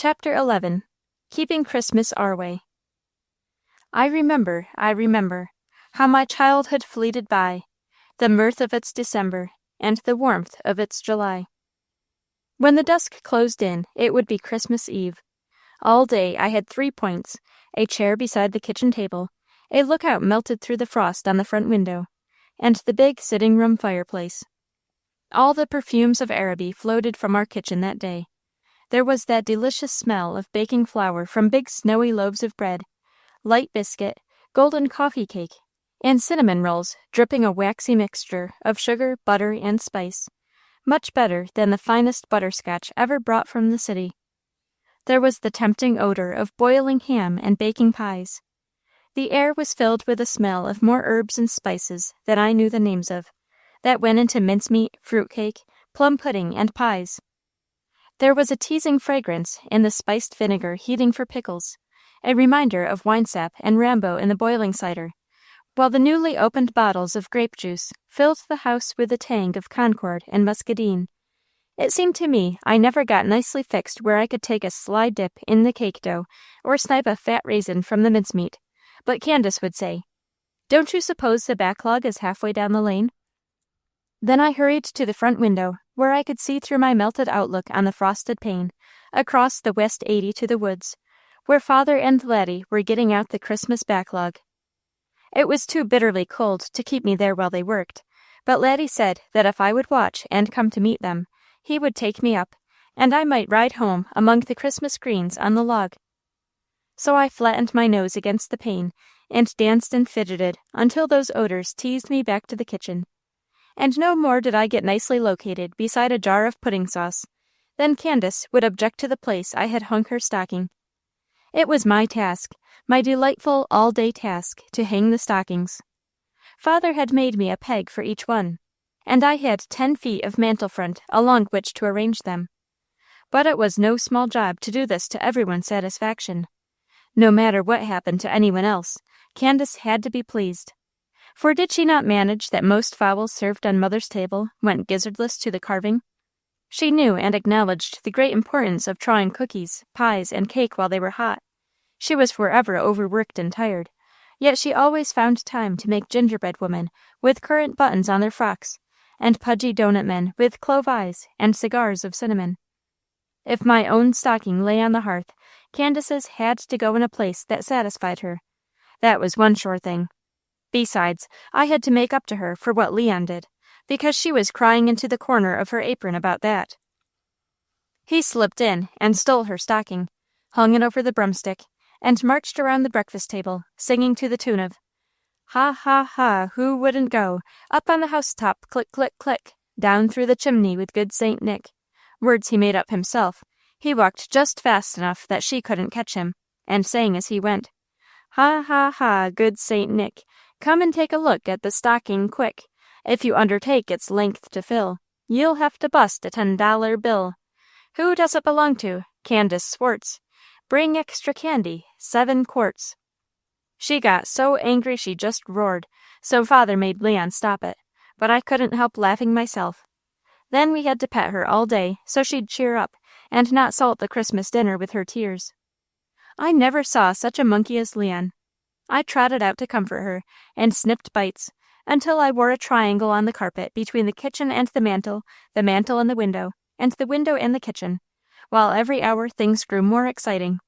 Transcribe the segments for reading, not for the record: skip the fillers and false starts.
Chapter 11. Keeping Christmas Our Way. I remember, how my childhood fleeted by, the mirth of its December, and the warmth of its July. When the dusk closed in, it would be Christmas Eve. All day I had 3 points: a chair beside the kitchen table, a lookout melted through the frost on the front window, and the big sitting-room fireplace. All the perfumes of Araby floated from our kitchen that day. There was that delicious smell of baking flour from big snowy loaves of bread, light biscuit, golden coffee cake, and cinnamon rolls dripping a waxy mixture of sugar, butter, and spice, much better than the finest butterscotch ever brought from the city. There was the tempting odor of boiling ham and baking pies. The air was filled with the smell of more herbs and spices than I knew the names of, that went into mincemeat, fruitcake, plum pudding, and pies. There was a teasing fragrance in the spiced vinegar heating for pickles, a reminder of winesap and Rambo in the boiling cider, while the newly opened bottles of grape juice filled the house with the tang of Concord and muscadine. It seemed to me I never got nicely fixed where I could take a sly dip in the cake dough or snipe a fat raisin from the mincemeat, but Candace would say, "Don't you suppose the backlog is halfway down the lane?" Then I hurried to the front window, where I could see through my melted outlook on the frosted pane, across the West 80 to the woods, where Father and Laddie were getting out the Christmas backlog. It was too bitterly cold to keep me there while they worked, but Laddie said that if I would watch and come to meet them, he would take me up, and I might ride home among the Christmas greens on the log. So I flattened my nose against the pane and danced and fidgeted until those odors teased me back to the kitchen. And no more did I get nicely located beside a jar of pudding sauce than Candace would object to the place I had hung her stocking. It was my task, my delightful all-day task, to hang the stockings. Father had made me a peg for each one, and I had 10 feet of mantel front along which to arrange them. But it was no small job to do this to everyone's satisfaction. No matter what happened to anyone else, Candace had to be pleased. For did she not manage that most fowls served on Mother's table went gizzardless to the carving? She knew and acknowledged the great importance of trying cookies, pies, and cake while they were hot. She was forever overworked and tired, yet she always found time to make gingerbread women with currant buttons on their frocks, and pudgy donut men with clove eyes and cigars of cinnamon. If my own stocking lay on the hearth, Candace's had to go in a place that satisfied her. That was one sure thing. Besides, I had to make up to her for what Leon did, because she was crying into the corner of her apron about that. He slipped in and stole her stocking, hung it over the broomstick, and marched around the breakfast table, singing to the tune of "Ha, ha, ha, who wouldn't go, up on the housetop, click, click, click, down through the chimney with good Saint Nick," words he made up himself. He walked just fast enough that she couldn't catch him, and sang as he went, "Ha, ha, ha, good Saint Nick, come and take a look at the stocking quick. If you undertake its length to fill, you'll have to bust a $10 bill. Who does it belong to? Candace Swartz. Bring extra candy, 7 quarts. She got so angry she just roared, so Father made Leon stop it, but I couldn't help laughing myself. Then we had to pet her all day so she'd cheer up and not salt the Christmas dinner with her tears. I never saw such a monkey as Leon. I trotted out to comfort her, and snipped bites, until I wore a triangle on the carpet between the kitchen and the mantel and the window and the kitchen, while every hour things grew more exciting.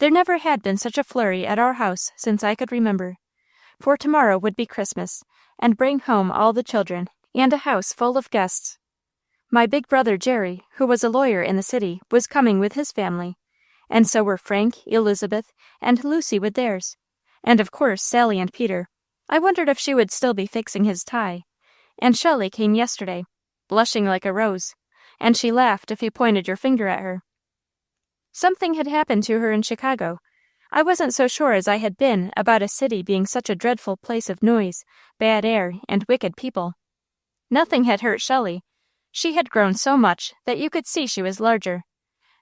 There never had been such a flurry at our house since I could remember, for tomorrow would be Christmas, and bring home all the children, and a house full of guests. My big brother Jerry, who was a lawyer in the city, was coming with his family, and so were Frank, Elizabeth, and Lucy with theirs. And of course Sally and Peter. I wondered if she would still be fixing his tie. And Shelley came yesterday, blushing like a rose, and she laughed if you pointed your finger at her. Something had happened to her in Chicago. I wasn't so sure as I had been about a city being such a dreadful place of noise, bad air, and wicked people. Nothing had hurt Shelley. She had grown so much that you could see she was larger.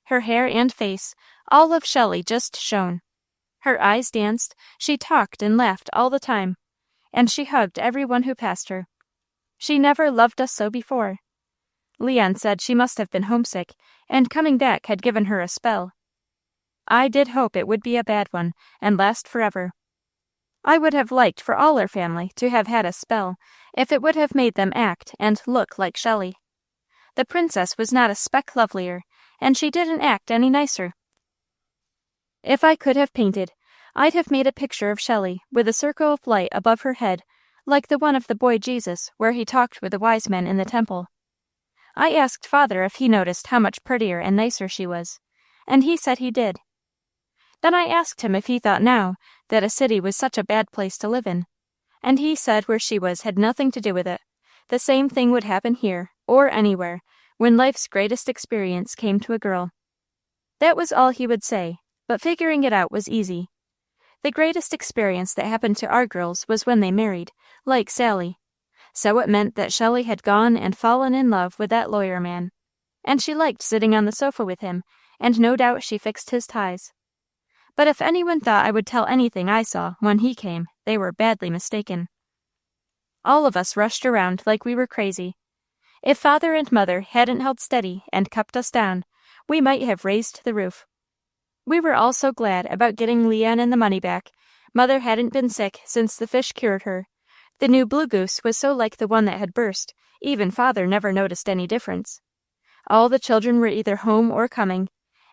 Her hair and face, all of Shelley, just shone. Her eyes danced, she talked and laughed all the time, and she hugged every one who passed her. She never loved us so before. Leon said she must have been homesick, and coming back had given her a spell. I did hope it would be a bad one, and last forever. I would have liked for all our family to have had a spell, if it would have made them act and look like Shelley. The princess was not a speck lovelier, and she didn't act any nicer. If I could have painted, I'd have made a picture of Shelley with a circle of light above her head, like the one of the boy Jesus where he talked with the wise men in the temple. I asked Father if he noticed how much prettier and nicer she was, and he said he did. Then I asked him if he thought now that a city was such a bad place to live in, and he said where she was had nothing to do with it. The same thing would happen here, or anywhere, when life's greatest experience came to a girl. That was all he would say, but figuring it out was easy. The greatest experience that happened to our girls was when they married, like Sally. So it meant that Shelley had gone and fallen in love with that lawyer man, and she liked sitting on the sofa with him, and no doubt she fixed his ties. But if anyone thought I would tell anything I saw when he came, they were badly mistaken. All of us rushed around like we were crazy. If Father and Mother hadn't held steady and kept us down, we might have raised the roof. We were all so glad about getting Leanne and the money back. Mother hadn't been sick since the fish cured her. The new blue goose was so like the one that had burst, even Father never noticed any difference. All the children were either home or coming,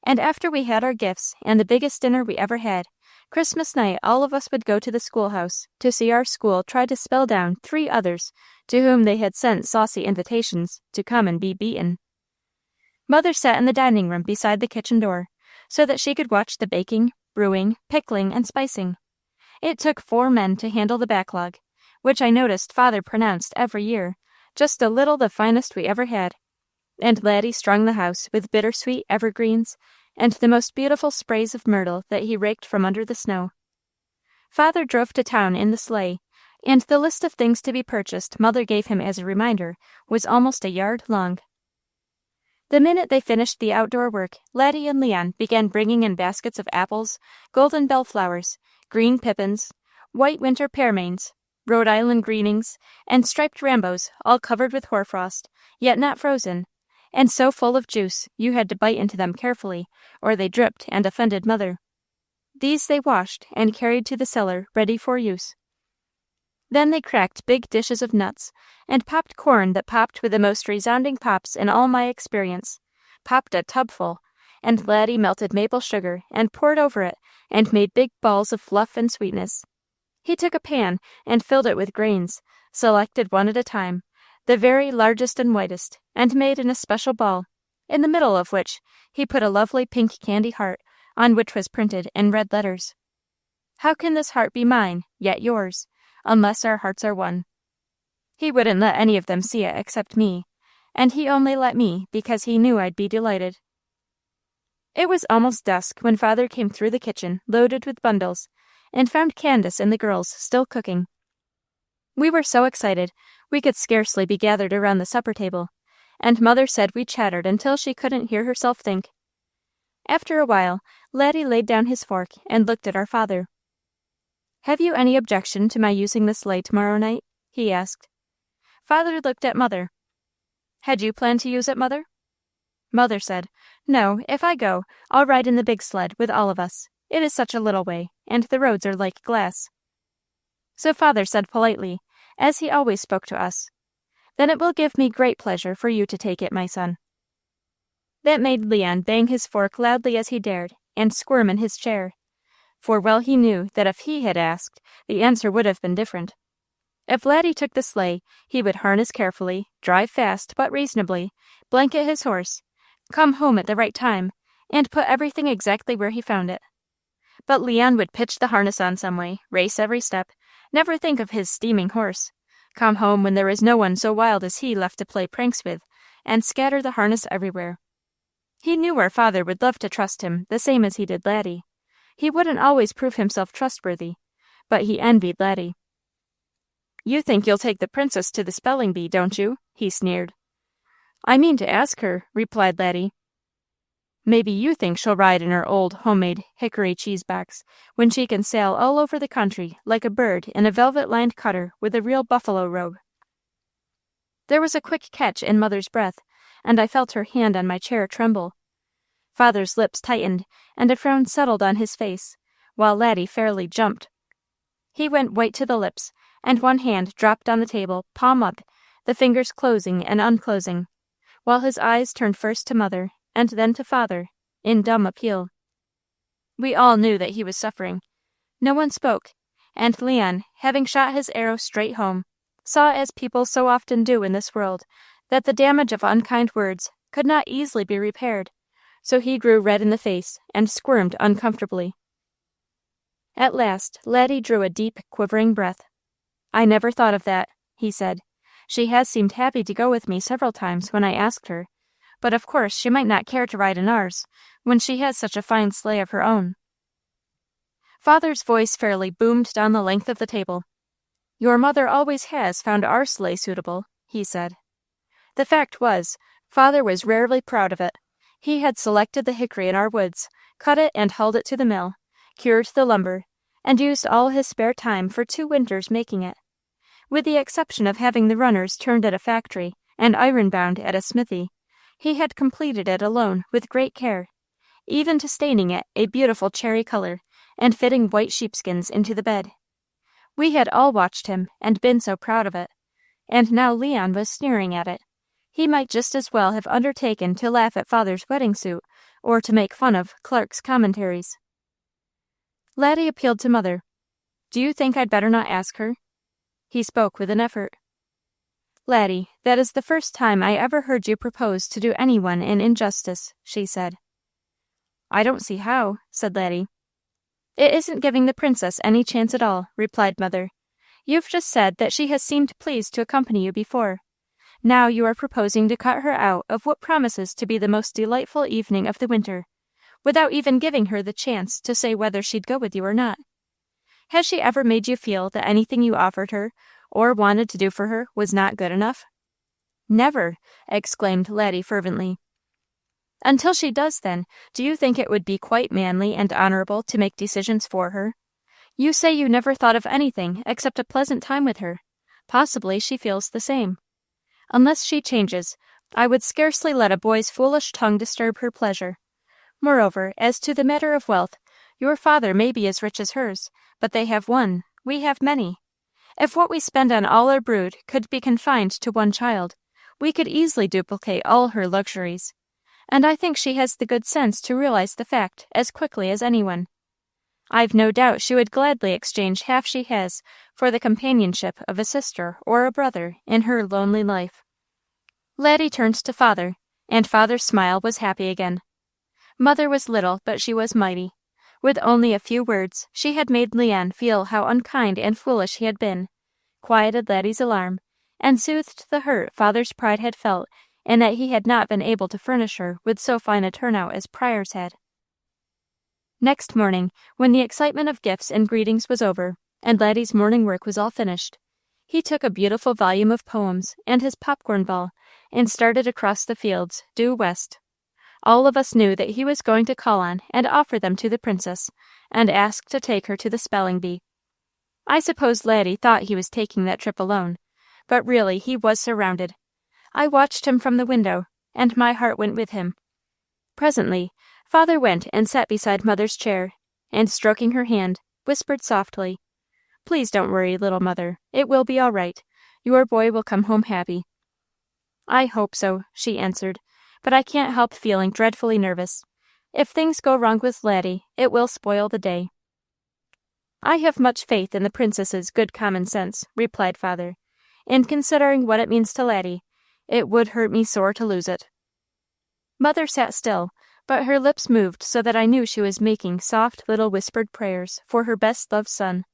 and after we had our gifts and the biggest dinner we ever had, Christmas night all of us would go to the schoolhouse to see our school try to spell down 3 others to whom they had sent saucy invitations to come and be beaten. Mother sat in the dining room beside the kitchen door, so that she could watch the baking, brewing, pickling, and spicing. It took 4 men to handle the backlog, which I noticed Father pronounced every year, just a little the finest we ever had, and Laddie strung the house with bittersweet evergreens and the most beautiful sprays of myrtle that he raked from under the snow. Father drove to town in the sleigh, and the list of things to be purchased Mother gave him as a reminder was almost a yard long. The minute they finished the outdoor work, Laddie and Leon began bringing in baskets of apples, golden bellflowers, green pippins, white winter pearmains, Rhode Island greenings, and striped rambos, all covered with hoarfrost, yet not frozen, and so full of juice you had to bite into them carefully, or they dripped and offended Mother. These they washed and carried to the cellar ready for use. Then they cracked big dishes of nuts, and popped corn that popped with the most resounding pops in all my experience, popped a tubful, and Laddie melted maple sugar and poured over it and made big balls of fluff and sweetness. He took a pan and filled it with grains, selected one at a time, the very largest and whitest, and made an especial ball, in the middle of which he put a lovely pink candy heart, on which was printed in red letters, "How can this heart be mine, yet yours, unless our hearts are one?" He wouldn't let any of them see it except me, and he only let me because he knew I'd be delighted. It was almost dusk when Father came through the kitchen, loaded with bundles, and found Candace and the girls still cooking. We were so excited we could scarcely be gathered around the supper table, and Mother said we chattered until she couldn't hear herself think. After a while, Laddie laid down his fork and looked at our father. "Have you any objection to my using the sleigh tomorrow night?" he asked. Father looked at Mother. "Had you planned to use it, Mother?" Mother said, "No, if I go, I'll ride in the big sled with all of us. It is such a little way, and the roads are like glass." So Father said politely, as he always spoke to us, "Then it will give me great pleasure for you to take it, my son." That made Leon bang his fork loudly as he dared, and squirm in his chair, for well he knew that if he had asked, the answer would have been different. If Laddie took the sleigh, he would harness carefully, drive fast but reasonably, blanket his horse, come home at the right time, and put everything exactly where he found it. But Leon would pitch the harness on some way, race every step, never think of his steaming horse, come home when there was no one so wild as he left to play pranks with, and scatter the harness everywhere. He knew our father would love to trust him the same as he did Laddie. He wouldn't always prove himself trustworthy, but he envied Laddie. "You think you'll take the princess to the spelling bee, don't you?" he sneered. "I mean to ask her," replied Laddie. "Maybe you think she'll ride in her old, homemade hickory cheese box, when she can sail all over the country like a bird in a velvet-lined cutter with a real buffalo robe." There was a quick catch in Mother's breath, and I felt her hand on my chair tremble. Father's lips tightened, and a frown settled on his face, while Laddie fairly jumped. He went white to the lips, and one hand dropped on the table, palm up, the fingers closing and unclosing, while his eyes turned first to Mother, and then to Father, in dumb appeal. We all knew that he was suffering. No one spoke, and Leon, having shot his arrow straight home, saw, as people so often do in this world, that the damage of unkind words could not easily be repaired, so he grew red in the face and squirmed uncomfortably. At last, Laddie drew a deep, quivering breath. "I never thought of that," he said. "She has seemed happy to go with me several times when I asked her, but of course she might not care to ride in ours, when she has such a fine sleigh of her own." Father's voice fairly boomed down the length of the table. "Your mother always has found our sleigh suitable," he said. The fact was, Father was rarely proud of it. He had selected the hickory in our woods, cut it and hauled it to the mill, cured the lumber, and used all his spare time for 2 winters making it. With the exception of having the runners turned at a factory and iron-bound at a smithy, he had completed it alone with great care, even to staining it a beautiful cherry color and fitting white sheepskins into the bed. We had all watched him and been so proud of it, and now Leon was sneering at it. He might just as well have undertaken to laugh at Father's wedding suit or to make fun of Clark's commentaries. Laddie appealed to Mother. "Do you think I'd better not ask her?" He spoke with an effort. "Laddie, that is the first time I ever heard you propose to do anyone an injustice," she said. "I don't see how," said Laddie. "It isn't giving the princess any chance at all," replied Mother. "You've just said that she has seemed pleased to accompany you before. Now you are proposing to cut her out of what promises to be the most delightful evening of the winter, without even giving her the chance to say whether she'd go with you or not. Has she ever made you feel that anything you offered her, or wanted to do for her, was not good enough?" "Never!" exclaimed Laddie fervently. "Until she does, then, do you think it would be quite manly and honorable to make decisions for her? You say you never thought of anything except a pleasant time with her. Possibly she feels the same. Unless she changes, I would scarcely let a boy's foolish tongue disturb her pleasure. Moreover, as to the matter of wealth, your father may be as rich as hers, but they have one, we have many. If what we spend on all our brood could be confined to one child, we could easily duplicate all her luxuries. And I think she has the good sense to realize the fact as quickly as anyone. I've no doubt she would gladly exchange half she has for the companionship of a sister or a brother in her lonely life." Laddie turned to Father, and Father's smile was happy again. Mother was little, but she was mighty. With only a few words, she had made Leon feel how unkind and foolish he had been, quieted Laddie's alarm, and soothed the hurt Father's pride had felt in that he had not been able to furnish her with so fine a turnout as Pryor's had. Next morning, when the excitement of gifts and greetings was over, and Laddie's morning work was all finished, he took a beautiful volume of poems and his popcorn ball and started across the fields, due west. All of us knew that he was going to call on and offer them to the princess, and ask to take her to the spelling bee. I suppose Laddie thought he was taking that trip alone, but really he was surrounded. I watched him from the window, and my heart went with him. Presently, Father went and sat beside Mother's chair, and stroking her hand, whispered softly, "Please don't worry, little Mother. It will be all right. Your boy will come home happy." "I hope so," she answered, "but I can't help feeling dreadfully nervous. If things go wrong with Laddie, it will spoil the day." "I have much faith in the princess's good common sense," replied Father, "and considering what it means to Laddie, it would hurt me sore to lose it." Mother sat still, but her lips moved so that I knew she was making soft little whispered prayers for her best-loved son.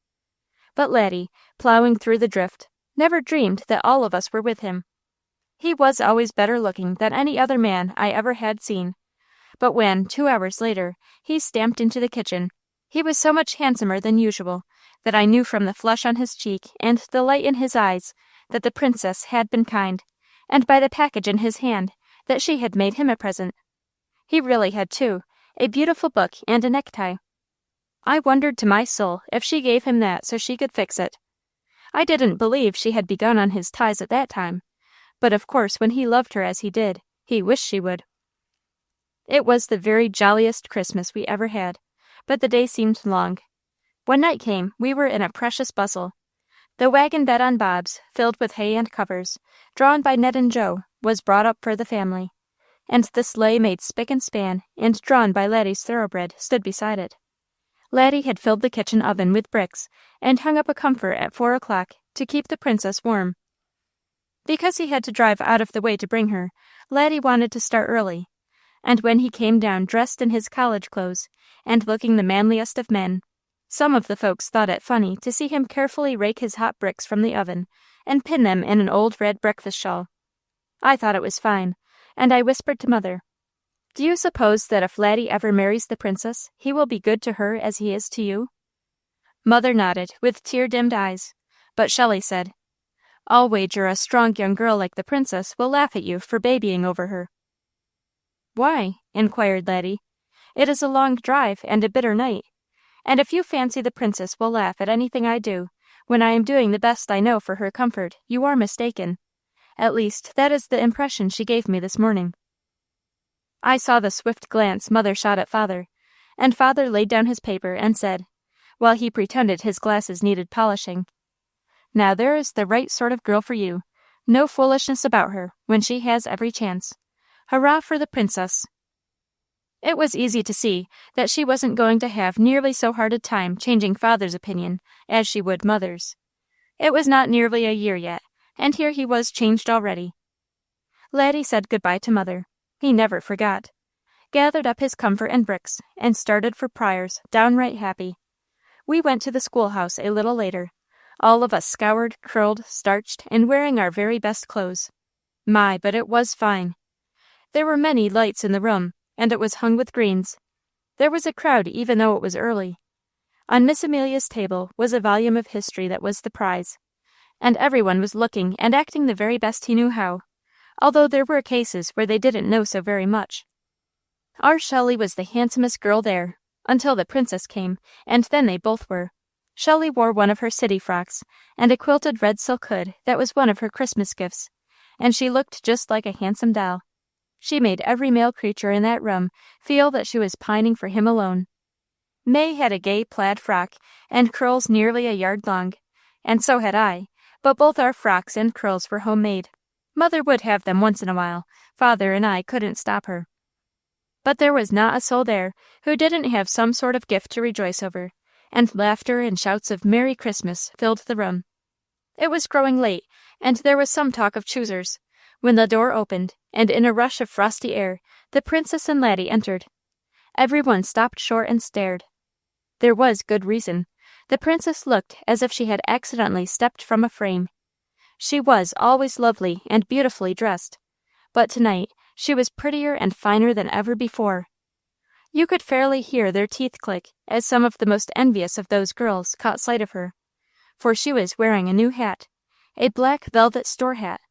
But Laddie, plowing through the drift, never dreamed that all of us were with him. He was always better looking than any other man I ever had seen, but when, 2 hours later, he stamped into the kitchen, he was so much handsomer than usual that I knew from the flush on his cheek and the light in his eyes that the princess had been kind, and by the package in his hand that she had made him a present. He really had, too, a beautiful book and a necktie. I wondered to my soul if she gave him that so she could fix it. I didn't believe she had begun on his ties at that time, but of course when he loved her as he did, He wished she would. It was the very jolliest Christmas we ever had, but the day seemed long. When night came, we were in a precious bustle. The wagon bed on bobs, filled with hay and covers, drawn by Ned and Joe, was brought up for the family, and the sleigh made spick and span, and drawn by Laddie's thoroughbred, stood beside it. Laddie had filled the kitchen oven with bricks, and hung up a comfort at 4 o'clock to keep the princess warm. Because he had to drive out of the way to bring her, Laddie wanted to start early, and when he came down dressed in his college clothes, and looking the manliest of men, some of the folks thought it funny to see him carefully rake his hot bricks from the oven, and pin them in an old red breakfast shawl. I thought it was fine, and I whispered to Mother, "Do you suppose that if Laddie ever marries the princess, he will be good to her as he is to you?" Mother nodded, with tear-dimmed eyes, but Shelley said, "I'll wager a strong young girl like the princess will laugh at you for babying over her." "Why?" inquired Laddie. "It is a long drive and a bitter night, and if you fancy the princess will laugh at anything I do, when I am doing the best I know for her comfort, you are mistaken. At least, that is the impression she gave me this morning." I saw the swift glance Mother shot at Father, and Father laid down his paper and said, while he pretended his glasses needed polishing, "Now there is the right sort of girl for you. No foolishness about her, when she has every chance. Hurrah for the princess!" It was easy to see that she wasn't going to have nearly so hard a time changing Father's opinion as she would Mother's. It was not nearly a year yet, and here he was changed already. Laddie said good-bye to Mother. He never forgot, gathered up his comfort and bricks, and started for Pryor's, downright happy. We went to the schoolhouse a little later, all of us scoured, curled, starched, and wearing our very best clothes. My, but it was fine! There were many lights in the room, and it was hung with greens. There was a crowd even though it was early. On Miss Amelia's table was a volume of history that was the prize, and everyone was looking and acting the very best he knew how, although there were cases where they didn't know so very much. Our Shelley was the handsomest girl there, until the princess came, and then they both were. Shelley wore one of her city frocks, and a quilted red silk hood that was one of her Christmas gifts, and she looked just like a handsome doll. She made every male creature in that room feel that she was pining for him alone. May had a gay plaid frock, and curls nearly a yard long, and so had I, but both our frocks and curls were homemade. Mother would have them once in a while. Father and I couldn't stop her. But there was not a soul there who didn't have some sort of gift to rejoice over, and laughter and shouts of "Merry Christmas" filled the room. It was growing late, and there was some talk of choosers, when the door opened, and in a rush of frosty air, the princess and Laddie entered. Everyone stopped short and stared. There was good reason. The princess looked as if she had accidentally stepped from a frame. She was always lovely and beautifully dressed, but tonight she was prettier and finer than ever before. You could fairly hear their teeth click as some of the most envious of those girls caught sight of her, for she was wearing a new hat, a black velvet store hat,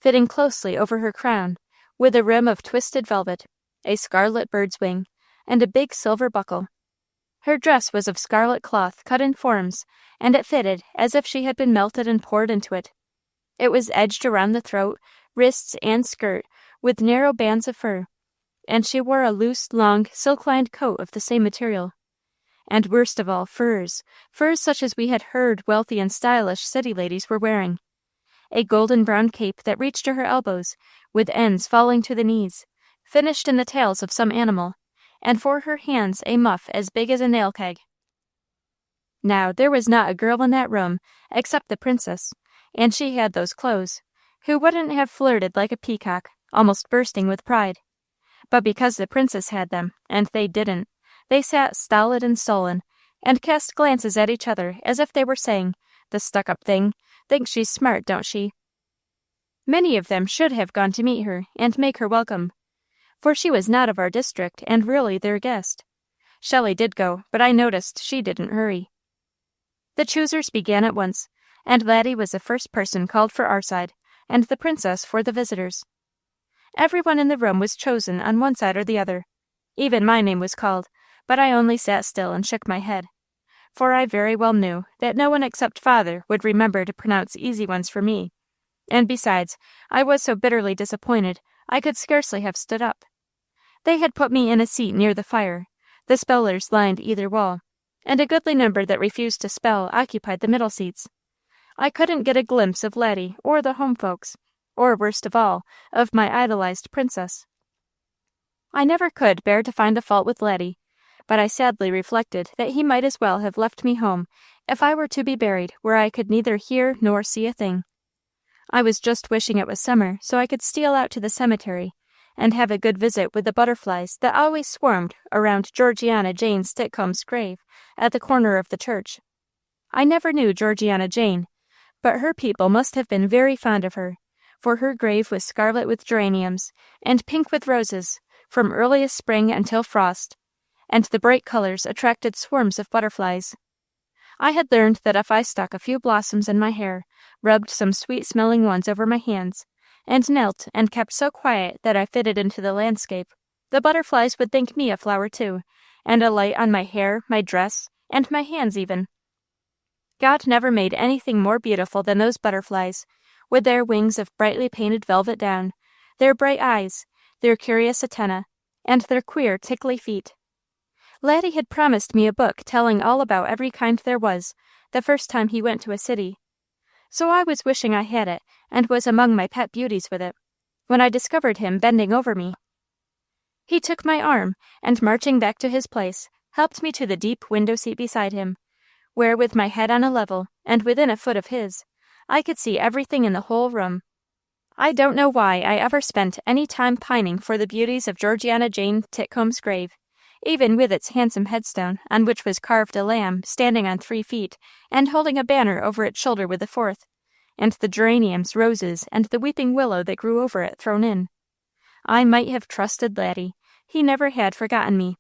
fitting closely over her crown, with a rim of twisted velvet, a scarlet bird's wing, and a big silver buckle. Her dress was of scarlet cloth cut in forms, and it fitted as if she had been melted and poured into it. It was edged around the throat, wrists, and skirt with narrow bands of fur, and she wore a loose, long, silk-lined coat of the same material. And worst of all, furs such as we had heard wealthy and stylish city ladies were wearing. A golden-brown cape that reached to her elbows, with ends falling to the knees, finished in the tails of some animal, and for her hands a muff as big as a nail keg. Now, there was not a girl in that room, except the princess, and she had those clothes, who wouldn't have flirted like a peacock, almost bursting with pride. But because the princess had them, and they didn't, they sat stolid and sullen, and cast glances at each other as if they were saying, "The stuck-up thing, thinks she's smart, don't she?" Many of them should have gone to meet her and make her welcome, for she was not of our district and really their guest. Shelley did go, but I noticed she didn't hurry. The choosers began at once, and Laddie was the first person called for our side, and the princess for the visitors. Everyone in the room was chosen on one side or the other. Even my name was called, but I only sat still and shook my head, for I very well knew that no one except Father would remember to pronounce easy ones for me, and besides, I was so bitterly disappointed I could scarcely have stood up. They had put me in a seat near the fire. The spellers lined either wall, and a goodly number that refused to spell occupied the middle seats. I couldn't get a glimpse of Laddie or the home folks, or, worst of all, of my idolized princess. I never could bear to find a fault with Laddie, but I sadly reflected that he might as well have left me home if I were to be buried where I could neither hear nor see a thing. I was just wishing it was summer so I could steal out to the cemetery and have a good visit with the butterflies that always swarmed around Georgiana Jane Titcomb's grave at the corner of the church. I never knew Georgiana Jane, but her people must have been very fond of her, for her grave was scarlet with geraniums and pink with roses from earliest spring until frost, and the bright colors attracted swarms of butterflies. I had learned that if I stuck a few blossoms in my hair, rubbed some sweet-smelling ones over my hands, and knelt and kept so quiet that I fitted into the landscape, the butterflies would think me a flower too, and alight on my hair, my dress, and my hands even. God never made anything more beautiful than those butterflies, with their wings of brightly painted velvet down, their bright eyes, their curious antennae, and their queer, tickly feet. Laddie had promised me a book telling all about every kind there was, the first time he went to a city. So I was wishing I had it, and was among my pet beauties with it, when I discovered him bending over me. He took my arm, and marching back to his place, helped me to the deep window seat beside him, where, with my head on a level, and within a foot of his, I could see everything in the whole room. I don't know why I ever spent any time pining for the beauties of Georgiana Jane Titcomb's grave, even with its handsome headstone, on which was carved a lamb standing on 3 feet, and holding a banner over its shoulder with the 4th, and the geraniums, roses, and the weeping willow that grew over it thrown in. I might have trusted Laddie. He never had forgotten me.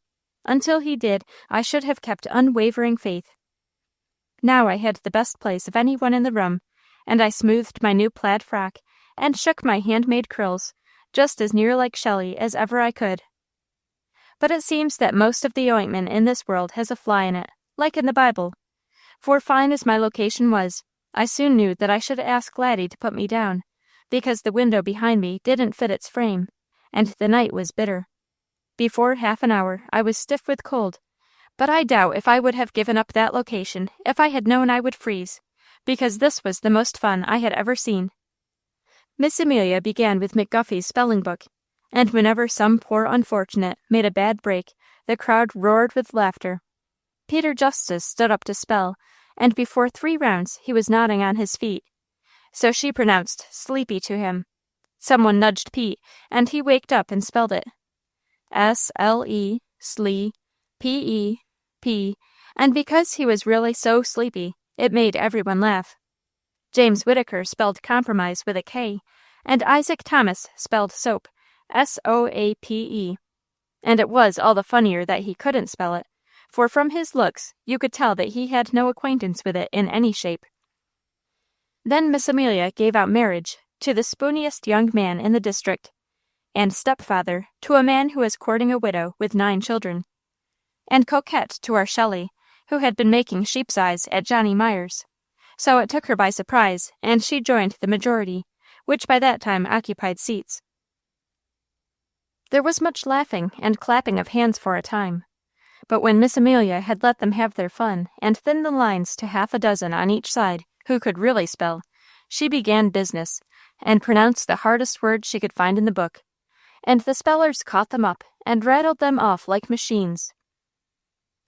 Until he did, I should have kept unwavering faith. Now I had the best place of any one in the room, and I smoothed my new plaid frock, and shook my handmade curls, just as near like Shelley as ever I could. But it seems that most of the ointment in this world has a fly in it, like in the Bible. For fine as my location was, I soon knew that I should ask Laddie to put me down, because the window behind me didn't fit its frame, and the night was bitter. Before half an hour I was stiff with cold, but I doubt if I would have given up that location if I had known I would freeze, because this was the most fun I had ever seen. Miss Amelia began with McGuffey's spelling book, and whenever some poor unfortunate made a bad break, the crowd roared with laughter. Peter Justice stood up to spell, and before 3 rounds he was nodding on his feet. So she pronounced sleepy to him. Someone nudged Pete, and he waked up and spelled it. S-L-E, slee, P-E, P, and because he was really so sleepy, it made everyone laugh. James Whittaker spelled compromise with a K, and Isaac Thomas spelled soap, S-O-A-P-E. And it was all the funnier that he couldn't spell it, for from his looks you could tell that he had no acquaintance with it in any shape. Then Miss Amelia gave out marriage to the spooniest young man in the district, and stepfather to a man who was courting a widow with 9 children, and coquette to our Shelley, who had been making sheep's eyes at Johnny Myers. So it took her by surprise, and she joined the majority, which by that time occupied seats. There was much laughing and clapping of hands for a time, but when Miss Amelia had let them have their fun and thinned the lines to 6 on each side who could really spell, she began business, and pronounced the hardest words she could find in the book, and the spellers caught them up and rattled them off like machines.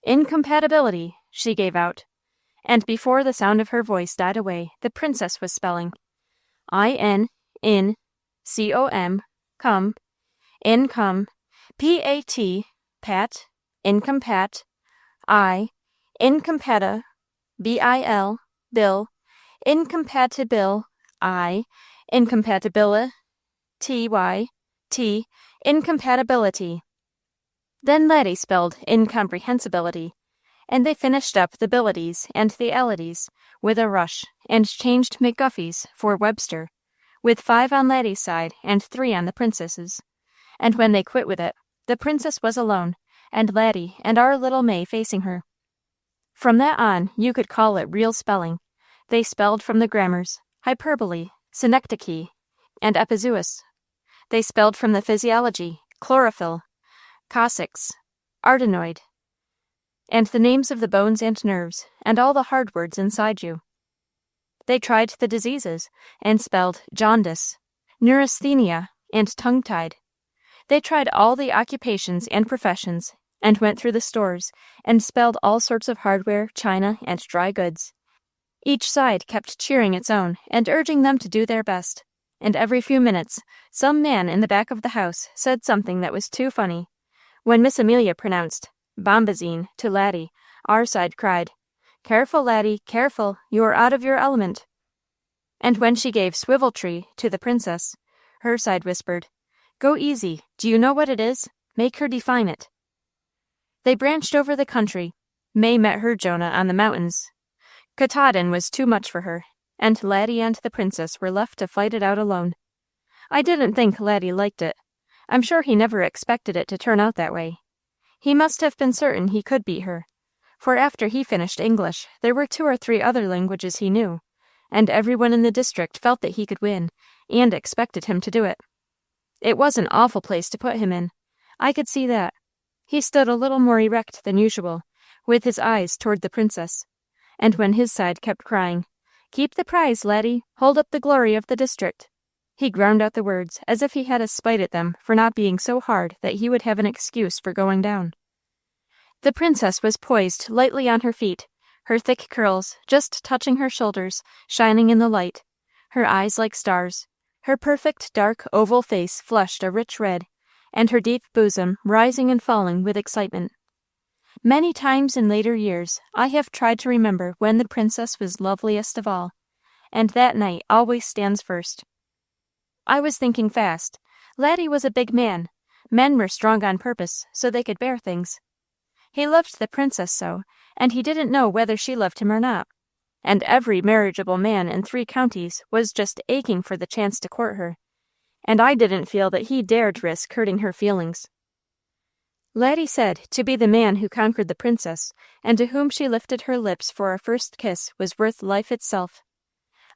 Incompatibility, she gave out, and before the sound of her voice died away, the princess was spelling I-N, in, C-O-M, come, income, P-A-T, pat, incompat, I, incompata, B-I-L, bill, incompatible, I, incompatibili, T-Y, T, incompatibility. Then Laddie spelled incomprehensibility, and they finished up the bilities and the alities with a rush, and changed McGuffey's for Webster, with 5 on Laddie's side and 3 on the princess's. And when they quit with it, the princess was alone, and Laddie and our little May facing her. From that on, you could call it real spelling. They spelled from the grammars, hyperbole, synecdoche, and epizeuxis. They spelled from the physiology, chlorophyll, Cossacks, arsinoid, and the names of the bones and nerves, and all the hard words inside you. They tried the diseases, and spelled jaundice, neurasthenia, and tongue-tied. They tried all the occupations and professions, and went through the stores, and spelled all sorts of hardware, china, and dry goods. Each side kept cheering its own, and urging them to do their best, and every few minutes some man in the back of the house said something that was too funny. When Miss Amelia pronounced bombazine to Laddie, our side cried, "Careful, Laddie, careful, you are out of your element." And when she gave swivel tree to the princess, her side whispered, "Go easy, do you know what it is? Make her define it." They branched over the country. May met her Jonah on the mountains. Katahdin was too much for her, and Laddie and the princess were left to fight it out alone. I didn't think Laddie liked it. I'm sure he never expected it to turn out that way. He must have been certain he could beat her, for after he finished English, there were 2 or 3 other languages he knew, and everyone in the district felt that he could win, and expected him to do it. It was an awful place to put him in. I could see that. He stood a little more erect than usual, with his eyes toward the princess, and when his side kept crying, "Keep the prize, Laddie, hold up the glory of the district," he ground out the words as if he had a spite at them for not being so hard that he would have an excuse for going down. The princess was poised lightly on her feet, her thick curls just touching her shoulders, shining in the light, her eyes like stars, her perfect dark oval face flushed a rich red, and her deep bosom rising and falling with excitement. Many times in later years I have tried to remember when the princess was loveliest of all, and that night always stands first. I was thinking fast. Laddie was a big man. Men were strong on purpose, so they could bear things. He loved the princess so, and he didn't know whether she loved him or not. And every marriageable man in 3 counties was just aching for the chance to court her, and I didn't feel that he dared risk hurting her feelings. Laddie said to be the man who conquered the princess, and to whom she lifted her lips for a first kiss, was worth life itself.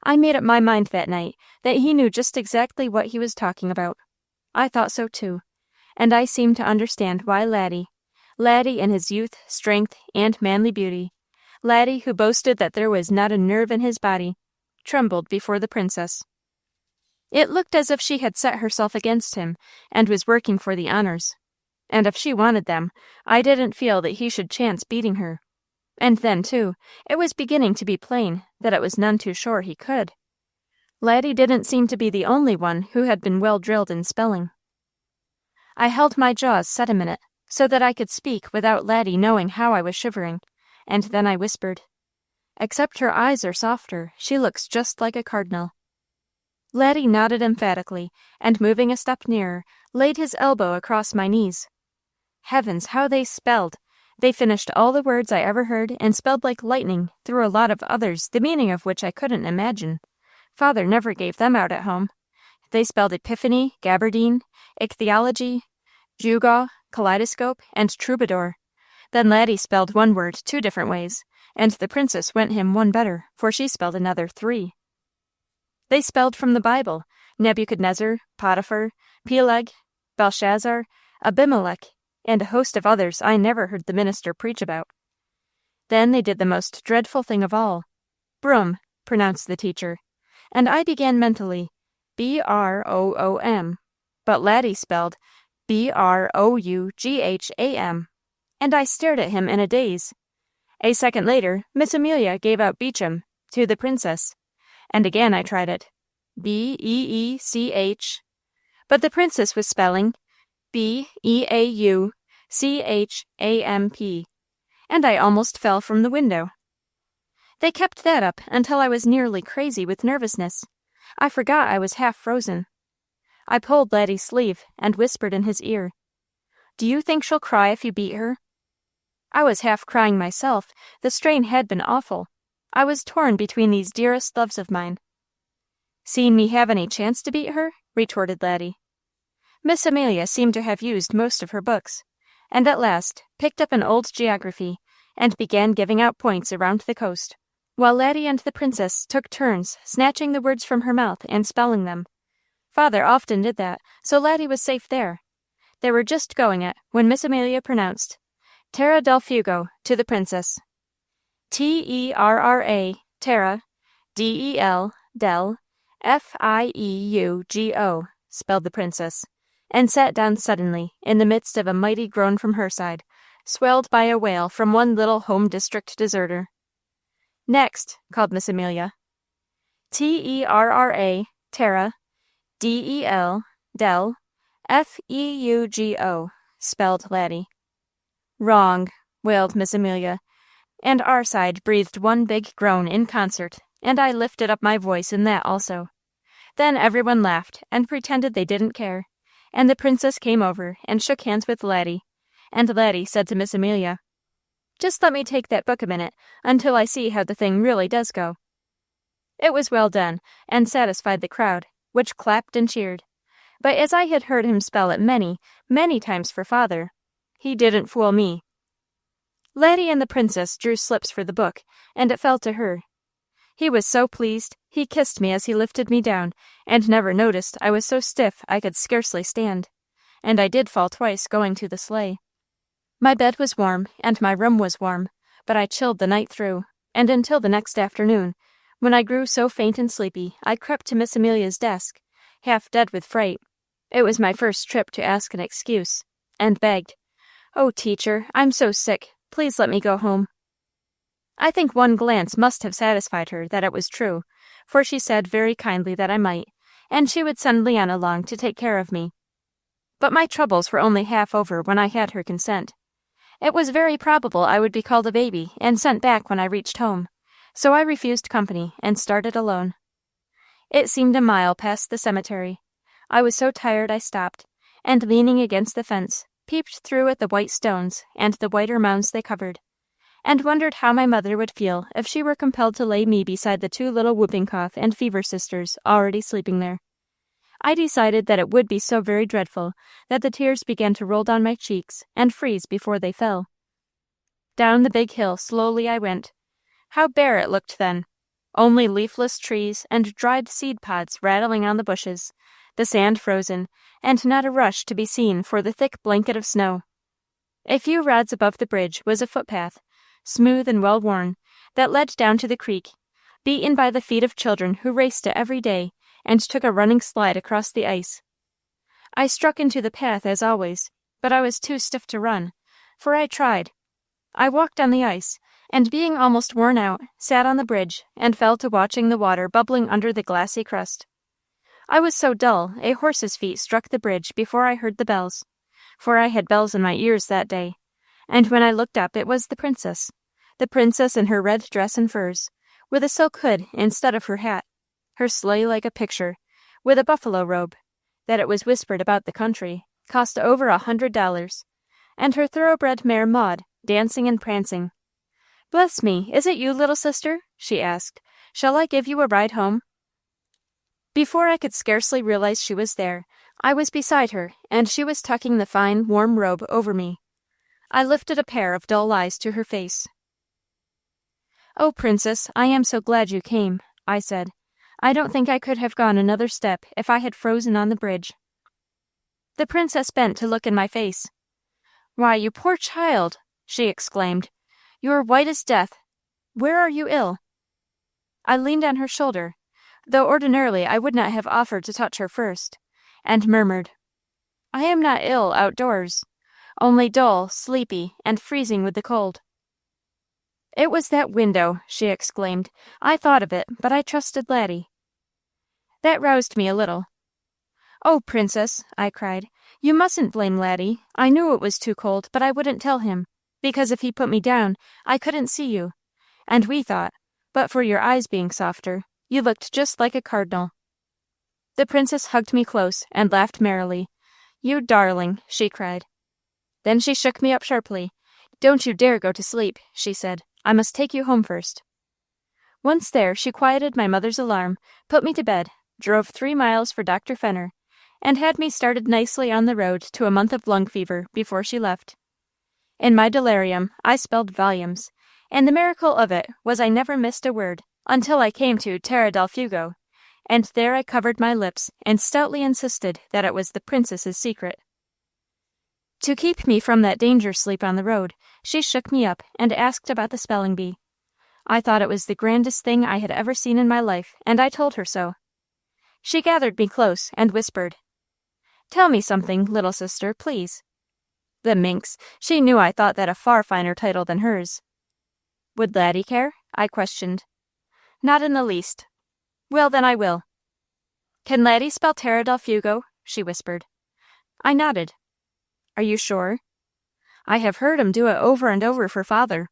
I made up my mind that night that he knew just exactly what he was talking about. I thought so too, and I seemed to understand why Laddie in his youth, strength, and manly beauty, Laddie who boasted that there was not a nerve in his body, trembled before the princess. It looked as if she had set herself against him, and was working for the honors. And if she wanted them, I didn't feel that he should chance beating her. And then, too, it was beginning to be plain that it was none too sure he could. Laddie didn't seem to be the only one who had been well drilled in spelling. I held my jaws set a minute, so that I could speak without Laddie knowing how I was shivering, and then I whispered, "Except her eyes are softer, she looks just like a cardinal." Laddie nodded emphatically, and moving a step nearer, laid his elbow across my knees. Heavens, how they spelled! They finished all the words I ever heard, and spelled like lightning through a lot of others, the meaning of which I couldn't imagine. Father never gave them out at home. They spelled epiphany, gabardine, ichthyology, gewgaw, kaleidoscope, and troubadour. Then Laddie spelled one word 2 different ways, and the princess went him one better, for she spelled another 3. They spelled from the Bible, Nebuchadnezzar, Potiphar, Peleg, Belshazzar, Abimelech, and a host of others I never heard the minister preach about. Then they did the most dreadful thing of all. Broom, pronounced the teacher, and I began mentally, B-R-O-O-M, but Laddie spelled B-R-O-U-G-H-A-M, and I stared at him in a daze. A second later, Miss Amelia gave out Beecham to the princess, and again I tried it, B-E-E-C-H, but the princess was spelling B-E-A-U-C-H-A-M-P, and I almost fell from the window. They kept that up until I was nearly crazy with nervousness. I forgot I was half frozen. I pulled Laddie's sleeve and whispered in his ear, "Do you think she'll cry if you beat her?" I was half crying myself. The strain had been awful. I was torn between these dearest loves of mine. "Seen me have any chance to beat her?" retorted Laddie. Miss Amelia seemed to have used most of her books, and at last picked up an old geography, and began giving out points around the coast, while Laddie and the princess took turns snatching the words from her mouth and spelling them. Father often did that, so Laddie was safe there. They were just going it when Miss Amelia pronounced, Terra del Fuego, to the princess. Terra, Terra, del, del, Fieugo, spelled the princess, and sat down suddenly in the midst of a mighty groan from her side, swelled by a wail from one little home district deserter. Next, called Miss Amelia. Terra, Terra, del, del, Feugo, spelled Laddie. Wrong, wailed Miss Amelia, and our side breathed one big groan in concert, and I lifted up my voice in that also. Then everyone laughed and pretended they didn't care, and the princess came over and shook hands with Laddie, and Laddie said to Miss Amelia, "Just let me take that book a minute until I see how the thing really does go." It was well done, and satisfied the crowd, which clapped and cheered. But as I had heard him spell it many, many times for Father, he didn't fool me. Laddie and the princess drew slips for the book, and it fell to her. He was so pleased, he kissed me as he lifted me down, and never noticed I was so stiff I could scarcely stand. And I did fall twice going to the sleigh. My bed was warm, and my room was warm, but I chilled the night through, and until the next afternoon, when I grew so faint and sleepy, I crept to Miss Amelia's desk, half dead with fright. It was my first trip to ask an excuse, and begged, "Oh, teacher, I'm so sick. Please let me go home." I think one glance must have satisfied her that it was true, for she said very kindly that I might, and she would send Leon along to take care of me. But my troubles were only half over when I had her consent. It was very probable I would be called a baby and sent back when I reached home, so I refused company and started alone. It seemed a mile past the cemetery. I was so tired I stopped, and leaning against the fence, peeped through at the white stones and the whiter mounds they covered, and wondered how my mother would feel if she were compelled to lay me beside the two little whooping cough and fever sisters already sleeping there. I decided that it would be so very dreadful that the tears began to roll down my cheeks and freeze before they fell. Down the big hill slowly I went. How bare it looked then! Only leafless trees and dried seed pods rattling on the bushes, the sand frozen, and not a rush to be seen for the thick blanket of snow. A few rods above the bridge was a footpath, smooth and well-worn, that led down to the creek, beaten by the feet of children who raced it every day and took a running slide across the ice. I struck into the path as always, but I was too stiff to run, for I tried. I walked on the ice, and being almost worn out, sat on the bridge and fell to watching the water bubbling under the glassy crust. I was so dull, a horse's feet struck the bridge before I heard the bells, for I had bells in my ears that day, and when I looked up it was the princess in her red dress and furs, with a silk hood instead of her hat, her sleigh like a picture, with a buffalo robe, that it was whispered about the country, cost over $100, and her thoroughbred mare Maud, dancing and prancing. "Bless me, is it you, little sister?" she asked. "Shall I give you a ride home?" Before I could scarcely realize she was there, I was beside her, and she was tucking the fine, warm robe over me. I lifted a pair of dull eyes to her face. "Oh, Princess, I am so glad you came," I said. "I don't think I could have gone another step if I had frozen on the bridge." The princess bent to look in my face. "Why, you poor child!" she exclaimed. "You are white as death. Where are you ill?" I leaned on her shoulder, though ordinarily I would not have offered to touch her first, and murmured, "I am not ill outdoors, only dull, sleepy, and freezing with the cold." "It was that window," she exclaimed. "I thought of it, but I trusted Laddie." That roused me a little. "Oh, Princess," I cried, "you mustn't blame Laddie. I knew it was too cold, but I wouldn't tell him, because if he put me down, I couldn't see you, and we thought, but for your eyes being softer, you looked just like a cardinal." The princess hugged me close and laughed merrily. "You darling," she cried. Then she shook me up sharply. "Don't you dare go to sleep," she said. "I must take you home first." Once there, she quieted my mother's alarm, put me to bed, drove 3 miles for Dr. Fenner, and had me started nicely on the road to a month of lung fever before she left. In my delirium, I spelled volumes, and the miracle of it was I never missed a word until I came to Terra del Fuego, and there I covered my lips and stoutly insisted that it was the princess's secret. To keep me from that danger sleep on the road, she shook me up and asked about the spelling bee. I thought it was the grandest thing I had ever seen in my life, and I told her so. She gathered me close and whispered, "Tell me something, little sister, please." The minx, she knew I thought that a far finer title than hers. Would Laddie care? I questioned. Not in the least. Well, then I will. Can Laddie spell Terra del Fuego? She whispered. I nodded. Are you sure? I have heard him do it over and over for father.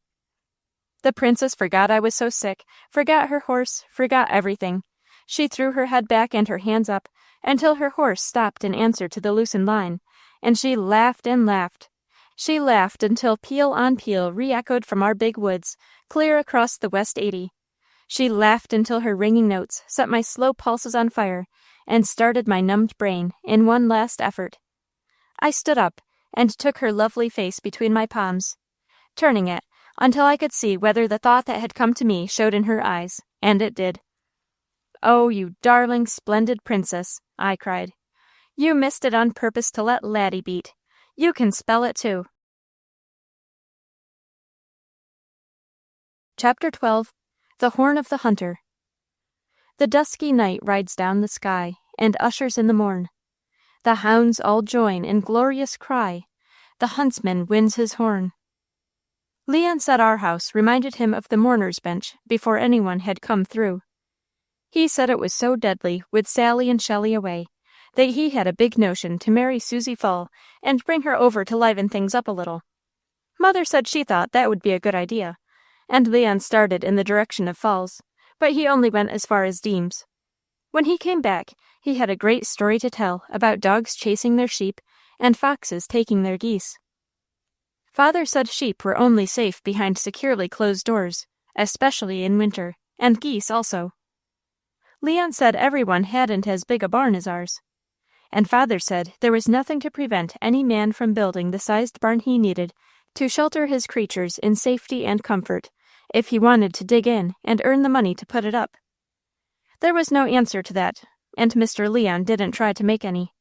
The princess forgot I was so sick, forgot her horse, forgot everything. She threw her head back and her hands up until her horse stopped in answer to the loosened line, and she laughed and laughed. She laughed until peal on peal re-echoed from our big woods, clear across the West 80. She laughed until her ringing notes set my slow pulses on fire and started my numbed brain in one last effort. I stood up and took her lovely face between my palms, turning it until I could see whether the thought that had come to me showed in her eyes, and it did. "Oh, you darling, splendid princess," I cried. "You missed it on purpose to let Laddie beat. You can spell it, too." Chapter 12. The Horn of the Hunter. The dusky night rides down the sky and ushers in the morn. The hounds all join in glorious cry. The huntsman winds his horn. Leon said our house reminded him of the mourner's bench before anyone had come through. He said it was so deadly with Sally and Shelley away that he had a big notion to marry Susie Fall and bring her over to liven things up a little. Mother said she thought that would be a good idea, and Leon started in the direction of Falls, but he only went as far as Deems. When he came back, he had a great story to tell about dogs chasing their sheep and foxes taking their geese. Father said sheep were only safe behind securely closed doors, especially in winter, and geese also. Leon said everyone hadn't as big a barn as ours. And Father said there was nothing to prevent any man from building the sized barn he needed to shelter his creatures in safety and comfort, if he wanted to dig in and earn the money to put it up. There was no answer to that, and Mr. Leon didn't try to make any.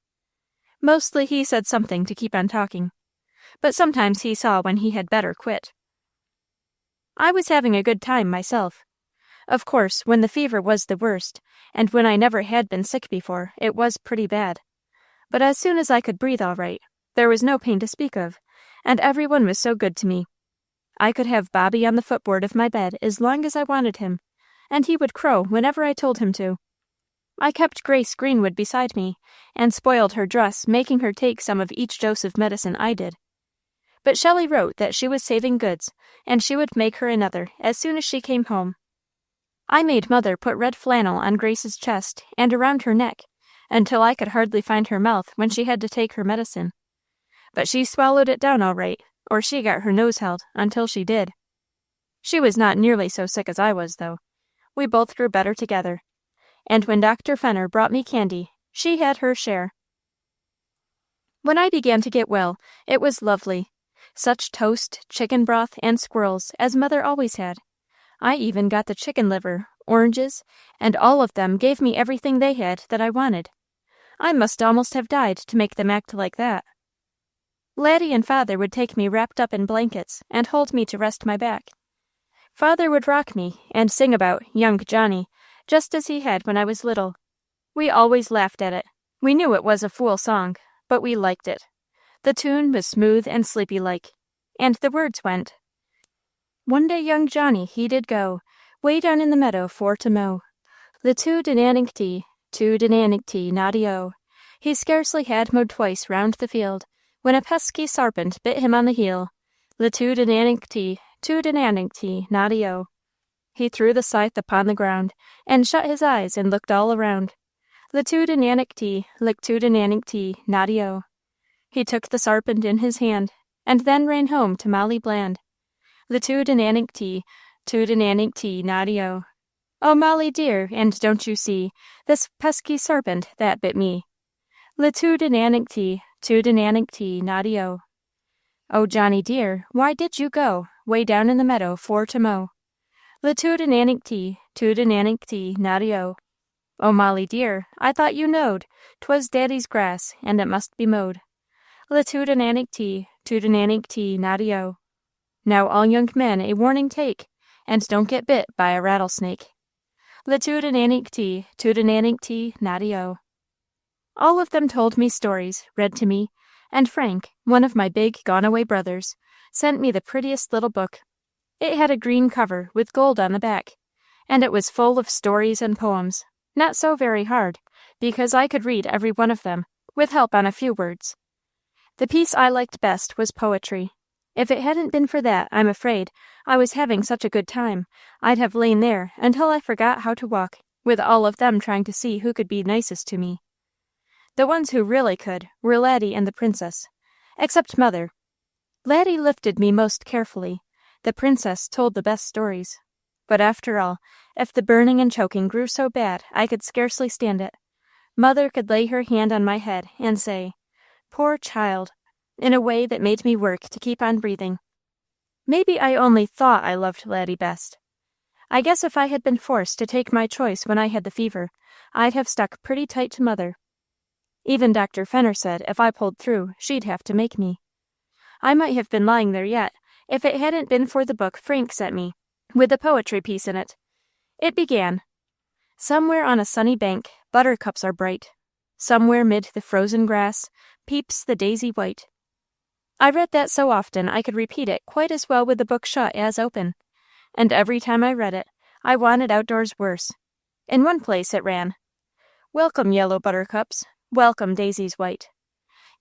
Mostly he said something to keep on talking, but sometimes he saw when he had better quit. I was having a good time myself. Of course, when the fever was the worst, and when I never had been sick before, it was pretty bad. But as soon as I could breathe all right, there was no pain to speak of, and everyone was so good to me. I could have Bobby on the footboard of my bed as long as I wanted him, and he would crow whenever I told him to. I kept Grace Greenwood beside me, and spoiled her dress, making her take some of each dose of medicine I did. But Shelley wrote that she was saving goods, and she would make her another as soon as she came home. I made Mother put red flannel on Grace's chest and around her neck, until I could hardly find her mouth when she had to take her medicine. But she swallowed it down all right, or she got her nose held until she did. She was not nearly so sick as I was, though. We both grew better together. And when Dr. Fenner brought me candy, she had her share. When I began to get well, it was lovely. Such toast, chicken broth, and squirrels as Mother always had. I even got the chicken liver, oranges, and all of them gave me everything they had that I wanted. I must almost have died to make them act like that. Laddie and Father would take me wrapped up in blankets and hold me to rest my back. Father would rock me and sing about young Johnny, just as he had when I was little. We always laughed at it. We knew it was a fool song, but we liked it. The tune was smooth and sleepy-like, and the words went, "One day young Johnny he did go, way down in the meadow for to mow. The to-de-nanning-tee, noddy-o. He scarcely had mowed twice round the field, when a pesky sarpent bit him on the heel. The to-de-nanning-tee, noddy-o. He threw the scythe upon the ground, and shut his eyes and looked all around. The to-de-nanning-tee, noddy-o. He took the sarpent in his hand, and then ran home to Molly Bland. The to-de-nanning-tee, noddy-o. Oh, Molly dear, and don't you see this pesky sarpent that bit me? The to-de-nanning-tee, noddy-o. Oh, Johnny dear, why did you go way down in the meadow for to mow? The to-de-nanning-tee, noddy-o. Oh, Molly dear, I thought you knowed 'twas Daddy's grass, and it must be mowed. La tootananic tea, noddy-o. Now all young men a warning take, and don't get bit by a rattlesnake. La tootananic tea, noddy-o. All of them told me stories, read to me, and Frank, one of my big gone-away brothers, sent me the prettiest little book. It had a green cover with gold on the back, and it was full of stories and poems, not so very hard, because I could read every one of them, with help on a few words. The piece I liked best was poetry. If it hadn't been for that, I'm afraid, I was having such a good time, I'd have lain there until I forgot how to walk, with all of them trying to see who could be nicest to me. The ones who really could were Laddie and the princess, except Mother. Laddie lifted me most carefully. The princess told the best stories. But after all, if the burning and choking grew so bad I could scarcely stand it, Mother could lay her hand on my head and say, "Poor child," in a way that made me work to keep on breathing. Maybe I only thought I loved Laddie best. I guess if I had been forced to take my choice when I had the fever, I'd have stuck pretty tight to Mother. Even Dr. Fenner said if I pulled through, she'd have to make me. I might have been lying there yet, if it hadn't been for the book Frank sent me, with a poetry piece in it. It began, "Somewhere on a sunny bank, buttercups are bright. Somewhere mid the frozen grass, peeps the daisy white." I read that so often I could repeat it quite as well with the book shut as open, and every time I read it, I wanted outdoors worse. In one place it ran, "Welcome, yellow buttercups, welcome, daisies white.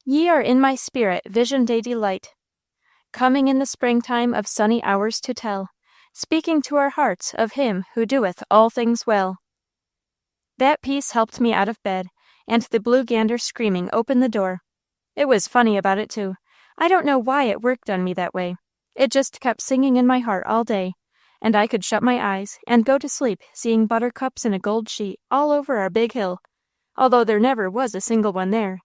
Ye are in my spirit vision day delight. Coming in the springtime of sunny hours to tell, speaking to our hearts of him who doeth all things well." That piece helped me out of bed, and the blue gander screaming opened the door. It was funny about it, too. I don't know why it worked on me that way. It just kept singing in my heart all day, and I could shut my eyes and go to sleep seeing buttercups in a gold sheet all over our big hill, although there never was a single one there,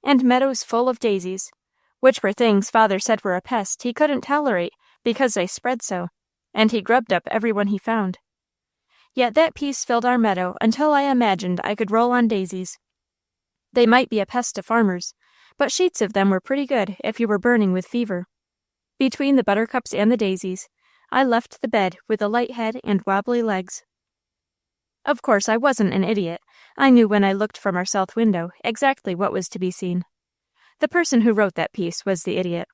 and meadows full of daisies, which were things Father said were a pest he couldn't tolerate because they spread so, and he grubbed up every one he found. Yet that piece filled our meadow until I imagined I could roll on daisies. They might be a pest to farmers, but sheets of them were pretty good if you were burning with fever. Between the buttercups and the daisies, I left the bed with a light head and wobbly legs. Of course, I wasn't an idiot. I knew when I looked from our south window exactly what was to be seen. The person who wrote that piece was the idiot.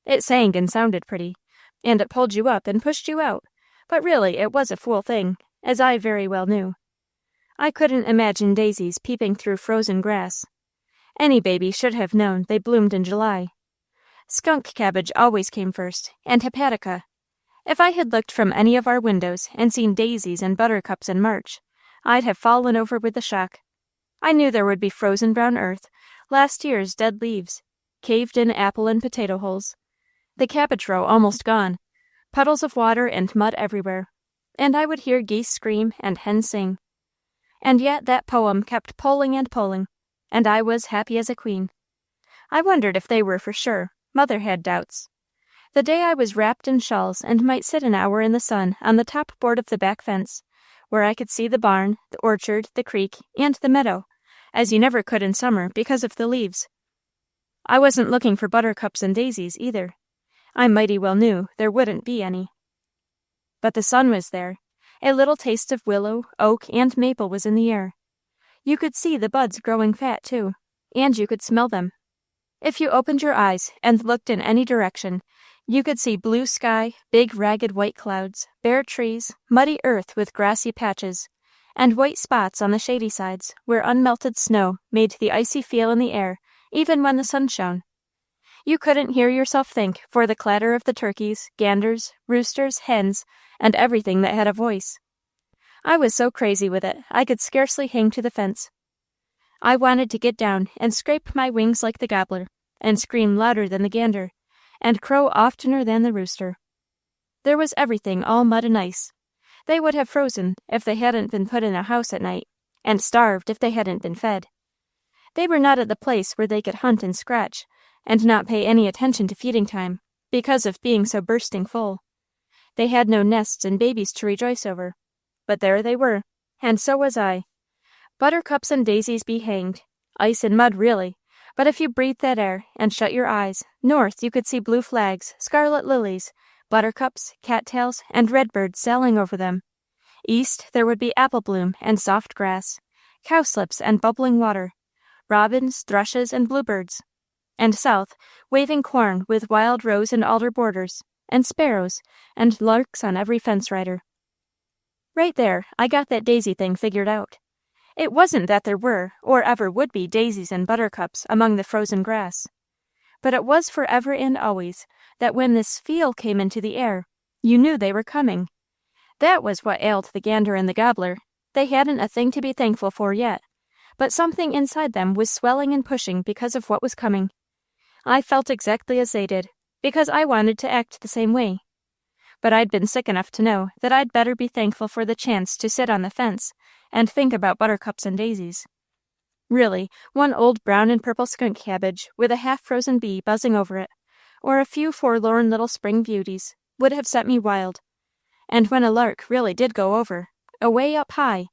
It sang and sounded pretty, and it pulled you up and pushed you out, but really it was a fool thing, as I very well knew. I couldn't imagine daisies peeping through frozen grass. Any baby should have known they bloomed in July. Skunk cabbage always came first, and hepatica. If I had looked from any of our windows and seen daisies and buttercups in March, I'd have fallen over with the shock. I knew there would be frozen brown earth, last year's dead leaves, caved-in apple and potato holes, the cabbage row almost gone, puddles of water and mud everywhere, and I would hear geese scream and hens sing. And yet that poem kept pulling and pulling, and I was happy as a queen. I wondered if they were for sure. Mother had doubts. The day I was wrapped in shawls and might sit an hour in the sun on the top board of the back fence, where I could see the barn, the orchard, the creek, and the meadow, as you never could in summer because of the leaves. I wasn't looking for buttercups and daisies either. I mighty well knew there wouldn't be any. But the sun was there. A little taste of willow, oak, and maple was in the air. You could see the buds growing fat, too, and you could smell them. If you opened your eyes and looked in any direction, you could see blue sky, big ragged white clouds, bare trees, muddy earth with grassy patches, and white spots on the shady sides where unmelted snow made the icy feel in the air even when the sun shone. You couldn't hear yourself think for the clatter of the turkeys, ganders, roosters, hens, and everything that had a voice. I was so crazy with it, I could scarcely hang to the fence. I wanted to get down and scrape my wings like the gobbler, and scream louder than the gander, and crow oftener than the rooster. There was everything all mud and ice. They would have frozen if they hadn't been put in a house at night, and starved if they hadn't been fed. They were not at the place where they could hunt and scratch, and not pay any attention to feeding time, because of being so bursting full. They had no nests and babies to rejoice over. But there they were, and so was I. Buttercups and daisies be hanged. Ice and mud, really. But if you breathed that air and shut your eyes, north you could see blue flags, scarlet lilies, buttercups, cattails, and redbirds sailing over them. East there would be apple bloom and soft grass, cowslips and bubbling water, robins, thrushes, and bluebirds. And south, waving corn with wild rose and alder borders, and sparrows, and larks on every fence rider. Right there, I got that daisy thing figured out. It wasn't that there were, or ever would be, daisies and buttercups among the frozen grass. But it was forever and always that when this feel came into the air, you knew they were coming. That was what ailed the gander and the gobbler. They hadn't a thing to be thankful for yet, but something inside them was swelling and pushing because of what was coming. I felt exactly as they did, because I wanted to act the same way. But I'd been sick enough to know that I'd better be thankful for the chance to sit on the fence and think about buttercups and daisies. Really, one old brown and purple skunk cabbage with a half-frozen bee buzzing over it, or a few forlorn little spring beauties, would have set me wild. And when a lark really did go over, away up high,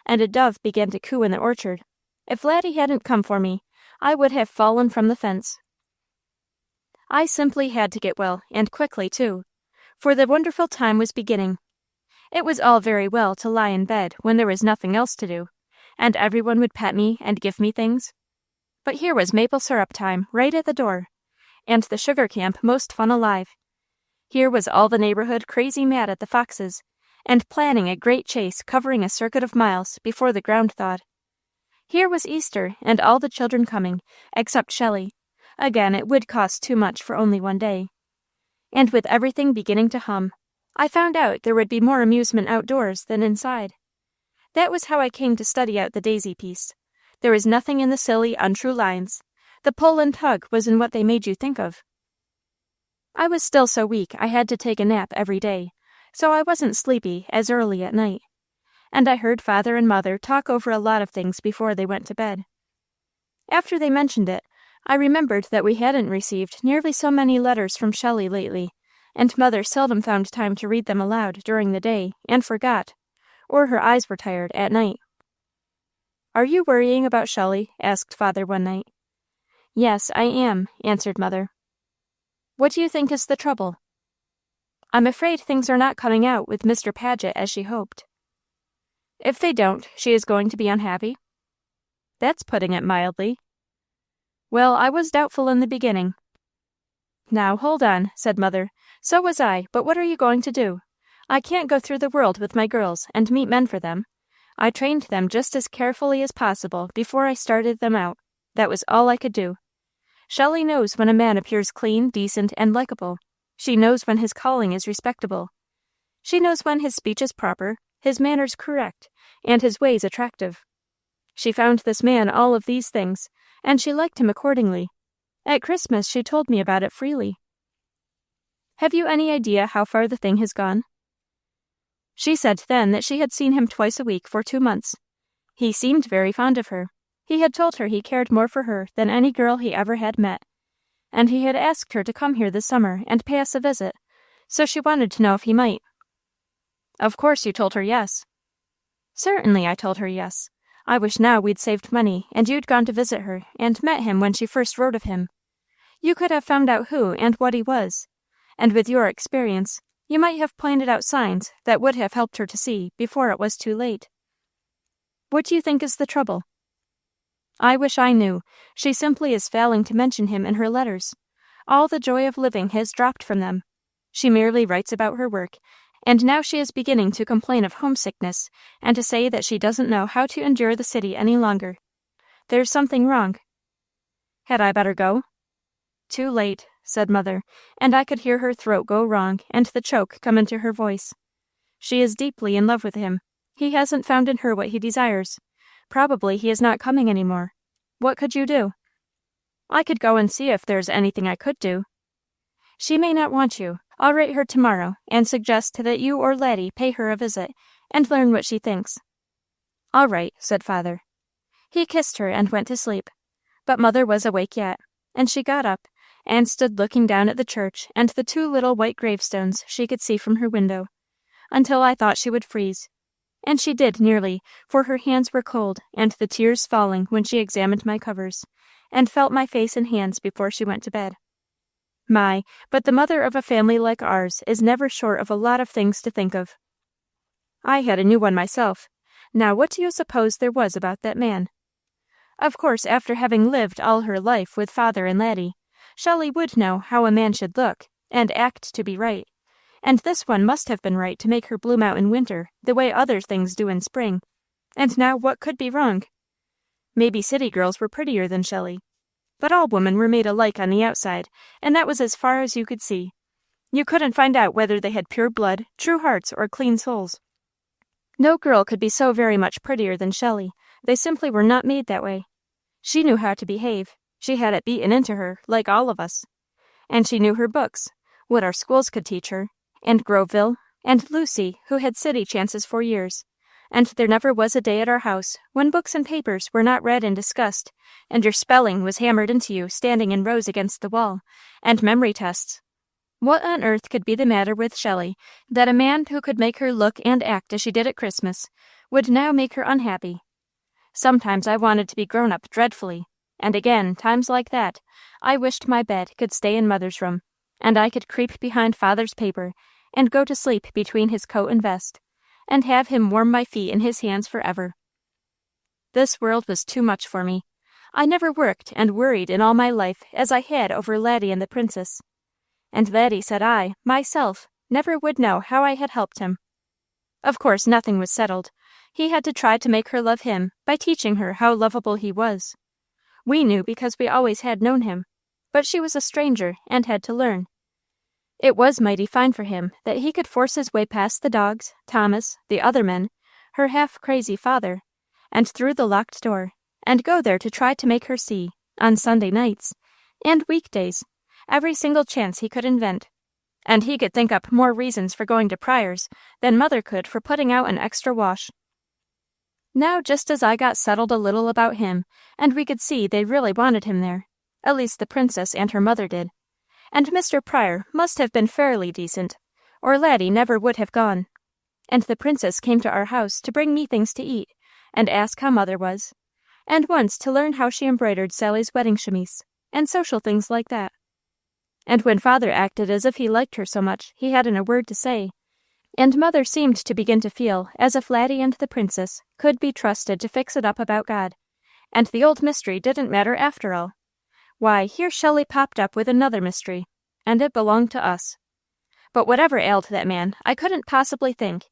and a dove began to coo in the orchard, if Laddie hadn't come for me, I would have fallen from the fence. I simply had to get well, and quickly, too, for the wonderful time was beginning. It was all very well to lie in bed when there was nothing else to do, and everyone would pet me and give me things. But here was maple syrup time right at the door, and the sugar camp most fun alive. Here was all the neighborhood crazy mad at the foxes, and planning a great chase covering a circuit of miles before the ground thawed. Here was Easter, and all the children coming, except Shelley. Again, it would cost too much for only one day. And with everything beginning to hum, I found out there would be more amusement outdoors than inside. That was how I came to study out the daisy piece. There was nothing in the silly, untrue lines. The pull and tug was in what they made you think of. I was still so weak I had to take a nap every day, so I wasn't sleepy as early at night. And I heard Father and Mother talk over a lot of things before they went to bed. After they mentioned it, I remembered that we hadn't received nearly so many letters from Shelley lately, and Mother seldom found time to read them aloud during the day, and forgot, or her eyes were tired at night. "Are you worrying about Shelley?" asked Father one night. "Yes, I am," answered Mother. "What do you think is the trouble?" "I'm afraid things are not coming out with Mr. Paget as she hoped." "If they don't, she is going to be unhappy?" "That's putting it mildly." "Well, I was doubtful in the beginning." "Now, hold on," said Mother. "So was I, but what are you going to do? I can't go through the world with my girls and meet men for them. I trained them just as carefully as possible before I started them out. That was all I could do. Shelley knows when a man appears clean, decent, and likable. She knows when his calling is respectable. She knows when his speech is proper, his manners correct, and his ways attractive. She found this man all of these things, and she liked him accordingly. At Christmas she told me about it freely." "Have you any idea how far the thing has gone?" "She said then that she had seen him twice a week for 2 months. He seemed very fond of her. He had told her he cared more for her than any girl he ever had met, and he had asked her to come here this summer and pay us a visit, so she wanted to know if he might." "Of course you told her yes." "Certainly I told her yes. I wish now we'd saved money, and you'd gone to visit her, and met him when she first wrote of him. You could have found out who and what he was, and with your experience, you might have pointed out signs that would have helped her to see before it was too late." "What do you think is the trouble?" "I wish I knew. She simply is failing to mention him in her letters. All the joy of living has dropped from them. She merely writes about her work, and now she is beginning to complain of homesickness, and to say that she doesn't know how to endure the city any longer. There's something wrong." "Had I better go?" "Too late," said Mother, and I could hear her throat go wrong and the choke come into her voice. "She is deeply in love with him. He hasn't found in her what he desires. Probably he is not coming any more. What could you do?" "I could go and see if there's anything I could do." "She may not want you. I'll write her tomorrow, and suggest that you or Laddie pay her a visit, and learn what she thinks." "All right," said Father. He kissed her and went to sleep, but Mother was awake yet, and she got up, and stood looking down at the church and the 2 little white gravestones she could see from her window, until I thought she would freeze. And she did nearly, for her hands were cold, and the tears falling when she examined my covers, and felt my face and hands before she went to bed. My, but the mother of a family like ours is never short of a lot of things to think of. I had a new one myself. Now, what do you suppose there was about that man? Of course, after having lived all her life with father and Laddie, Shelley would know how a man should look, and act to be right. And this one must have been right to make her bloom out in winter, the way other things do in spring. And now what could be wrong? Maybe city girls were prettier than Shelley. But all women were made alike on the outside, and that was as far as you could see. You couldn't find out whether they had pure blood, true hearts, or clean souls. No girl could be so very much prettier than Shelley. They simply were not made that way. She knew how to behave. She had it beaten into her, like all of us. And she knew her books, what our schools could teach her, and Groveville, and Lucy, who had city chances for years. And there never was a day at our house when books and papers were not read and discussed, and your spelling was hammered into you standing in rows against the wall, and memory tests. What on earth could be the matter with Shelley, that a man who could make her look and act as she did at Christmas would now make her unhappy? Sometimes I wanted to be grown up dreadfully, and again, times like that, I wished my bed could stay in Mother's room, and I could creep behind Father's paper and go to sleep between his coat and vest, and have him warm my feet in his hands forever. This world was too much for me. I never worked and worried in all my life as I had over Laddie and the princess. And Laddie said I, myself, never would know how I had helped him. Of course, nothing was settled. He had to try to make her love him by teaching her how lovable he was. We knew because we always had known him, but she was a stranger and had to learn. It was mighty fine for him that he could force his way past the dogs, Thomas, the other men, her half-crazy father, and through the locked door, and go there to try to make her see, on Sunday nights, and weekdays, every single chance he could invent. And he could think up more reasons for going to Pryor's than Mother could for putting out an extra wash. Now, just as I got settled a little about him, and we could see they really wanted him there, at least the princess and her mother did, and Mr. Pryor must have been fairly decent, or Laddie never would have gone. And the princess came to our house to bring me things to eat, and ask how Mother was, and once to learn how she embroidered Sally's wedding chemise, and social things like that. And when Father acted as if he liked her so much he hadn't a word to say, and Mother seemed to begin to feel as if Laddie and the princess could be trusted to fix it up about God, and the old mystery didn't matter after all. Why, here Shelley popped up with another mystery, and it belonged to us. But whatever ailed that man, I couldn't possibly think.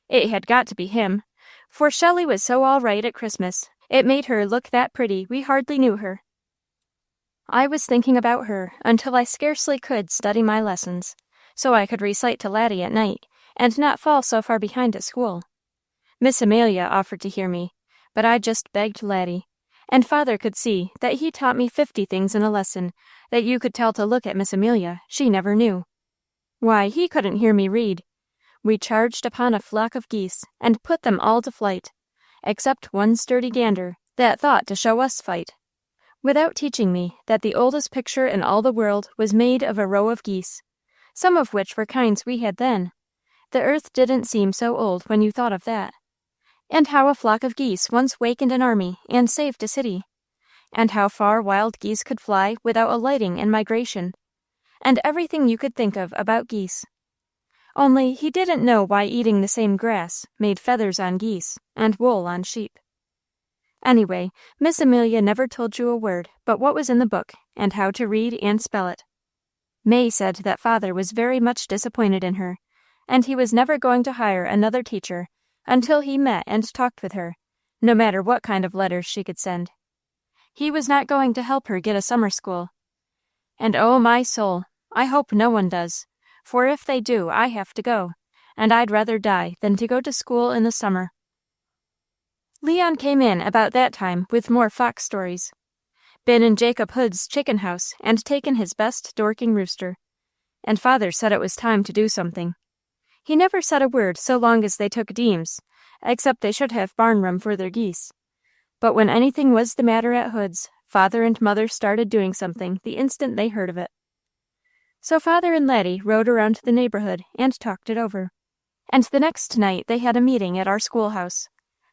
It had got to be him, for Shelley was so all right at Christmas, it made her look that pretty we hardly knew her. I was thinking about her until I scarcely could study my lessons, so I could recite to Laddie at night, and not fall so far behind at school. Miss Amelia offered to hear me, but I just begged Laddie, and Father could see that he taught me 50 things in a lesson that you could tell to look at Miss Amelia she never knew. Why, he couldn't hear me read. We charged upon a flock of geese, and put them all to flight, except one sturdy gander that thought to show us fight, without teaching me that the oldest picture in all the world was made of a row of geese, some of which were kinds we had then. The earth didn't seem so old when you thought of that. And how a flock of geese once wakened an army and saved a city, and how far wild geese could fly without alighting in migration, and everything you could think of about geese. Only he didn't know why eating the same grass made feathers on geese and wool on sheep. Anyway, Miss Amelia never told you a word but what was in the book and how to read and spell it. May said that Father was very much disappointed in her, and he was never going to hire another teacher until he met and talked with her, no matter what kind of letters she could send. He was not going to help her get a summer school. And oh, my soul, I hope no one does, for if they do, I have to go, and I'd rather die than to go to school in the summer. Leon came in about that time with more fox stories. Been in Jacob Hood's chicken house and taken his best Dorking rooster, and Father said it was time to do something. He never said a word so long as they took Deems, except they should have barn room for their geese. But when anything was the matter at Hood's, Father and Mother started doing something the instant they heard of it. So Father and Laddie rode around the neighborhood and talked it over. And the next night they had a meeting at our schoolhouse.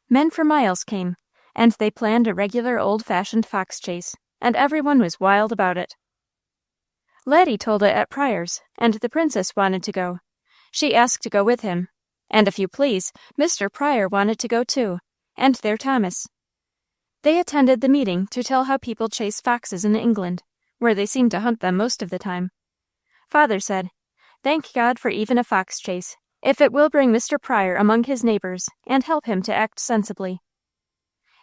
Men for miles came, and they planned a regular old-fashioned fox chase, and everyone was wild about it. Laddie told it at Pryor's, and the princess wanted to go. She asked to go with him, and if you please, Mr. Pryor wanted to go too, and their Thomas. They attended the meeting to tell how people chase foxes in England, where they seem to hunt them most of the time. Father said, "Thank God for even a fox chase, if it will bring Mr. Pryor among his neighbors and help him to act sensibly."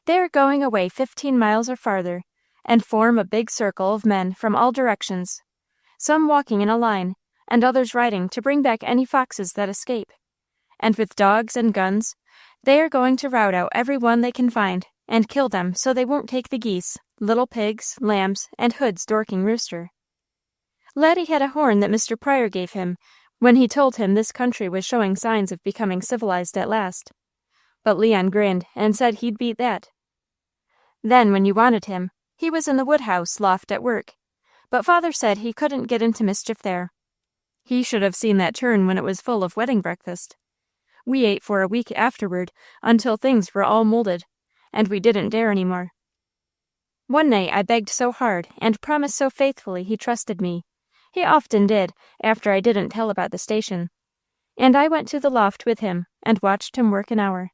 They are going away 15 miles or farther, and form a big circle of men from all directions, some walking in a line, and others riding to bring back any foxes that escape. And with dogs and guns, they are going to rout out every one they can find, and kill them so they won't take the geese, little pigs, lambs, and Hood's Dorking rooster. Laddie had a horn that Mr. Pryor gave him when he told him this country was showing signs of becoming civilized at last. But Leon grinned and said he'd beat that. Then, when you wanted him, he was in the woodhouse loft at work, but Father said he couldn't get into mischief there. He should have seen that churn when it was full of wedding breakfast. We ate for a week afterward until things were all molded, and we didn't dare any more. One night I begged so hard and promised so faithfully he trusted me. He often did, after I didn't tell about the station. And I went to the loft with him and watched him work an hour.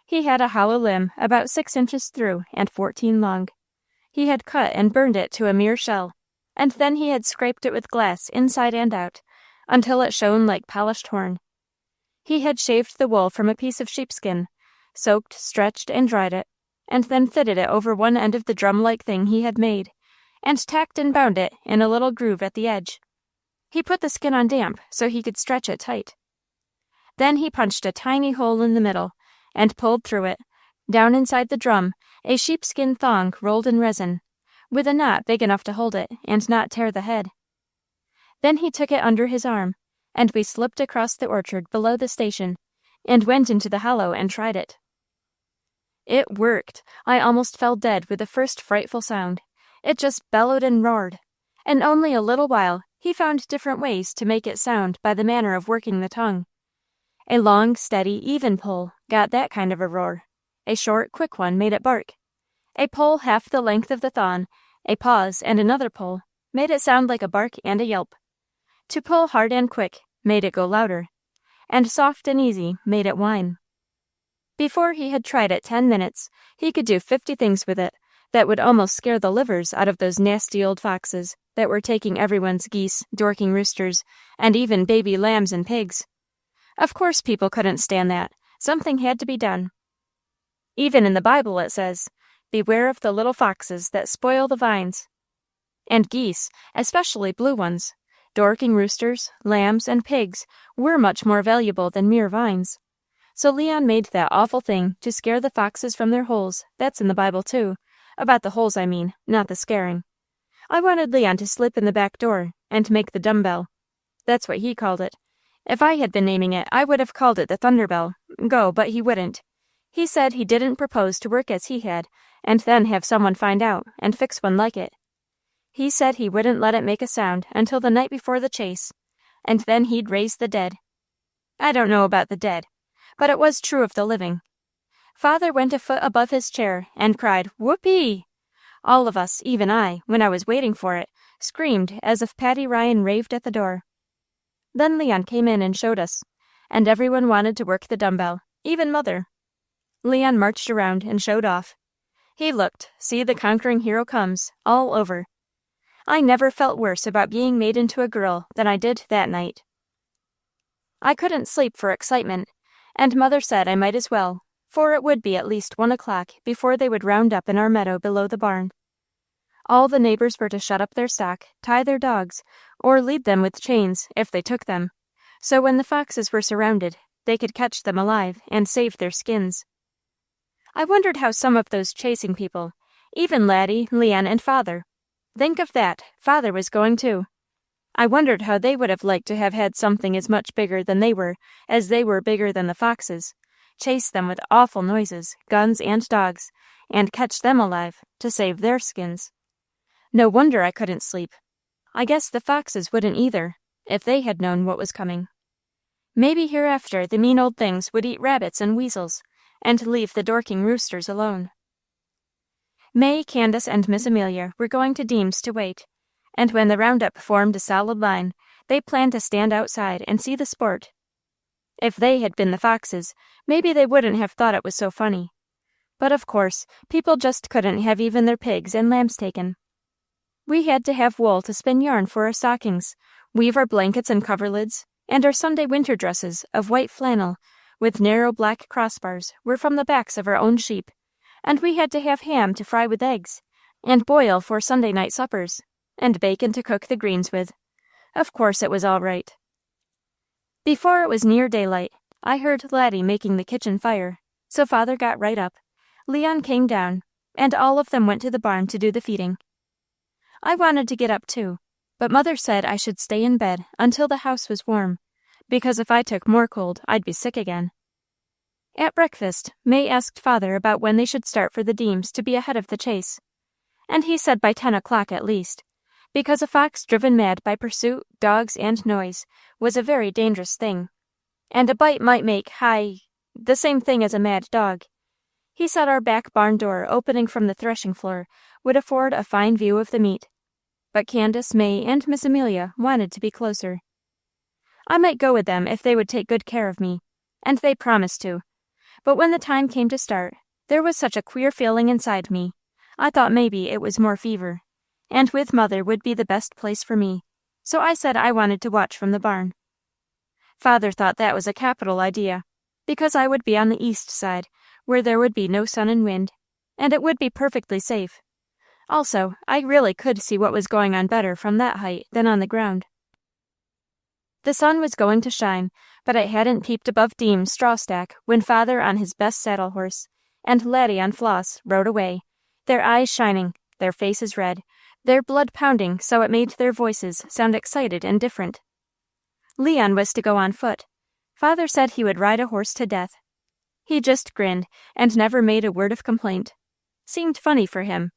He had a hollow limb about 6 inches through and 14 long. He had cut and burned it to a mere shell, and then he had scraped it with glass inside and out, until it shone like polished horn. He had shaved the wool from a piece of sheepskin, soaked, stretched, and dried it, and then fitted it over one end of the drum-like thing he had made, and tacked and bound it in a little groove at the edge. He put the skin on damp so he could stretch it tight. Then he punched a tiny hole in the middle, and pulled through it, down inside the drum, a sheepskin thong rolled in resin, with a knot big enough to hold it and not tear the head. Then he took it under his arm, and we slipped across the orchard below the station, and went into the hollow and tried it. It worked. I almost fell dead with the first frightful sound. It just bellowed and roared. In only a little while, he found different ways to make it sound by the manner of working the tongue. A long, steady, even pull got that kind of a roar. A short, quick one made it bark. A pull half the length of the thong, a pause, and another pull made it sound like a bark and a yelp. To pull hard and quick made it go louder, and soft and easy made it whine. Before he had tried it 10 minutes, he could do 50 things with it that would almost scare the livers out of those nasty old foxes that were taking everyone's geese, Dorking roosters, and even baby lambs and pigs. Of course people couldn't stand that. Something had to be done. Even in the Bible it says, "Beware of the little foxes that spoil the vines." And geese, especially blue ones, Dorking roosters, lambs, and pigs were much more valuable than mere vines. So Leon made that awful thing to scare the foxes from their holes. That's in the Bible too. About the holes, I mean, not the scaring. I wanted Leon to slip in the back door and make the dumbbell. That's what he called it. If I had been naming it, I would have called it the Thunderbell. Go, but he wouldn't. He said he didn't propose to work as he had, and then have someone find out and fix one like it. He said he wouldn't let it make a sound until the night before the chase, and then he'd raise the dead. I don't know about the dead, but it was true of the living. Father went a foot above his chair and cried, "Whoopee!" All of us, even I, when I was waiting for it, screamed as if Patty Ryan raved at the door. Then Leon came in and showed us, and everyone wanted to work the dumbbell, even Mother. Leon marched around and showed off. He looked, "See the conquering hero comes," all over. I never felt worse about being made into a girl than I did that night. I couldn't sleep for excitement, and Mother said I might as well, for it would be at least 1 o'clock before they would round up in our meadow below the barn. All the neighbors were to shut up their stock, tie their dogs, or lead them with chains if they took them, so when the foxes were surrounded, they could catch them alive and save their skins. I wondered how some of those chasing people, even Laddie, Leon, and Father, think of that, Father was going too. I wondered how they would have liked to have had something as much bigger than they were, as they were bigger than the foxes, chase them with awful noises, guns and dogs, and catch them alive to save their skins. No wonder I couldn't sleep. I guess the foxes wouldn't either, if they had known what was coming. Maybe hereafter the mean old things would eat rabbits and weasels, and leave the dorking roosters alone. May, Candace, and Miss Amelia were going to Deems to wait, and when the roundup formed a solid line, they planned to stand outside and see the sport. If they had been the foxes, maybe they wouldn't have thought it was so funny. But of course, people just couldn't have even their pigs and lambs taken. We had to have wool to spin yarn for our stockings, weave our blankets and coverlids, and our Sunday winter dresses of white flannel with narrow black crossbars were from the backs of our own sheep, and we had to have ham to fry with eggs, and boil for Sunday night suppers, and bacon to cook the greens with. Of course it was all right. Before it was near daylight, I heard Laddie making the kitchen fire, so Father got right up. Leon came down, and all of them went to the barn to do the feeding. I wanted to get up too, but Mother said I should stay in bed until the house was warm, because if I took more cold, I'd be sick again. At breakfast, May asked Father about when they should start for the Deems to be ahead of the chase, and he said by 10 o'clock at least, because a fox driven mad by pursuit, dogs, and noise was a very dangerous thing, and a bite might make the same thing as a mad dog. He said our back barn door opening from the threshing floor would afford a fine view of the meet, but Candace, May, and Miss Amelia wanted to be closer. I might go with them if they would take good care of me, and they promised to, but when the time came to start, there was such a queer feeling inside me. I thought maybe it was more fever, and with Mother would be the best place for me, so I said I wanted to watch from the barn. Father thought that was a capital idea, because I would be on the east side, where there would be no sun and wind, and it would be perfectly safe. Also, I really could see what was going on better from that height than on the ground. The sun was going to shine, but it hadn't peeped above Deems' straw stack when Father on his best saddle horse, and Laddie on Floss, rode away, their eyes shining, their faces red, their blood pounding so it made their voices sound excited and different. Leon was to go on foot. Father said he would ride a horse to death. He just grinned and never made a word of complaint. Seemed funny for him.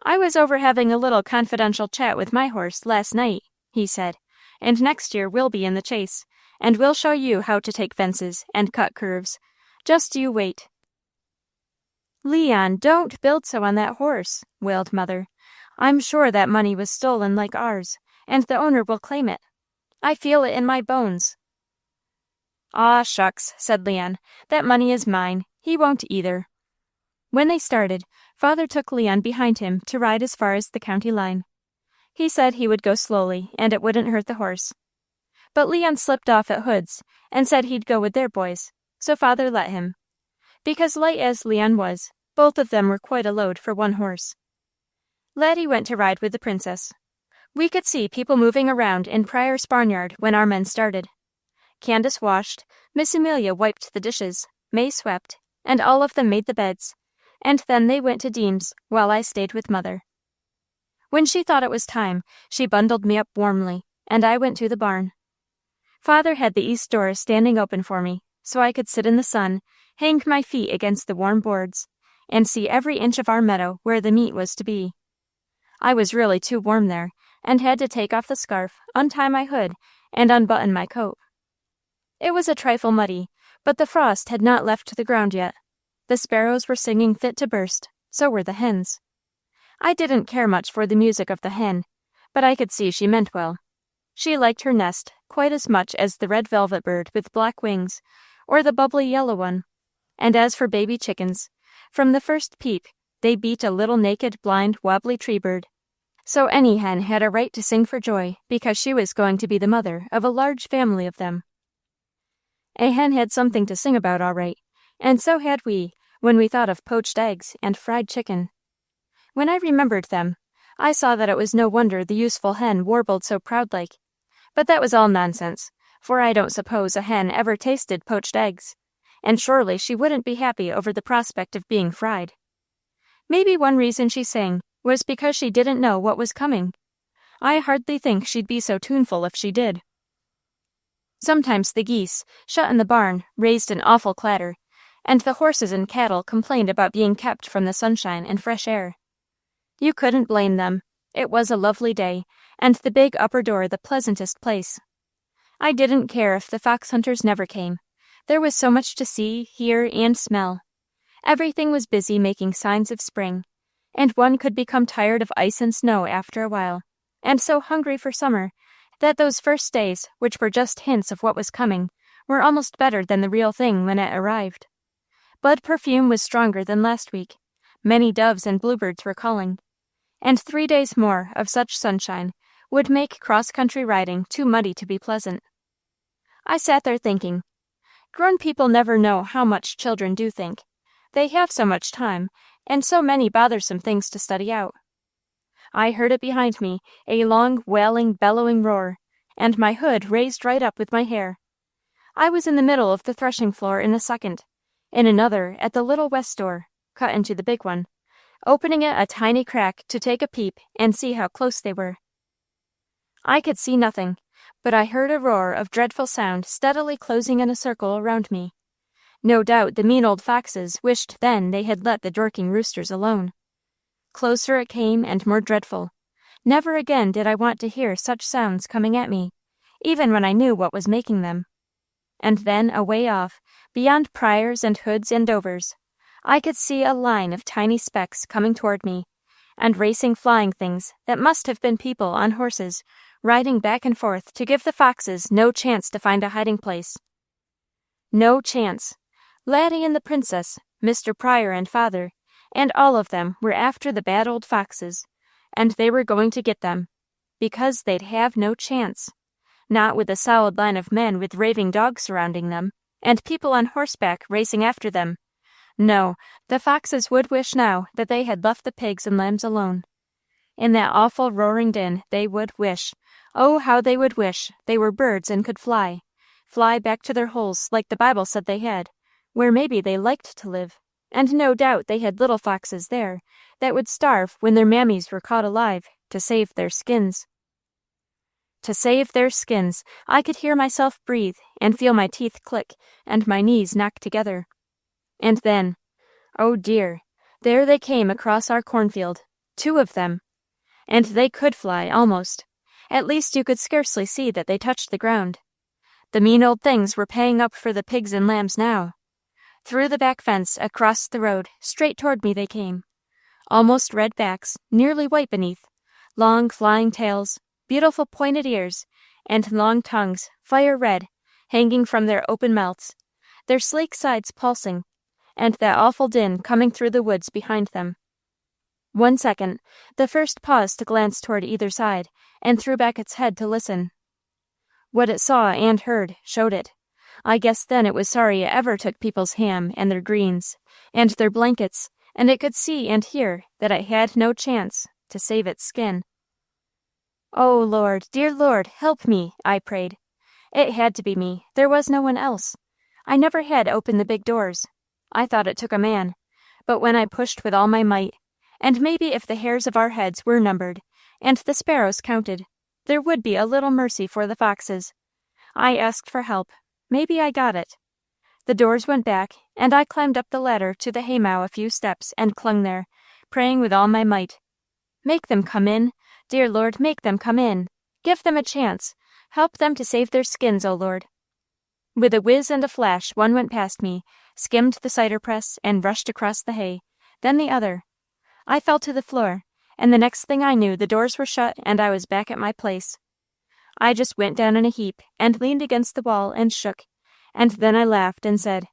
I was over having a little confidential chat with my horse last night, he said, and next year we'll be in the chase, and we'll show you how to take fences and cut curves. Just you wait. Leon, don't build so on that horse, wailed Mother. I'm sure that money was stolen like ours, and the owner will claim it. I feel it in my bones. Aw, shucks, said Leon. That money is mine. He won't either. When they started, Father took Leon behind him to ride as far as the county line. He said he would go slowly, and it wouldn't hurt the horse. But Leon slipped off at Hood's, and said he'd go with their boys, so Father let him. Because light as Leon was, both of them were quite a load for one horse. Laddie went to ride with the princess. We could see people moving around in Pryor's barnyard when our men started. Candace washed, Miss Amelia wiped the dishes, May swept, and all of them made the beds, and then they went to Deems while I stayed with Mother. When she thought it was time, she bundled me up warmly, and I went to the barn. Father had the east door standing open for me, so I could sit in the sun, hang my feet against the warm boards, and see every inch of our meadow where the meat was to be. I was really too warm there, and had to take off the scarf, untie my hood, and unbutton my coat. It was a trifle muddy, but the frost had not left the ground yet. The sparrows were singing fit to burst, so were the hens. I didn't care much for the music of the hen, but I could see she meant well. She liked her nest quite as much as the red velvet bird with black wings, or the bubbly yellow one. And as for baby chickens, from the first peep, they beat a little naked, blind, wobbly tree bird. So any hen had a right to sing for joy because she was going to be the mother of a large family of them. A hen had something to sing about, all right, and so had we, when we thought of poached eggs and fried chicken. When I remembered them, I saw that it was no wonder the useful hen warbled so proud-like. But that was all nonsense, for I don't suppose a hen ever tasted poached eggs, and surely she wouldn't be happy over the prospect of being fried. Maybe one reason she sang was because she didn't know what was coming. I hardly think she'd be so tuneful if she did. Sometimes the geese, shut in the barn, raised an awful clatter, and the horses and cattle complained about being kept from the sunshine and fresh air. You couldn't blame them. It was a lovely day, and the big upper door the pleasantest place. I didn't care if the fox hunters never came. There was so much to see, hear, and smell. Everything was busy making signs of spring, and one could become tired of ice and snow after a while, and so hungry for summer that those first days, which were just hints of what was coming, were almost better than the real thing when it arrived. Bud perfume was stronger than last week. Many doves and bluebirds were calling, and 3 days more of such sunshine would make cross-country riding too muddy to be pleasant. I sat there thinking, grown people never know how much children do think. They have so much time, and so many bothersome things to study out. I heard it behind me, a long, wailing, bellowing roar, and my hood raised right up with my hair. I was in the middle of the threshing floor in a second, in another at the little west door, cut into the big one, opening it a tiny crack to take a peep and see how close they were. I could see nothing, but I heard a roar of dreadful sound steadily closing in a circle around me. No doubt the mean old foxes wished then they had let the dorking roosters alone. Closer it came and more dreadful. Never again did I want to hear such sounds coming at me, even when I knew what was making them. And then, away off, beyond Pryors and Hoods and Dovers, I could see a line of tiny specks coming toward me, and racing flying things that must have been people on horses, riding back and forth to give the foxes no chance to find a hiding place. No chance. Laddie and the princess, Mr. Pryor and father, and all of them were after the bad old foxes, and they were going to get them, because they'd have no chance. Not with a solid line of men with raving dogs surrounding them, and people on horseback racing after them. No, the foxes would wish now that they had left the pigs and lambs alone. In that awful roaring din they would wish, oh, how they would wish, they were birds and could fly back to their holes like the Bible said they had, where maybe they liked to live, and no doubt they had little foxes there that would starve when their mammies were caught alive to save their skins. To save their skins, I could hear myself breathe and feel my teeth click and my knees knock together. And then, oh dear, there they came across our cornfield, 2 of them. And they could fly, almost. At least you could scarcely see that they touched the ground. The mean old things were paying up for the pigs and lambs now. Through the back fence, across the road, straight toward me they came. Almost red backs, nearly white beneath, long flying tails, beautiful pointed ears, and long tongues, fire red, hanging from their open mouths, their sleek sides pulsing, and that awful din coming through the woods behind them. 1 second, the first paused to glance toward either side, and threw back its head to listen. What it saw and heard showed it. I guess then it was sorry it ever took people's ham and their greens, and their blankets, and it could see and hear that it had no chance to save its skin. Oh, Lord, dear Lord, help me, I prayed. It had to be me. There was no one else. I never had opened the big doors. I thought it took a man. But when I pushed with all my might, and maybe if the hairs of our heads were numbered, and the sparrows counted, there would be a little mercy for the foxes. I asked for help. Maybe I got it. The doors went back, and I climbed up the ladder to the haymow a few steps and clung there, praying with all my might. Make them come in. Dear Lord, make them come in. Give them a chance. Help them to save their skins, O Lord. With a whiz and a flash, one went past me, skimmed the cider press, and rushed across the hay. Then the other. I fell to the floor, and the next thing I knew the doors were shut and I was back at my place. I just went down in a heap and leaned against the wall and shook, and then I laughed and said,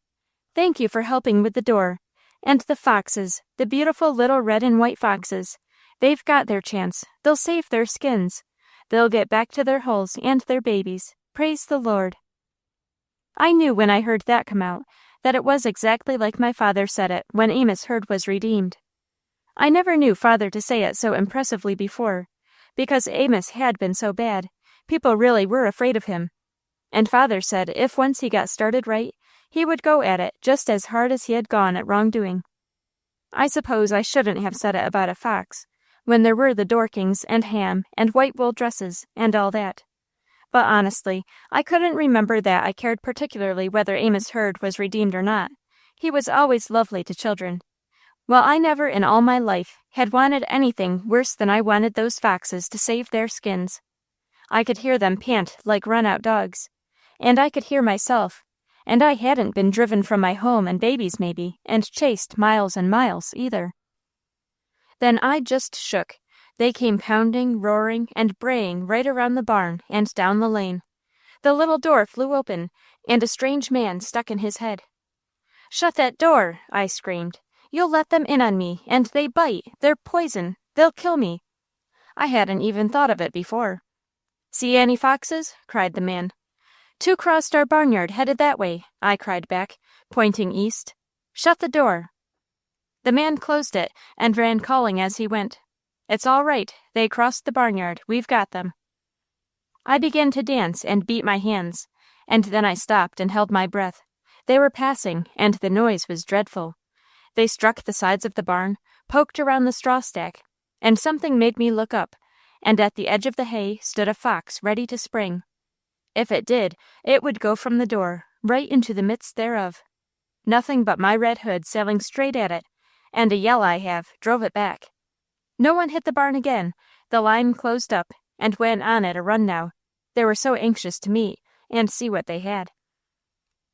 "Thank you for helping with the door. And the foxes, the beautiful little red and white foxes, they've got their chance. They'll save their skins. They'll get back to their holes and their babies. Praise the Lord." I knew when I heard that come out that it was exactly like my father said it when Amos Hurd was redeemed. I never knew father to say it so impressively before, because Amos had been so bad. People really were afraid of him. And father said if once he got started right, he would go at it just as hard as he had gone at wrongdoing. I suppose I shouldn't have said it about a fox, when there were the Dorkings and ham and white wool dresses and all that. But honestly, I couldn't remember that I cared particularly whether Amos Hurd was redeemed or not. He was always lovely to children. Well, I never in all my life had wanted anything worse than I wanted those foxes to save their skins. I could hear them pant like run-out dogs, and I could hear myself, and I hadn't been driven from my home and babies maybe, and chased miles and miles either. Then I just shook. They came pounding, roaring, and braying right around the barn and down the lane. The little door flew open, and a strange man stuck in his head. "Shut that door!" I screamed. "You'll let them in on me, and they bite. They're poison. They'll kill me." I hadn't even thought of it before. "See any foxes?" cried the man. "Two crossed our barnyard, headed that way," I cried back, pointing east. "Shut the door." The man closed it and ran calling as he went. "It's all right. They crossed the barnyard. We've got them." I began to dance and beat my hands, and then I stopped and held my breath. They were passing, and the noise was dreadful. They struck the sides of the barn, poked around the straw stack, and something made me look up, and at the edge of the hay stood a fox ready to spring. If it did, it would go from the door, right into the midst thereof. Nothing but my red hood sailing straight at it, and a yell I have, drove it back. No one hit the barn again. The line closed up, and went on at a run now. They were so anxious to meet, and see what they had.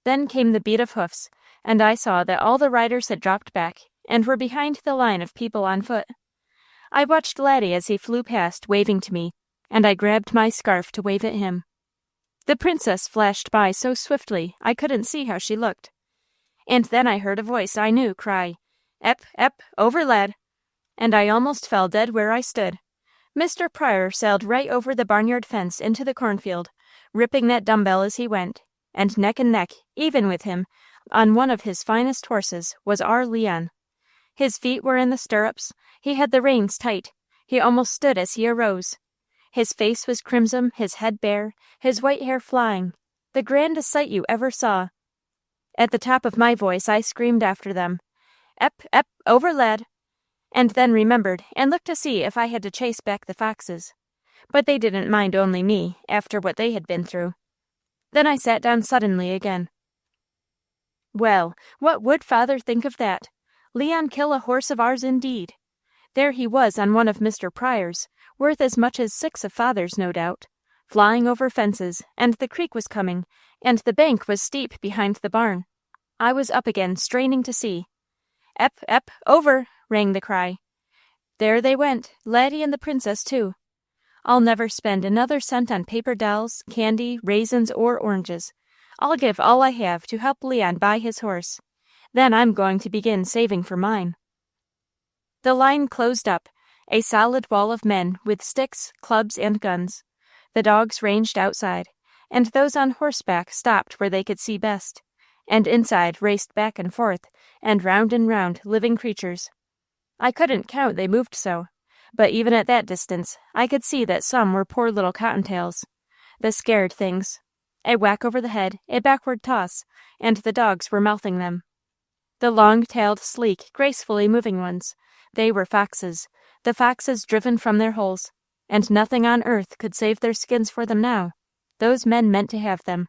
Then came the beat of hoofs, and I saw that all the riders had dropped back, and were behind the line of people on foot. I watched Laddie as he flew past, waving to me, and I grabbed my scarf to wave at him. The princess flashed by so swiftly I couldn't see how she looked. And then I heard a voice I knew cry, "Ep, ep, over, lad!" And I almost fell dead where I stood. Mr. Pryor sailed right over the barnyard fence into the cornfield, ripping that dumbbell as he went, and neck and neck, even with him, on one of his finest horses, was our Leon. His feet were in the stirrups, he had the reins tight, he almost stood as he arose. His face was crimson, his head bare, his white hair flying, the grandest sight you ever saw. At the top of my voice I screamed after them, "Ep, ep, over, lad!" and then remembered and looked to see if I had to chase back the foxes. But they didn't mind only me, after what they had been through. Then I sat down suddenly again. Well, what would father think of that? Leon kill a horse of ours indeed. There he was on one of Mr. Pryor's, worth as much as 6 of father's, no doubt, flying over fences, and the creek was coming, and the bank was steep behind the barn. I was up again, straining to see. "Ep, ep, over!" rang the cry. There they went, Laddie and the princess too. I'll never spend another cent on paper dolls, candy, raisins, or oranges. I'll give all I have to help Leon buy his horse. Then I'm going to begin saving for mine. The line closed up, a solid wall of men with sticks, clubs, and guns. The dogs ranged outside, and those on horseback stopped where they could see best, and inside raced back and forth, and round living creatures. I couldn't count, they moved so, but even at that distance I could see that some were poor little cottontails. The scared things. A whack over the head, a backward toss, and the dogs were mouthing them. The long-tailed, sleek, gracefully moving ones, they were foxes, the foxes driven from their holes, and nothing on earth could save their skins for them now. Those men meant to have them.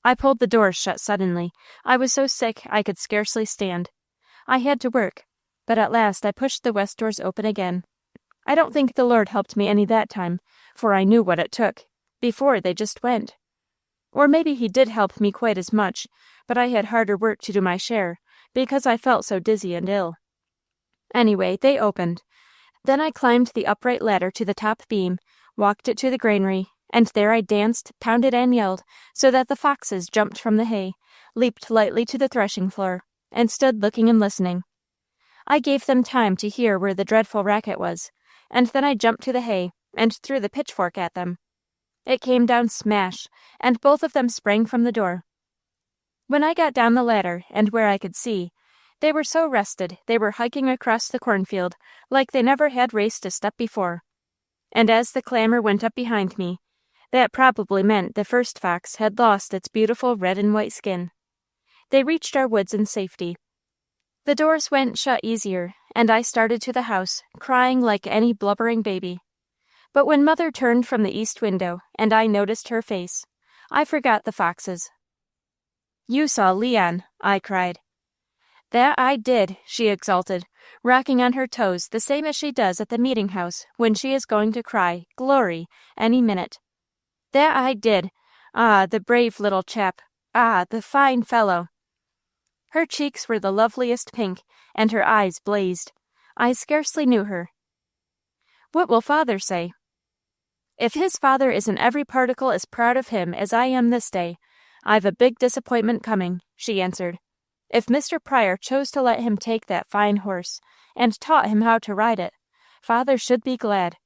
I pulled the doors shut suddenly. I was so sick I could scarcely stand. I had to work, but at last I pushed the west doors open again. I don't think the Lord helped me any that time, for I knew what it took. Before they just went. Or maybe he did help me quite as much, but I had harder work to do my share, because I felt so dizzy and ill. Anyway, they opened. Then I climbed the upright ladder to the top beam, walked it to the granary, and there I danced, pounded, and yelled, so that the foxes jumped from the hay, leaped lightly to the threshing floor, and stood looking and listening. I gave them time to hear where the dreadful racket was, and then I jumped to the hay, and threw the pitchfork at them. It came down smash, and both of them sprang from the door. When I got down the ladder, and where I could see, they were so rested they were hiking across the cornfield like they never had raced a step before. And as the clamor went up behind me, that probably meant the first fox had lost its beautiful red and white skin. They reached our woods in safety. The doors went shut easier, and I started to the house, crying like any blubbering baby. But when Mother turned from the east window, and I noticed her face, I forgot the foxes. "You saw Leon," I cried. "That I did," she exulted, rocking on her toes the same as she does at the meeting house when she is going to cry, "Glory," any minute. "That I did. Ah, the brave little chap! Ah, the fine fellow! Her cheeks were the loveliest pink, and her eyes blazed. I scarcely knew her. What will father say? If his father isn't every particle as proud of him as I am this day, I've a big disappointment coming, she answered. If Mr. Pryor chose to let him take that fine horse, and taught him how to ride it, father should be glad.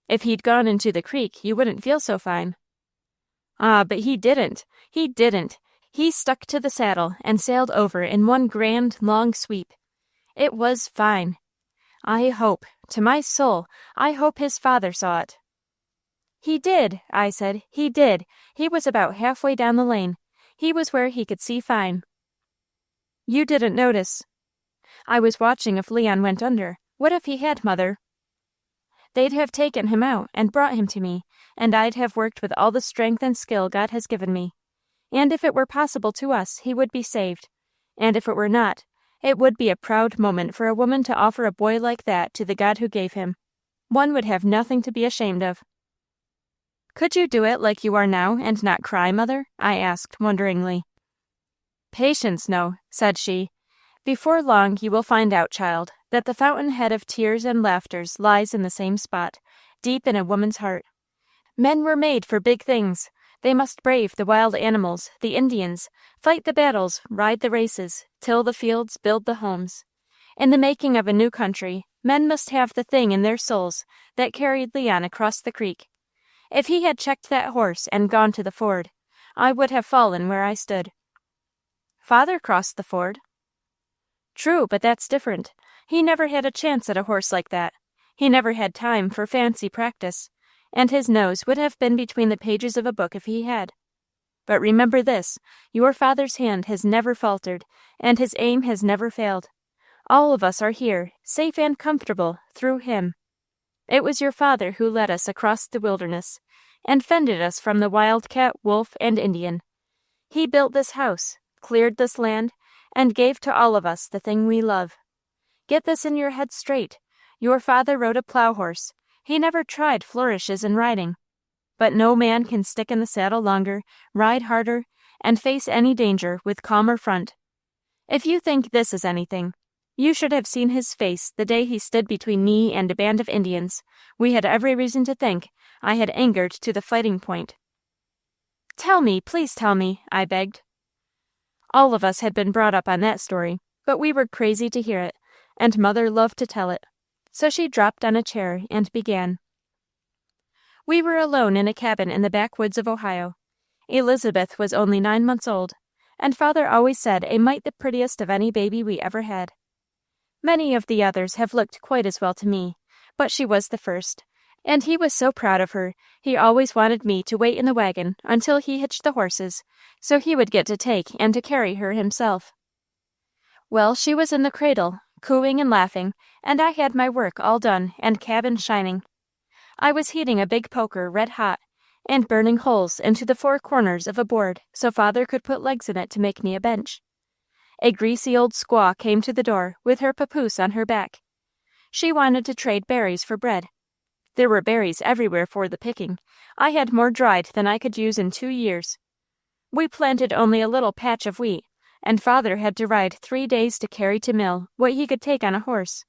If he'd gone into the creek, you wouldn't feel so fine. Ah, but he didn't. He didn't. He stuck to the saddle and sailed over in one grand, long sweep. It was fine. I hope, to my soul, I hope his father saw it. He did, I said. He did. He was about halfway down the lane. He was where he could see fine. You didn't notice. I was watching if Leon went under. What if he had, Mother? They'd have taken him out and brought him to me, and I'd have worked with all the strength and skill God has given me. And if it were possible to us, he would be saved. And if it were not, it would be a proud moment for a woman to offer a boy like that to the God who gave him. One would have nothing to be ashamed of. Could you do it like you are now and not cry, Mother? I asked wonderingly. Patience, no, said she. Before long you will find out, child, that the fountainhead of tears and laughters lies in the same spot, deep in a woman's heart. Men were made for big things. They must brave the wild animals, the Indians, fight the battles, ride the races, till the fields, build the homes. In the making of a new country, men must have the thing in their souls that carried Leon across the creek. If he had checked that horse and gone to the ford, I would have fallen where I stood. Father crossed the ford. True, but that's different. He never had a chance at a horse like that. He never had time for fancy practice, and his nose would have been between the pages of a book if he had. But remember this, your father's hand has never faltered, and his aim has never failed. All of us are here, safe and comfortable, through him. It was your father who led us across the wilderness, and fended us from the wildcat, wolf, and Indian. He built this house, cleared this land, and gave to all of us the thing we love. Get this in your head straight. Your father rode a plow horse. He never tried flourishes in riding. But no man can stick in the saddle longer, ride harder, and face any danger with calmer front. If you think this is anything, you should have seen his face the day he stood between me and a band of Indians. We had every reason to think I had angered to the fighting point. Tell me, please tell me, I begged. All of us had been brought up on that story, but we were crazy to hear it, and Mother loved to tell it. So she dropped on a chair and began. We were alone in a cabin in the backwoods of Ohio. Elizabeth was only 9 months old, and Father always said a mite the prettiest of any baby we ever had. Many of the others have looked quite as well to me, but she was the first, and he was so proud of her, he always wanted me to wait in the wagon until he hitched the horses, so he would get to take and to carry her himself. Well, she was in the cradle, cooing and laughing, and I had my work all done and cabin shining. I was heating a big poker red hot, and burning holes into the 4 corners of a board so Father could put legs in it to make me a bench. A greasy old squaw came to the door with her papoose on her back. She wanted to trade berries for bread. There were berries everywhere for the picking. I had more dried than I could use in 2 years. We planted only a little patch of wheat, and Father had to ride 3 days to carry to mill what he could take on a horse.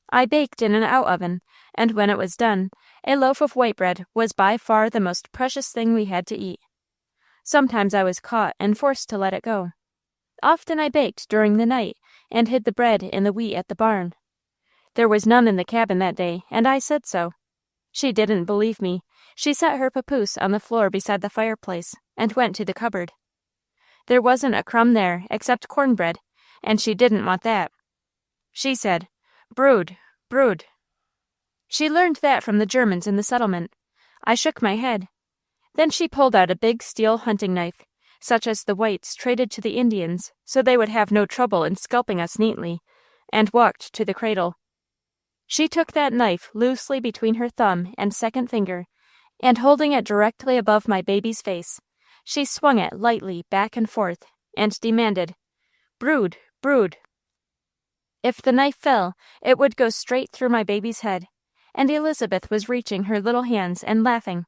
I baked in an out-oven, and when it was done, a loaf of white bread was by far the most precious thing we had to eat. Sometimes I was caught and forced to let it go. Often I baked during the night and hid the bread in the wheat at the barn. There was none in the cabin that day, and I said so. She didn't believe me. She set her papoose on the floor beside the fireplace and went to the cupboard. There wasn't a crumb there except cornbread, and she didn't want that. She said, "Brood, brood." She learned that from the Germans in the settlement. I shook my head. Then she pulled out a big steel hunting knife, such as the whites traded to the Indians so they would have no trouble in scalping us neatly, and walked to the cradle. She took that knife loosely between her thumb and second finger, and holding it directly above my baby's face, she swung it lightly back and forth, and demanded, "Brood, brood." If the knife fell, it would go straight through my baby's head, and Elizabeth was reaching her little hands and laughing.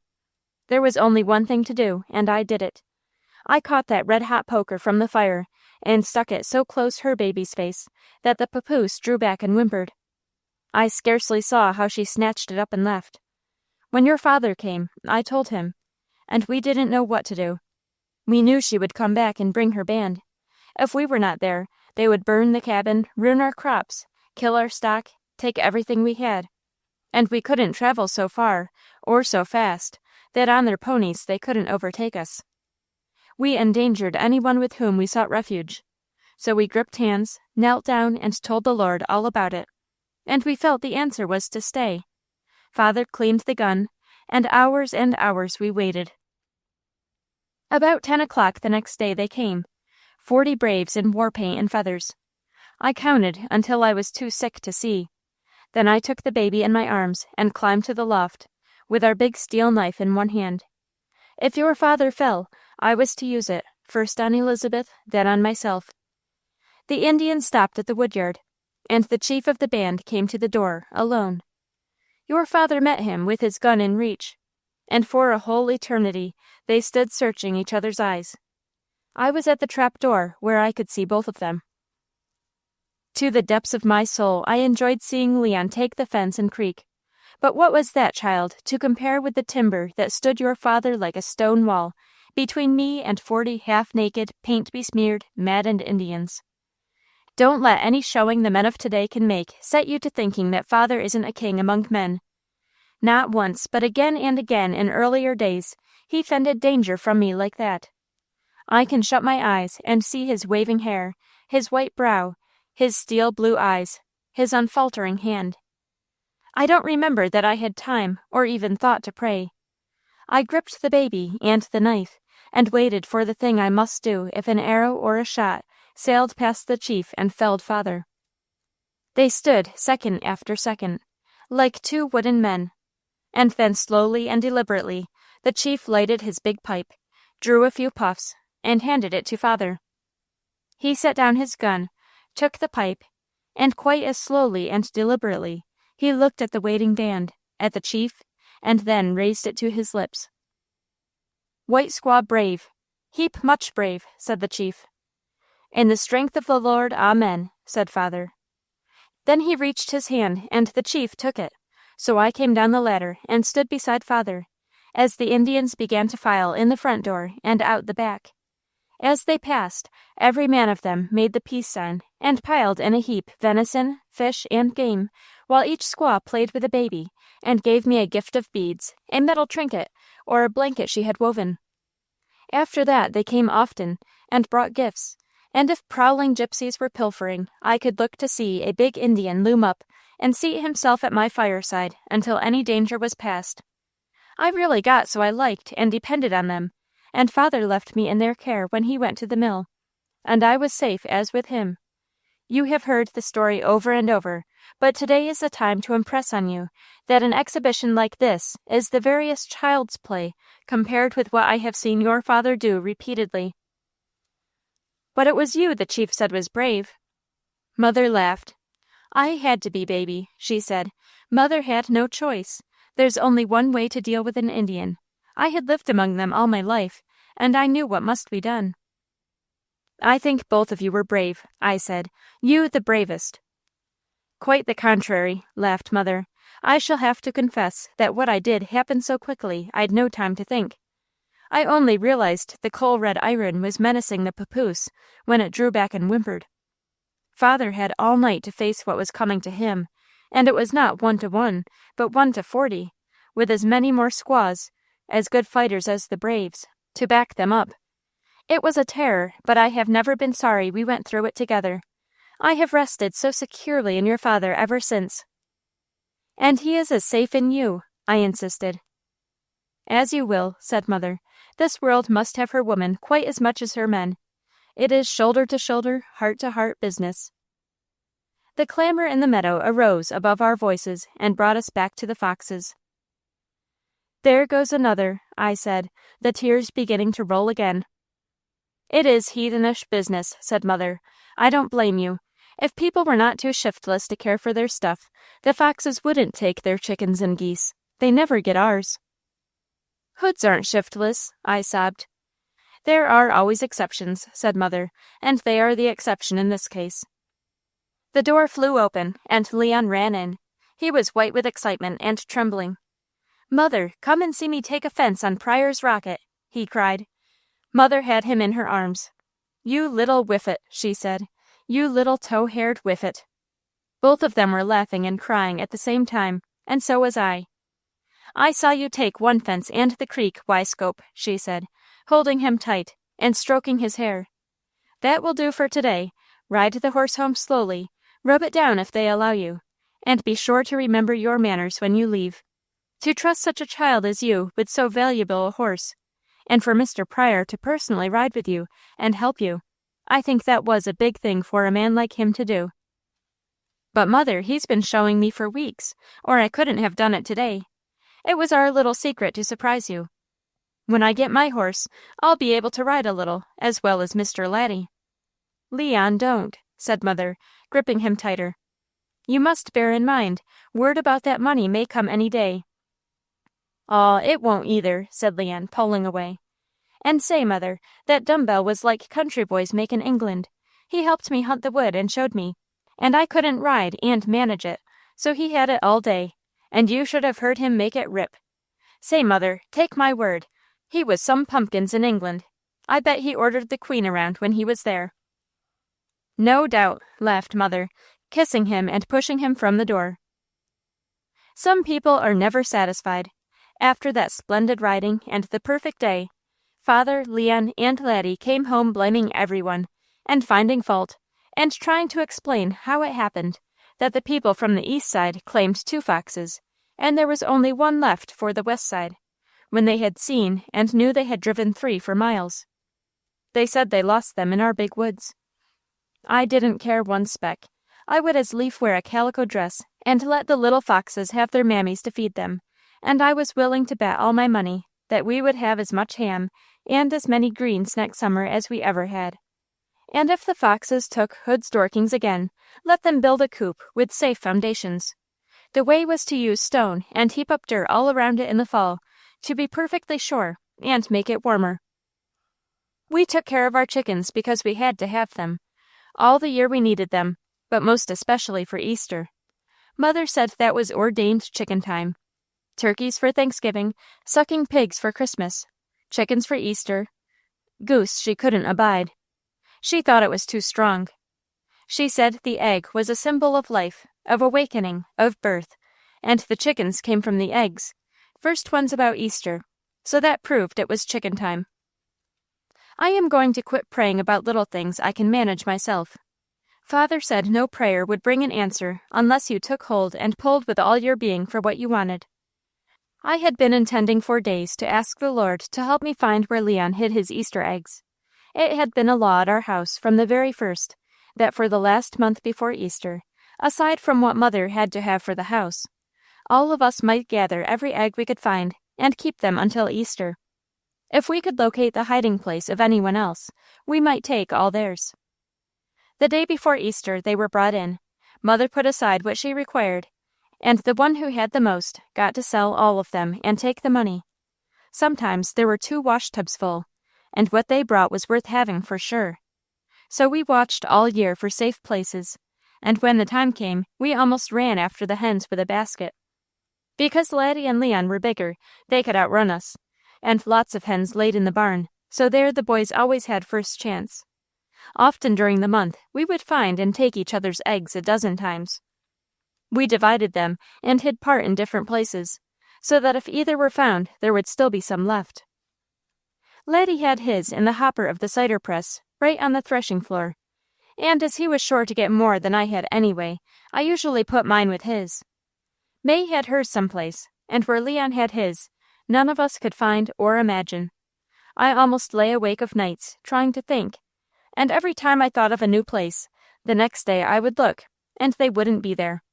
There was only one thing to do, and I did it. I caught that red-hot poker from the fire and stuck it so close her baby's face that the papoose drew back and whimpered. I scarcely saw how she snatched it up and left. When your father came, I told him, and we didn't know what to do. We knew she would come back and bring her band. If we were not there, they would burn the cabin, ruin our crops, kill our stock, take everything we had. And we couldn't travel so far, or so fast, that on their ponies they couldn't overtake us. We endangered anyone with whom we sought refuge. So we gripped hands, knelt down, and told the Lord all about it. And we felt the answer was to stay. Father cleaned the gun, and hours we waited. About 10 o'clock the next day they came, 40 braves in war paint and feathers. I counted until I was too sick to see. Then I took the baby in my arms and climbed to the loft, with our big steel knife in one hand. If your father fell, I was to use it, first on Elizabeth, then on myself. The Indians stopped at the woodyard, and the chief of the band came to the door, alone. Your father met him with his gun in reach, and for a whole eternity they stood searching each other's eyes. I was at the trap door, where I could see both of them. To the depths of my soul I enjoyed seeing Leon take the fence and creek. But what was that, child, to compare with the timber that stood your father like a stone wall, between me and 40 half-naked, paint-besmeared, maddened Indians? Don't let any showing the men of today can make set you to thinking that father isn't a king among men. Not once, but again and again in earlier days, he fended danger from me like that. I can shut my eyes and see his waving hair, his white brow, his steel blue eyes, his unfaltering hand. I don't remember that I had time or even thought to pray. I gripped the baby and the knife and waited for the thing I must do if an arrow or a shot sailed past the chief and felled father. They stood second after second, like two wooden men, and then slowly and deliberately the chief lighted his big pipe, drew a few puffs, and handed it to father. He set down his gun, took the pipe, and quite as slowly and deliberately he looked at the waiting band, at the chief, and then raised it to his lips. "White squaw brave, heap much brave," said the chief. "In the strength of the Lord, amen," said father. Then he reached his hand, and the chief took it, so I came down the ladder and stood beside father, as the Indians began to file in the front door and out the back. As they passed, every man of them made the peace sign, and piled in a heap venison, fish, and game, while each squaw played with a baby, and gave me a gift of beads, a metal trinket, or a blanket she had woven. After that they came often, and brought gifts, and if prowling gypsies were pilfering, I could look to see a big Indian loom up and seat himself at my fireside until any danger was past. I really got so I liked and depended on them, and father left me in their care when he went to the mill, and I was safe as with him. You have heard the story over and over, but today is the time to impress on you that an exhibition like this is the veriest child's play compared with what I have seen your father do repeatedly. But it was you the chief said was brave. Mother laughed. I had to be, baby, she said. Mother had no choice. There's only one way to deal with an Indian. I had lived among them all my life, and I knew what must be done. I think both of you were brave, I said. You the bravest. Quite the contrary, laughed Mother. I shall have to confess that what I did happened so quickly I'd no time to think. I only realized the coal-red iron was menacing the papoose when it drew back and whimpered. Father had all night to face what was coming to him, and it was not 1 to 1, but 1 to 40, with as many more squaws, as good fighters as the braves, to back them up. It was a terror, but I have never been sorry we went through it together. I have rested so securely in your father ever since. And he is as safe in you, I insisted. As you will, said Mother. This world must have her women quite as much as her men. It is shoulder to shoulder, heart to heart business. The clamor in the meadow arose above our voices and brought us back to the foxes. There goes another, I said, the tears beginning to roll again. It is heathenish business, said Mother. I don't blame you. If people were not too shiftless to care for their stuff, the foxes wouldn't take their chickens and geese. They never get ours. Hoods aren't shiftless, I sobbed. There are always exceptions, said Mother, and they are the exception in this case. The door flew open, and Leon ran in. He was white with excitement and trembling. Mother, come and see me take offense on Pryor's rocket, he cried. Mother had him in her arms. You little whiffet, she said. You little tow-haired whiffet. Both of them were laughing and crying at the same time, and so was I. I saw you take one fence and the creek, Wyscope, she said, holding him tight and stroking his hair. That will do for today. Ride the horse home slowly, rub it down if they allow you, and be sure to remember your manners when you leave. To trust such a child as you with so valuable a horse, and for Mr. Pryor to personally ride with you and help you, I think that was a big thing for a man like him to do. But Mother, he's been showing me for weeks, or I couldn't have done it today. It was our little secret to surprise you. When I get my horse, I'll be able to ride a little, as well as Mr. Laddie. Leon, don't, said Mother, gripping him tighter. You must bear in mind, word about that money may come any day. Aw, it won't either, said Leon, pulling away. And say, Mother, that dumbbell was like country boys make in England. He helped me hunt the wood and showed me, and I couldn't ride and manage it, so he had it all day, and you should have heard him make it rip. Say, Mother, take my word, he was some pumpkins in England. I bet he ordered the Queen around when he was there. No doubt, laughed Mother, kissing him and pushing him from the door. Some people are never satisfied. After that splendid riding and the perfect day, Father, Leon, and Laddie came home blaming everyone, and finding fault, and trying to explain how it happened that the people from the east side claimed 2 foxes, and there was only 1 left for the west side, when they had seen and knew they had driven 3 for miles. They said they lost them in our big woods. I didn't care one speck. I would as lief wear a calico dress and let the little foxes have their mammies to feed them, and I was willing to bet all my money that we would have as much ham and as many greens next summer as we ever had. And if the foxes took Hood's Dorkings again, let them build a coop with safe foundations. The way was to use stone and heap up dirt all around it in the fall, to be perfectly sure, and make it warmer. We took care of our chickens because we had to have them. All the year we needed them, but most especially for Easter. Mother said that was ordained chicken time. Turkeys for Thanksgiving, sucking pigs for Christmas, chickens for Easter. Goose she couldn't abide. She thought it was too strong. She said the egg was a symbol of life, of awakening, of birth, and the chickens came from the eggs, first ones about Easter, so that proved it was chicken time. I am going to quit praying about little things I can manage myself. Father said no prayer would bring an answer unless you took hold and pulled with all your being for what you wanted. I had been intending for days to ask the Lord to help me find where Leon hid his Easter eggs. It had been a law at our house from the very first that for the last month before Easter, aside from what Mother had to have for the house, all of us might gather every egg we could find and keep them until Easter. If we could locate the hiding place of anyone else, we might take all theirs. The day before Easter they were brought in. Mother put aside what she required, and the one who had the most got to sell all of them and take the money. Sometimes there were 2 washtubs full, and what they brought was worth having for sure. So we watched all year for safe places, and when the time came, we almost ran after the hens with a basket. Because Laddie and Leon were bigger, they could outrun us, and lots of hens laid in the barn, so there the boys always had first chance. Often during the month, we would find and take each other's eggs a dozen times. We divided them and hid part in different places, so that if either were found, there would still be some left. Laddie had his in the hopper of the cider press, right on the threshing floor, and as he was sure to get more than I had anyway, I usually put mine with his. May had hers someplace, and where Leon had his, none of us could find or imagine. I almost lay awake of nights, trying to think, and every time I thought of a new place, the next day I would look, and they wouldn't be there.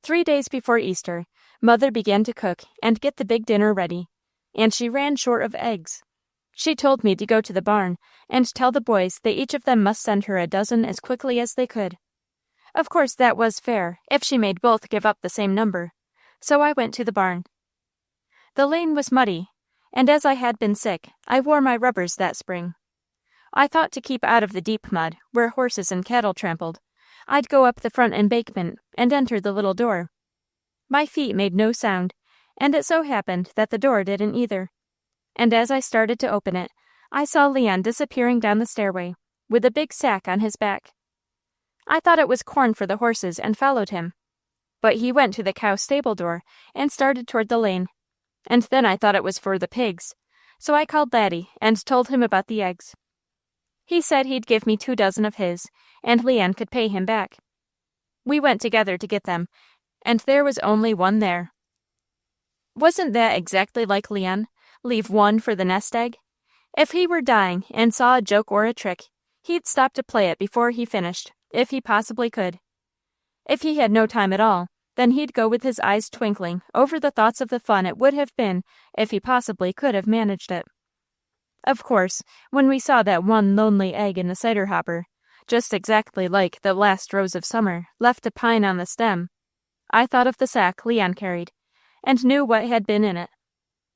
3 days before Easter, Mother began to cook and get the big dinner ready, and she ran short of eggs. She told me to go to the barn and tell the boys they each of them must send her a dozen as quickly as they could. Of course that was fair, if she made both give up the same number, so I went to the barn. The lane was muddy, and as I had been sick, I wore my rubbers that spring. I thought to keep out of the deep mud, where horses and cattle trampled, I'd go up the front embankment and enter the little door. My feet made no sound, and it so happened that the door didn't either. And as I started to open it, I saw Leon disappearing down the stairway, with a big sack on his back. I thought it was corn for the horses and followed him. But he went to the cow stable door and started toward the lane. And then I thought it was for the pigs, so I called Laddie and told him about the eggs. He said he'd give me 2 dozen of his, and Leon could pay him back. We went together to get them, and there was only one there. Wasn't that exactly like Leon? Leave one for the nest egg? If he were dying and saw a joke or a trick, he'd stop to play it before he finished, if he possibly could. If he had no time at all, then he'd go with his eyes twinkling over the thoughts of the fun it would have been if he possibly could have managed it. Of course, when we saw that one lonely egg in the cider hopper, just exactly like the last rose of summer, left to pine on the stem, I thought of the sack Leon carried, and knew what had been in it.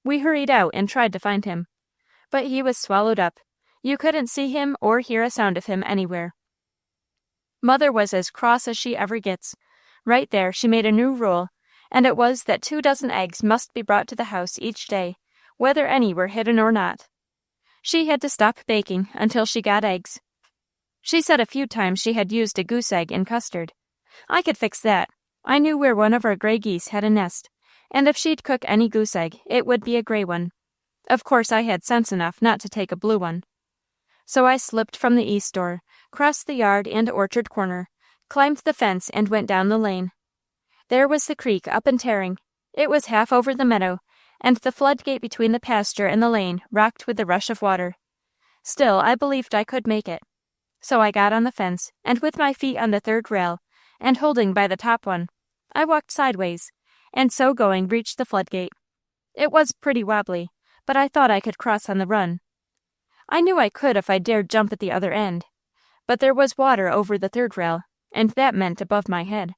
We hurried out and tried to find him, but he was swallowed up. You couldn't see him or hear a sound of him anywhere. Mother was as cross as she ever gets. Right there she made a new rule, and it was that 2 dozen eggs must be brought to the house each day, whether any were hidden or not. She had to stop baking until she got eggs. She said a few times she had used a goose egg in custard. I could fix that. I knew where one of our gray geese had a nest, and if she'd cook any goose egg, it would be a gray one. Of course I had sense enough not to take a blue one. So I slipped from the east door, crossed the yard and orchard corner, climbed the fence and went down the lane. There was the creek up and tearing. It was half over the meadow, and the floodgate between the pasture and the lane rocked with the rush of water. Still, I believed I could make it. So I got on the fence, and with my feet on the third rail, and holding by the top one, I walked sideways, and so going reached the floodgate. It was pretty wobbly, but I thought I could cross on the run. I knew I could if I dared jump at the other end, but there was water over the third rail, and that meant above my head.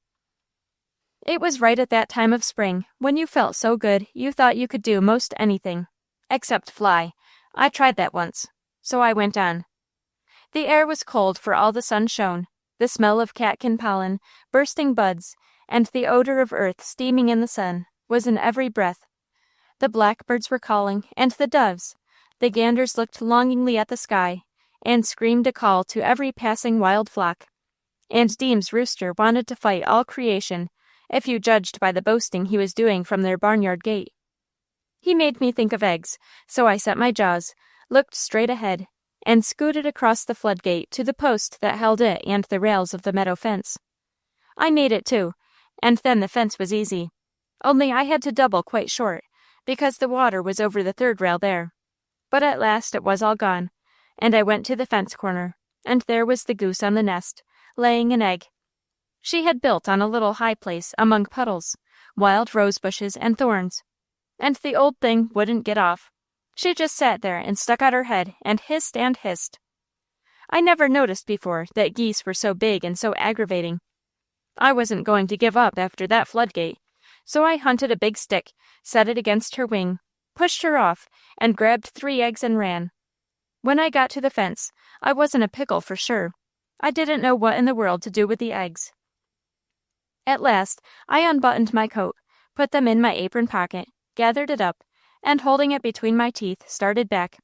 It was right at that time of spring, when you felt so good you thought you could do most anything, except fly. I tried that once, so I went on. The air was cold for all the sun shone, the smell of catkin pollen, bursting buds, and the odor of earth steaming in the sun was in every breath. The blackbirds were calling, and the doves. The ganders looked longingly at the sky, and screamed a call to every passing wild flock. And Deems' rooster wanted to fight all creation, if you judged by the boasting he was doing from their barnyard gate. He made me think of eggs, so I set my jaws, looked straight ahead, and scooted across the floodgate to the post that held it and the rails of the meadow fence. I made it too, and then the fence was easy, only I had to double quite short, because the water was over the third rail there. But at last it was all gone, and I went to the fence corner, and there was the goose on the nest, laying an egg. She had built on a little high place among puddles, wild rose bushes, and thorns, and the old thing wouldn't get off. She just sat there and stuck out her head and hissed and hissed. I never noticed before that geese were so big and so aggravating. I wasn't going to give up after that floodgate, so I hunted a big stick, set it against her wing, pushed her off, and grabbed 3 eggs and ran. When I got to the fence, I was in a pickle for sure. I didn't know what in the world to do with the eggs. At last, I unbuttoned my coat, put them in my apron pocket, gathered it up, and holding it between my teeth, started back.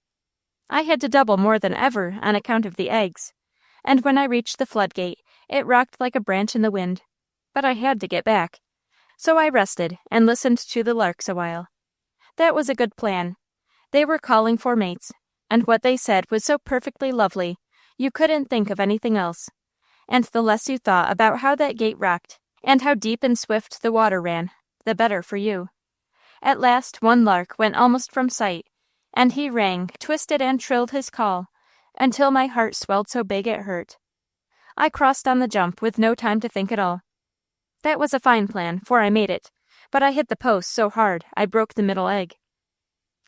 I had to double more than ever on account of the eggs, and when I reached the floodgate, it rocked like a branch in the wind. But I had to get back. So I rested and listened to the larks a while. That was a good plan. They were calling for mates, and what they said was so perfectly lovely, you couldn't think of anything else. And the less you thought about how that gate rocked, and how deep and swift the water ran, the better for you. At last one lark went almost from sight, and he rang, twisted and trilled his call, until my heart swelled so big it hurt. I crossed on the jump with no time to think at all. That was a fine plan, for I made it, but I hit the post so hard I broke the middle egg.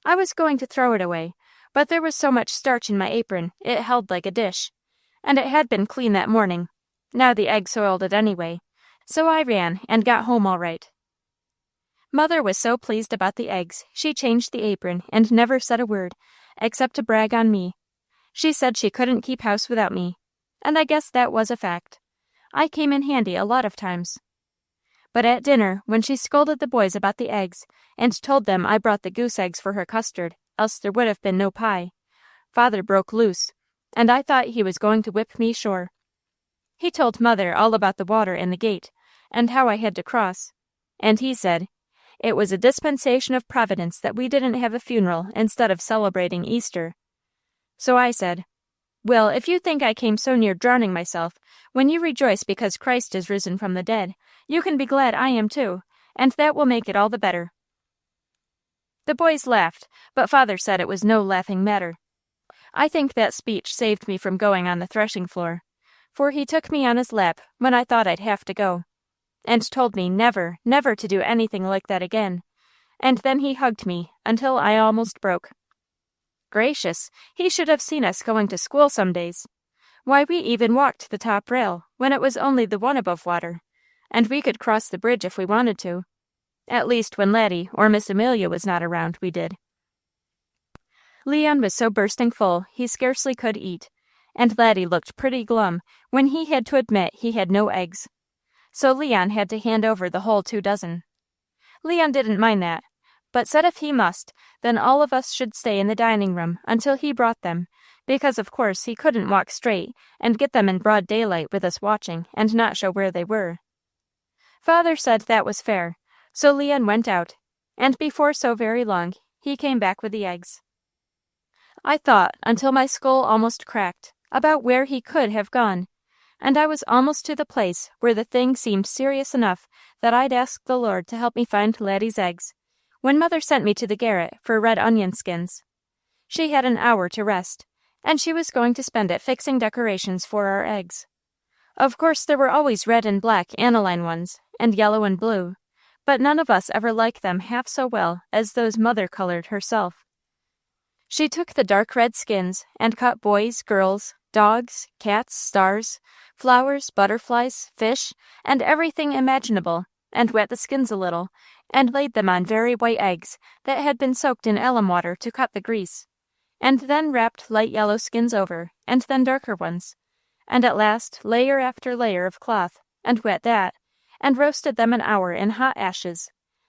I was going to throw it away, but there was so much starch in my apron it held like a dish, and it had been clean that morning. Now the egg soiled it anyway, so I ran and got home all right. Mother was so pleased about the eggs, she changed the apron and never said a word, except to brag on me. She said she couldn't keep house without me, and I guess that was a fact. I came in handy a lot of times. But at dinner, when she scolded the boys about the eggs, and told them I brought the goose eggs for her custard, else there would have been no pie, Father broke loose, and I thought he was going to whip me sure. He told Mother all about the water and the gate, and how I had to cross, and he said, it was a dispensation of Providence that we didn't have a funeral instead of celebrating Easter. So I said, well, if you think I came so near drowning myself, when you rejoice because Christ is risen from the dead, you can be glad I am too, and that will make it all the better. The boys laughed, but Father said it was no laughing matter. I think that speech saved me from going on the threshing floor, for he took me on his lap when I thought I'd have to go, and told me never, never to do anything like that again, and then he hugged me until I almost broke. Gracious, he should have seen us going to school some days. Why, we even walked the top rail when it was only the one above water, and we could cross the bridge if we wanted to. At least when Laddie or Miss Amelia was not around, we did. Leon was so bursting full he scarcely could eat, and Laddie looked pretty glum when he had to admit he had no eggs. So Leon had to hand over the whole 24. Leon didn't mind that, but said if he must, then all of us should stay in the dining room until he brought them, because of course he couldn't walk straight and get them in broad daylight with us watching and not show where they were. Father said that was fair, so Leon went out, and before so very long, he came back with the eggs. I thought, until my skull almost cracked, about where he could have gone, and I was almost to the place where the thing seemed serious enough that I'd ask the Lord to help me find Laddie's eggs, when Mother sent me to the garret for red onion skins. She had an hour to rest, and she was going to spend it fixing decorations for our eggs. Of course there were always red and black aniline ones, and yellow and blue, but none of us ever liked them half so well as those Mother colored herself. She took the dark red skins and cut boys, girls, dogs, cats, stars, flowers, butterflies, fish, and everything imaginable, and wet the skins a little, and laid them on very white eggs that had been soaked in alum water to cut the grease, and then wrapped light yellow skins over, and then darker ones, and at last layer after layer of cloth, and wet that, and roasted them an hour in hot ashes,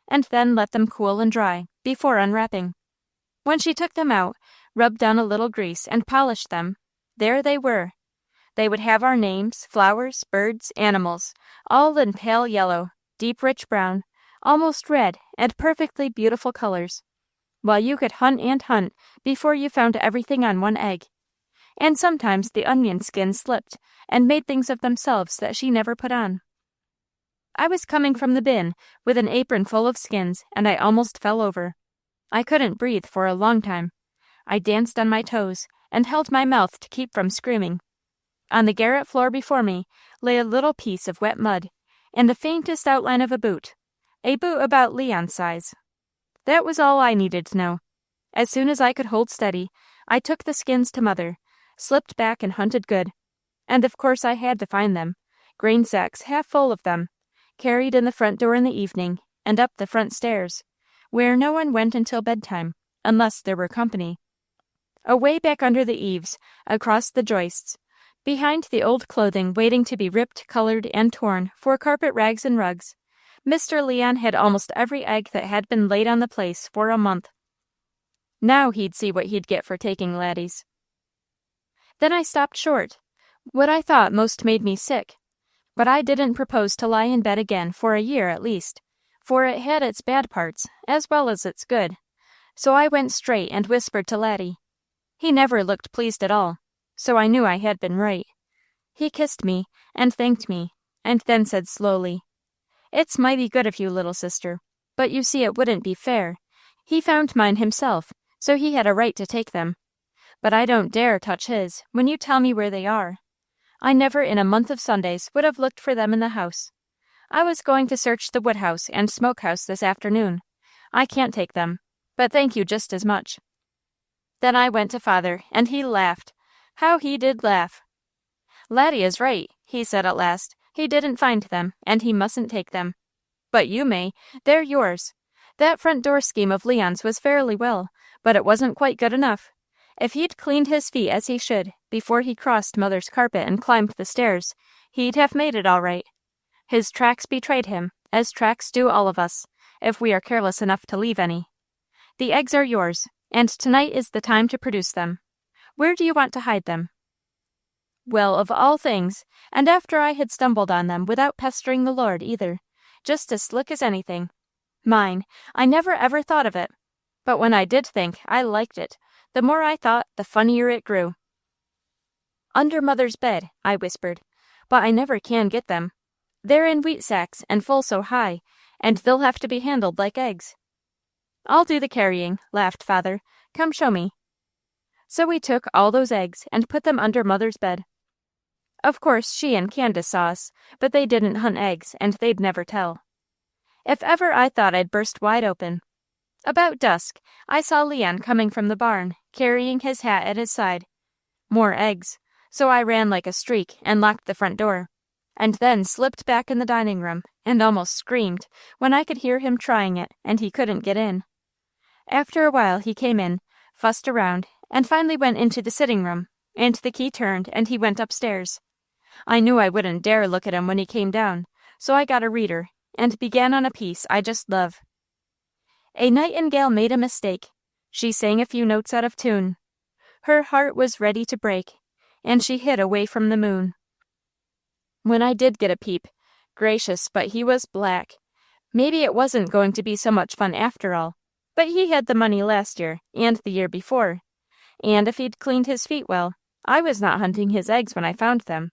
and then let them cool and dry, before unwrapping. When she took them out, rubbed down a little grease, and polished them, there they were. They would have our names, flowers, birds, animals, all in pale yellow, deep rich brown, almost red, and perfectly beautiful colors, while you could hunt and hunt before you found everything on one egg. And sometimes the onion skins slipped and made things of themselves that she never put on. I was coming from the bin with an apron full of skins, and I almost fell over. I couldn't breathe for a long time. I danced on my toes and held my mouth to keep from screaming. On the garret floor before me lay a little piece of wet mud, and the faintest outline of a boot about Leon's size. That was all I needed to know. As soon as I could hold steady, I took the skins to Mother, slipped back and hunted good. And of course I had to find them, grain sacks half full of them, carried in the front door in the evening, and up the front stairs, where no one went until bedtime, unless there were company. Away back under the eaves, across the joists, behind the old clothing waiting to be ripped, colored, and torn for carpet rags and rugs, Mr. Leon had almost every egg that had been laid on the place for a month. Now he'd see what he'd get for taking Laddie's. Then I stopped short. What I thought most made me sick. But I didn't propose to lie in bed again for a year at least, for it had its bad parts as well as its good. So I went straight and whispered to Laddie. He never looked pleased at all, so I knew I had been right. He kissed me and thanked me, and then said slowly, "It's mighty good of you, little sister, but you see it wouldn't be fair. He found mine himself, so he had a right to take them. But I don't dare touch his when you tell me where they are. I never in a month of Sundays would have looked for them in the house. I was going to search the woodhouse and smokehouse this afternoon. I can't take them, but thank you just as much." Then I went to Father, and he laughed. How he did laugh! "Laddie is right," he said at last. "He didn't find them, and he mustn't take them. But you may. They're yours. That front door scheme of Leon's was fairly well, but it wasn't quite good enough. If he'd cleaned his feet as he should, before he crossed Mother's carpet and climbed the stairs, he'd have made it all right. His tracks betrayed him, as tracks do all of us, if we are careless enough to leave any. The eggs are yours, and tonight is the time to produce them. Where do you want to hide them? Well, of all things, and after I had stumbled on them without pestering the Lord either, just as slick as anything. Mine, I never ever thought of it. But when I did think, I liked it. The more I thought, the funnier it grew. Under Mother's bed, I whispered, but I never can get them. They're in wheat sacks and full so high, and they'll have to be handled like eggs. I'll do the carrying, laughed Father. Come show me. So we took all those eggs and put them under Mother's bed. Of course, she and Candace saw us, but they didn't hunt eggs, and they'd never tell. If ever I thought I'd burst wide open. About dusk, I saw Leon coming from the barn, carrying his hat at his side. More eggs, so I ran like a streak and locked the front door, and then slipped back in the dining room and almost screamed when I could hear him trying it, and he couldn't get in. After a while he came in, fussed around, and finally went into the sitting room, and the key turned and he went upstairs. I knew I wouldn't dare look at him when he came down, so I got a reader, and began on a piece I just love. A nightingale made a mistake. She sang a few notes out of tune. Her heart was ready to break, and she hid away from the moon. When I did get a peep, gracious, but he was black. Maybe it wasn't going to be so much fun after all, but he had the money last year, and the year before, and if he'd cleaned his feet well, I was not hunting his eggs when I found them.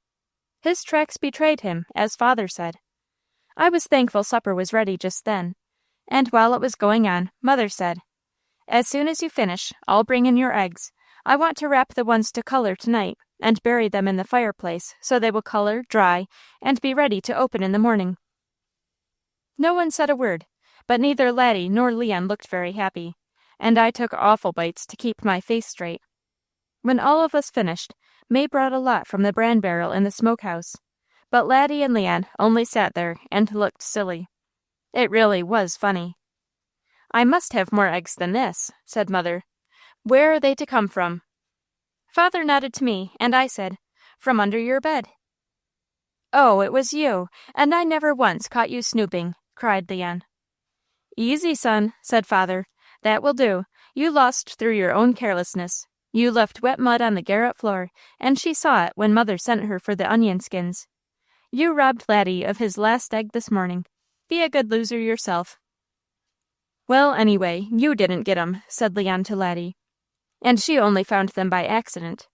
His tracks betrayed him, as Father said. I was thankful supper was ready just then, and while it was going on, Mother said, "As soon as you finish, I'll bring in your eggs. I want to wrap the ones to color tonight, and bury them in the fireplace so they will color, dry, and be ready to open in the morning." No one said a word, but neither Laddie nor Leon looked very happy, and I took awful bites to keep my face straight. When all of us finished, May brought a lot from the bran barrel in the smokehouse, but Laddie and Leon only sat there and looked silly. It really was funny. "I must have more eggs than this," said Mother. "Where are they to come from?" Father nodded to me, and I said, "From under your bed." "Oh, it was you, and I never once caught you snooping," cried Leon. "Easy, son," said Father. "That will do. You lost through your own carelessness. You left wet mud on the garret floor, and she saw it when Mother sent her for the onion skins. You robbed Laddie of his last egg this morning. Be a good loser yourself." "Well, anyway, you didn't get 'em," said Leon to Laddie, "and she only found them by accident."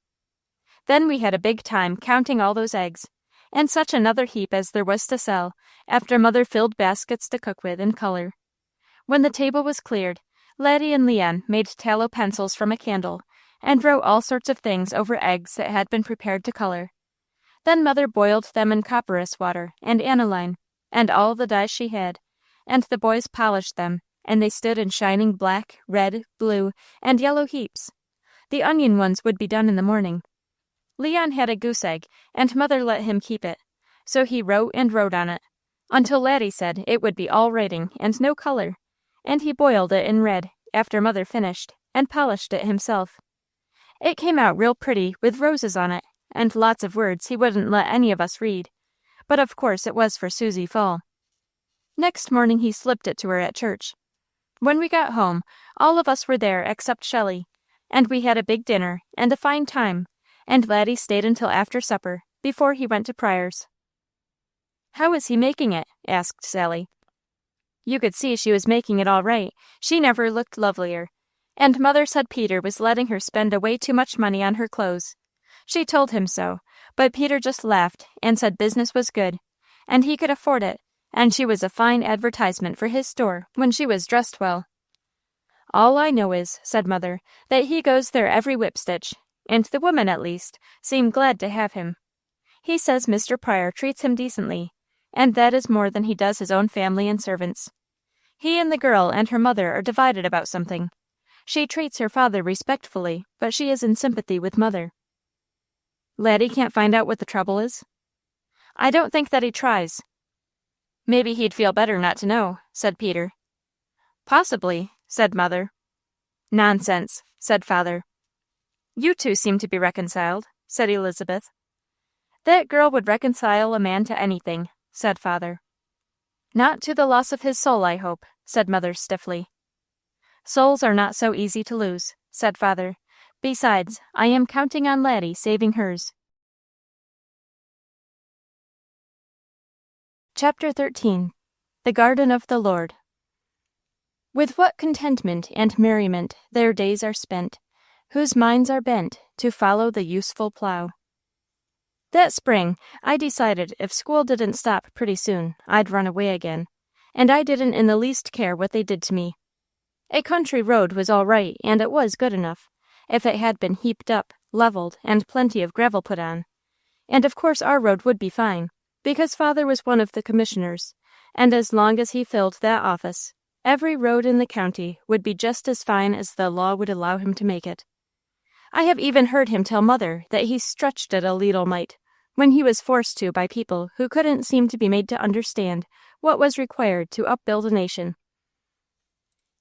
Then we had a big time counting all those eggs, and such another heap as there was to sell, after Mother filled baskets to cook with and color. When the table was cleared, Laddie and Leon made tallow pencils from a candle, and wrote all sorts of things over eggs that had been prepared to color. Then Mother boiled them in copperas water and aniline, and all the dyes she had, and the boys polished them, and they stood in shining black, red, blue, and yellow heaps. The onion ones would be done in the morning. Leon had a goose egg, and Mother let him keep it, so he wrote and wrote on it, until Laddie said it would be all writing and no color, and he boiled it in red, after Mother finished, and polished it himself. It came out real pretty with roses on it, and lots of words he wouldn't let any of us read, but of course it was for Susie Fall. Next morning he slipped it to her at church. When we got home, all of us were there except Shelley, and we had a big dinner and a fine time, and Laddie stayed until after supper, before he went to Pryor's. "How is he making it?" asked Sally. You could see she was making it all right. She never looked lovelier, and Mother said Peter was letting her spend away too much money on her clothes. She told him so, but Peter just laughed and said business was good, and he could afford it, and she was a fine advertisement for his store when she was dressed well. "All I know is," said Mother, "that he goes there every whip-stitch, and the women, at least, seem glad to have him. He says Mr. Pryor treats him decently, and that is more than he does his own family and servants. He and the girl and her mother are divided about something. She treats her father respectfully, but she is in sympathy with Mother." "Laddie can't find out what the trouble is?" "I don't think that he tries." "Maybe he'd feel better not to know," said Peter. Possibly, said Mother. Nonsense, said Father. You two seem to be reconciled, said Elizabeth. That girl would reconcile a man to anything, said Father. Not to the loss of his soul, I hope, said Mother stiffly. Souls are not so easy to lose, said Father. Besides, I am counting on Laddie saving hers. Chapter 13. The Garden of the Lord. With what contentment and merriment their days are spent, whose minds are bent to follow the useful plow. That spring, I decided if school didn't stop pretty soon, I'd run away again, and I didn't in the least care what they did to me. A country road was all right, and it was good enough, if it had been heaped up, leveled, and plenty of gravel put on. And of course our road would be fine, because Father was one of the commissioners, and as long as he filled that office, every road in the county would be just as fine as the law would allow him to make it. I have even heard him tell Mother that he stretched it a leetle mite, when he was forced to by people who couldn't seem to be made to understand what was required to upbuild a nation.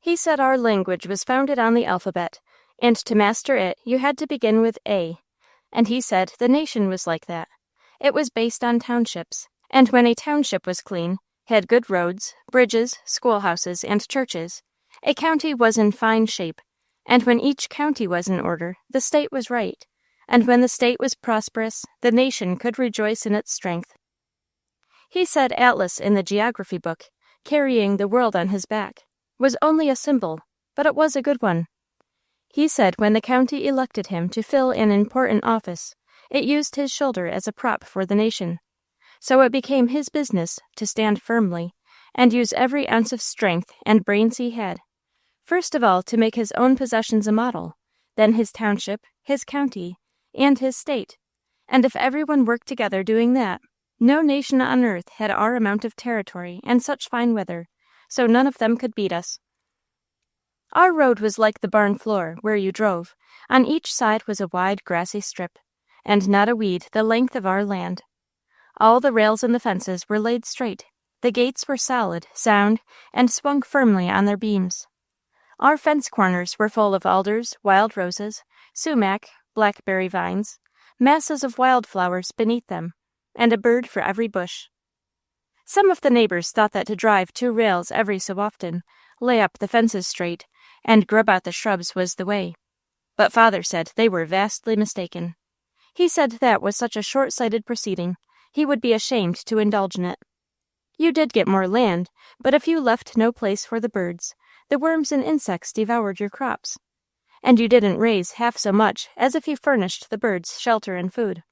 He said our language was founded on the alphabet, and to master it you had to begin with A, and he said the nation was like that. It was based on townships, and when a township was clean, had good roads, bridges, schoolhouses, and churches, a county was in fine shape, and when each county was in order, the state was right, and when the state was prosperous, the nation could rejoice in its strength. He said Atlas in the geography book, carrying the world on his back, was only a symbol, but it was a good one. He said when the county elected him to fill an important office, it used his shoulder as a prop for the nation. So it became his business to stand firmly and use every ounce of strength and brains he had, first of all to make his own possessions a model, then his township, his county, and his state. And if everyone worked together doing that, no nation on earth had our amount of territory and such fine weather, so none of them could beat us. Our road was like the barn floor, where you drove. On each side was a wide grassy strip, and not a weed the length of our land. All the rails and the fences were laid straight. The gates were solid, sound, and swung firmly on their beams. Our fence corners were full of alders, wild roses, sumac, blackberry vines, masses of wildflowers beneath them, and a bird for every bush. Some of the neighbors thought that to drive 2 rails every so often, lay up the fences straight, and grub out the shrubs was the way. But Father said they were vastly mistaken. He said that was such a short-sighted proceeding, he would be ashamed to indulge in it. You did get more land, but if you left no place for the birds, the worms and insects devoured your crops. And you didn't raise half so much as if you furnished the birds shelter and food.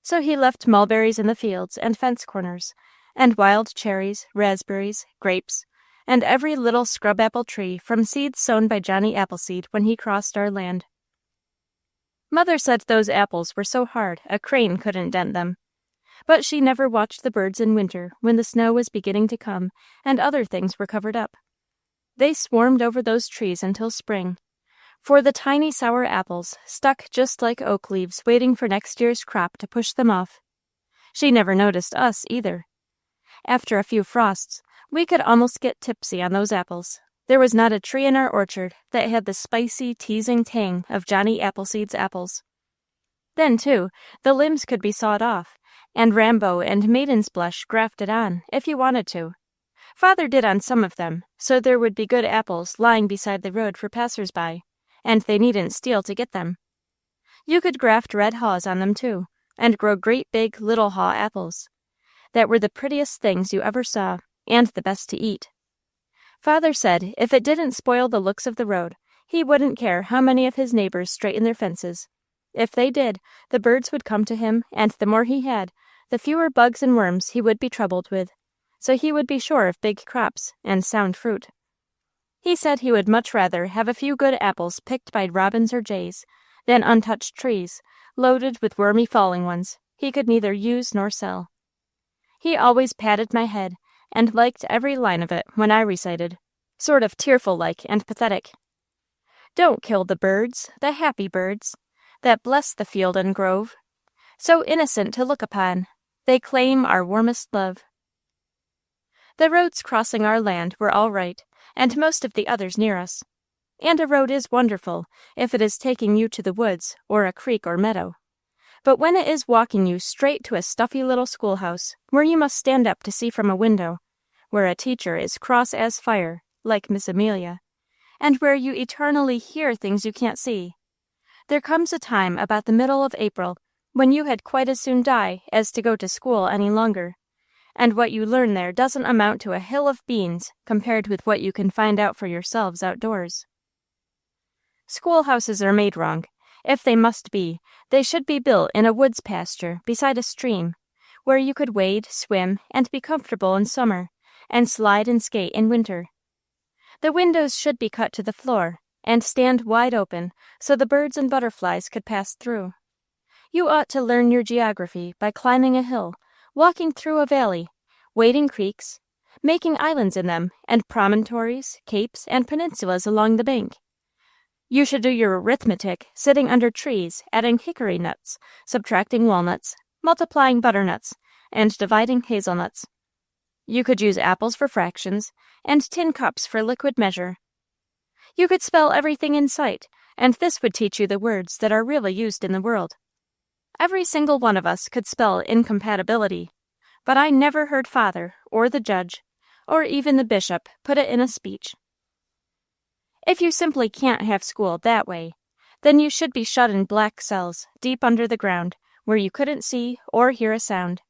So he left mulberries in the fields and fence corners, and wild cherries, raspberries, grapes, and every little scrub-apple tree from seeds sown by Johnny Appleseed when he crossed our land. Mother said those apples were so hard a crane couldn't dent them. But she never watched the birds in winter when the snow was beginning to come and other things were covered up. They swarmed over those trees until spring, for the tiny sour apples stuck just like oak leaves waiting for next year's crop to push them off. She never noticed us either. After a few frosts, we could almost get tipsy on those apples. There was not a tree in our orchard that had the spicy, teasing tang of Johnny Appleseed's apples. Then, too, the limbs could be sawed off, and Rambo and Maiden's Blush grafted on, if you wanted to. Father did on some of them, so there would be good apples lying beside the road for passers-by, and they needn't steal to get them. You could graft red haws on them, too, and grow great big little haw apples, that were the prettiest things you ever saw, and the best to eat. Father said if it didn't spoil the looks of the road, he wouldn't care how many of his neighbors straightened their fences. If they did, the birds would come to him, and the more he had, the fewer bugs and worms he would be troubled with, so he would be sure of big crops and sound fruit. He said he would much rather have a few good apples picked by robins or jays than untouched trees, loaded with wormy falling ones he could neither use nor sell. He always patted my head, and liked every line of it when I recited, sort of tearful-like and pathetic. Don't kill the birds, the happy birds, that bless the field and grove, so innocent to look upon, they claim our warmest love. The roads crossing our land were all right, and most of the others near us. And a road is wonderful if it is taking you to the woods or a creek or meadow. But when it is walking you straight to a stuffy little schoolhouse where you must stand up to see from a window, where a teacher is cross as fire, like Miss Amelia, and where you eternally hear things you can't see, there comes a time about the middle of April when you had quite as soon die as to go to school any longer, and what you learn there doesn't amount to a hill of beans compared with what you can find out for yourselves outdoors. Schoolhouses are made wrong. If they must be, they should be built in a woods pasture beside a stream, where you could wade, swim, and be comfortable in summer, and slide and skate in winter. The windows should be cut to the floor, and stand wide open so the birds and butterflies could pass through. You ought to learn your geography by climbing a hill, walking through a valley, wading creeks, making islands in them, and promontories, capes, and peninsulas along the bank. You should do your arithmetic sitting under trees, adding hickory nuts, subtracting walnuts, multiplying butternuts, and dividing hazelnuts. You could use apples for fractions, and tin cups for liquid measure. You could spell everything in sight, and this would teach you the words that are really used in the world. Every single one of us could spell incompatibility, but I never heard Father, or the judge, or even the bishop put it in a speech. If you simply can't have school that way, then you should be shut in black cells deep under the ground where you couldn't see or hear a sound.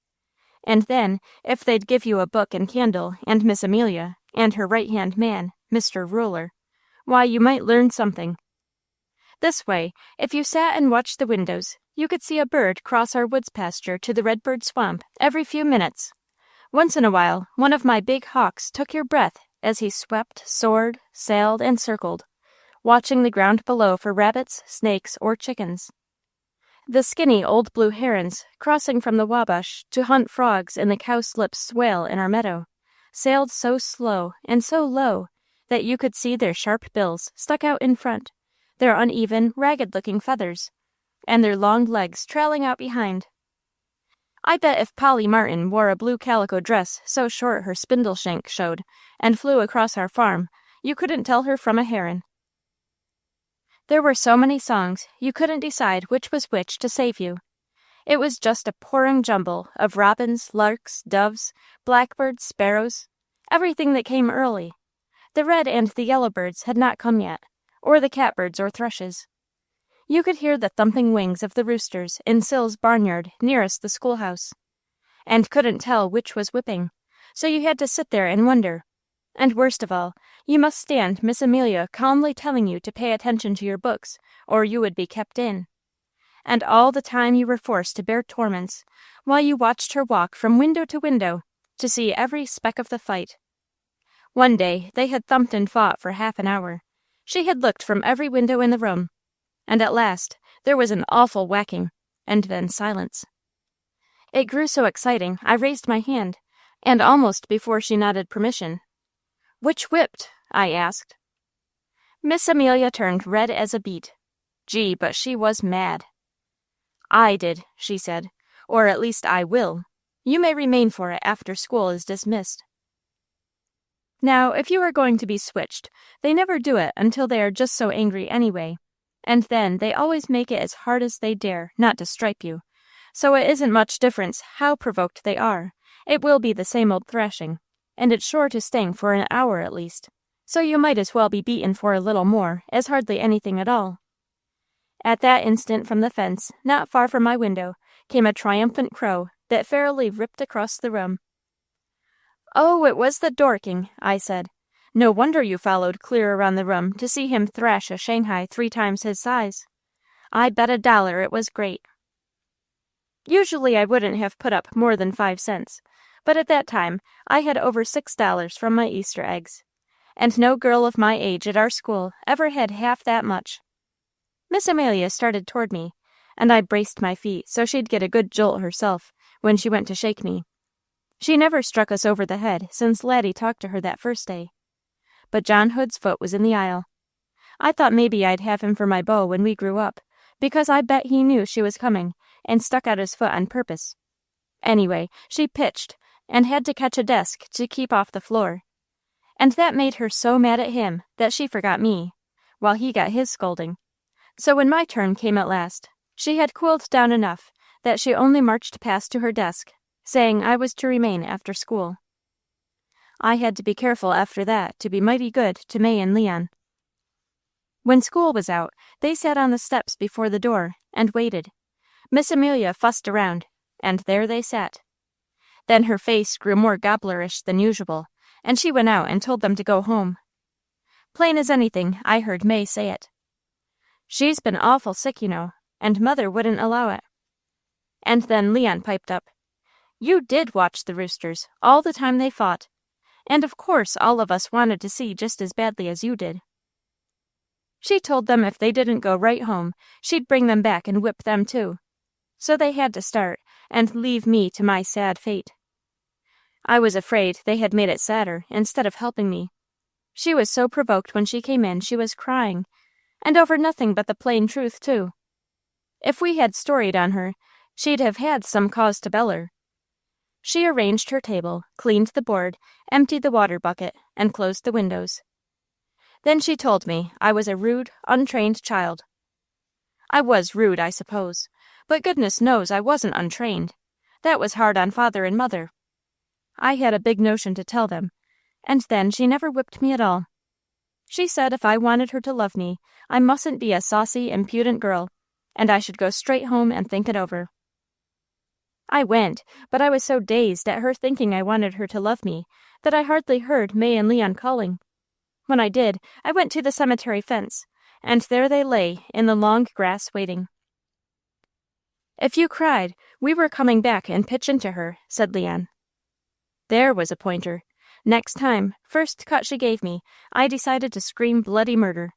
And then, if they'd give you a book and candle and Miss Amelia and her right-hand man, Mr. Ruler, why, you might learn something. This way, if you sat and watched the windows, you could see a bird cross our woods pasture to the redbird swamp every few minutes. Once in a while, one of my big hawks took your breath as he swept, soared, sailed, and circled, watching the ground below for rabbits, snakes, or chickens. The skinny old blue herons, crossing from the Wabash to hunt frogs in the cowslip swale in our meadow, sailed so slow and so low that you could see their sharp bills stuck out in front, their uneven, ragged-looking feathers, and their long legs trailing out behind. I bet if Polly Martin wore a blue calico dress so short her spindle shank showed and flew across our farm, you couldn't tell her from a heron. There were so many songs, you couldn't decide which was which to save you. It was just a pouring jumble of robins, larks, doves, blackbirds, sparrows, everything that came early. The red and the yellow birds had not come yet, or the catbirds or thrushes. You could hear the thumping wings of the roosters in Sill's barnyard nearest the schoolhouse, and couldn't tell which was whipping, so you had to sit there and wonder. And worst of all, you must stand Miss Amelia calmly telling you to pay attention to your books, or you would be kept in. And all the time you were forced to bear torments, while you watched her walk from window to window to see every speck of the fight. One day they had thumped and fought for half an hour. She had looked from every window in the room, and at last there was an awful whacking, and then silence. It grew so exciting I raised my hand, and almost before she nodded permission, "Which whipped?" I asked. Miss Amelia turned red as a beet. Gee, but she was mad. "I did," she said, "or at least I will. You may remain for it after school is dismissed." Now, if you are going to be switched, they never do it until they are just so angry anyway, and then they always make it as hard as they dare not to stripe you, so it isn't much difference how provoked they are. It will be the same old thrashing, and it's sure to sting for an hour at least, so you might as well be beaten for a little more as hardly anything at all. At that instant from the fence, not far from my window, came a triumphant crow that fairly ripped across the room. "Oh, it was the Dorking," I said. "No wonder you followed clear around the room to see him thrash a Shanghai 3 times his size. I bet $1 it was great." Usually I wouldn't have put up more than 5 cents, but at that time I had over $6 from my Easter eggs, and no girl of my age at our school ever had half that much. Miss Amelia started toward me, and I braced my feet so she'd get a good jolt herself when she went to shake me. She never struck us over the head since Laddie talked to her that first day. But John Hood's foot was in the aisle. I thought maybe I'd have him for my beau when we grew up, because I bet he knew she was coming and stuck out his foot on purpose. Anyway, she pitched and had to catch a desk to keep off the floor. and that made her so mad at him that she forgot me, while he got his scolding. So when my turn came at last, she had cooled down enough that she only marched past to her desk, saying I was to remain after school. I had to be careful after that to be mighty good to May and Leon. When school was out, they sat on the steps before the door and waited. Miss Amelia fussed around, and there they sat. Then her face grew more gobblerish than usual, and she went out and told them to go home. Plain as anything, I heard May say it. She's been awful sick, you know, and Mother wouldn't allow it. And then Leon piped up. You did watch the roosters all the time they fought, and of course all of us wanted to see just as badly as you did. She told them if they didn't go right home, she'd bring them back and whip them too. So they had to start, and leave me to my sad fate. I was afraid they had made it sadder instead of helping me. She was so provoked when she came in she was crying, and over nothing but the plain truth too. If we had storied on her, she'd have had some cause to beller. She arranged her table, cleaned the board, emptied the water bucket, and closed the windows. Then she told me I was a rude, untrained child. I was rude, I suppose, but goodness knows I wasn't untrained. That was hard on Father and Mother. I had a big notion to tell them, and then she never whipped me at all. She said if I wanted her to love me, I mustn't be a saucy, impudent girl, and I should go straight home and think it over. I went, but I was so dazed at her thinking I wanted her to love me that I hardly heard May and Leon calling. When I did, I went to the cemetery fence, and there they lay in the long grass waiting. If you cried, we were coming back and pitch into her, said Leon. There was a pointer. Next time, first cut she gave me, I decided to scream bloody murder.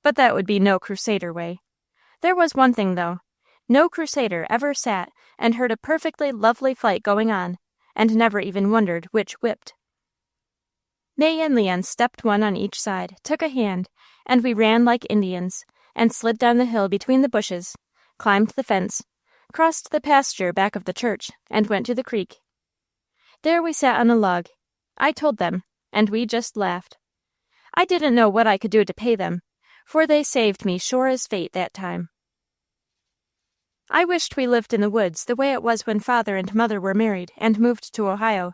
But that would be no Crusader way. There was one thing, though. No Crusader ever sat and heard a perfectly lovely fight going on, and never even wondered which whipped. May and Leon stepped one on each side, took a hand, and we ran like Indians, and slid down the hill between the bushes, climbed the fence, crossed the pasture back of the church, and went to the creek. There we sat on a log. I told them, and we just laughed. I didn't know what I could do to pay them, for they saved me sure as fate that time. I wished we lived in the woods the way it was when Father and Mother were married and moved to Ohio.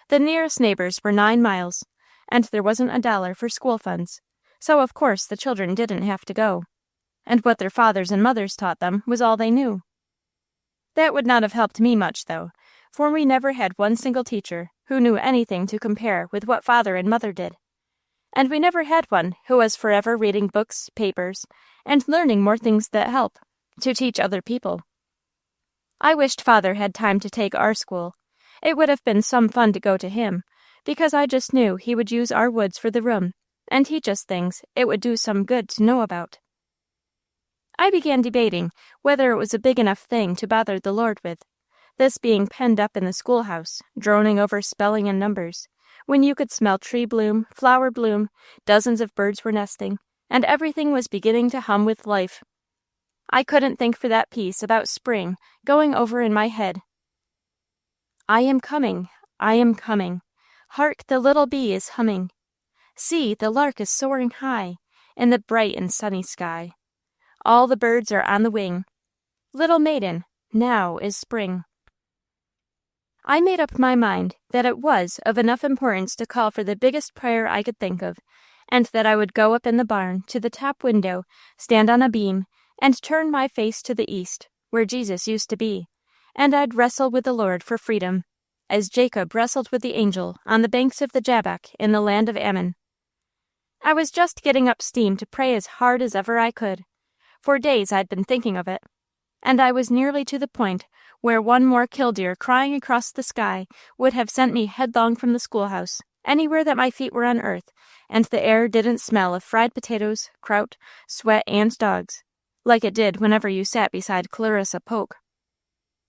The nearest neighbors were 9 miles, and there wasn't $1 for school funds, so of course the children didn't have to go, and what their fathers and mothers taught them was all they knew. That would not have helped me much, though, for we never had one single teacher who knew anything to compare with what Father and Mother did, and we never had one who was forever reading books, papers, and learning more things that help, to teach other people. I wished Father had time to take our school. It would have been some fun to go to him, because I just knew he would use our woods for the room, and teach us things it would do some good to know about. I began debating whether it was a big enough thing to bother the Lord with, this being penned up in the schoolhouse, droning over spelling and numbers, when you could smell tree bloom, flower bloom, dozens of birds were nesting, and everything was beginning to hum with life. I couldn't think for that piece about spring going over in my head. I am coming, hark, the little bee is humming. See, the lark is soaring high in the bright and sunny sky. All the birds are on the wing. Little maiden, now is spring. I made up my mind that it was of enough importance to call for the biggest prayer I could think of, and that I would go up in the barn to the top window, stand on a beam, and turn my face to the east, where Jesus used to be, and I'd wrestle with the Lord for freedom, as Jacob wrestled with the angel on the banks of the Jabbok in the land of Ammon. I was just getting up steam to pray as hard as ever I could. For days I'd been thinking of it, and I was nearly to the point where one more killdeer crying across the sky would have sent me headlong from the schoolhouse, anywhere that my feet were on earth, and the air didn't smell of fried potatoes, kraut, sweat, and dogs, like it did whenever you sat beside Clarissa Polk.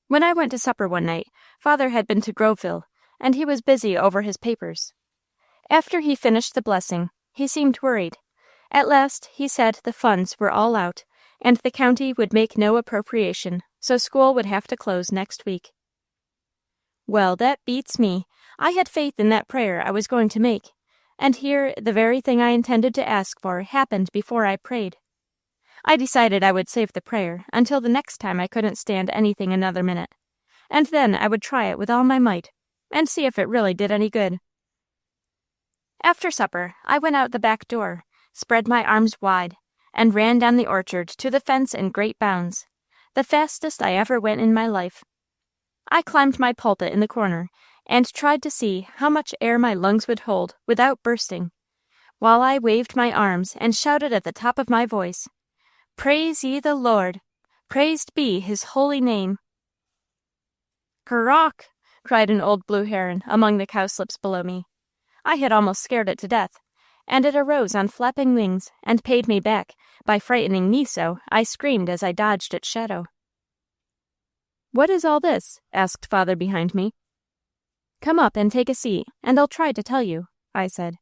When I went to supper one night, Father had been to Groveville, and he was busy over his papers. After he finished the blessing, he seemed worried. At last, he said the funds were all out, and the county would make no appropriation, so school would have to close next week. Well, that beats me. I had faith in that prayer I was going to make, And here the very thing I intended to ask for happened before I prayed. I decided I would save the prayer until the next time I couldn't stand anything another minute, and then I would try it with all my might, and see if it really did any good. After supper, I went out the back door, spread my arms wide, and ran down the orchard to the fence in great bounds, the fastest I ever went in my life. I climbed my pulpit in the corner, and tried to see how much air my lungs would hold without bursting, while I waved my arms and shouted at the top of my voice, "Praise ye the Lord! Praised be his holy name!" "Kerrock!" cried an old blue heron among the cowslips below me. I had almost scared it to death, and it arose on flapping wings and paid me back by frightening me so I screamed as I dodged its shadow. "What is all this?" asked Father behind me. "Come up and take a seat, and I'll try to tell you," I said.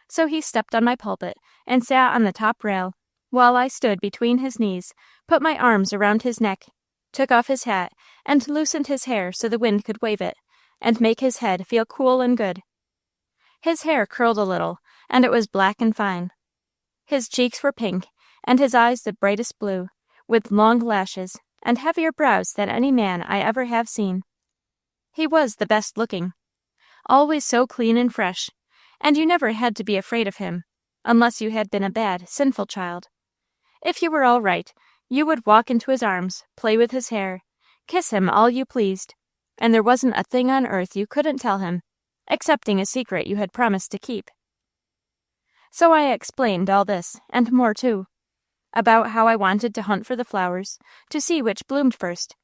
So he stepped on my pulpit and sat on the top rail, while I stood between his knees, put my arms around his neck, took off his hat, and loosened his hair so the wind could wave it, and make his head feel cool and good. His hair curled a little, and it was black and fine. His cheeks were pink, and his eyes the brightest blue, with long lashes, and heavier brows than any man I ever have seen. He was the best looking, always so clean and fresh, and you never had to be afraid of him, unless you had been a bad, sinful child. If you were all right, you would walk into his arms, play with his hair, kiss him all you pleased, and there wasn't a thing on earth you couldn't tell him, excepting a secret you had promised to keep. So I explained all this, and more too, about how I wanted to hunt for the flowers, to see which bloomed first,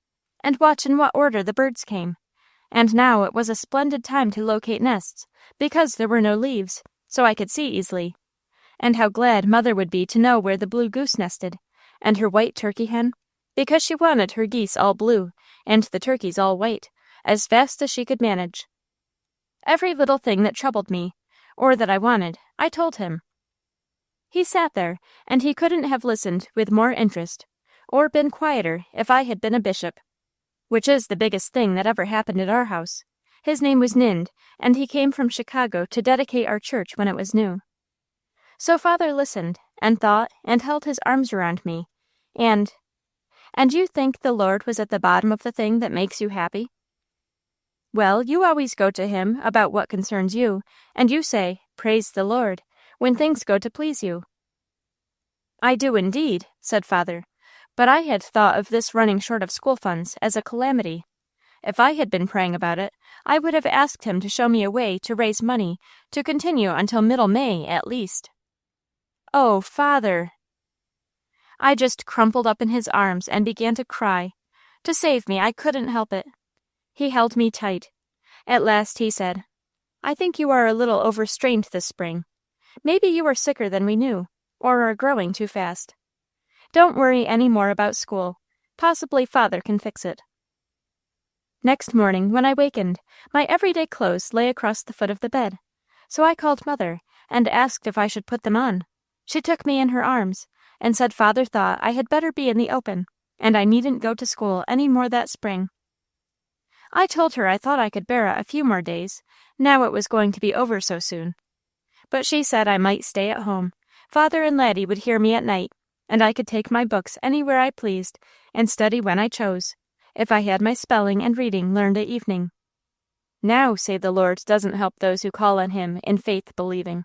and watch in what order the birds came, and now it was a splendid time to locate nests, because there were no leaves, so I could see easily, and how glad Mother would be to know where the blue goose nested, and her white turkey hen, because she wanted her geese all blue, and the turkeys all white, as fast as she could manage. Every little thing that troubled me, or that I wanted, I told him. He sat there, and he couldn't have listened with more interest, or been quieter if I had been a bishop, which is the biggest thing that ever happened at our house. His name was Nind, and he came from Chicago to dedicate our church when it was new. So Father listened, and thought, and held his arms around me, and you think the Lord was at the bottom of the thing that makes you happy? Well, you always go to him about what concerns you, and you say, "Praise the Lord," when things go to please you. "I do indeed," said Father, "but I had thought of this running short of school funds as a calamity. If I had been praying about it, I would have asked him to show me a way to raise money to continue until middle May at least." "Oh, Father!" I just crumpled up in his arms and began to cry. To save me, I couldn't help it. He held me tight. At last he said, "I think you are a little overstrained this spring. Maybe you are sicker than we knew, or are growing too fast. Don't worry any more about school. Possibly Father can fix it." Next morning, when I wakened, my everyday clothes lay across the foot of the bed, so I called Mother and asked if I should put them on. She took me in her arms and said Father thought I had better be in the open, and I needn't go to school any more that spring. I told her I thought I could bear it a few more days, now it was going to be over so soon. But she said I might stay at home. Father and Laddie would hear me at night, and I could take my books anywhere I pleased and study when I chose, if I had my spelling and reading learned at evening. Now, say the Lord doesn't help those who call on him in faith believing.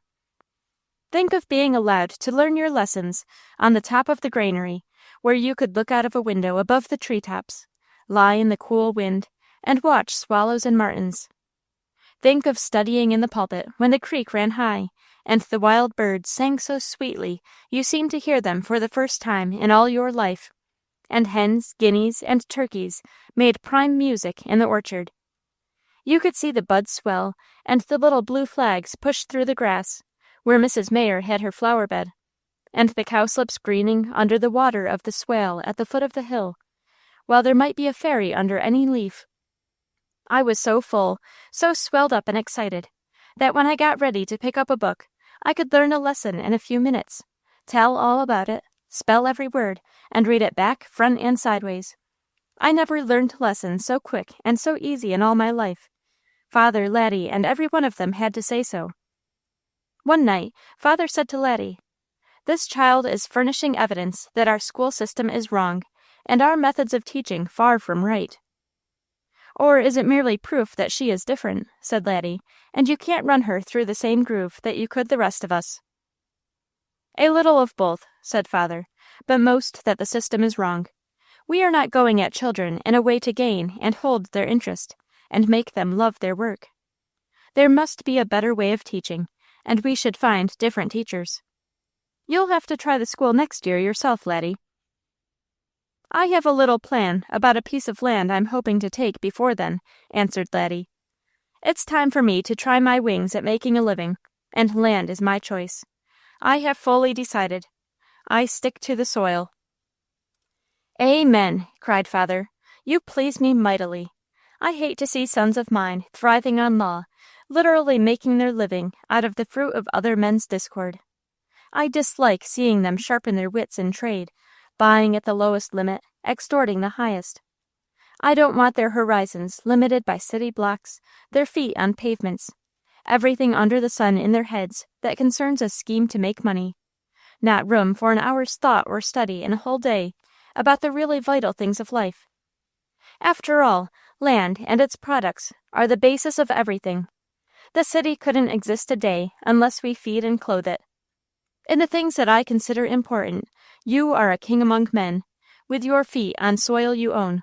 Think of being allowed to learn your lessons on the top of the granary, where you could look out of a window above the treetops, lie in the cool wind, and watch swallows and martins. Think of studying in the pulpit when the creek ran high, and the wild birds sang so sweetly you seemed to hear them for the first time in all your life, and hens, guineas, and turkeys made prime music in the orchard. You could see the buds swell, and the little blue flags push through the grass, where Mrs. Mayer had her flower bed, and the cowslips greening under the water of the swale at the foot of the hill, while there might be a fairy under any leaf. I was so full, so swelled up and excited, that when I got ready to pick up a book, I could learn a lesson in a few minutes, tell all about it, spell every word, and read it back, front, and sideways. I never learned lessons so quick and so easy in all my life. Father, Laddie, and every one of them had to say so. One night, Father said to Laddie, "This child is furnishing evidence that our school system is wrong, and our methods of teaching far from right." "Or is it merely proof that she is different," said Laddie, "and you can't run her through the same groove that you could the rest of us?" "A little of both," said Father, "but most that the system is wrong. We are not going at children in a way to gain and hold their interest, and make them love their work. There must be a better way of teaching, and we should find different teachers. You'll have to try the school next year yourself, Laddie." "I have a little plan about a piece of land I'm hoping to take before then," answered Laddie. "It's time for me to try my wings at making a living, and land is my choice. I have fully decided. I stick to the soil." "Amen," cried Father. "You please me mightily. I hate to see sons of mine thriving on law, literally making their living out of the fruit of other men's discord. I dislike seeing them sharpen their wits in trade, buying at the lowest limit, extorting the highest. I don't want their horizons limited by city blocks, their feet on pavements, everything under the sun in their heads that concerns a scheme to make money, not room for an hour's thought or study in a whole day about the really vital things of life. After all, land and its products are the basis of everything. The city couldn't exist a day unless we feed and clothe it. In the things that I consider important, you are a king among men, with your feet on soil you own."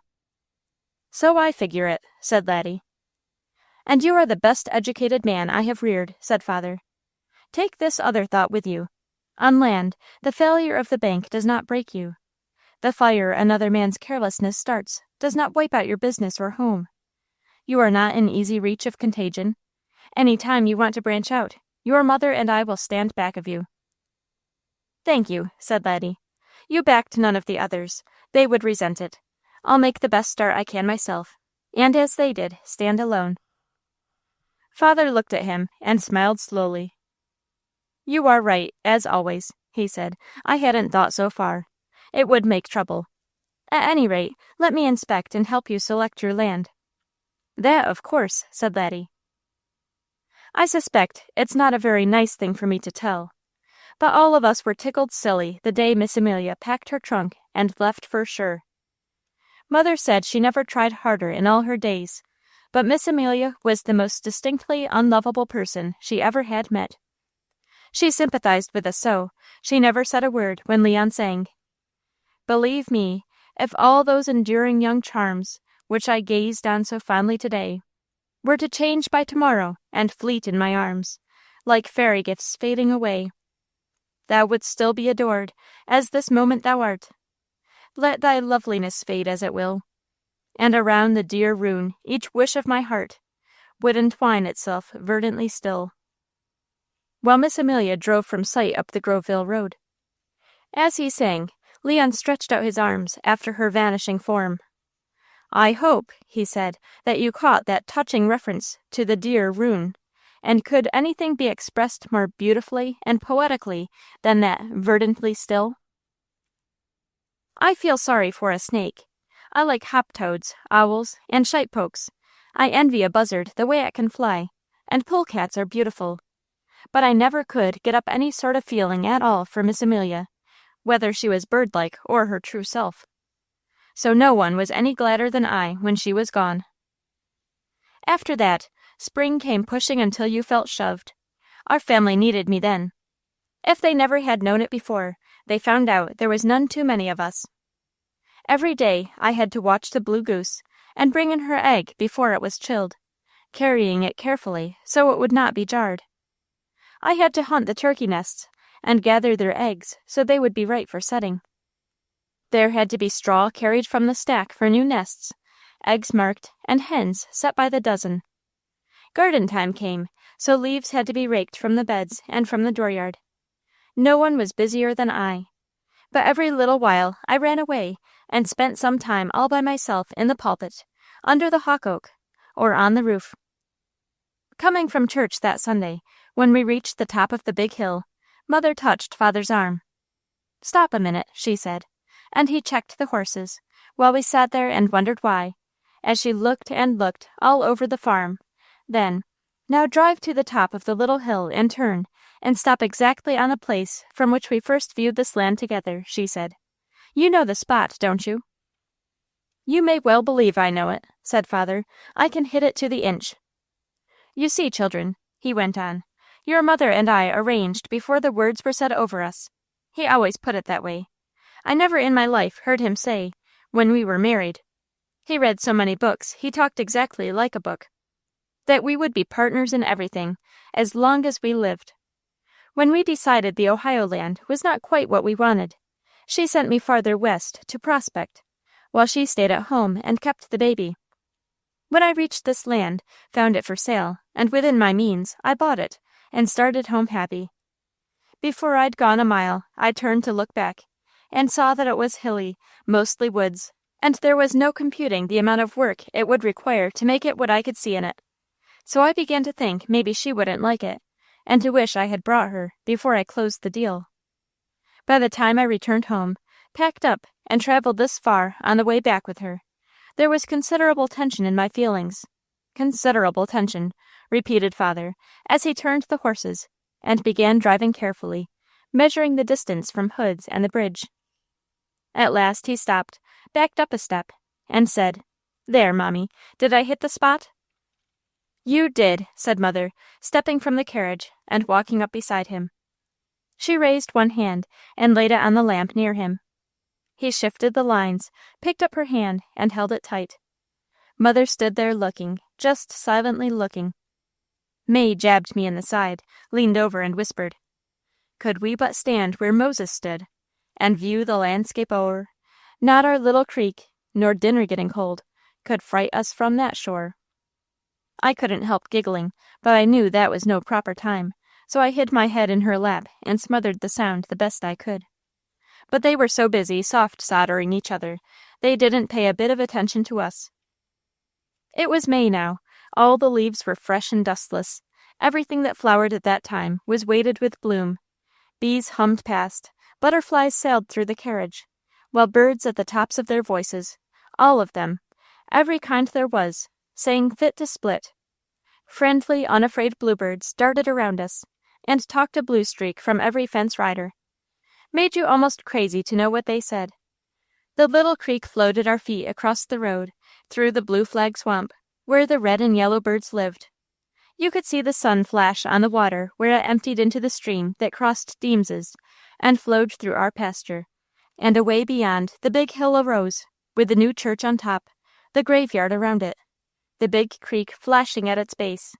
"So I figure it," said Laddie. "And you are the best educated man I have reared," said Father. "Take this other thought with you. On land, the failure of the bank does not break you. The fire another man's carelessness starts does not wipe out your business or home. You are not in easy reach of contagion. Any time you want to branch out, your mother and I will stand back of you." "Thank you," said Laddie. "You backed none of the others. They would resent it. I'll make the best start I can myself, and as they did, stand alone." Father looked at him and smiled slowly. "You are right, as always," he said. "I hadn't thought so far. It would make trouble. At any rate, let me inspect and help you select your land." "That, of course," said Laddie. "I suspect it's not a very nice thing for me to tell, but all of us were tickled silly the day Miss Amelia packed her trunk and left for sure. Mother said she never tried harder in all her days, but Miss Amelia was the most distinctly unlovable person she ever had met. She sympathized with us so, she never said a word when Leon sang, 'Believe me, if all those enduring young charms, which I gazed on so fondly today, were to change by tomorrow and fleet in my arms, like fairy gifts fading away, thou wouldst still be adored, as this moment thou art. Let thy loveliness fade as it will, and around the dear rune each wish of my heart would entwine itself verdantly still,' while Miss Amelia drove from sight up the Groveville road. As he sang, Leon stretched out his arms after her vanishing form. 'I hope,' he said, 'that you caught that touching reference to the dear rune, and could anything be expressed more beautifully and poetically than that verdantly still?' I feel sorry for a snake. I like hop-toads, owls, and shite-pokes. I envy a buzzard the way it can fly, and polecats are beautiful. But I never could get up any sort of feeling at all for Miss Amelia, whether she was bird-like or her true self. So no one was any gladder than I when she was gone. After that, spring came pushing until you felt shoved. Our family needed me then. If they never had known it before, they found out there was none too many of us. Every day I had to watch the blue goose and bring in her egg before it was chilled, carrying it carefully so it would not be jarred. I had to hunt the turkey nests and gather their eggs so they would be right for setting. There had to be straw carried from the stack for new nests, eggs marked, and hens set by the dozen. Garden time came, so leaves had to be raked from the beds and from the dooryard. No one was busier than I, but every little while I ran away and spent some time all by myself in the pulpit, under the hawk oak, or on the roof. Coming from church that Sunday, when we reached the top of the big hill, Mother touched Father's arm. "Stop a minute," she said, and he checked the horses, while we sat there and wondered why, as she looked and looked all over the farm. Then, "Now drive to the top of the little hill and turn, and stop exactly on the place from which we first viewed this land together," she said. "You know the spot, don't you?" "You may well believe I know it," said father. "I can hit it to the inch. You see, children," he went on, "your mother and I arranged before the words were said over us. He always put it that way. I never in my life heard him say, when we were married, he read so many books, he talked exactly like a book, that we would be partners in everything, as long as we lived. When we decided the Ohio land was not quite what we wanted, she sent me farther west to prospect, while she stayed at home and kept the baby. When I reached this land, found it for sale, and within my means, I bought it, and started home happy. Before I'd gone a mile, I turned to look back, and saw that it was hilly, mostly woods, and there was no computing the amount of work it would require to make it what I could see in it. So I began to think maybe she wouldn't like it, and to wish I had brought her before I closed the deal. By the time I returned home, packed up, and traveled this far on the way back with her, there was considerable tension in my feelings. Considerable tension, repeated father, as he turned the horses, and began driving carefully, measuring the distance from Hood's and the bridge. At last he stopped, backed up a step, and said, "There, Mommy, did I hit the spot?" "You did," said mother, stepping from the carriage and walking up beside him. She raised one hand and laid it on the lamp near him. He shifted the lines, picked up her hand, and held it tight. Mother stood there looking, just silently looking. May jabbed me in the side, leaned over, and whispered, "Could we but stand where Moses stood, and view the landscape o'er, not our little creek, nor dinner getting cold, could fright us from that shore." I couldn't help giggling, but I knew that was no proper time, so I hid my head in her lap and smothered the sound the best I could. But they were so busy soft-soddering each other, they didn't pay a bit of attention to us. It was May now. All the leaves were fresh and dustless. Everything that flowered at that time was weighted with bloom. Bees hummed past, butterflies sailed through the carriage, while birds at the tops of their voices, all of them, every kind there was, sang fit to split. Friendly, unafraid bluebirds darted around us, and talked a blue streak from every fence rider. Made you almost crazy to know what they said. The little creek flowed at our feet across the road, through the blue flag swamp, where the red and yellow birds lived. You could see the sun flash on the water where it emptied into the stream that crossed Deems's and flowed through our pasture, and away beyond the big hill arose, with the new church on top, the graveyard around it, the big creek flashing at its base.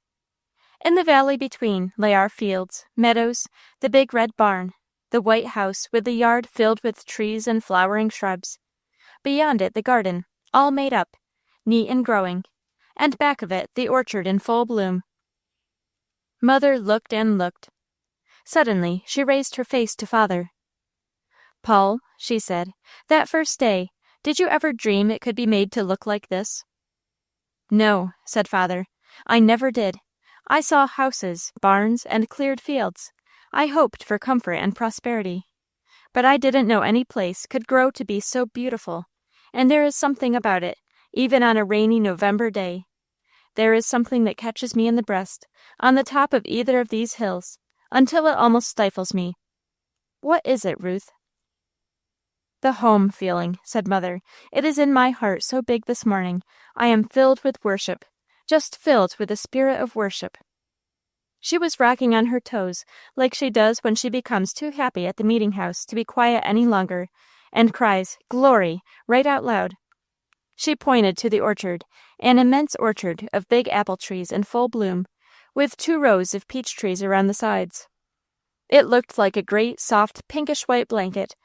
In the valley between lay our fields, meadows, the big red barn, the white house with the yard filled with trees and flowering shrubs. Beyond it the garden, all made up, neat and growing, and back of it the orchard in full bloom. Mother looked and looked. Suddenly she raised her face to father. "Paul," she said, "that first day, did you ever dream it could be made to look like this?" "No," said father, "I never did. I saw houses, barns, and cleared fields. I hoped for comfort and prosperity. But I didn't know any place could grow to be so beautiful, and there is something about it, even on a rainy November day. There is something that catches me in the breast, on the top of either of these hills, until it almost stifles me. What is it, Ruth?" "The home feeling," said mother. "It is in my heart so big this morning. I am filled with worship, just filled with the spirit of worship." She was rocking on her toes, like she does when she becomes too happy at the meeting house to be quiet any longer, and cries, "Glory!" right out loud. She pointed to the orchard, an immense orchard of big apple trees in full bloom, with 2 rows of peach trees around the sides. It looked like a great, soft, pinkish-white blanket,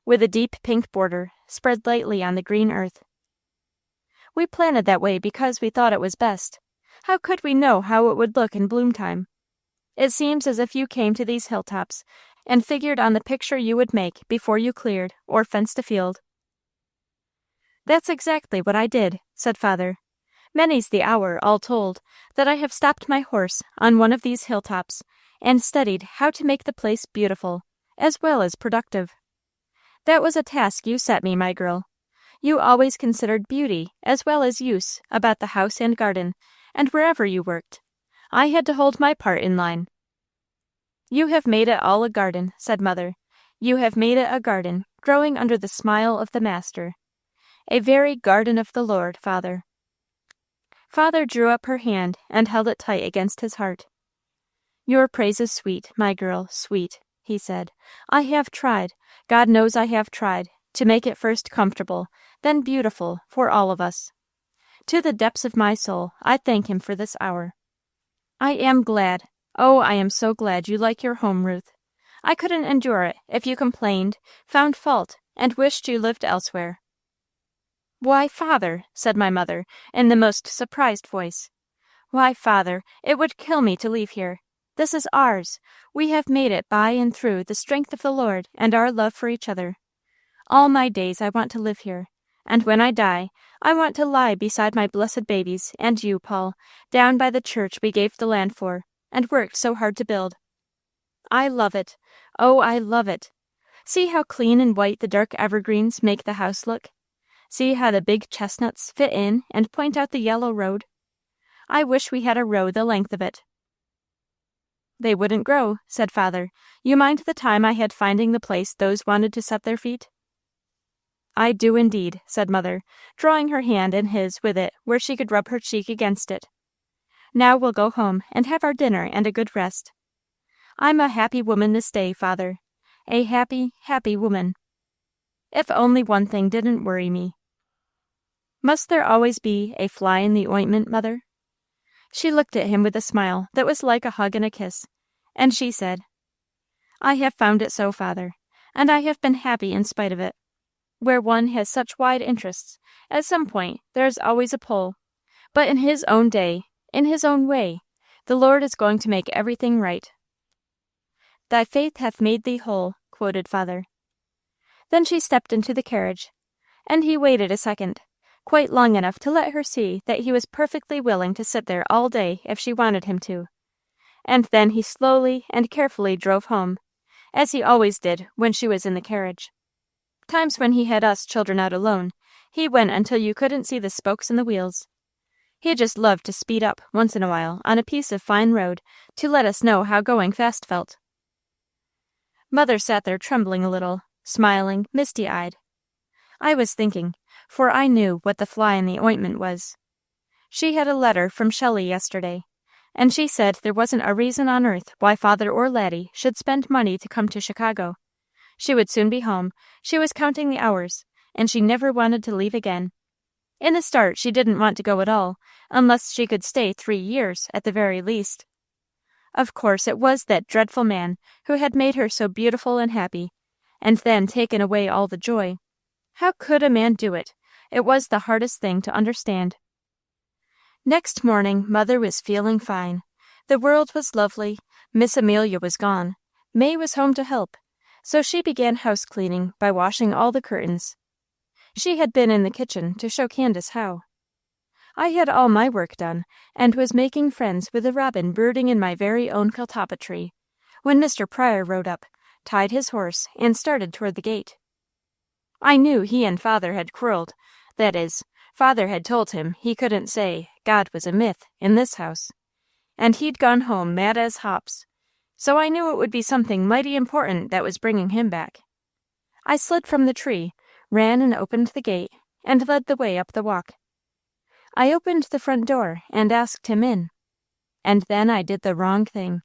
with a deep pink border, spread lightly on the green earth. "We planted that way because we thought it was best. How could we know how it would look in bloom time? It seems as if you came to these hilltops and figured on the picture you would make before you cleared or fenced a field." "That's exactly what I did," said father. "Many's the hour, all told, that I have stopped my horse on one of these hilltops and studied how to make the place beautiful, as well as productive. That was a task you set me, my girl. You always considered beauty as well as use about the house and garden, and wherever you worked. I had to hold my part in line." "You have made it all a garden," said Mother. "You have made it a garden, growing under the smile of the Master. A very garden of the Lord, Father." Father drew up her hand and held it tight against his heart. "Your praise is sweet, my girl, sweet," he said. "I have tried, God knows I have tried, to make it first comfortable, then beautiful, for all of us. To the depths of my soul, I thank Him for this hour. I am glad, oh, I am so glad you like your home, Ruth. I couldn't endure it if you complained, found fault, and wished you lived elsewhere." "Why, Father," said my mother, in the most surprised voice, "why, Father, it would kill me to leave here. This is ours. We have made it by and through the strength of the Lord and our love for each other. All my days I want to live here, and when I die, I want to lie beside my blessed babies and you, Paul, down by the church we gave the land for, and worked so hard to build. I love it. Oh, I love it. See how clean and white the dark evergreens make the house look. See how the big chestnuts fit in and point out the yellow road. I wish we had a row the length of it." "They wouldn't grow," said Father. "You mind the time I had finding the place those wanted to set their feet?" "I do indeed," said Mother, drawing her hand in his with it where she could rub her cheek against it. "Now we'll go home and have our dinner and a good rest. I'm a happy woman this day, Father. A happy, happy woman. If only one thing didn't worry me." "Must there always be a fly in the ointment, Mother?" She looked at him with a smile that was like a hug and a kiss, and she said, "I have found it so, Father, and I have been happy in spite of it. Where one has such wide interests, at some point there is always a pull, but in His own day, in His own way, the Lord is going to make everything right." "Thy faith hath made thee whole," quoted Father. Then she stepped into the carriage, and he waited a second, quite long enough to let her see that he was perfectly willing to sit there all day if she wanted him to. And then he slowly and carefully drove home, as he always did when she was in the carriage. Times when he had us children out alone, he went until you couldn't see the spokes in the wheels. He just loved to speed up once in a while on a piece of fine road to let us know how going fast felt. Mother sat there trembling a little, smiling, misty-eyed. I was thinking, for I knew what the fly in the ointment was. She had a letter from Shelley yesterday, and she said there wasn't a reason on earth why Father or Laddie should spend money to come to Chicago. She would soon be home, she was counting the hours, and she never wanted to leave again. In the start she didn't want to go at all, unless she could stay 3 years at the very least. Of course it was that dreadful man who had made her so beautiful and happy, and then taken away all the joy. How could a man do it? It was the hardest thing to understand. Next morning Mother was feeling fine. The world was lovely. Miss Amelia was gone. May was home to help, so she began house cleaning by washing all the curtains. She had been in the kitchen to show Candace how. I had all my work done, and was making friends with a robin brooding in my very own catalpa tree, when Mr. Pryor rode up, tied his horse, and started toward the gate. I knew he and Father had quarreled. That is, Father had told him he couldn't say God was a myth in this house, and he'd gone home mad as hops, so I knew it would be something mighty important that was bringing him back. I slid from the tree, ran and opened the gate, and led the way up the walk. I opened the front door and asked him in. And then I did the wrong thing.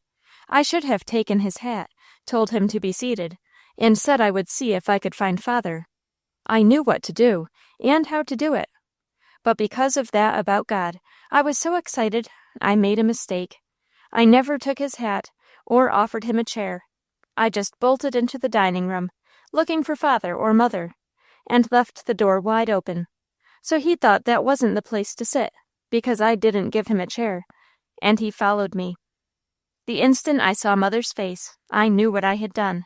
I should have taken his hat, told him to be seated, and said I would see if I could find Father. I knew what to do, and how to do it. But because of that about God, I was so excited, I made a mistake. I never took his hat, or offered him a chair. I just bolted into the dining room, looking for Father or Mother, and left the door wide open. So he thought that wasn't the place to sit, because I didn't give him a chair, and he followed me. The instant I saw Mother's face, I knew what I had done.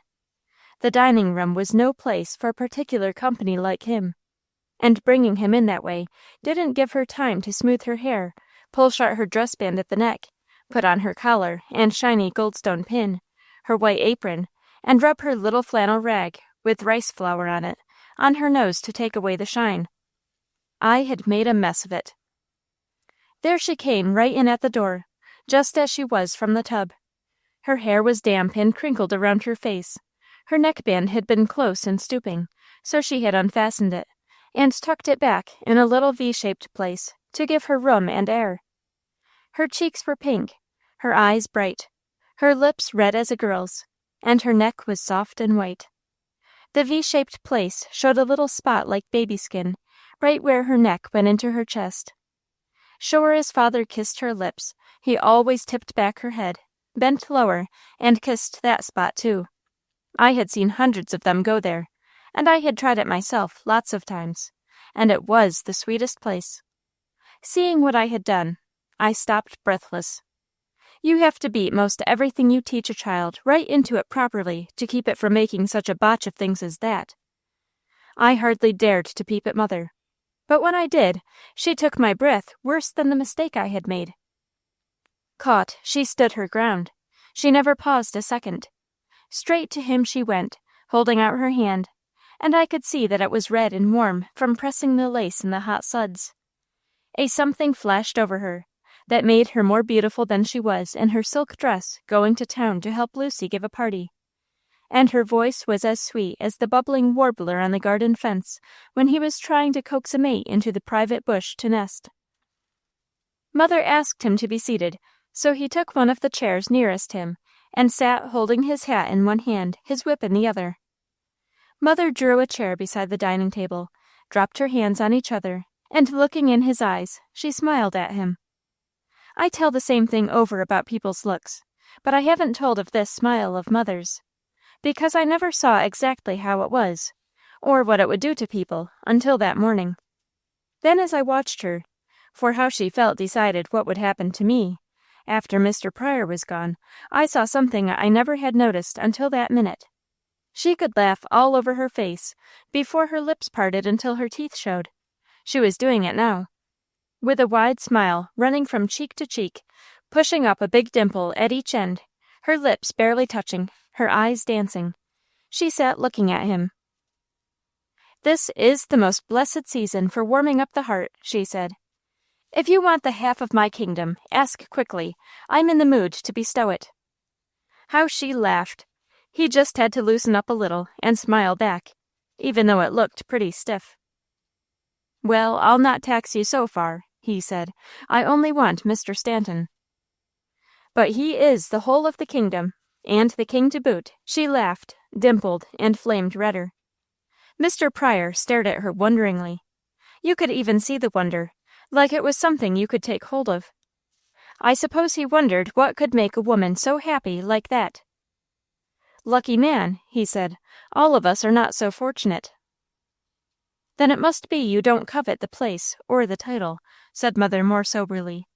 The dining room was no place for particular company like him, and bringing him in that way didn't give her time to smooth her hair, pull shut her dress band at the neck, put on her collar and shiny goldstone pin, her white apron, and rub her little flannel rag, with rice flour on it, on her nose to take away the shine. I had made a mess of it. There she came right in at the door, just as she was from the tub. Her hair was damp and crinkled around her face. Her neckband had been close and stooping, so she had unfastened it, and tucked it back in a little V-shaped place to give her room and air. Her cheeks were pink, her eyes bright, her lips red as a girl's, and her neck was soft and white. The V-shaped place showed a little spot like baby skin, right where her neck went into her chest. Sure as father kissed her lips, he always tipped back her head, bent lower, and kissed that spot too. I had seen hundreds of them go there, and I had tried it myself lots of times, and it was the sweetest place. Seeing what I had done, I stopped breathless. You have to beat most everything you teach a child right into it properly to keep it from making such a botch of things as that. I hardly dared to peep at Mother, but when I did, she took my breath worse than the mistake I had made. Caught, she stood her ground. She never paused a second. Straight to him she went, holding out her hand, and I could see that it was red and warm from pressing the lace in the hot suds. A something flashed over her that made her more beautiful than she was in her silk dress going to town to help Lucy give a party. And her voice was as sweet as the bubbling warbler on the garden fence when he was trying to coax a mate into the private bush to nest. Mother asked him to be seated, so he took one of the chairs nearest him and sat holding his hat in one hand, his whip in the other. Mother drew a chair beside the dining table, dropped her hands on each other, and looking in his eyes, she smiled at him. I tell the same thing over about people's looks, but I haven't told of this smile of Mother's, because I never saw exactly how it was, or what it would do to people, until that morning. Then as I watched her, for how she felt decided what would happen to me, after Mr. Pryor was gone, I saw something I never had noticed until that minute. She could laugh all over her face, before her lips parted until her teeth showed. She was doing it now, with a wide smile running from cheek to cheek, pushing up a big dimple at each end, her lips barely touching, her eyes dancing. She sat looking at him. "This is the most blessed season for warming up the heart," she said. "If you want the half of my kingdom, ask quickly. I'm in the mood to bestow it." How she laughed! He just had to loosen up a little and smile back, even though it looked pretty stiff. "Well, I'll not tax you so far," he said. "I only want Mr. Stanton." "But he is the whole of the kingdom, and the king to boot." She laughed, dimpled, and flamed redder. Mr. Pryor stared at her wonderingly. You could even see the wonder, like it was something you could take hold of. I suppose he wondered what could make a woman so happy like that. "Lucky man," he said. "All of us are not so fortunate." "Then it must be you don't covet the place or the title," said Mother more soberly.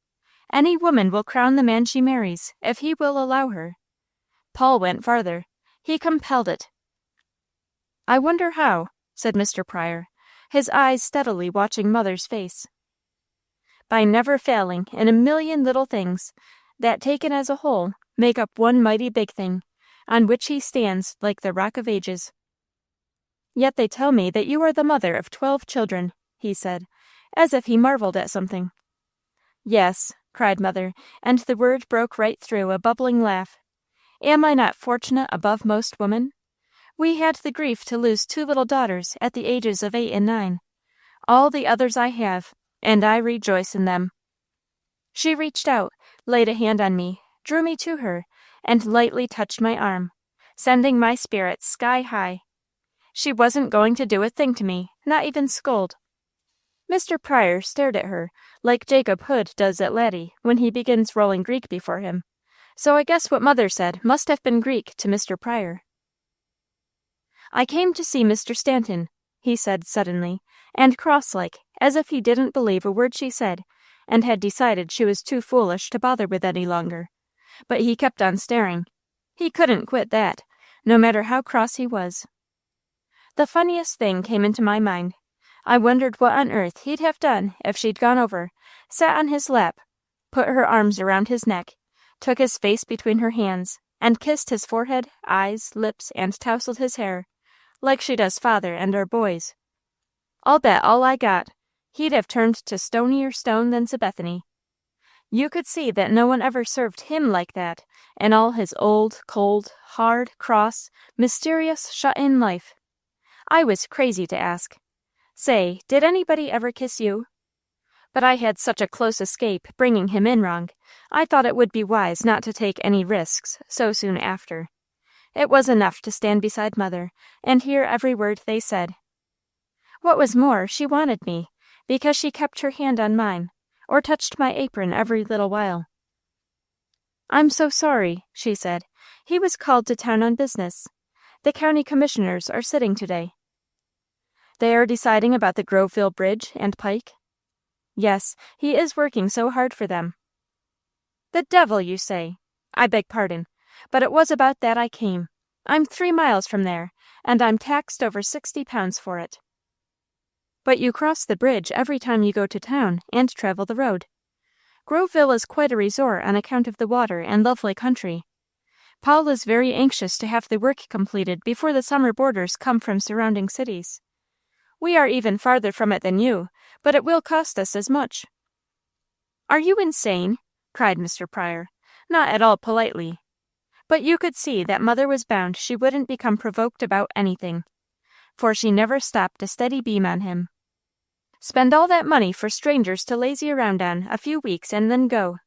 "Any woman will crown the man she marries, if he will allow her. Paul went farther. He compelled it." "I wonder how," said Mr. Pryor, his eyes steadily watching Mother's face. "By never failing in a million little things that, taken as a whole, make up one mighty big thing, on which he stands like the Rock of Ages." "Yet they tell me that you are the mother of 12 children," he said, as if he marveled at something. "Yes," cried Mother, and the word broke right through a bubbling laugh. "Am I not fortunate above most women? We had the grief to lose 2 little daughters at the ages of 8 and 9. All the others I have, and I rejoice in them." She reached out, laid a hand on me, drew me to her, and lightly touched my arm, sending my spirits sky high. She wasn't going to do a thing to me, not even scold. Mr. Pryor stared at her, like Jacob Hood does at Laddie when he begins rolling Greek before him, so I guess what Mother said must have been Greek to Mr. Pryor. "I came to see Mr. Stanton," he said suddenly, and cross-like, as if he didn't believe a word she said, and had decided she was too foolish to bother with any longer. But he kept on staring. He couldn't quit that, no matter how cross he was. The funniest thing came into my mind. I wondered what on earth he'd have done if she'd gone over, sat on his lap, put her arms around his neck, took his face between her hands, and kissed his forehead, eyes, lips, and tousled his hair, like she does father and our boys. I'll bet all I got, he'd have turned to stonier stone than Sabethany. You could see that no one ever served him like that, in all his old, cold, hard, cross, mysterious, shut-in life. I was crazy to ask. Say, did anybody ever kiss you? But I had such a close escape bringing him in wrong, I thought it would be wise not to take any risks so soon after. It was enough to stand beside Mother and hear every word they said. What was more, she wanted me, because she kept her hand on mine, or touched my apron every little while. "I'm so sorry," she said. "He was called to town on business. The county commissioners are sitting today." "They are deciding about the Groveville Bridge and Pike?" "Yes, he is working so hard for them." "The devil, you say! I beg pardon, but it was about that I came. I'm 3 miles from there, and I'm taxed over 60 pounds for it." "But you cross the bridge every time you go to town and travel the road. Groveville is quite a resort on account of the water and lovely country. Paul is very anxious to have the work completed before the summer boarders come from surrounding cities. We are even farther from it than you, but it will cost us as much." "Are you insane?" cried Mr. Pryor, not at all politely. But you could see that Mother was bound she wouldn't become provoked about anything, for she never stopped a steady beam on him. "Spend all that money for strangers to lazy around on a few weeks and then go."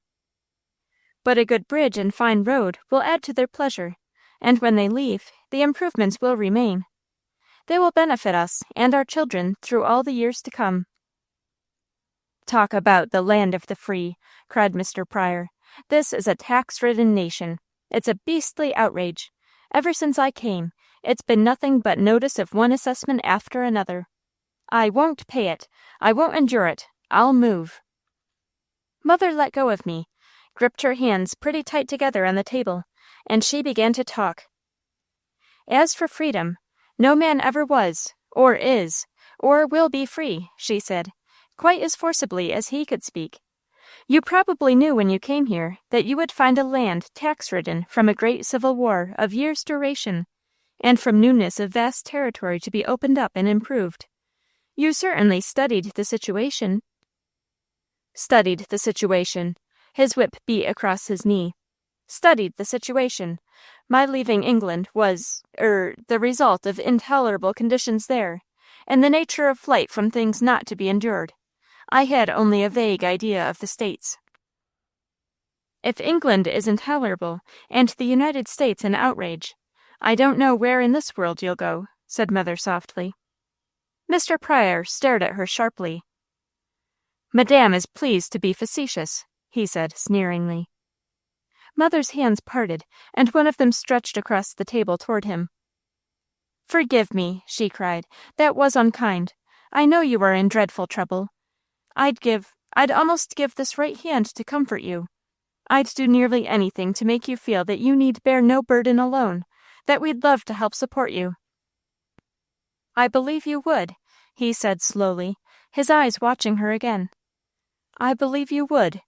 "But a good bridge and fine road will add to their pleasure, and when they leave, the improvements will remain. They will benefit us and our children through all the years to come." "Talk about the land of the free," cried Mr. Pryor. "This is a tax-ridden nation. It's a beastly outrage. Ever since I came, it's been nothing but notice of one assessment after another. I won't pay it. I won't endure it. I'll move." Mother let go of me, gripped her hands pretty tight together on the table, and she began to talk. "As for freedom, no man ever was, or is, or will be free," she said, quite as forcibly as he could speak. "You probably knew when you came here that you would find a land tax-ridden from a great civil war of years' duration, and from newness of vast territory to be opened up and improved. You certainly studied the situation." "Studied the situation." His whip beat across his knee. "Studied the situation. My leaving England was, the result of intolerable conditions there, and the nature of flight from things not to be endured. I had only a vague idea of the States." "If England is intolerable, and the United States an outrage, I don't know where in this world you'll go," said Mother softly. Mr. Pryor stared at her sharply. "Madame is pleased to be facetious," he said sneeringly. Mother's hands parted, and one of them stretched across the table toward him. "Forgive me," she cried. "That was unkind. I know you are in dreadful trouble. I'd almost give this right hand to comfort you. I'd do nearly anything to make you feel that you need bear no burden alone, that we'd love to help support you." "I believe you would," he said slowly, his eyes watching her again. "I believe you would.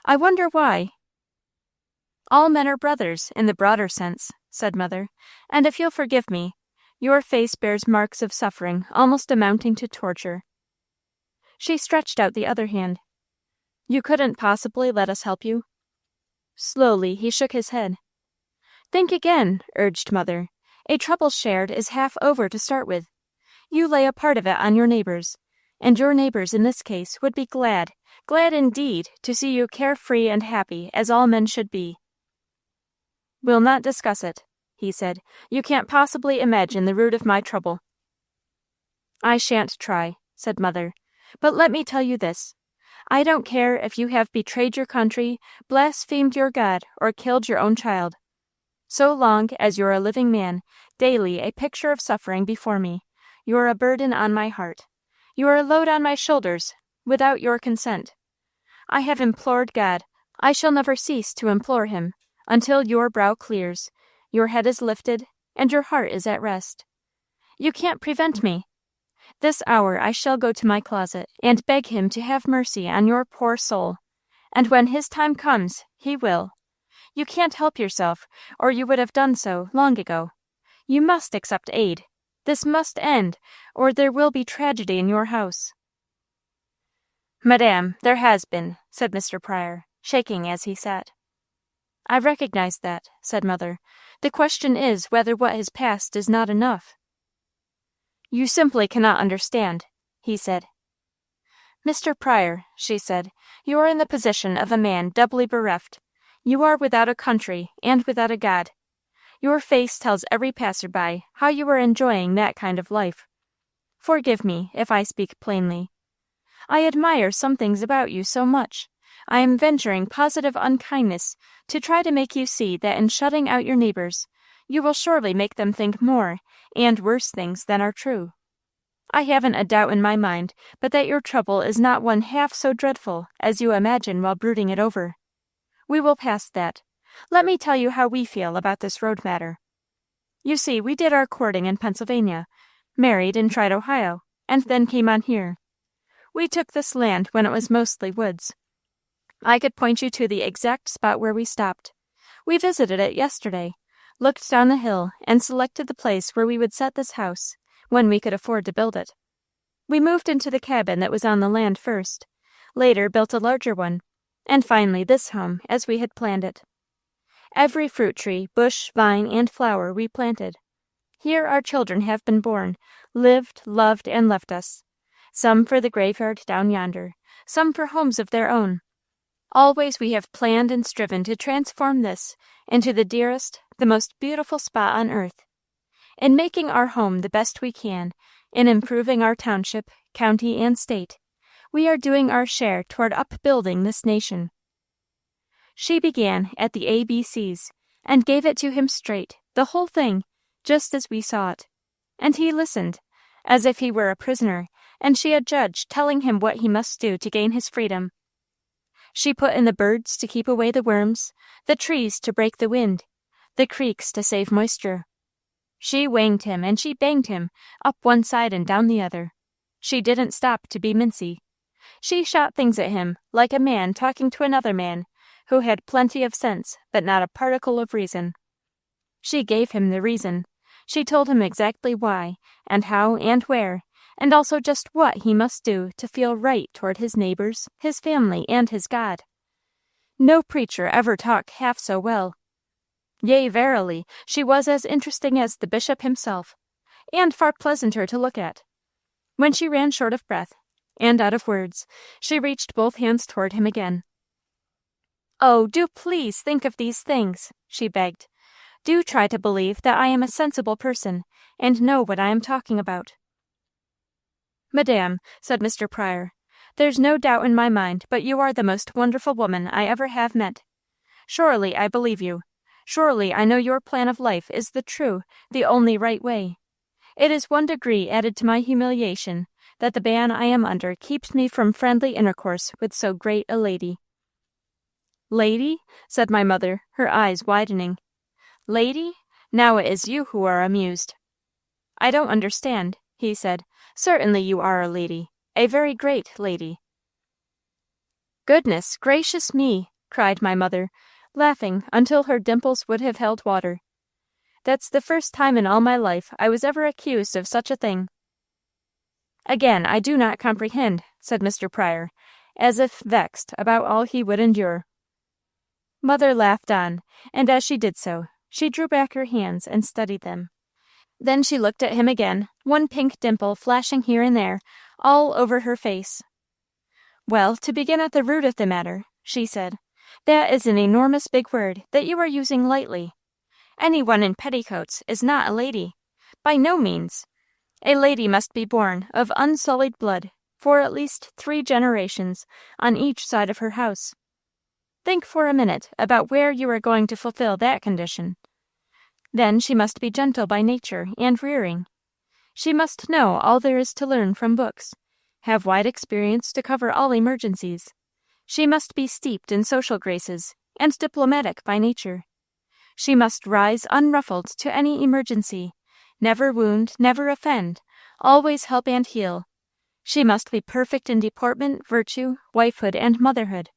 I wonder why." "All men are brothers, in the broader sense," said Mother, "and if you'll forgive me, your face bears marks of suffering almost amounting to torture." She stretched out the other hand. "You couldn't possibly let us help you?" Slowly he shook his head. "Think again," urged Mother. "A trouble shared is half over to start with. You lay a part of it on your neighbors, and your neighbors in this case would be glad indeed, to see you carefree and happy as all men should be." "We'll not discuss it," he said. "You can't possibly imagine the root of my trouble." "I shan't try," said Mother. "But let me tell you this. I don't care if you have betrayed your country, blasphemed your God, or killed your own child. So long as you're a living man, daily a picture of suffering before me, you're a burden on my heart. You're a load on my shoulders, without your consent. I have implored God. I shall never cease to implore him, until your brow clears, your head is lifted, and your heart is at rest. You can't prevent me. This hour I shall go to my closet, and beg him to have mercy on your poor soul, and when his time comes, he will. You can't help yourself, or you would have done so long ago. You must accept aid. This must end, or there will be tragedy in your house." "Madame, there has been," said Mr. Pryor. shaking as he sat. "I recognize that," said Mother. "The question is whether what has passed is not enough." "You simply cannot understand," he said. "Mr. Pryor," she said, "you are in the position of a man doubly bereft. You are without a country and without a God. Your face tells every passer-by how you are enjoying that kind of life. Forgive me if I speak plainly. I admire some things about you so much. I am venturing positive unkindness to try to make you see that in shutting out your neighbors, you will surely make them think more and worse things than are true. I haven't a doubt in my mind but that your trouble is not one half so dreadful as you imagine while brooding it over. We will pass that. Let me tell you how we feel about this road matter. You see, we did our courting in Pennsylvania, married and tried Ohio, and then came on here. We took this land when it was mostly woods. I could point you to the exact spot where we stopped. We visited it yesterday, looked down the hill, and selected the place where we would set this house, when we could afford to build it. We moved into the cabin that was on the land first, later built a larger one, and finally this home as we had planned it. Every fruit tree, bush, vine, and flower we planted. Here our children have been born, lived, loved, and left us. Some for the graveyard down yonder, some for homes of their own. Always we have planned and striven to transform this into the dearest, the most beautiful spot on earth. In making our home the best we can, in improving our township, county, and state, we are doing our share toward upbuilding this nation." She began at the ABCs and gave it to him straight, the whole thing, just as we saw it. And he listened, as if he were a prisoner, and she a judge telling him what he must do to gain his freedom. She put in the birds to keep away the worms, the trees to break the wind, the creeks to save moisture. She wanged him and she banged him, up one side and down the other. She didn't stop to be mincy. She shot things at him, like a man talking to another man, who had plenty of sense, but not a particle of reason. She gave him the reason. She told him exactly why, and how, and where, and also just what he must do to feel right toward his neighbors, his family, and his God. No preacher ever talked half so well. Yea, verily, she was as interesting as the bishop himself, and far pleasanter to look at. When she ran short of breath, and out of words, she reached both hands toward him again. "Oh, do please think of these things," she begged. "Do try to believe that I am a sensible person, and know what I am talking about." "Madame," said Mr. Pryor, "there's no doubt in my mind but you are the most wonderful woman I ever have met. Surely I believe you. Surely I know your plan of life is the true, the only right way. It is one degree added to my humiliation that the ban I am under keeps me from friendly intercourse with so great a lady." "Lady?" said my mother, her eyes widening. "Lady? Now it is you who are amused." "I don't understand," he said. "Certainly you are a lady, a very great lady." "Goodness gracious me!" cried my mother, laughing until her dimples would have held water. "That's the first time in all my life I was ever accused of such a thing." "Again, I do not comprehend," said Mr. Pryor, as if vexed about all he would endure. Mother laughed on, and as she did so, she drew back her hands and studied them. Then she looked at him again, one pink dimple flashing here and there, all over her face. "Well, to begin at the root of the matter," she said, "that is an enormous big word that you are using lightly. Any one in petticoats is not a lady. By no means. A lady must be born of unsullied blood for at least 3 generations on each side of her house. Think for a minute about where you are going to fulfill that condition. Then she must be gentle by nature and rearing. She must know all there is to learn from books, have wide experience to cover all emergencies. She must be steeped in social graces and diplomatic by nature. She must rise unruffled to any emergency, never wound, never offend, always help and heal. She must be perfect in deportment, virtue, wifehood, and motherhood.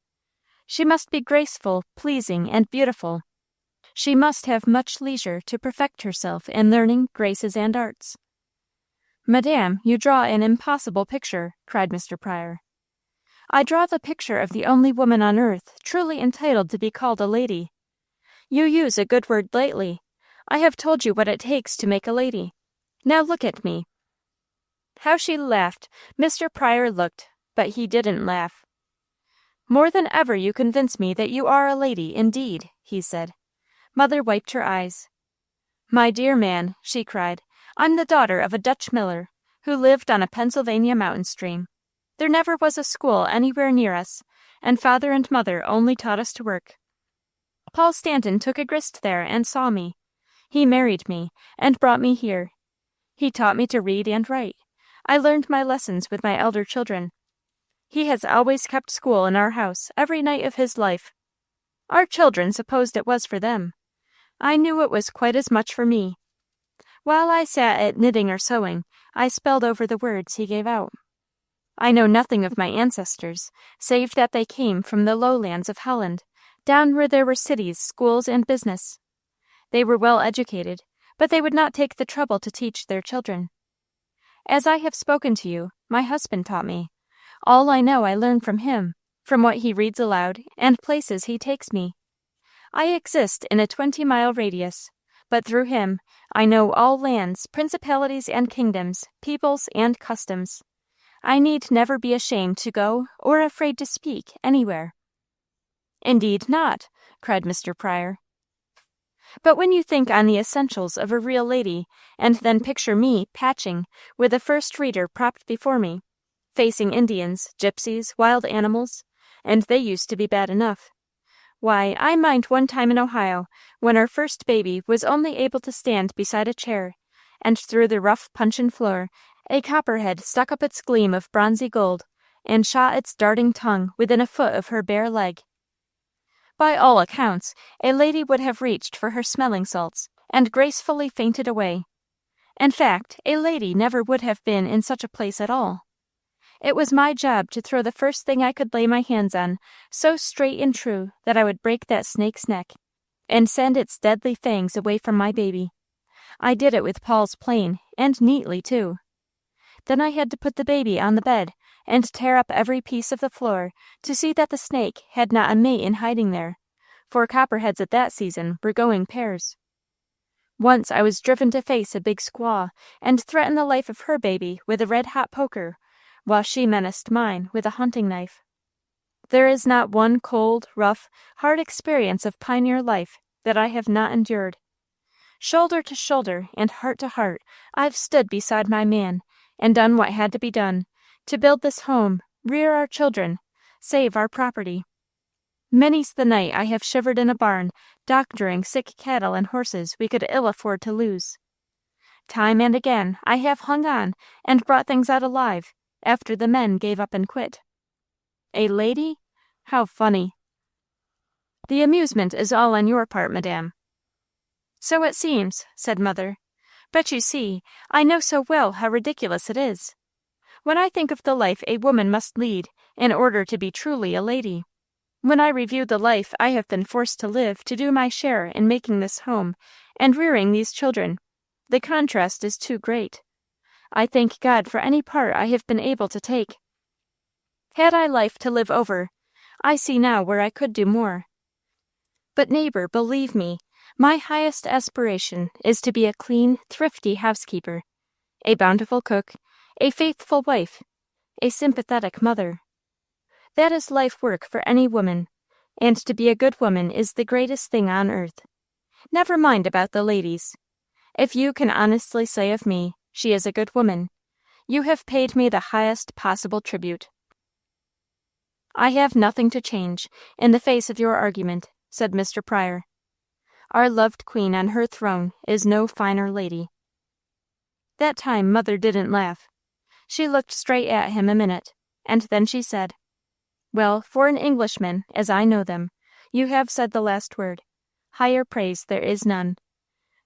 She must be graceful, pleasing, and beautiful. She must have much leisure to perfect herself in learning, graces, and arts." "Madame, you draw an impossible picture," cried Mr. Pryor. I draw the picture of the only woman on earth truly entitled to be called a lady. You use a good word lightly. I have told you what it takes to make a lady. Now look at me." How she laughed! Mr. Pryor looked, but he didn't laugh. "More than ever you convince me that you are a lady, indeed," he said. Mother wiped her eyes. "My dear man," she cried, "I'm the daughter of a Dutch miller, who lived on a Pennsylvania mountain stream. There never was a school anywhere near us, and father and mother only taught us to work. Paul Stanton took a grist there and saw me. He married me, and brought me here. He taught me to read and write. I learned my lessons with my elder children. He has always kept school in our house every night of his life. Our children supposed it was for them. I knew it was quite as much for me. While I sat at knitting or sewing, I spelled over the words he gave out. I know nothing of my ancestors, save that they came from the lowlands of Holland, down where there were cities, schools, and business. They were well educated, but they would not take the trouble to teach their children. As I have spoken to you, my husband taught me. All I know I learn from him, from what he reads aloud, and places he takes me. I exist in a 20-mile radius, but through him I know all lands, principalities and kingdoms, peoples and customs. I need never be ashamed to go or afraid to speak anywhere." "Indeed not," cried Mr. Pryor. "But when you think on the essentials of a real lady, and then picture me patching, with a first reader propped before me, facing Indians, gypsies, wild animals, and they used to be bad enough. Why, I mind one time in Ohio, when our first baby was only able to stand beside a chair, and through the rough puncheon floor a copperhead stuck up its gleam of bronzy gold, and shot its darting tongue within a foot of her bare leg. By all accounts, a lady would have reached for her smelling salts, and gracefully fainted away. In fact, a lady never would have been in such a place at all. It was my job to throw the first thing I could lay my hands on, so straight and true that I would break that snake's neck, and send its deadly fangs away from my baby. I did it with Paul's plane, and neatly, too. Then I had to put the baby on the bed, and tear up every piece of the floor to see that the snake had not a mate in hiding there, for copperheads at that season were going pairs. Once I was driven to face a big squaw, and threaten the life of her baby with a red-hot poker, while she menaced mine with a hunting knife. There is not one cold, rough, hard experience of pioneer life that I have not endured. Shoulder to shoulder and heart to heart, I've stood beside my man, and done what had to be done, to build this home, rear our children, save our property. Many's the night I have shivered in a barn, doctoring sick cattle and horses we could ill afford to lose. Time and again I have hung on and brought things out alive, after the men gave up and quit. A lady? How funny. The amusement is all on your part, madame. So it seems, said Mother. But you see, I know so well how ridiculous it is. When I think of the life a woman must lead in order to be truly a lady, when I review the life I have been forced to live to do my share in making this home and rearing these children, the contrast is too great. I thank God for any part I have been able to take. Had I life to live over, I see now where I could do more. But neighbor, believe me, my highest aspiration is to be a clean, thrifty housekeeper, a bountiful cook, a faithful wife, a sympathetic mother. That is life work for any woman, and to be a good woman is the greatest thing on earth. Never mind about the ladies. If you can honestly say of me, she is a good woman, you have paid me the highest possible tribute. I have nothing to change, in the face of your argument, said Mr. Pryor. Our loved queen on her throne is no finer lady. That time Mother didn't laugh. She looked straight at him a minute, and then she said, Well, for an Englishman, as I know them, you have said the last word. Higher praise there is none.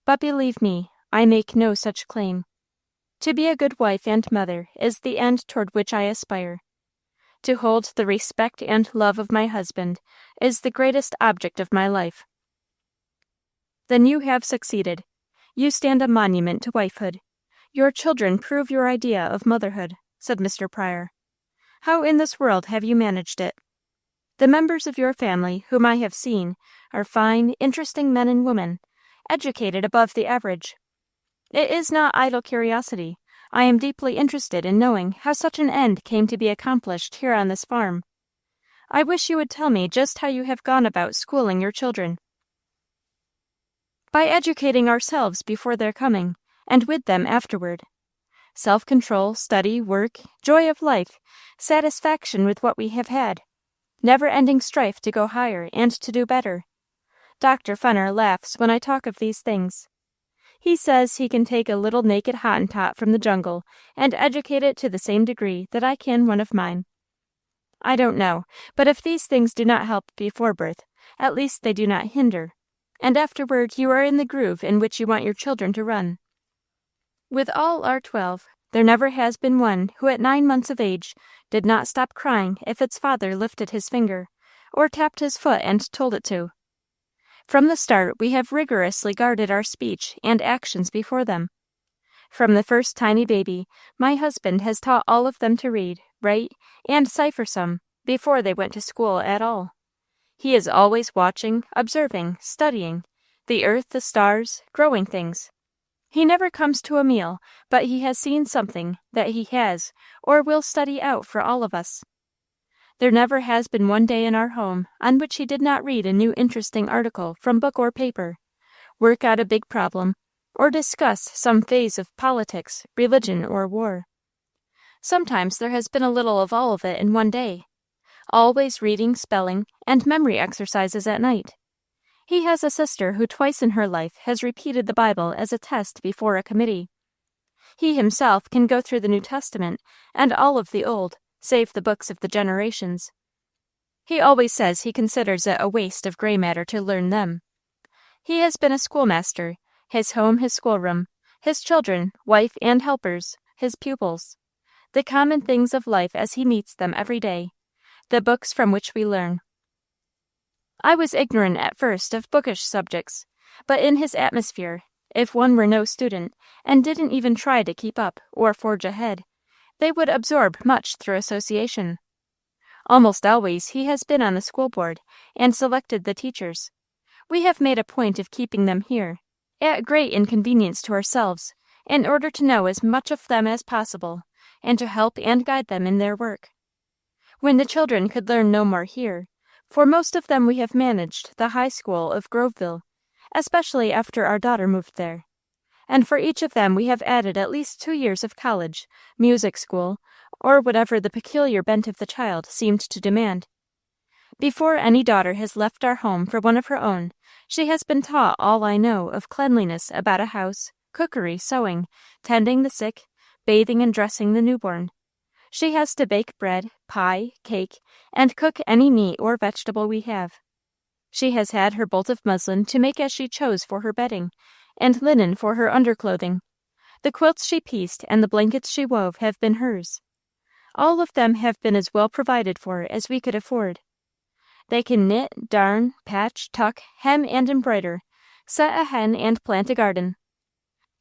But believe me, I make no such claim. To be a good wife and mother is the end toward which I aspire. To hold the respect and love of my husband is the greatest object of my life. Then you have succeeded. You stand a monument to wifehood. Your children prove your idea of motherhood, said Mr. Pryor. How in this world have you managed it? The members of your family whom I have seen are fine, interesting men and women, educated above the average. It is not idle curiosity. I am deeply interested in knowing how such an end came to be accomplished here on this farm. I wish you would tell me just how you have gone about schooling your children. By educating ourselves before their coming, and with them afterward. Self-control, study, work, joy of life, satisfaction with what we have had, never-ending strife to go higher and to do better. Dr. Fenner laughs when I talk of these things. He says he can take a little naked Hottentot from the jungle and educate it to the same degree that I can one of mine. I don't know, but if these things do not help before birth, at least they do not hinder, and afterward you are in the groove in which you want your children to run. With all our 12, there never has been one who at 9 months of age did not stop crying if its father lifted his finger, or tapped his foot and told it to. From the start we have rigorously guarded our speech and actions before them. From the first tiny baby, my husband has taught all of them to read, write, and cipher some, before they went to school at all. He is always watching, observing, studying, the earth, the stars, growing things. He never comes to a meal, but he has seen something that he has or will study out for all of us. There never has been one day in our home on which he did not read a new interesting article from book or paper, work out a big problem, or discuss some phase of politics, religion, or war. Sometimes there has been a little of all of it in one day, always reading, spelling, and memory exercises at night. He has a sister who twice in her life has repeated the Bible as a test before a committee. He himself can go through the New Testament and all of the Old, save the books of the generations. He always says he considers it a waste of gray matter to learn them. He has been a schoolmaster, his home his schoolroom, his children, wife, and helpers, his pupils. The common things of life as he meets them every day, the books from which we learn. I was ignorant at first of bookish subjects, but in his atmosphere, if one were no student, and didn't even try to keep up or forge ahead, they would absorb much through association. Almost always he has been on the school board, and selected the teachers. We have made a point of keeping them here, at great inconvenience to ourselves, in order to know as much of them as possible, and to help and guide them in their work. When the children could learn no more here, for most of them we have managed the high school of Groveville, especially after our daughter moved there, and for each of them we have added at least 2 years of college, music school, or whatever the peculiar bent of the child seemed to demand. Before any daughter has left our home for one of her own, she has been taught all I know of cleanliness about a house, cookery, sewing, tending the sick, bathing and dressing the newborn. She has to bake bread, pie, cake, and cook any meat or vegetable we have. She has had her bolt of muslin to make as she chose for her bedding, and linen for her underclothing. The quilts she pieced and the blankets she wove have been hers. All of them have been as well provided for as we could afford. They can knit, darn, patch, tuck, hem, and embroider, set a hen and plant a garden.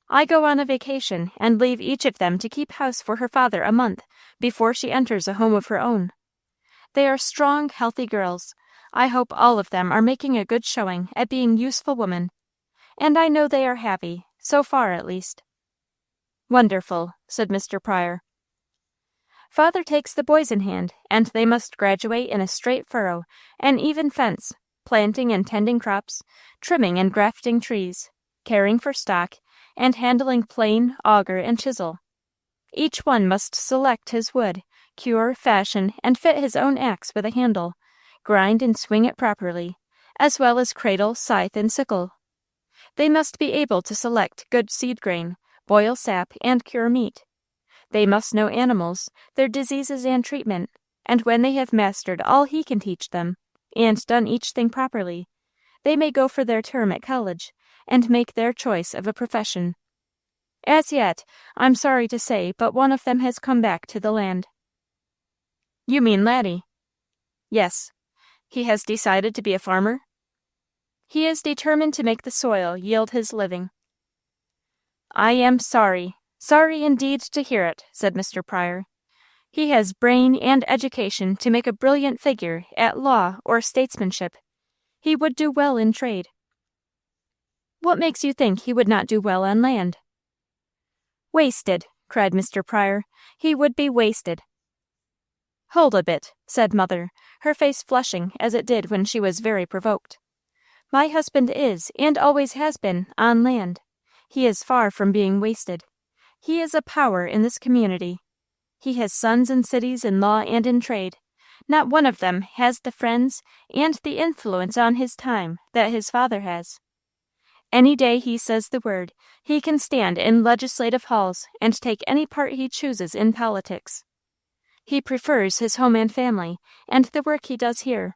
I go on a vacation and leave each of them to keep house for her father a month before she enters a home of her own. They are strong, healthy girls. I hope all of them are making a good showing at being useful women, and I know they are happy, so far at least. Wonderful, said Mr. Pryor. Father takes the boys in hand, and they must graduate in a straight furrow, an even fence, planting and tending crops, trimming and grafting trees, caring for stock, and handling plane, auger, and chisel. Each one must select his wood, cure, fashion, and fit his own axe with a handle, grind and swing it properly, as well as cradle, scythe, and sickle. They must be able to select good seed grain, boil sap, and cure meat. They must know animals, their diseases and treatment, and when they have mastered all he can teach them, and done each thing properly, they may go for their term at college, and make their choice of a profession. As yet, I'm sorry to say, but one of them has come back to the land. You mean Laddie? Yes. He has decided to be a farmer? He is determined to make the soil yield his living. I am sorry indeed to hear it, said Mr. Pryor. He has brain and education to make a brilliant figure at law or statesmanship. He would do well in trade. What makes you think he would not do well on land?" "Wasted," cried Mr. Pryor. "He would be wasted." "Hold a bit," said Mother, her face flushing as it did when she was very provoked. "My husband is, and always has been, on land. He is far from being wasted. He is a power in this community. He has sons in cities in law and in trade. Not one of them has the friends and the influence on his time that his father has. Any day he says the word, he can stand in legislative halls and take any part he chooses in politics. He prefers his home and family, and the work he does here.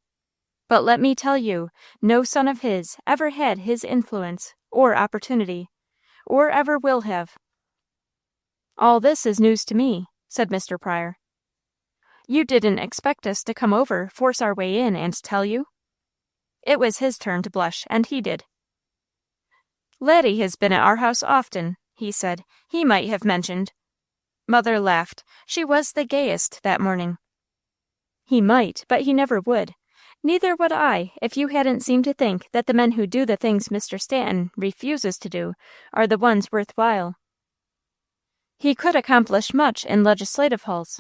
But let me tell you, no son of his ever had his influence, or opportunity, or ever will have." "All this is news to me," said Mr. Pryor. "You didn't expect us to come over, force our way in, and tell you?" It was his turn to blush, and he did. "Laddie has been at our house often," he said. "He might have mentioned—" Mother laughed. She was the gayest that morning. "He might, but he never would. Neither would I, if you hadn't seemed to think that the men who do the things Mr. Stanton refuses to do are the ones worth while. He could accomplish much in legislative halls.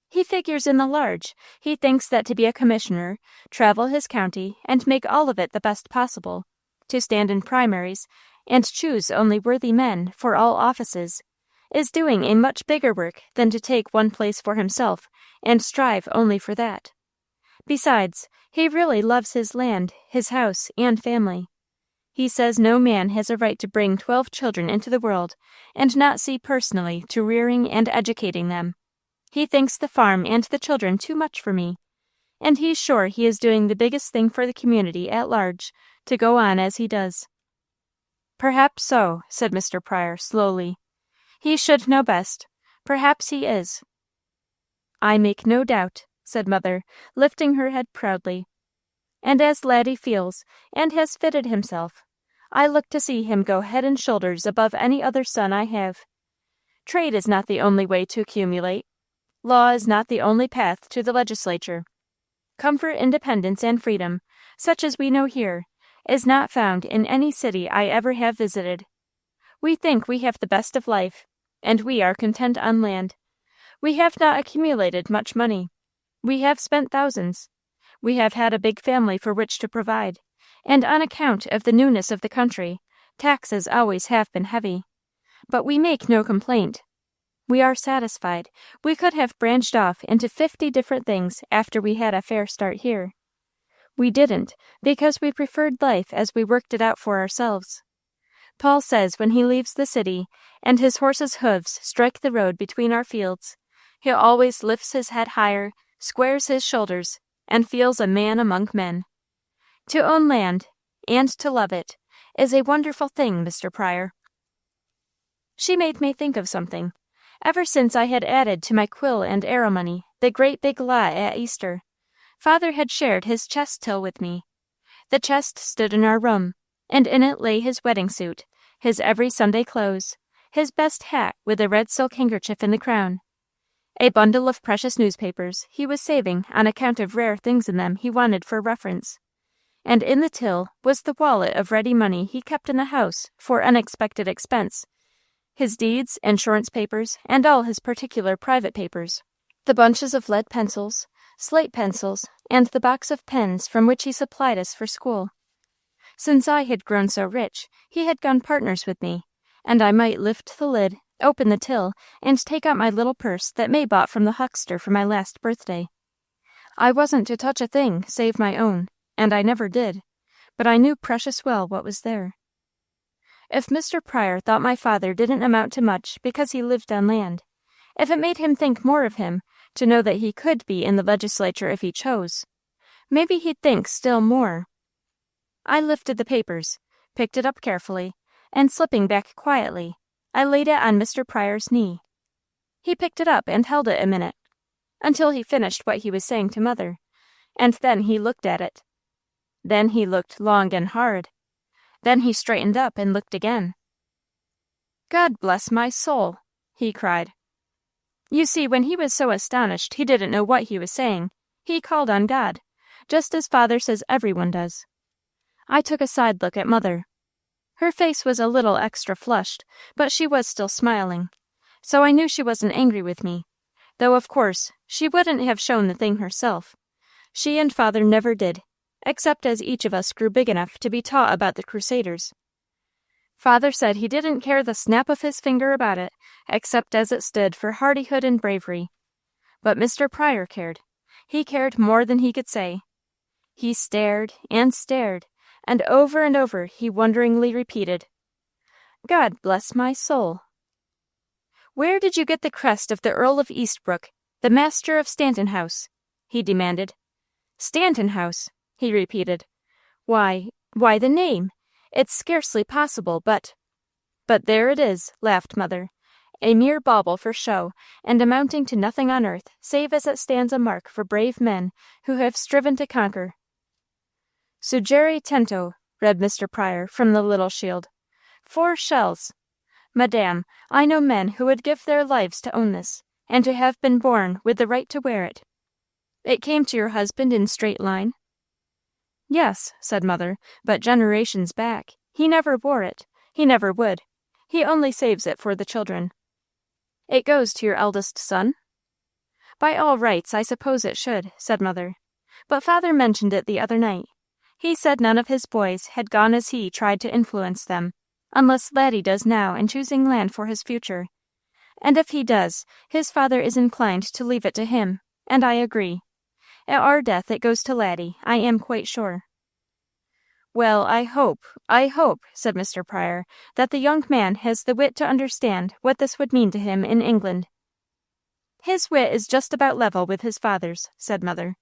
He figures in the large. He thinks that to be a commissioner, travel his county, and make all of it the best possible, to stand in primaries, and choose only worthy men for all offices, is doing a much bigger work than to take one place for himself and strive only for that. Besides, he really loves his land, his house, and family. He says no man has a right to bring 12 children into the world and not see personally to rearing and educating them. He thinks the farm and the children too much for me, and he's sure he is doing the biggest thing for the community at large to go on as he does." "Perhaps so," said Mr. Pryor, slowly. "He should know best. Perhaps he is." "I make no doubt," said Mother, lifting her head proudly. "And as Laddie feels, and has fitted himself, I look to see him go head and shoulders above any other son I have. Trade is not the only way to accumulate. Law is not the only path to the legislature. Comfort, independence, and freedom, such as we know here, is not found in any city I ever have visited. We think we have the best of life, and we are content on land. We have not accumulated much money. We have spent thousands. We have had a big family for which to provide, and on account of the newness of the country, taxes always have been heavy. But we make no complaint. We are satisfied. We could have branched off into 50 different things after we had a fair start here. We didn't, because we preferred life as we worked it out for ourselves. Paul says when he leaves the city, and his horse's hoofs strike the road between our fields, he always lifts his head higher, squares his shoulders, and feels a man among men. To own land, and to love it, is a wonderful thing, Mr. Pryor." She made me think of something. Ever since I had added to my quill and arrow money the great big lot at Easter, Father had shared his chest till with me. The chest stood in our room, and in it lay his wedding suit, his every Sunday clothes, his best hat with a red silk handkerchief in the crown, a bundle of precious newspapers he was saving on account of rare things in them he wanted for reference, and in the till was the wallet of ready money he kept in the house for unexpected expense, his deeds, insurance papers, and all his particular private papers, the bunches of lead pencils, slate pencils, and the box of pens from which he supplied us for school. Since I had grown so rich, he had gone partners with me, and I might lift the lid, open the till, and take out my little purse that May bought from the huckster for my last birthday. I wasn't to touch a thing save my own, and I never did, but I knew precious well what was there. If Mr. Pryor thought my father didn't amount to much because he lived on land, if it made him think more of him to know that he could be in the legislature if he chose, maybe he'd think still more. I lifted the papers, picked it up carefully, and slipping back quietly, I laid it on Mr. Pryor's knee. He picked it up and held it a minute, until he finished what he was saying to Mother, and then he looked at it. Then he looked long and hard. Then he straightened up and looked again. "God bless my soul!" he cried. You see, when he was so astonished he didn't know what he was saying, he called on God, just as Father says everyone does. I took a side look at Mother. Her face was a little extra flushed, but she was still smiling, so I knew she wasn't angry with me, though of course she wouldn't have shown the thing herself. She and Father never did, except as each of us grew big enough to be taught about the Crusaders. Father said he didn't care the snap of his finger about it, except as it stood for hardihood and bravery. But Mr. Pryor cared. He cared more than he could say. He stared, and over he wonderingly repeated, "God bless my soul." "Where did you get the crest of the Earl of Eastbrooke, the master of Stanton House?" he demanded. "Stanton House," he repeated. Why, the name! It's scarcely possible, but there it is," laughed Mother. "A mere bauble for show, and amounting to nothing on earth, save as it stands a mark for brave men who have striven to conquer." "Sugere tento," read Mr. Pryor from the little shield. 4 shells. Madame, I know men who would give their lives to own this, and to have been born with the right to wear it. It came to your husband in straight line?" "Yes," said Mother, "but generations back. He never wore it. He never would. He only saves it for the children." "It goes to your eldest son?" "By all rights, I suppose it should," said Mother. "But Father mentioned it the other night. He said none of his boys had gone as he tried to influence them, unless Laddie does now in choosing land for his future. And if he does, his father is inclined to leave it to him, and I agree. At our death it goes to Laddie, I am quite sure." "Well, I hope," said Mr. Pryor, "that the young man has the wit to understand what this would mean to him in England." "His wit is just about level with his father's," said Mother.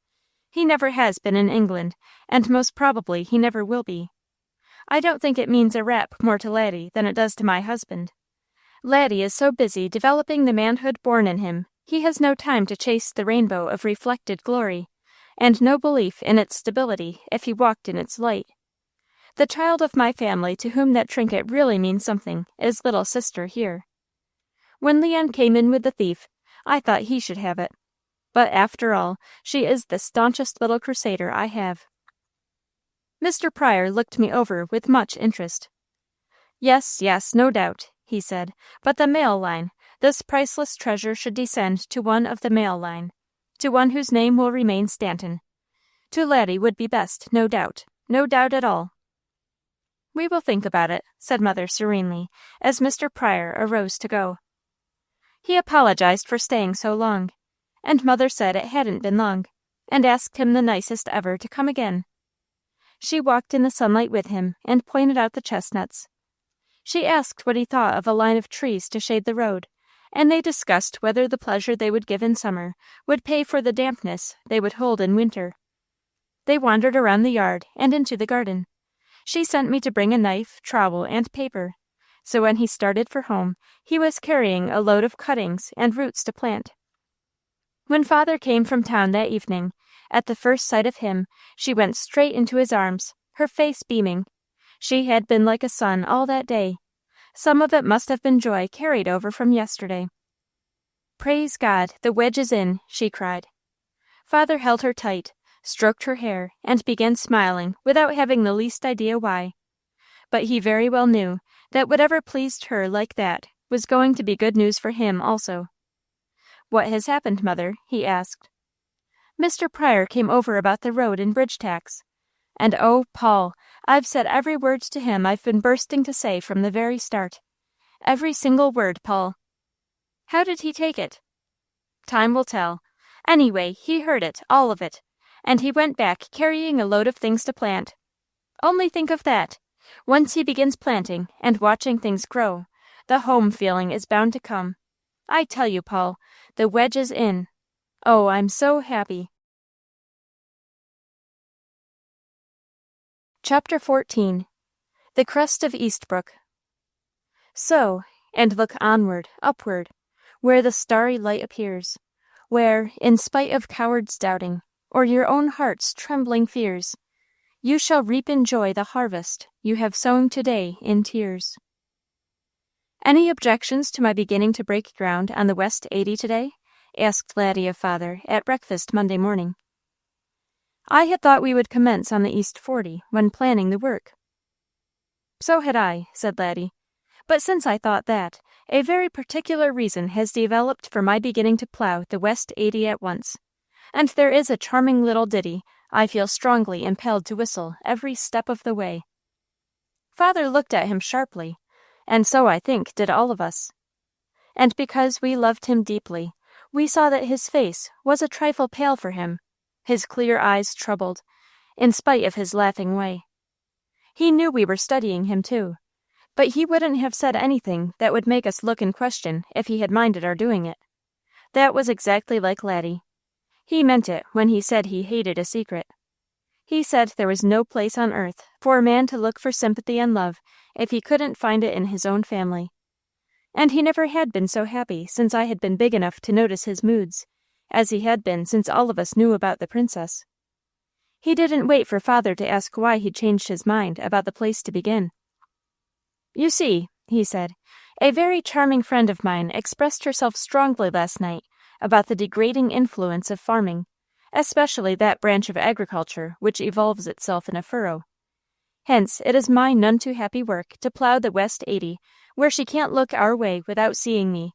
"He never has been in England, and most probably he never will be. I don't think it means a rap more to Laddie than it does to my husband. Laddie is so busy developing the manhood born in him, he has no time to chase the rainbow of reflected glory, and no belief in its stability if he walked in its light. The child of my family to whom that trinket really means something is little sister here. When Leon came in with the thief, I thought he should have it. But after all, she is the staunchest little crusader I have." Mr. Pryor looked me over with much interest. Yes, no doubt," he said, "but the male line, this priceless treasure should descend to one of the male line, to one whose name will remain Stanton. To Laddie would be best, no doubt at all." "We will think about it," said Mother serenely, as Mr. Pryor arose to go. He apologized for staying so long, and Mother said it hadn't been long, and asked him the nicest ever to come again. She walked in the sunlight with him and pointed out the chestnuts. She asked what he thought of a line of trees to shade the road, and they discussed whether the pleasure they would give in summer would pay for the dampness they would hold in winter. They wandered around the yard and into the garden. She sent me to bring a knife, trowel, and paper, so when he started for home, he was carrying a load of cuttings and roots to plant. When Father came from town that evening, at the first sight of him, she went straight into his arms, her face beaming. She had been like a sun all that day. Some of it must have been joy carried over from yesterday. "Praise God, the wedge is in," she cried. Father held her tight, stroked her hair, and began smiling without having the least idea why. But he very well knew that whatever pleased her like that was going to be good news for him also. "What has happened, Mother?" he asked. "Mr. Pryor came over about the road and bridge tax. And oh, Paul, I've said every word to him I've been bursting to say from the very start. Every single word, Paul." "How did he take it?" "Time will tell. Anyway, he heard it, all of it, and he went back carrying a load of things to plant. Only think of that! Once he begins planting and watching things grow, the home feeling is bound to come. I tell you, Paul, the wedge is in. Oh, I'm so happy." Chapter 14. The Crest of Eastbrooke. So, and look onward, upward, where the starry light appears, where, in spite of cowards' doubting, or your own heart's trembling fears, you shall reap in joy the harvest you have sown today in tears. Any objections to my beginning to break ground on the West 80 today? asked Laddie of father at breakfast Monday morning. I had thought we would commence on the East 40 when planning the work. So had I, said Laddie. But since I thought that, a very particular reason has developed for my beginning to plow the West 80 at once. And there is a charming little ditty I feel strongly impelled to whistle every step of the way. Father looked at him sharply, and so I think did all of us. And because we loved him deeply, we saw that his face was a trifle pale for him, his clear eyes troubled, in spite of his laughing way. He knew we were studying him too, but he wouldn't have said anything that would make us look and question if he had minded our doing it. That was exactly like Laddie. He meant it when he said he hated a secret. He said there was no place on earth for a man to look for sympathy and love if he couldn't find it in his own family. And he never had been so happy since I had been big enough to notice his moods, as he had been since all of us knew about the princess. He didn't wait for father to ask why he'd changed his mind about the place to begin. You see, he said, a very charming friend of mine expressed herself strongly last night about the degrading influence of farming, especially that branch of agriculture which evolves itself in a furrow. Hence, it is my none too happy work to plow the West 80, where she can't look our way without seeing me,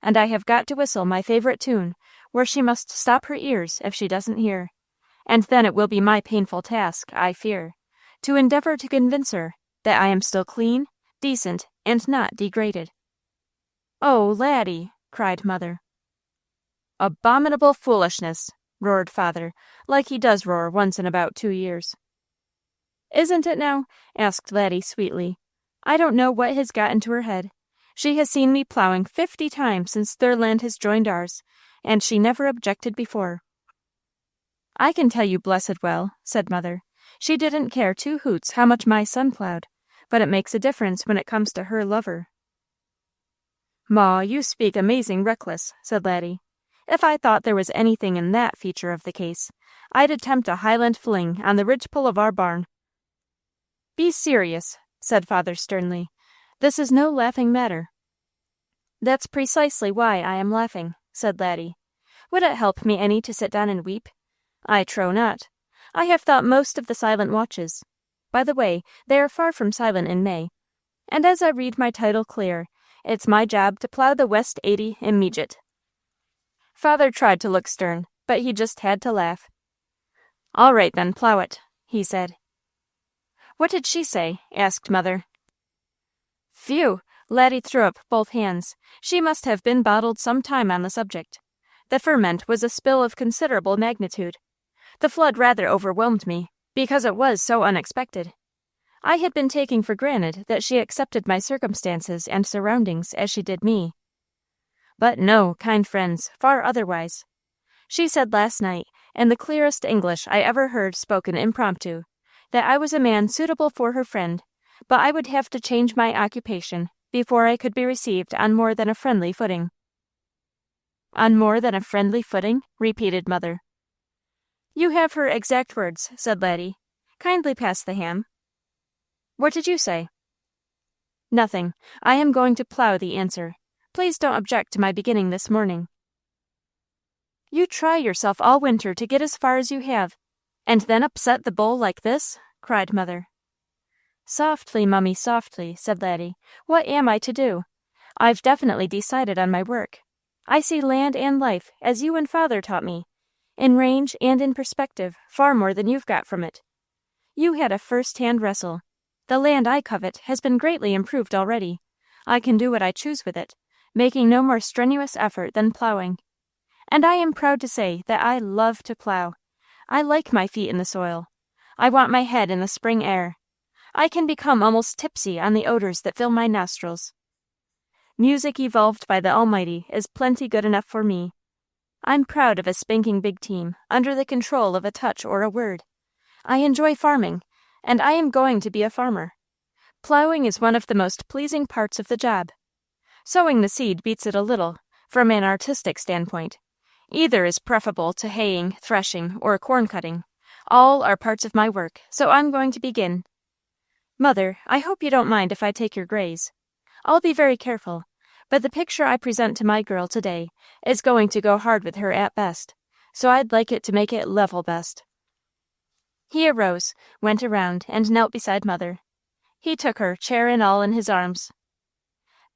and I have got to whistle my favorite tune, where she must stop her ears if she doesn't hear, and then it will be my painful task, I fear, to endeavor to convince her that I am still clean, decent, and not degraded. Oh, Laddie, cried mother. Abominable foolishness, roared father, like he does roar once in about 2 years. Isn't it now? Asked Laddie sweetly. I don't know what has got into her head. She has seen me plowing 50 times since their land has joined ours, and she never objected before. I can tell you blessed well, said mother. She didn't care 2 hoots how much my son plowed, but it makes a difference when it comes to her lover. Ma, you speak amazing reckless, said Laddie. If I thought there was anything in that feature of the case, I'd attempt a Highland fling on the ridgepole of our barn. Be serious, said father sternly. This is no laughing matter. That's precisely why I am laughing, said Laddie. Would it help me any to sit down and weep? I trow not. I have thought most of the silent watches. By the way, they are far from silent in May. And as I read my title clear, it's my job to plow the West 80 immediate. Father tried to look stern, but he just had to laugh. All right, then, plow it, he said. What did she say? Asked mother. Phew! Laddie threw up both hands. She must have been bottled some time on the subject. The ferment was a spill of considerable magnitude. The flood rather overwhelmed me, because it was so unexpected. I had been taking for granted that she accepted my circumstances and surroundings as she did me. But no, kind friends, far otherwise. She said last night, in the clearest English I ever heard spoken impromptu, that I was a man suitable for her friend, but I would have to change my occupation before I could be received on more than a friendly footing. On more than a friendly footing? Repeated mother. You have her exact words, said Laddie. Kindly pass the ham. What did you say? Nothing. I am going to plow the answer. Please don't object to my beginning this morning. You try yourself all winter to get as far as you have, and then upset the bowl like this? Cried mother. Softly, mummy, softly, said Laddie. What am I to do? I've definitely decided on my work. I see land and life, as you and father taught me, in range and in perspective, far more than you've got from it. You had a first-hand wrestle. The land I covet has been greatly improved already. I can do what I choose with it, making no more strenuous effort than plowing. And I am proud to say that I love to plow. I like my feet in the soil. I want my head in the spring air. I can become almost tipsy on the odors that fill my nostrils. Music evolved by the Almighty is plenty good enough for me. I'm proud of a spanking big team, under the control of a touch or a word. I enjoy farming, and I am going to be a farmer. Plowing is one of the most pleasing parts of the job. Sowing the seed beats it a little, from an artistic standpoint. Either is preferable to haying, threshing, or corn cutting. All are parts of my work, so I'm going to begin. Mother, I hope you don't mind if I take your graze. I'll be very careful, But the picture I present to my girl today is going to go hard with her at best, so I'd like it to make it level best." He arose, went around, and knelt beside Mother. He took her, chair and all, in his arms.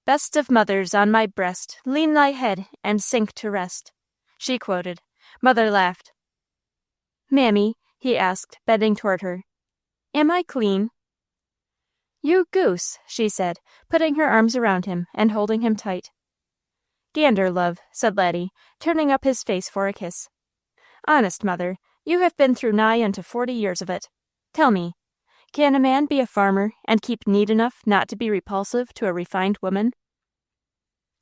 "Best of mothers, on my breast, lean thy head and sink to rest," she quoted. Mother laughed. "Mammy," he asked, bending toward her, "am I clean?" "You goose," she said, putting her arms around him and holding him tight. "Gander, love," said Laddie, turning up his face for a kiss. "Honest, Mother, you have been through nigh unto 40 years of it. Tell me, can a man be a farmer and keep neat enough not to be repulsive to a refined woman?"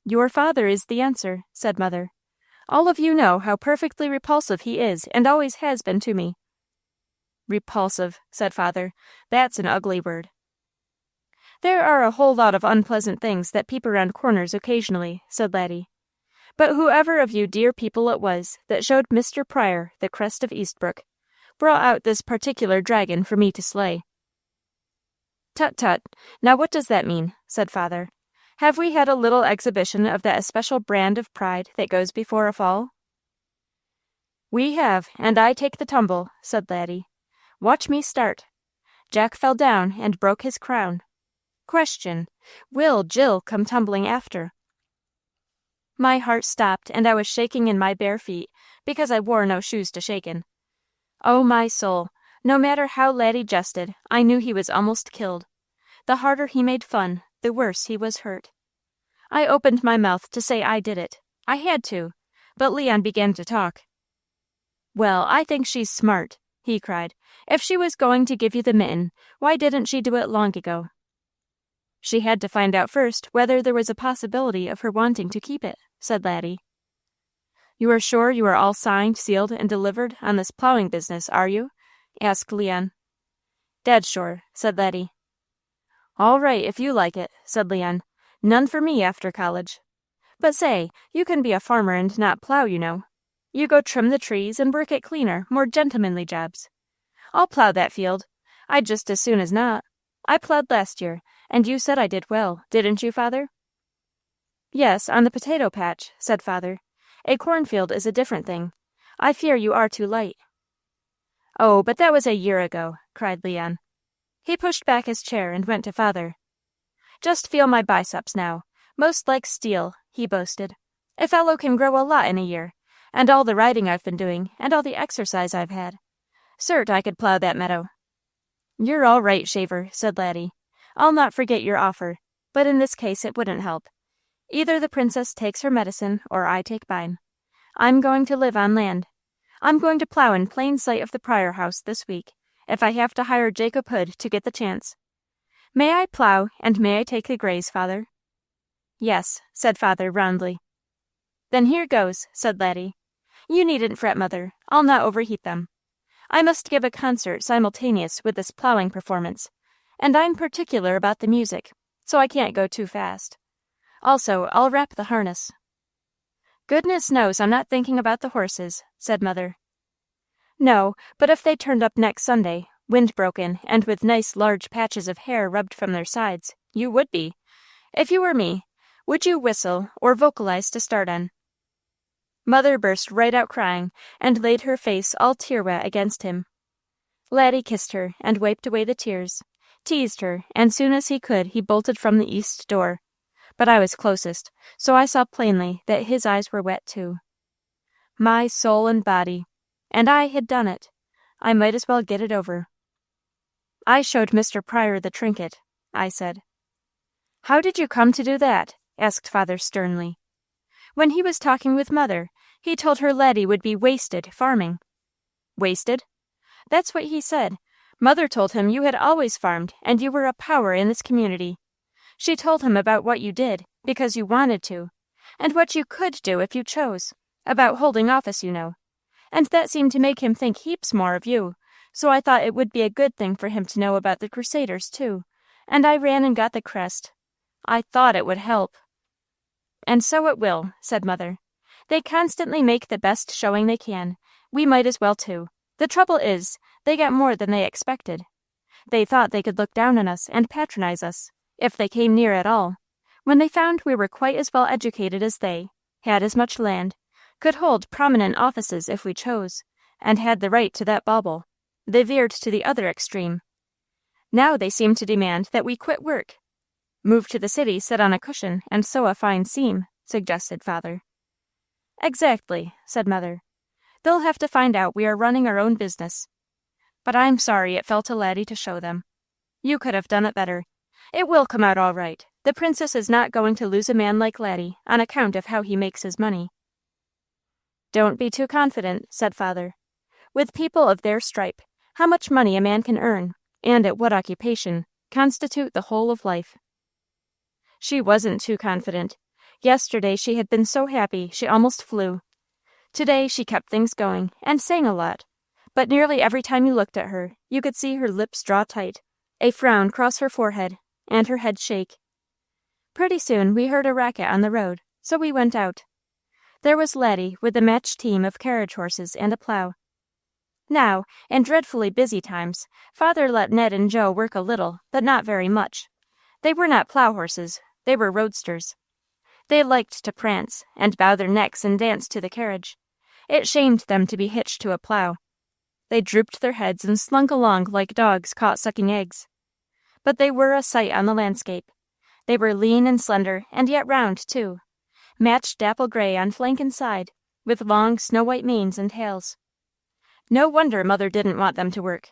"Your father is the answer," said Mother. "All of you know how perfectly repulsive he is and always has been to me." "Repulsive," said Father. "That's an ugly word." "There are a whole lot of unpleasant things that peep around corners occasionally," said Laddie. "But whoever of you dear people it was that showed Mr. Pryor the crest of Eastbrooke brought out this particular dragon for me to slay." "Tut, tut, now what does that mean?" said Father. "Have we had a little exhibition of that especial brand of pride that goes before a fall?" "We have, and I take the tumble," said Laddie. "Watch me start. Jack fell down and broke his crown. Question, will Jill come tumbling after?" My heart stopped, and I was shaking in my bare feet, because I wore no shoes to shake in. Oh, my soul, no matter how Laddie jested, I knew he was almost killed. The harder he made fun, the worse he was hurt. I opened my mouth to say I did it. I had to, but Leon began to talk. "Well, I think she's smart," he cried. "If she was going to give you the mitten, why didn't she do it long ago?" "She had to find out first whether there was a possibility of her wanting to keep it," said Laddie. "You are sure you are all signed, sealed, and delivered on this plowing business, are you?" asked Leon. "Dead sure," said Laddie. "All right, if you like it," said Leon. "None for me after college. But say, you can be a farmer and not plow, you know. You go trim the trees and work at cleaner, more gentlemanly jobs. I'll plow that field. I'd just as soon as not. I plowed last year, and you said I did well, didn't you, Father?" "Yes, on the potato patch," said Father. "A cornfield is a different thing. I fear you are too light." "Oh, but that was a year ago," cried Leon. He pushed back his chair and went to Father. "Just feel my biceps now. Most like steel," he boasted. "A fellow can grow a lot in a year, and all the riding I've been doing, and all the exercise I've had. Cert, I could plow that meadow." "You're all right, Shaver," said Laddie. "I'll not forget your offer, but in this case it wouldn't help. Either the princess takes her medicine or I take mine. I'm going to live on land. I'm going to plow in plain sight of the Pryor house this week, if I have to hire Jacob Hood to get the chance. May I plow, and may I take the grays, Father?" "Yes," said Father roundly. "Then here goes," said Laddie. "You needn't fret, Mother. I'll not overheat them. I must give a concert simultaneous with this plowing performance, and I'm particular about the music, so I can't go too fast. Also, I'll wrap the harness." "Goodness knows I'm not thinking about the horses," said Mother. "No, but if they turned up next Sunday, wind-broken and with nice large patches of hair rubbed from their sides, you would be. If you were me, would you whistle or vocalize to start on?" Mother burst right out crying and laid her face all tear-wet against him. Laddie kissed her and wiped away the tears, teased her, and soon as he could he bolted from the east door. But I was closest, so I saw plainly that his eyes were wet too. My soul and body. And I had done it. I might as well get it over. "I showed Mr. Pryor the trinket," I said. "How did you come to do that?" asked Father sternly. "When he was talking with Mother, he told her Laddie would be wasted farming." "Wasted?" "That's what he said. Mother told him you had always farmed, and you were a power in this community. She told him about what you did, because you wanted to, and what you could do if you chose, about holding office, you know. And that seemed to make him think heaps more of you, so I thought it would be a good thing for him to know about the Crusaders, too, and I ran and got the crest. I thought it would help." "And so it will," said Mother. "They constantly make the best showing they can. We might as well, too. The trouble is, they got more than they expected. They thought they could look down on us and patronize us, if they came near at all. When they found we were quite as well educated as they, had as much land, could hold prominent offices if we chose, and had the right to that bauble, they veered to the other extreme. Now they seem to demand that we quit work. Move to the city, sit on a cushion, and sew a fine seam, suggested Father. Exactly, said Mother. They'll have to find out we are running our own business. But I'm sorry it fell to Laddie to show them. You could have done it better. It will come out all right. The princess is not going to lose a man like Laddie on account of how he makes his money. Don't be too confident, said Father. With people of their stripe, how much money a man can earn, and at what occupation, constitute the whole of life. She wasn't too confident. Yesterday she had been so happy she almost flew. Today she kept things going, and sang a lot. But nearly every time you looked at her, you could see her lips draw tight, a frown cross her forehead, and her head shake. Pretty soon we heard a racket on the road, so we went out. There was Laddie with a matched team of carriage horses and a plow. Now, in dreadfully busy times, Father let Ned and Joe work a little, but not very much. They were not plow horses, they were roadsters. They liked to prance, and bow their necks and dance to the carriage. It shamed them to be hitched to a plow. They drooped their heads and slunk along like dogs caught sucking eggs. But they were a sight on the landscape. They were lean and slender, and yet round, too, matched dapple gray on flank and side, with long snow-white manes and tails. No wonder Mother didn't want them to work.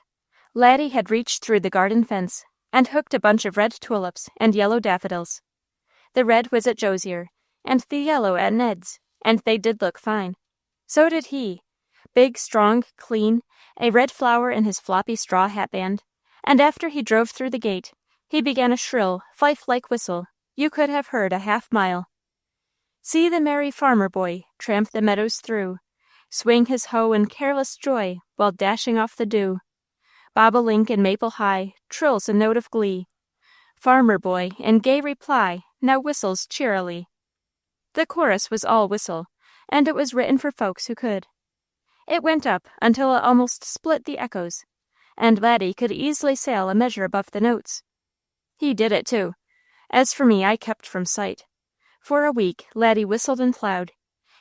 Laddie had reached through the garden fence and hooked a bunch of red tulips and yellow daffodils. The red was at Joe's ear, and the yellow at Ned's, and they did look fine. So did he. Big, strong, clean, a red flower in his floppy straw hatband, and after he drove through the gate, he began a shrill, fife-like whistle you could have heard a half-mile. See the merry farmer boy tramp the meadows through, swing his hoe in careless joy while dashing off the dew. Bobolink in maple high trills a note of glee. Farmer boy, in gay reply, now whistles cheerily. The chorus was all whistle, and it was written for folks who could. It went up until it almost split the echoes, and Laddie could easily sail a measure above the notes. He did it, too. As for me, I kept from sight. For a week, Laddie whistled and plowed.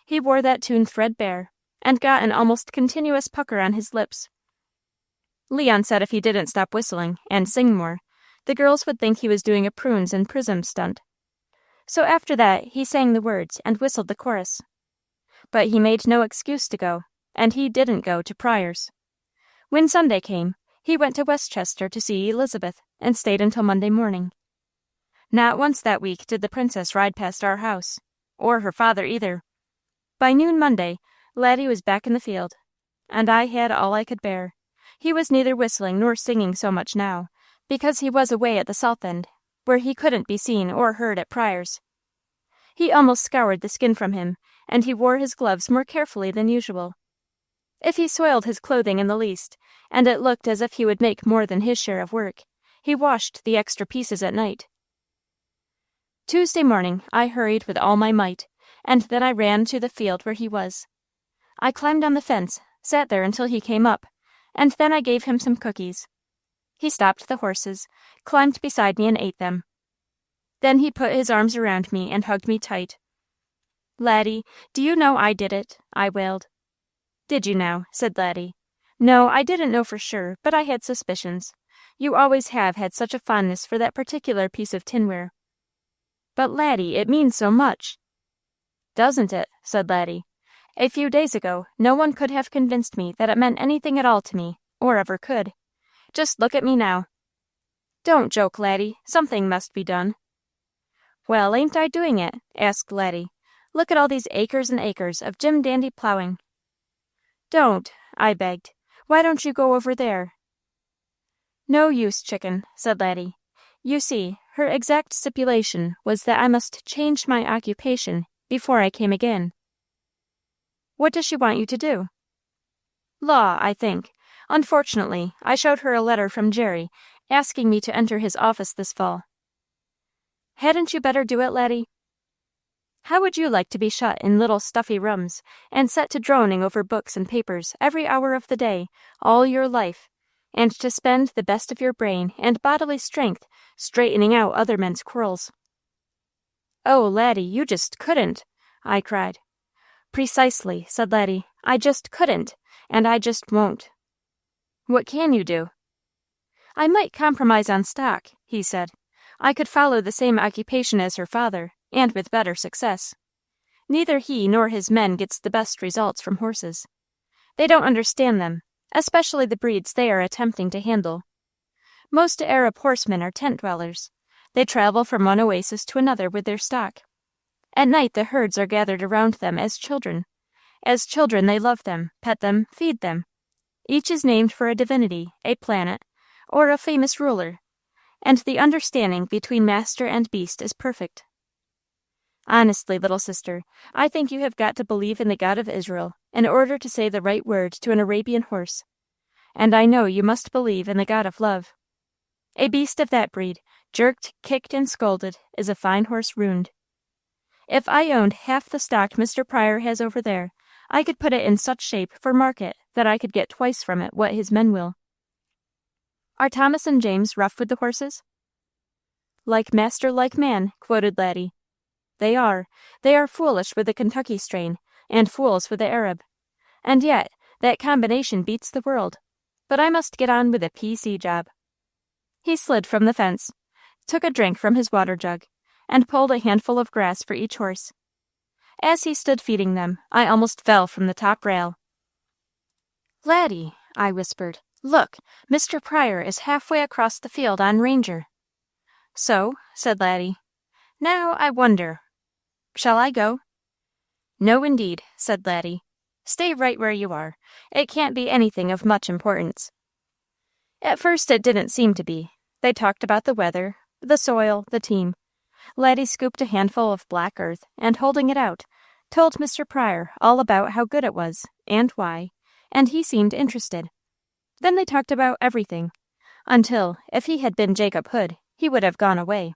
He wore that tune threadbare, and got an almost continuous pucker on his lips. Leon said if he didn't stop whistling, and sing more, the girls would think he was doing a prunes and prisms stunt. So after that, he sang the words and whistled the chorus. But he made no excuse to go, and he didn't go to Pryor's. When Sunday came, he went to Westchester to see Elizabeth, and stayed until Monday morning. Not once that week did the princess ride past our house, or her father either. By noon Monday, Laddie was back in the field, and I had all I could bear. He was neither whistling nor singing so much now, because he was away at the south end, where he couldn't be seen or heard at Pryor's. He almost scoured the skin from him, and he wore his gloves more carefully than usual. If he soiled his clothing in the least, and it looked as if he would make more than his share of work, he washed the extra pieces at night. Tuesday morning I hurried with all my might, and then I ran to the field where he was. I climbed on the fence, sat there until he came up, and then I gave him some cookies. He stopped the horses, climbed beside me and ate them. Then he put his arms around me and hugged me tight. "Laddie, do you know I did it?" I wailed. "Did you now?" said Laddie. "No, I didn't know for sure, but I had suspicions. You always have had such a fondness for that particular piece of tinware." "But, Laddie, it means so much." "Doesn't it?" said Laddie. "A few days ago, no one could have convinced me that it meant anything at all to me, or ever could. Just look at me now." "Don't joke, Laddie. Something must be done." "Well, ain't I doing it?" asked Laddie. "Look at all these acres and acres of Jim Dandy plowing." "Don't," I begged. "Why don't you go over there?" "No use, chicken," said Laddie. "You see, her exact stipulation was that I must change my occupation before I came again." "What does she want you to do?" "Law, I think. Unfortunately, I showed her a letter from Jerry asking me to enter his office this fall." "Hadn't you better do it, Laddie?" "How would you like to be shut in little stuffy rooms, and set to droning over books and papers every hour of the day, all your life, and to spend the best of your brain and bodily strength straightening out other men's quarrels?" "Oh, Laddie, you just couldn't," I cried. "Precisely," said Laddie. "I just couldn't, and I just won't." "What can you do?" "I might compromise on stock," he said. "I could follow the same occupation as her father, and with better success. Neither he nor his men gets the best results from horses. They don't understand them, especially the breeds they are attempting to handle. Most Arab horsemen are tent dwellers. They travel from one oasis to another with their stock. At night the herds are gathered around them as children. As children they love them, pet them, feed them. Each is named for a divinity, a planet, or a famous ruler, and the understanding between master and beast is perfect. Honestly, little sister, I think you have got to believe in the God of Israel in order to say the right word to an Arabian horse. And I know you must believe in the God of love. A beast of that breed, jerked, kicked, and scolded, is a fine horse ruined. If I owned half the stock Mr. Pryor has over there, I could put it in such shape for market that I could get twice from it what his men will. Are Thomas and James rough with the horses?" "Like master, like man," quoted Laddie. They are foolish with the Kentucky strain, and fools with the Arab. And yet, that combination beats the world. But I must get on with a PC job." He slid from the fence, took a drink from his water jug, and pulled a handful of grass for each horse. As he stood feeding them, I almost fell from the top rail. "Laddie," I whispered, "look, Mr. Pryor is halfway across the field on Ranger." "So?" said Laddie. "Now I wonder. Shall I go?" "No, indeed," said Laddie. "Stay right where you are. It can't be anything of much importance." At first it didn't seem to be. They talked about the weather, the soil, the team. Laddie scooped a handful of black earth, and holding it out, told Mr. Pryor all about how good it was, and why, and he seemed interested. Then they talked about everything, until, if he had been Jacob Hood, he would have gone away.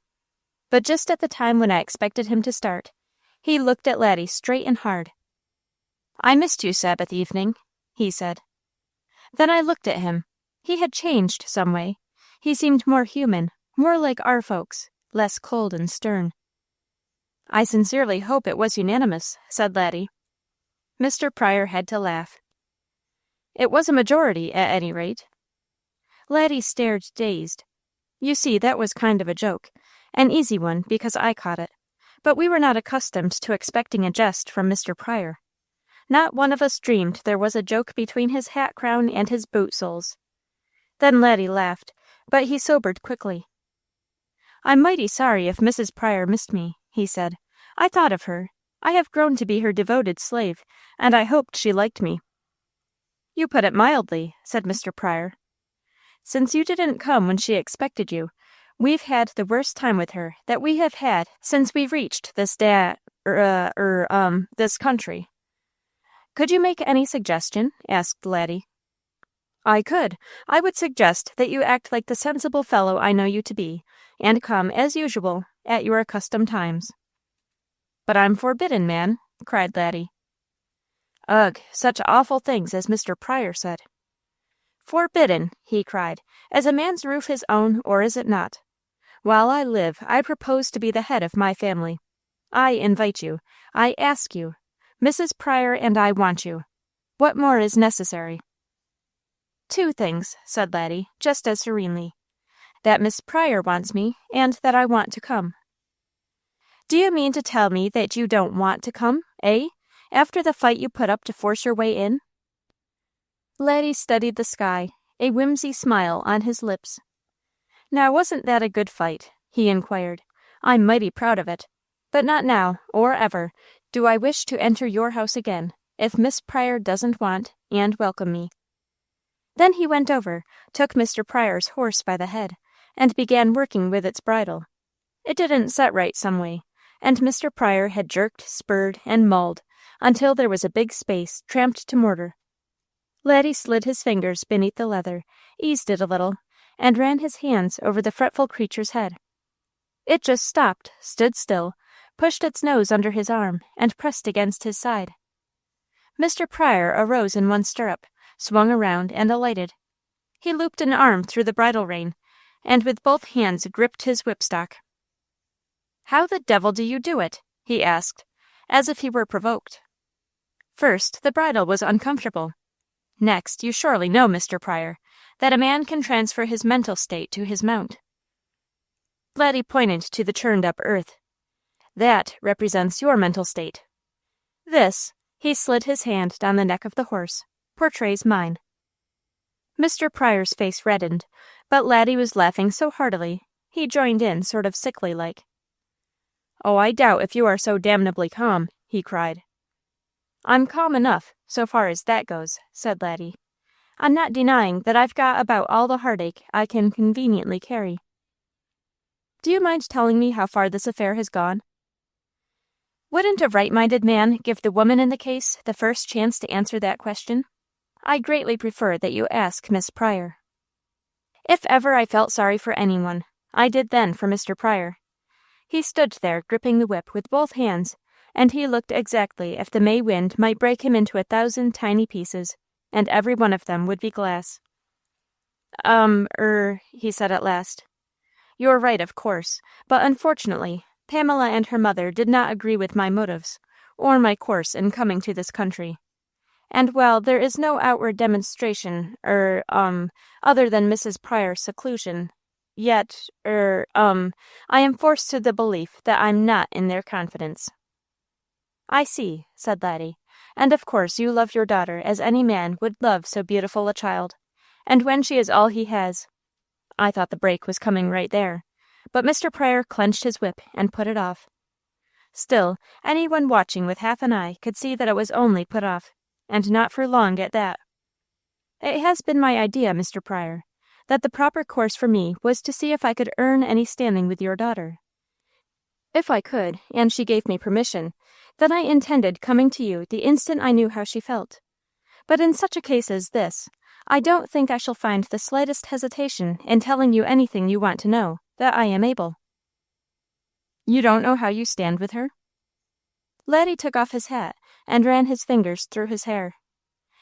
But just at the time when I expected him to start, he looked at Laddie straight and hard. "I missed you Sabbath evening," he said. Then I looked at him. He had changed some way. He seemed more human, more like our folks, less cold and stern. "I sincerely hope it was unanimous," said Laddie. Mr. Pryor had to laugh. "It was a majority, at any rate." Laddie stared dazed. You see, that was kind of a joke, an easy one because I caught it, but we were not accustomed to expecting a jest from Mr. Pryor. Not one of us dreamed there was a joke between his hat crown and his boot soles. Then Laddie laughed, but he sobered quickly. "I'm mighty sorry if Mrs. Pryor missed me," he said. "I thought of her. I have grown to be her devoted slave, and I hoped she liked me." "You put it mildly," said Mr. Pryor. "Since you didn't come when she expected you, we've had the worst time with her that we have had since we reached this this country." "Could you make any suggestion?" asked Laddie. "I could. I would suggest that you act like the sensible fellow I know you to be, and come, as usual, at your accustomed times." "But I'm forbidden, man," cried Laddie. "Ugh, such awful things as Mr. Pryor said." "Forbidden," he cried. "Is a man's roof his own, or is it not? While I live, I propose to be the head of my family. I invite you. I ask you. Mrs. Pryor and I want you. What more is necessary?" "Two things," said Laddie, just as serenely. "That Miss Pryor wants me, and that I want to come." "Do you mean to tell me that you don't want to come, eh? After the fight you put up to force your way in?" Laddie studied the sky, a whimsy smile on his lips. "Now, wasn't that a good fight?" he inquired. "I'm mighty proud of it. But not now, or ever, do I wish to enter your house again, if Miss Pryor doesn't want and welcome me." Then he went over, took Mr. Pryor's horse by the head, and began working with its bridle. It didn't set right some way, and Mr. Pryor had jerked, spurred, and mauled, until there was a big space tramped to mortar. Laddie slid his fingers beneath the leather, eased it a little, and ran his hands over the fretful creature's head. It just stopped, stood still, pushed its nose under his arm, and pressed against his side. Mr. Pryor arose in one stirrup, swung around, and alighted. He looped an arm through the bridle rein, and with both hands gripped his whipstock. "How the devil do you do it?" he asked, as if he were provoked. "First, the bridle was uncomfortable. Next, you surely know, Mr. Pryor, that a man can transfer his mental state to his mount." Laddie pointed to the churned-up earth. "That represents your mental state. This," he slid his hand down the neck of the horse, "portrays mine." Mr. Pryor's face reddened, but Laddie was laughing so heartily, he joined in sort of sickly-like. "Oh, I doubt if you are so damnably calm," he cried. "I'm calm enough, so far as that goes," said Laddie. "I'm not denying that I've got about all the heartache I can conveniently carry. Do you mind telling me how far this affair has gone?" "Wouldn't a right-minded man give the woman in the case the first chance to answer that question? I greatly prefer that you ask Miss Pryor." If ever I felt sorry for anyone, I did then for Mr. Pryor. He stood there gripping the whip with both hands, and he looked exactly if the May wind might break him into 1,000 tiny pieces, and every one of them would be glass. He said at last. "You're right, of course, but unfortunately, Pamela and her mother did not agree with my motives, or my course in coming to this country. And while there is no outward demonstration, other than Mrs. Pryor's seclusion, yet, I am forced to the belief that I'm not in their confidence." "I see," said Laddie, "and of course you love your daughter as any man would love so beautiful a child, and when she is all he has—" I thought the break was coming right there, but Mr. Pryor clenched his whip and put it off. Still, anyone watching with half an eye could see that it was only put off, and not for long at that. "It has been my idea, Mr. Pryor, that the proper course for me was to see if I could earn any standing with your daughter. If I could, and she gave me permission, then I intended coming to you the instant I knew how she felt. But in such a case as this, I don't think I shall find the slightest hesitation in telling you anything you want to know, that I am able." "You don't know how you stand with her?" Laddie took off his hat and ran his fingers through his hair.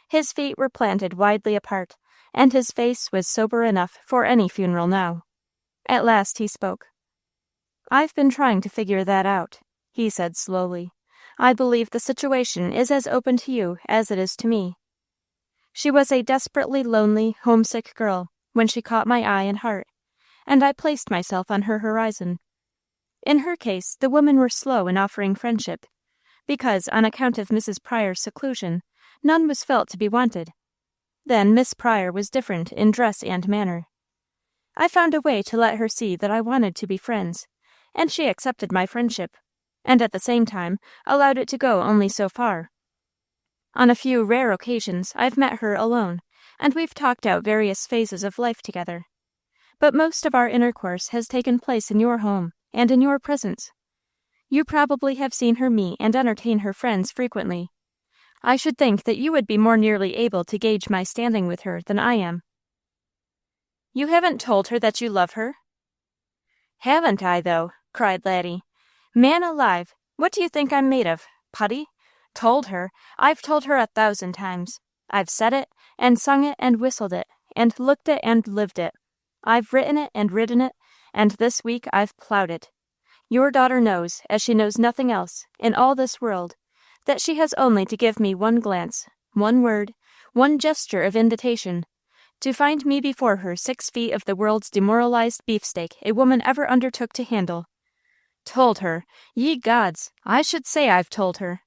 His feet were planted widely apart, and his face was sober enough for any funeral now. At last he spoke. "I've been trying to figure that out," he said slowly. "I believe the situation is as open to you as it is to me. She was a desperately lonely, homesick girl when she caught my eye and heart, and I placed myself on her horizon. In her case, the women were slow in offering friendship, because, on account of Mrs. Pryor's seclusion, none was felt to be wanted. Then Miss Pryor was different in dress and manner. I found a way to let her see that I wanted to be friends, and she accepted my friendship, and at the same time allowed it to go only so far. On a few rare occasions I've met her alone, and we've talked out various phases of life together. But most of our intercourse has taken place in your home, and in your presence. You probably have seen her meet and entertain her friends frequently. I should think that you would be more nearly able to gauge my standing with her than I am." "You haven't told her that you love her?" "Haven't I, though?" cried Laddie. "Man alive, what do you think I'm made of? Putty? Told her? I've told her 1,000 times. I've said it, and sung it, and whistled it, and looked it, and lived it. I've written it, and ridden it, and this week I've plowed it. Your daughter knows, as she knows nothing else, in all this world, that she has only to give me one glance, one word, one gesture of invitation, to find me before her 6 feet of the world's demoralized beefsteak a woman ever undertook to handle. Told her? Ye gods, I should say I've told her."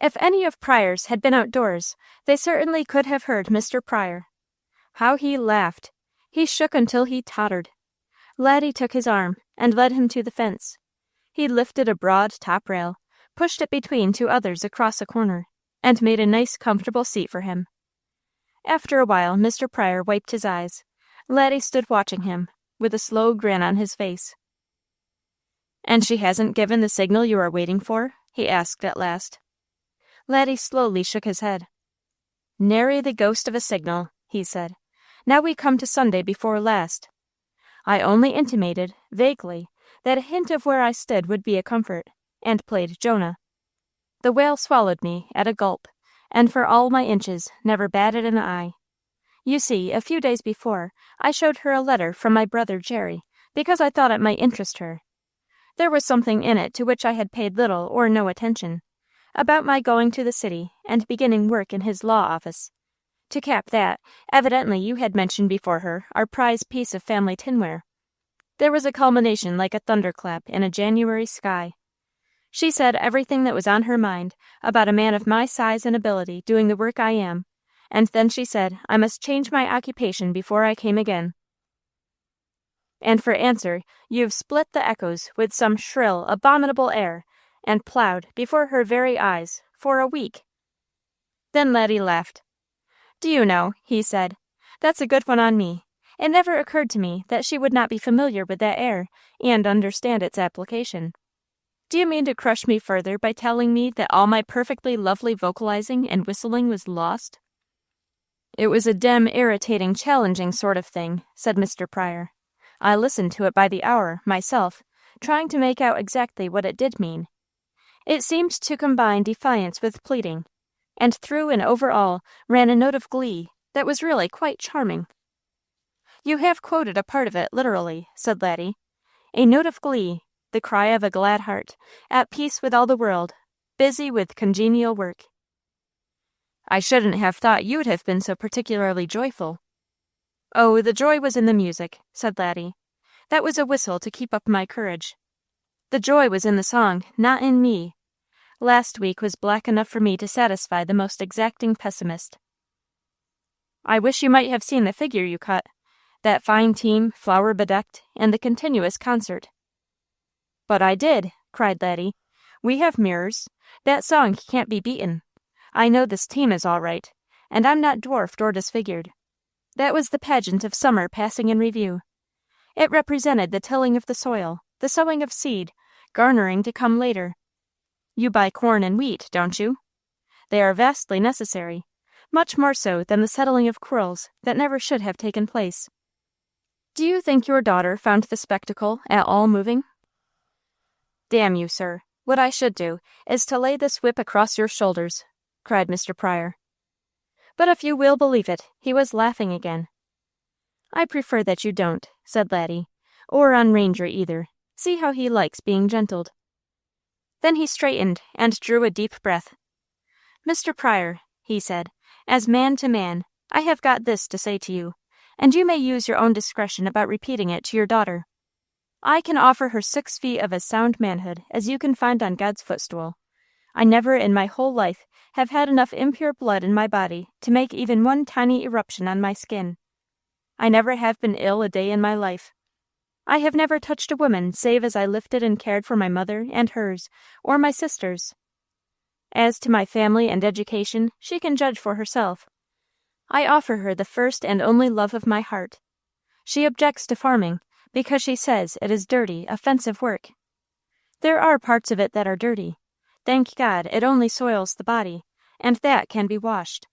If any of Pryor's had been outdoors, they certainly could have heard Mr. Pryor. How he laughed! He shook until he tottered. Laddie took his arm and led him to the fence. He lifted a broad top rail, pushed it between 2 others across a corner, and made a nice comfortable seat for him. After a while Mr. Pryor wiped his eyes. Laddie stood watching him, with a slow grin on his face. "And she hasn't given the signal you are waiting for?" he asked at last. Laddie slowly shook his head. "Nary the ghost of a signal," he said. "Now we come to Sunday before last. I only intimated, vaguely, that a hint of where I stood would be a comfort, and played Jonah. The whale swallowed me at a gulp, and for all my inches never batted an eye. You see, a few days before, I showed her a letter from my brother Jerry, because I thought it might interest her. There was something in it to which I had paid little or no attention, about my going to the city and beginning work in his law office. To cap that, evidently you had mentioned before her our prized piece of family tinware. There was a culmination like a thunderclap in a January sky. She said everything that was on her mind about a man of my size and ability doing the work I am, and then she said I must change my occupation before I came again. And for answer, you've split the echoes with some shrill, abominable air, and plowed before her very eyes for a week. Then Laddie laughed. Do you know, he said, that's a good one on me. It never occurred to me that she would not be familiar with that air and understand its application. Do you mean to crush me further by telling me that all my perfectly lovely vocalizing and whistling was lost? It was a irritating, challenging sort of thing, said Mr. Pryor. I listened to it by the hour, myself, trying to make out exactly what it did mean. It seemed to combine defiance with pleading, and through and over all ran a note of glee that was really quite charming. You have quoted a part of it literally, said Laddie. A note of glee, the cry of a glad heart, at peace with all the world, busy with congenial work. I shouldn't have thought you'd have been so particularly joyful. Oh, the joy was in the music, said Laddie. That was a whistle to keep up my courage. The joy was in the song, not in me. Last week was black enough for me to satisfy the most exacting pessimist. I wish you might have seen the figure you cut, that fine team, flower-bedecked, and the continuous concert. But I did, cried Laddie. We have mirrors. That song can't be beaten. I know this team is all right, and I'm not dwarfed or disfigured. That was the pageant of summer passing in review. It represented the tilling of the soil, the sowing of seed, garnering to come later. You buy corn and wheat, don't you? They are vastly necessary, much more so than the settling of quarrels that never should have taken place. Do you think your daughter found the spectacle at all moving? Damn you, sir, what I should do is to lay this whip across your shoulders, cried Mr. Pryor. But if you will believe it, he was laughing again. I prefer that you don't, said Laddie, or on Ranger either. See how he likes being gentled. Then he straightened and drew a deep breath. Mr. Pryor, he said, as man to man, I have got this to say to you, and you may use your own discretion about repeating it to your daughter. I can offer her 6 feet of as sound manhood as you can find on God's footstool. I never in my whole life have had enough impure blood in my body to make even one tiny eruption on my skin. I never have been ill a day in my life. I have never touched a woman save as I lifted and cared for my mother and hers, or my sisters. As to my family and education, she can judge for herself. I offer her the first and only love of my heart. She objects to farming, because she says it is dirty, offensive work. There are parts of it that are dirty. Thank God, it only soils the body, and that can be washed.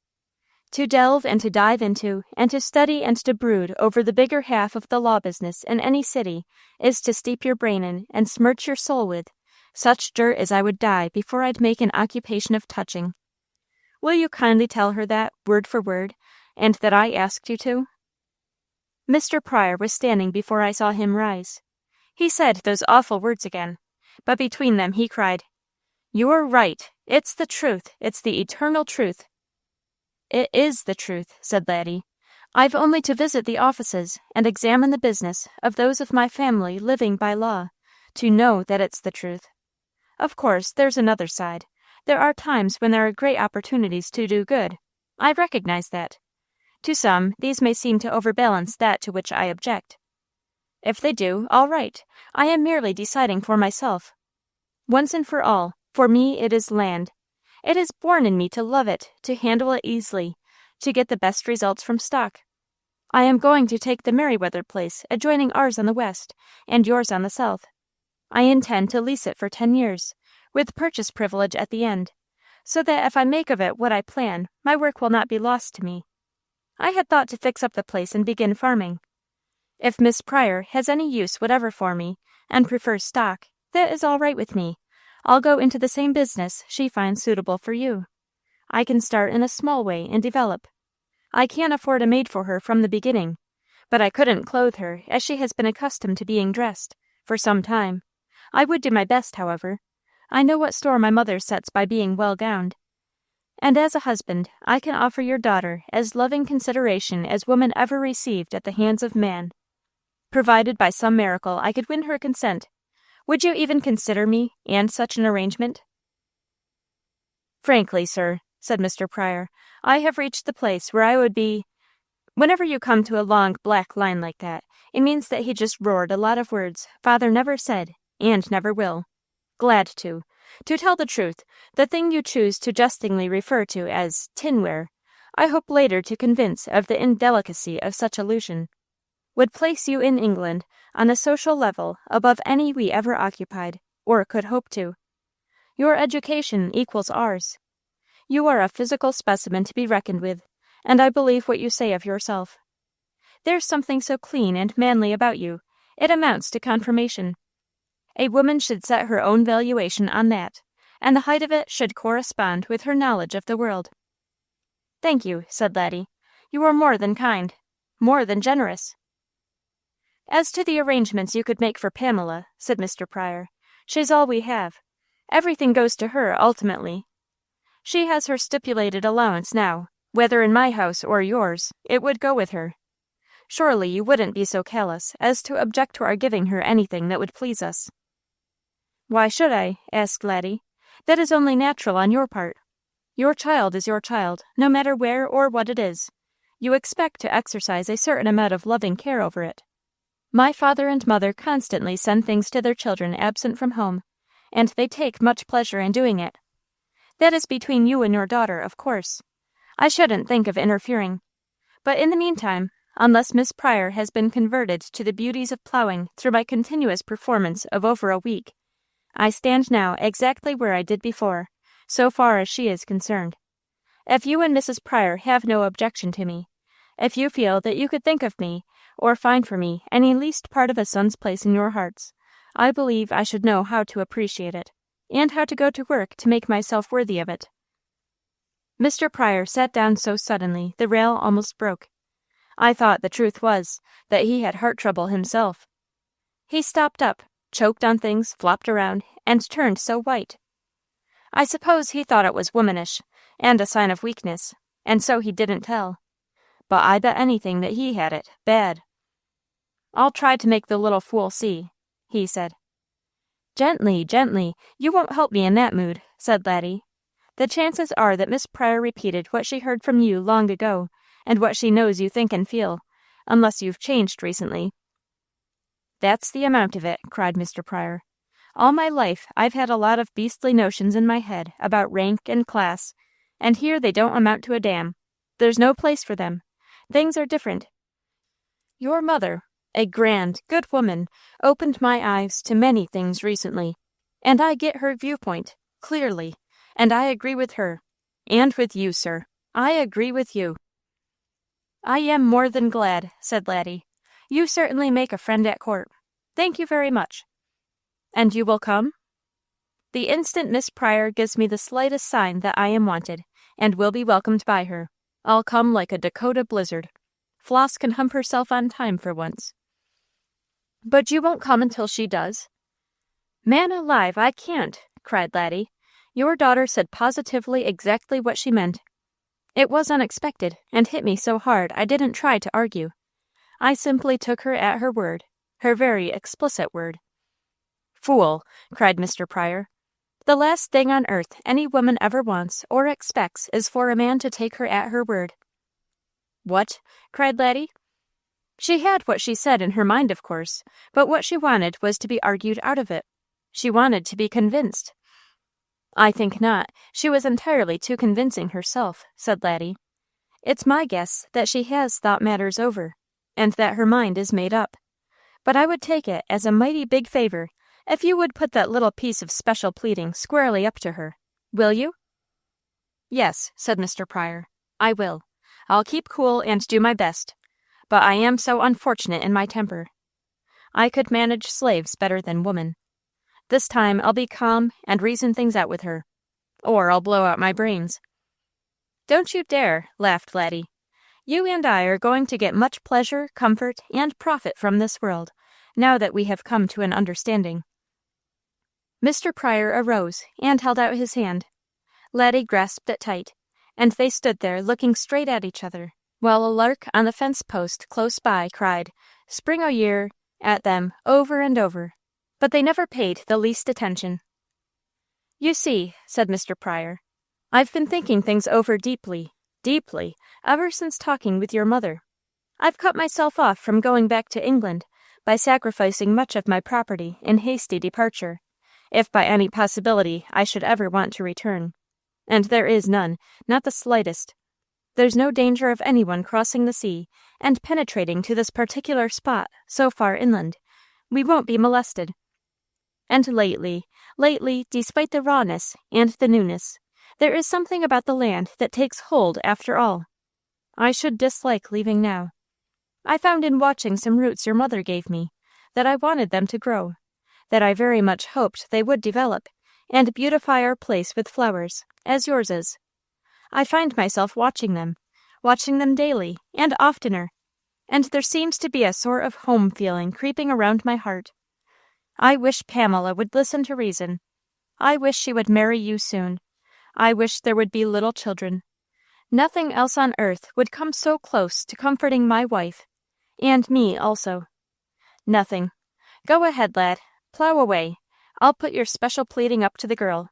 To delve and to dive into, and to study and to brood over the bigger half of the law business in any city is to steep your brain in and smirch your soul with such dirt as I would die before I'd make an occupation of touching. Will you kindly tell her that, word for word, and that I asked you to? Mr. Pryor was standing before I saw him rise. He said those awful words again, but between them he cried, "You're right. It's the truth. It's the eternal truth." It is the truth, said Laddie. I've only to visit the offices and examine the business of those of my family living by law, to know that it's the truth. Of course, there's another side. There are times when there are great opportunities to do good. I recognize that. To some, these may seem to overbalance that to which I object. If they do, all right. I am merely deciding for myself. Once and for all, for me it is land. It is born in me to love it, to handle it easily, to get the best results from stock. I am going to take the Merriweather place adjoining ours on the west, and yours on the south. I intend to lease it for 10 years, with purchase privilege at the end, so that if I make of it what I plan, my work will not be lost to me. I had thought to fix up the place and begin farming. If Miss Pryor has any use whatever for me, and prefers stock, that is all right with me. I'll go into the same business she finds suitable for you. I can start in a small way and develop. I can't afford a maid for her from the beginning, but I couldn't clothe her as she has been accustomed to being dressed, for some time. I would do my best, however. I know what store my mother sets by being well gowned. And as a husband, I can offer your daughter as loving consideration as woman ever received at the hands of man. Provided by some miracle I could win her consent, would you even consider me and such an arrangement?" "Frankly, sir," said Mr. Pryor, "I have reached the place where I would be—" Whenever you come to a long black line like that, it means that he just roared a lot of words father never said, and never will. Glad to. To tell the truth, the thing you choose to jestingly refer to as tinware, I hope later to convince of the indelicacy of such allusion, would place you in England on a social level above any we ever occupied, or could hope to. Your education equals ours. You are a physical specimen to be reckoned with, and I believe what you say of yourself. There's something so clean and manly about you, it amounts to confirmation. A woman should set her own valuation on that, and the height of it should correspond with her knowledge of the world." "Thank you," said Laddie. "You are more than kind, more than generous." "As to the arrangements you could make for Pamela," said Mr. Pryor, "she's all we have. Everything goes to her, ultimately. She has her stipulated allowance now. Whether in my house or yours, it would go with her. Surely you wouldn't be so callous as to object to our giving her anything that would please us." "Why should I?" asked Laddie. "That is only natural on your part. Your child is your child, no matter where or what it is. You expect to exercise a certain amount of loving care over it. My father and mother constantly send things to their children absent from home, and they take much pleasure in doing it. That is between you and your daughter, of course. I shouldn't think of interfering. But in the meantime, unless Miss Pryor has been converted to the beauties of plowing through my continuous performance of over a week, I stand now exactly where I did before, so far as she is concerned. If you and Mrs. Pryor have no objection to me, if you feel that you could think of me, or find for me any least part of a son's place in your hearts, I believe I should know how to appreciate it, and how to go to work to make myself worthy of it." Mr. Pryor sat down so suddenly the rail almost broke. I thought the truth was that he had heart trouble himself. He stopped up, choked on things, flopped around, and turned so white. I suppose he thought it was womanish, and a sign of weakness, and so he didn't tell. But I bet anything that he had it, bad. "I'll try to make the little fool see," he said. "Gently, gently, you won't help me in that mood," said Laddie. "The chances are that Miss Pryor repeated what she heard from you long ago, and what she knows you think and feel, unless you've changed recently." "That's the amount of it," cried Mr. Pryor. "All my life I've had a lot of beastly notions in my head about rank and class, and here they don't amount to a damn. There's no place for them. Things are different. Your mother, a grand, good woman, opened my eyes to many things recently, and I get her viewpoint, clearly, and I agree with her. And with you, sir. I agree with you." "I am more than glad," said Laddie. "You certainly make a friend at court. Thank you very much. And you will come?" "The instant Miss Pryor gives me the slightest sign that I am wanted, and will be welcomed by her, I'll come like a Dakota blizzard. Floss can hump herself on time for once." "But you won't come until she does?" "Man alive, I can't," cried Laddie. "Your daughter said positively exactly what she meant. It was unexpected, and hit me so hard I didn't try to argue. I simply took her at her word, her very explicit word." "Fool!" cried Mr. Pryor. "The last thing on earth any woman ever wants or expects is for a man to take her at her word." "What?" cried Laddie. "She had what she said in her mind, of course, but what she wanted was to be argued out of it. She wanted to be convinced." "I think not. She was entirely too convincing herself," said Laddie. "It's my guess that she has thought matters over, and that her mind is made up. But I would take it as a mighty big favor if you would put that little piece of special pleading squarely up to her. Will you?" "Yes," said Mr. Pryor, "I will. I'll keep cool and do my best. But I am so unfortunate in my temper. I could manage slaves better than women. This time I'll be calm and reason things out with her, or I'll blow out my brains." "Don't you dare," laughed Laddie. "You and I are going to get much pleasure, comfort, and profit from this world, now that we have come to an understanding." Mr. Pryor arose and held out his hand. Laddie grasped it tight, and they stood there looking straight at each other, while a lark on the fence post close by cried, "Spring o' year," at them over and over. But they never paid the least attention. "You see," said Mr. Pryor, "I've been thinking things over deeply, ever since talking with your mother. I've cut myself off from going back to England by sacrificing much of my property in hasty departure, if by any possibility I should ever want to return. And there is none, not the slightest. There's no danger of anyone crossing the sea and penetrating to this particular spot so far inland. We won't be molested. And lately, despite the rawness and the newness, there is something about the land that takes hold after all. I should dislike leaving now. I found in watching some roots your mother gave me that I wanted them to grow, that I very much hoped they would develop and beautify our place with flowers, as yours is. I find myself watching them daily and oftener, and there seems to be a sort of home feeling creeping around my heart. I wish Pamela would listen to reason. I wish she would marry you soon. I wish there would be little children. Nothing else on earth would come so close to comforting my wife, and me also. Nothing. Go ahead, lad. Plow away. I'll put your special pleading up to the girl."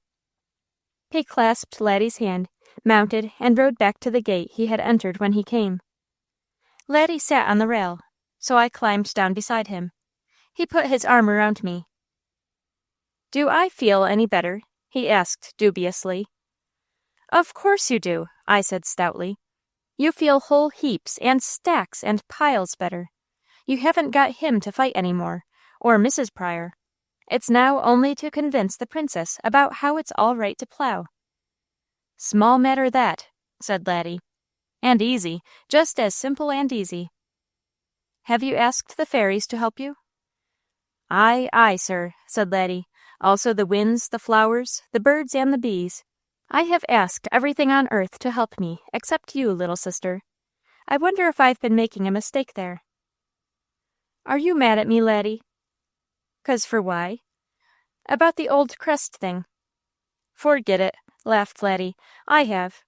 He clasped Laddie's hand, mounted, and rode back to the gate he had entered when he came. Laddie sat on the rail, so I climbed down beside him. He put his arm around me. "Do I feel any better?" he asked dubiously. "Of course you do," I said stoutly. "You feel whole heaps and stacks and piles better. You haven't got him to fight any more, or Mrs. Pryor. It's now only to convince the princess about how it's all right to plow." "Small matter that," said Laddie. "And easy, just as simple and easy." "Have you asked the fairies to help you?" Aye, sir," said Laddie. "Also the winds, the flowers, the birds, and the bees. I have asked everything on earth to help me, except you, little sister. I wonder if I've been making a mistake there." "Are you mad at me, Laddie?" "'Cause for why?" "About the old Crest thing." "Forget it," laughed Laddie. "I have.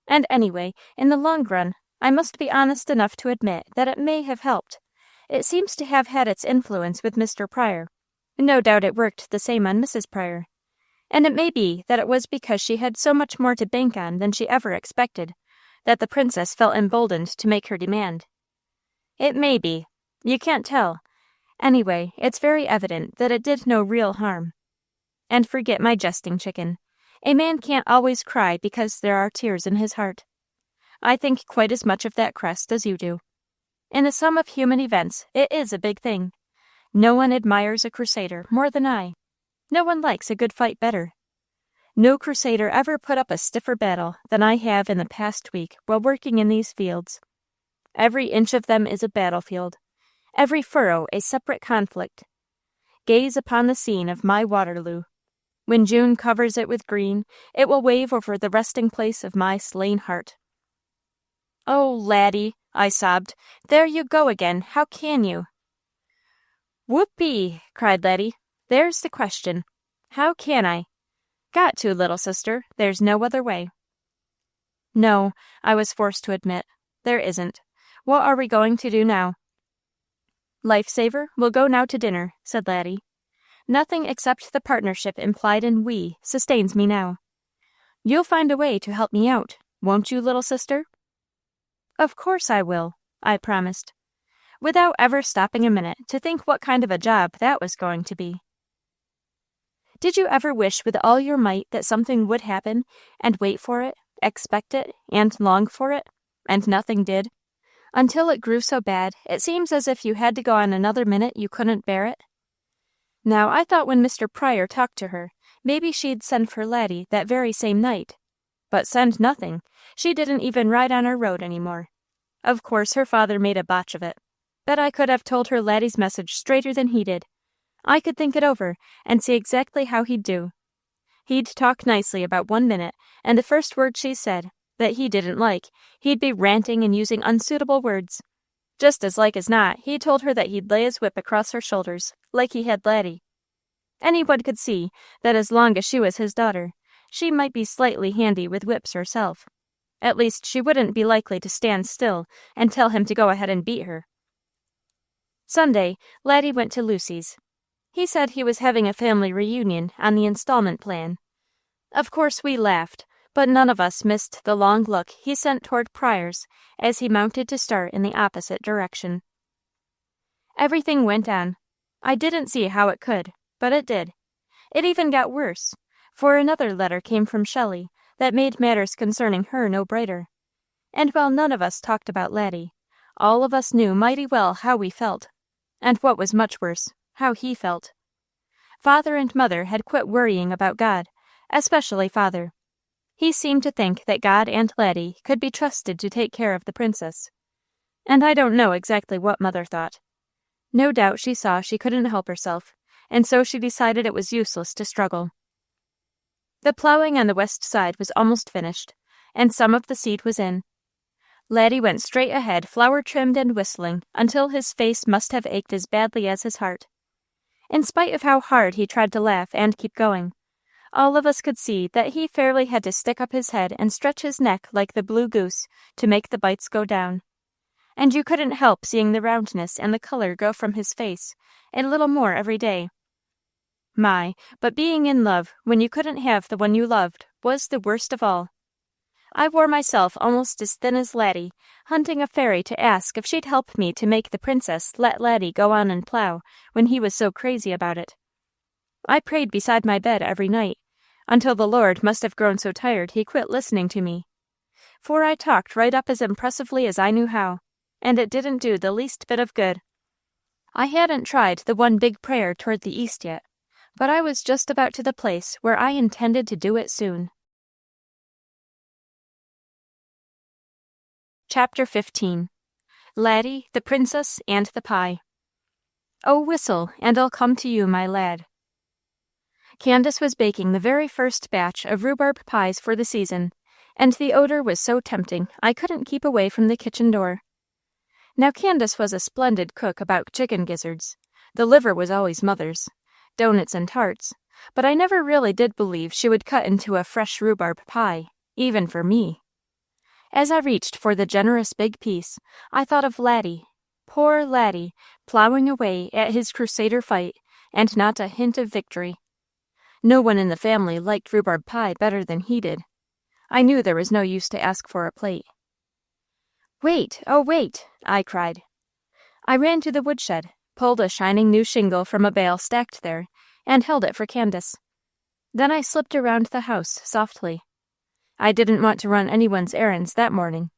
And anyway, in the long run, I must be honest enough to admit that it may have helped. It seems to have had its influence with Mr. Pryor. No doubt it worked the same on Mrs. Pryor. And it may be that it was because she had so much more to bank on than she ever expected, that the princess felt emboldened to make her demand. It may be. You can't tell. Anyway, it's very evident that it did no real harm. And forget my jesting, chicken. A man can't always cry because there are tears in his heart. I think quite as much of that crest as you do. In the sum of human events, it is a big thing. No one admires a crusader more than I. No one likes a good fight better. No crusader ever put up a stiffer battle than I have in the past week while working in these fields. Every inch of them is a battlefield, every furrow a separate conflict. Gaze upon the scene of my Waterloo. When June covers it with green, it will wave over the resting place of my slain heart." "Oh, Laddie," I sobbed, "there you go again. How can you?" "Whoopee!" cried Laddie. "There's the question. How can I? Got to, little sister. There's no other way." "No," I was forced to admit. "There isn't. What are we going to do now?" "Lifesaver, we'll go now to dinner," said Laddie. "Nothing except the partnership implied in we sustains me now. You'll find a way to help me out, won't you, little sister?" "Of course I will," I promised, without ever stopping a minute to think what kind of a job that was going to be. Did you ever wish with all your might that something would happen, and wait for it, expect it, and long for it, and nothing did, until it grew so bad it seems as if you had to go on another minute you couldn't bear it? Now, I thought when Mr. Pryor talked to her, maybe she'd send for Laddie that very same night. But send nothing. She didn't even ride on our road any more. Of course, her father made a botch of it. Bet I could have told her Laddie's message straighter than he did. I could think it over, and see exactly how he'd do. He'd talk nicely about 1 minute, and the first word she said, that he didn't like, he'd be ranting and using unsuitable words. Just as like as not, he told her that he'd lay his whip across her shoulders, like he had Laddie. Anyone could see that as long as she was his daughter, she might be slightly handy with whips herself. At least she wouldn't be likely to stand still and tell him to go ahead and beat her. Sunday, Laddie went to Lucy's. He said he was having a family reunion on the installment plan. Of course we laughed, but none of us missed the long look he sent toward Pryor's as he mounted to start in the opposite direction. Everything went on. I didn't see how it could, but it did. It even got worse, for another letter came from Shelley that made matters concerning her no brighter. And while none of us talked about Laddie, all of us knew mighty well how we felt, and what was much worse, how he felt. Father and Mother had quit worrying about God, especially Father. He seemed to think that God and Laddie could be trusted to take care of the princess. And I don't know exactly what Mother thought. No doubt she saw she couldn't help herself, and so she decided it was useless to struggle. The plowing on the west side was almost finished, and some of the seed was in. Laddie went straight ahead, flower-trimmed and whistling, until his face must have ached as badly as his heart. In spite of how hard he tried to laugh and keep going, all of us could see that he fairly had to stick up his head and stretch his neck like the blue goose to make the bites go down. And you couldn't help seeing the roundness and the color go from his face a little more every day. My, but being in love when you couldn't have the one you loved was the worst of all. I wore myself almost as thin as Laddie, hunting a fairy to ask if she'd help me to make the princess let Laddie go on and plow when he was so crazy about it. I prayed beside my bed every night, until the Lord must have grown so tired he quit listening to me. For I talked right up as impressively as I knew how, and it didn't do the least bit of good. I hadn't tried the one big prayer toward the east yet, but I was just about to the place where I intended to do it soon. Chapter 15. Laddie, the Princess, and the Pie. Oh, whistle, and I'll come to you, my lad. Candace was baking the very first batch of rhubarb pies for the season, and the odor was so tempting I couldn't keep away from the kitchen door. Now Candace was a splendid cook about chicken gizzards. The liver was always Mother's, doughnuts and tarts, but I never really did believe she would cut into a fresh rhubarb pie, even for me. As I reached for the generous big piece, I thought of Laddie, poor Laddie, plowing away at his crusader fight, and not a hint of victory. No one in the family liked rhubarb pie better than he did. I knew there was no use to ask for a plate. "Wait, oh wait!" I cried. I ran to the woodshed, pulled a shining new shingle from a bale stacked there, and held it for Candace. Then I slipped around the house softly. I didn't want to run anyone's errands that morning.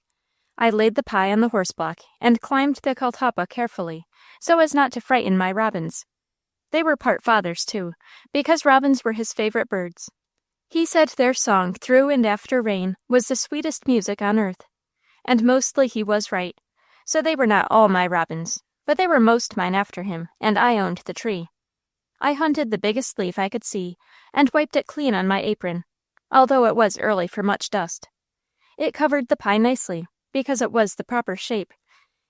I laid the pie on the horse-block and climbed the catalpa carefully, so as not to frighten my robins. They were part Father's, too, because robins were his favorite birds. He said their song through and after rain was the sweetest music on earth. And mostly he was right, so they were not all my robins, but they were most mine after him, and I owned the tree. I hunted the biggest leaf I could see, and wiped it clean on my apron, although it was early for much dust. It covered the pie nicely, because it was the proper shape,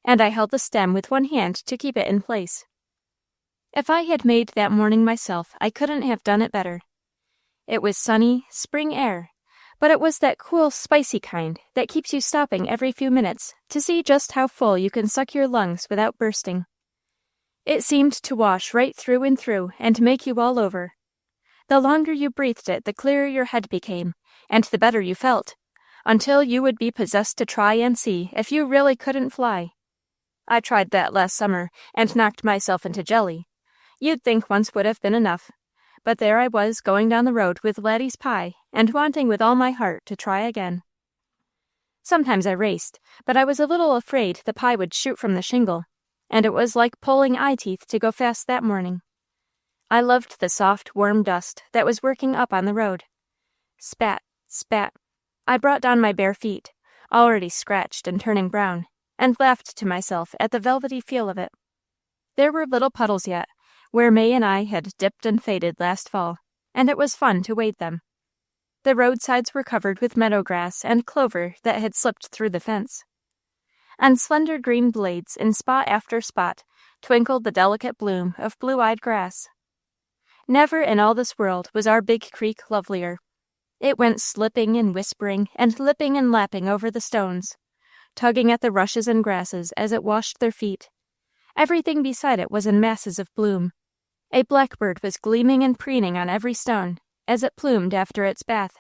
and I held the stem with one hand to keep it in place. If I had made that morning myself, I couldn't have done it better. It was sunny, spring air, but it was that cool, spicy kind that keeps you stopping every few minutes to see just how full you can suck your lungs without bursting. It seemed to wash right through and make you all over. The longer you breathed it, the clearer your head became, and the better you felt, until you would be possessed to try and see if you really couldn't fly. I tried that last summer, and knocked myself into jelly. You'd think once would have been enough. But there I was going down the road with Laddie's pie, and wanting with all my heart to try again. Sometimes I raced, but I was a little afraid the pie would shoot from the shingle, and it was like pulling eye teeth to go fast that morning. I loved the soft, warm dust that was working up on the road. Spat, spat. I brought down my bare feet, already scratched and turning brown, and laughed to myself at the velvety feel of it. There were little puddles yet, where May and I had dipped and faded last fall, and it was fun to wade them. The roadsides were covered with meadow grass and clover that had slipped through the fence. On slender green blades, in spot after spot, twinkled the delicate bloom of blue-eyed grass. Never in all this world was our big creek lovelier. It went slipping and whispering and lipping and lapping over the stones, tugging at the rushes and grasses as it washed their feet. Everything beside it was in masses of bloom. A blackbird was gleaming and preening on every stone as it plumed after its bath.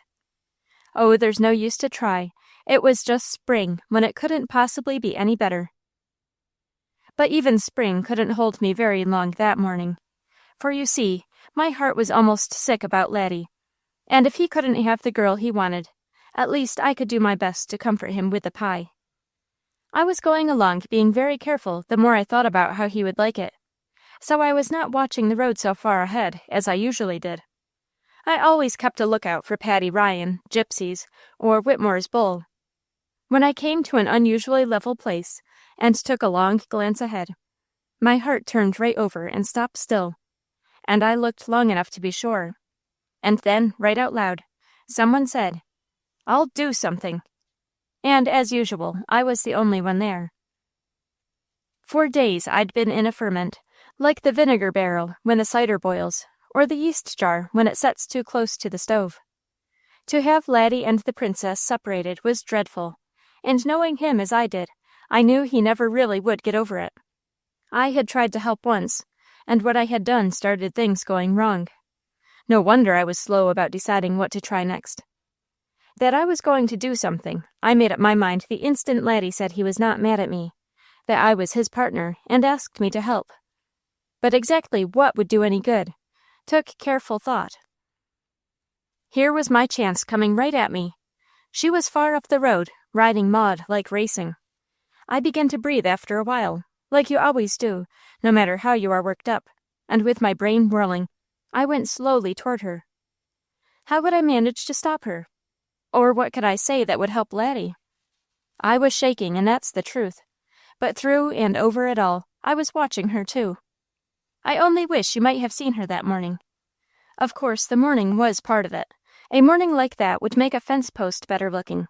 Oh, there's no use to try. It was just spring when it couldn't possibly be any better. But even spring couldn't hold me very long that morning. For you see, my heart was almost sick about Laddie, and if he couldn't have the girl he wanted, at least I could do my best to comfort him with the pie. I was going along being very careful the more I thought about how he would like it, so I was not watching the road so far ahead as I usually did. I always kept a lookout for Paddy Ryan, gypsies, or Whitmore's bull. When I came to an unusually level place and took a long glance ahead, my heart turned right over and stopped still, and I looked long enough to be sure. And then, right out loud, someone said, "I'll do something." And, as usual, I was the only one there. For days I'd been in a ferment, like the vinegar barrel when the cider boils, or the yeast jar when it sets too close to the stove. To have Laddie and the princess separated was dreadful, and knowing him as I did, I knew he never really would get over it. I had tried to help once, and what I had done started things going wrong. No wonder I was slow about deciding what to try next. That I was going to do something, I made up my mind the instant Laddie said he was not mad at me, that I was his partner, and asked me to help. But exactly what would do any good took careful thought. Here was my chance coming right at me. She was far up the road, riding Maud like racing. I began to breathe after a while, like you always do, no matter how you are worked up, and with my brain whirling, I went slowly toward her. How would I manage to stop her? Or what could I say that would help Laddie? I was shaking, and that's the truth. But through and over it all, I was watching her too. I only wish you might have seen her that morning. Of course, the morning was part of it. A morning like that would make a fence post better looking.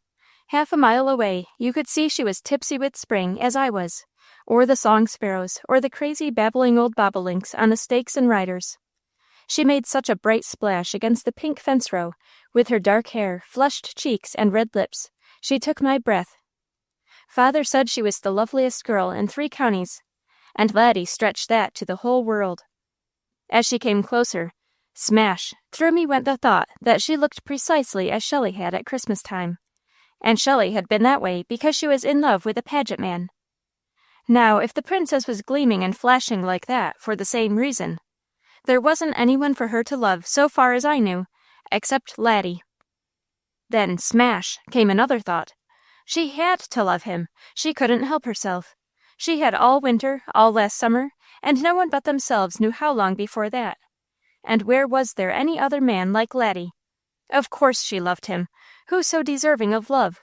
Half a mile away, you could see she was tipsy with spring, as I was, or the song sparrows, or the crazy babbling old bobolinks on the stakes and riders. She made such a bright splash against the pink fence row, with her dark hair, flushed cheeks, and red lips. She took my breath. Father said she was the loveliest girl in 3 counties, and Laddie stretched that to the whole world. As she came closer, smash, through me went the thought that she looked precisely as Shelley had at Christmas time, and Shelley had been that way because she was in love with a pageant man. Now, if the princess was gleaming and flashing like that for the same reason, there wasn't anyone for her to love so far as I knew, except Laddie. Then, smash, came another thought. She had to love him. She couldn't help herself. She had all winter, all last summer, and no one but themselves knew how long before that. And where was there any other man like Laddie? Of course she loved him. Who so deserving of love?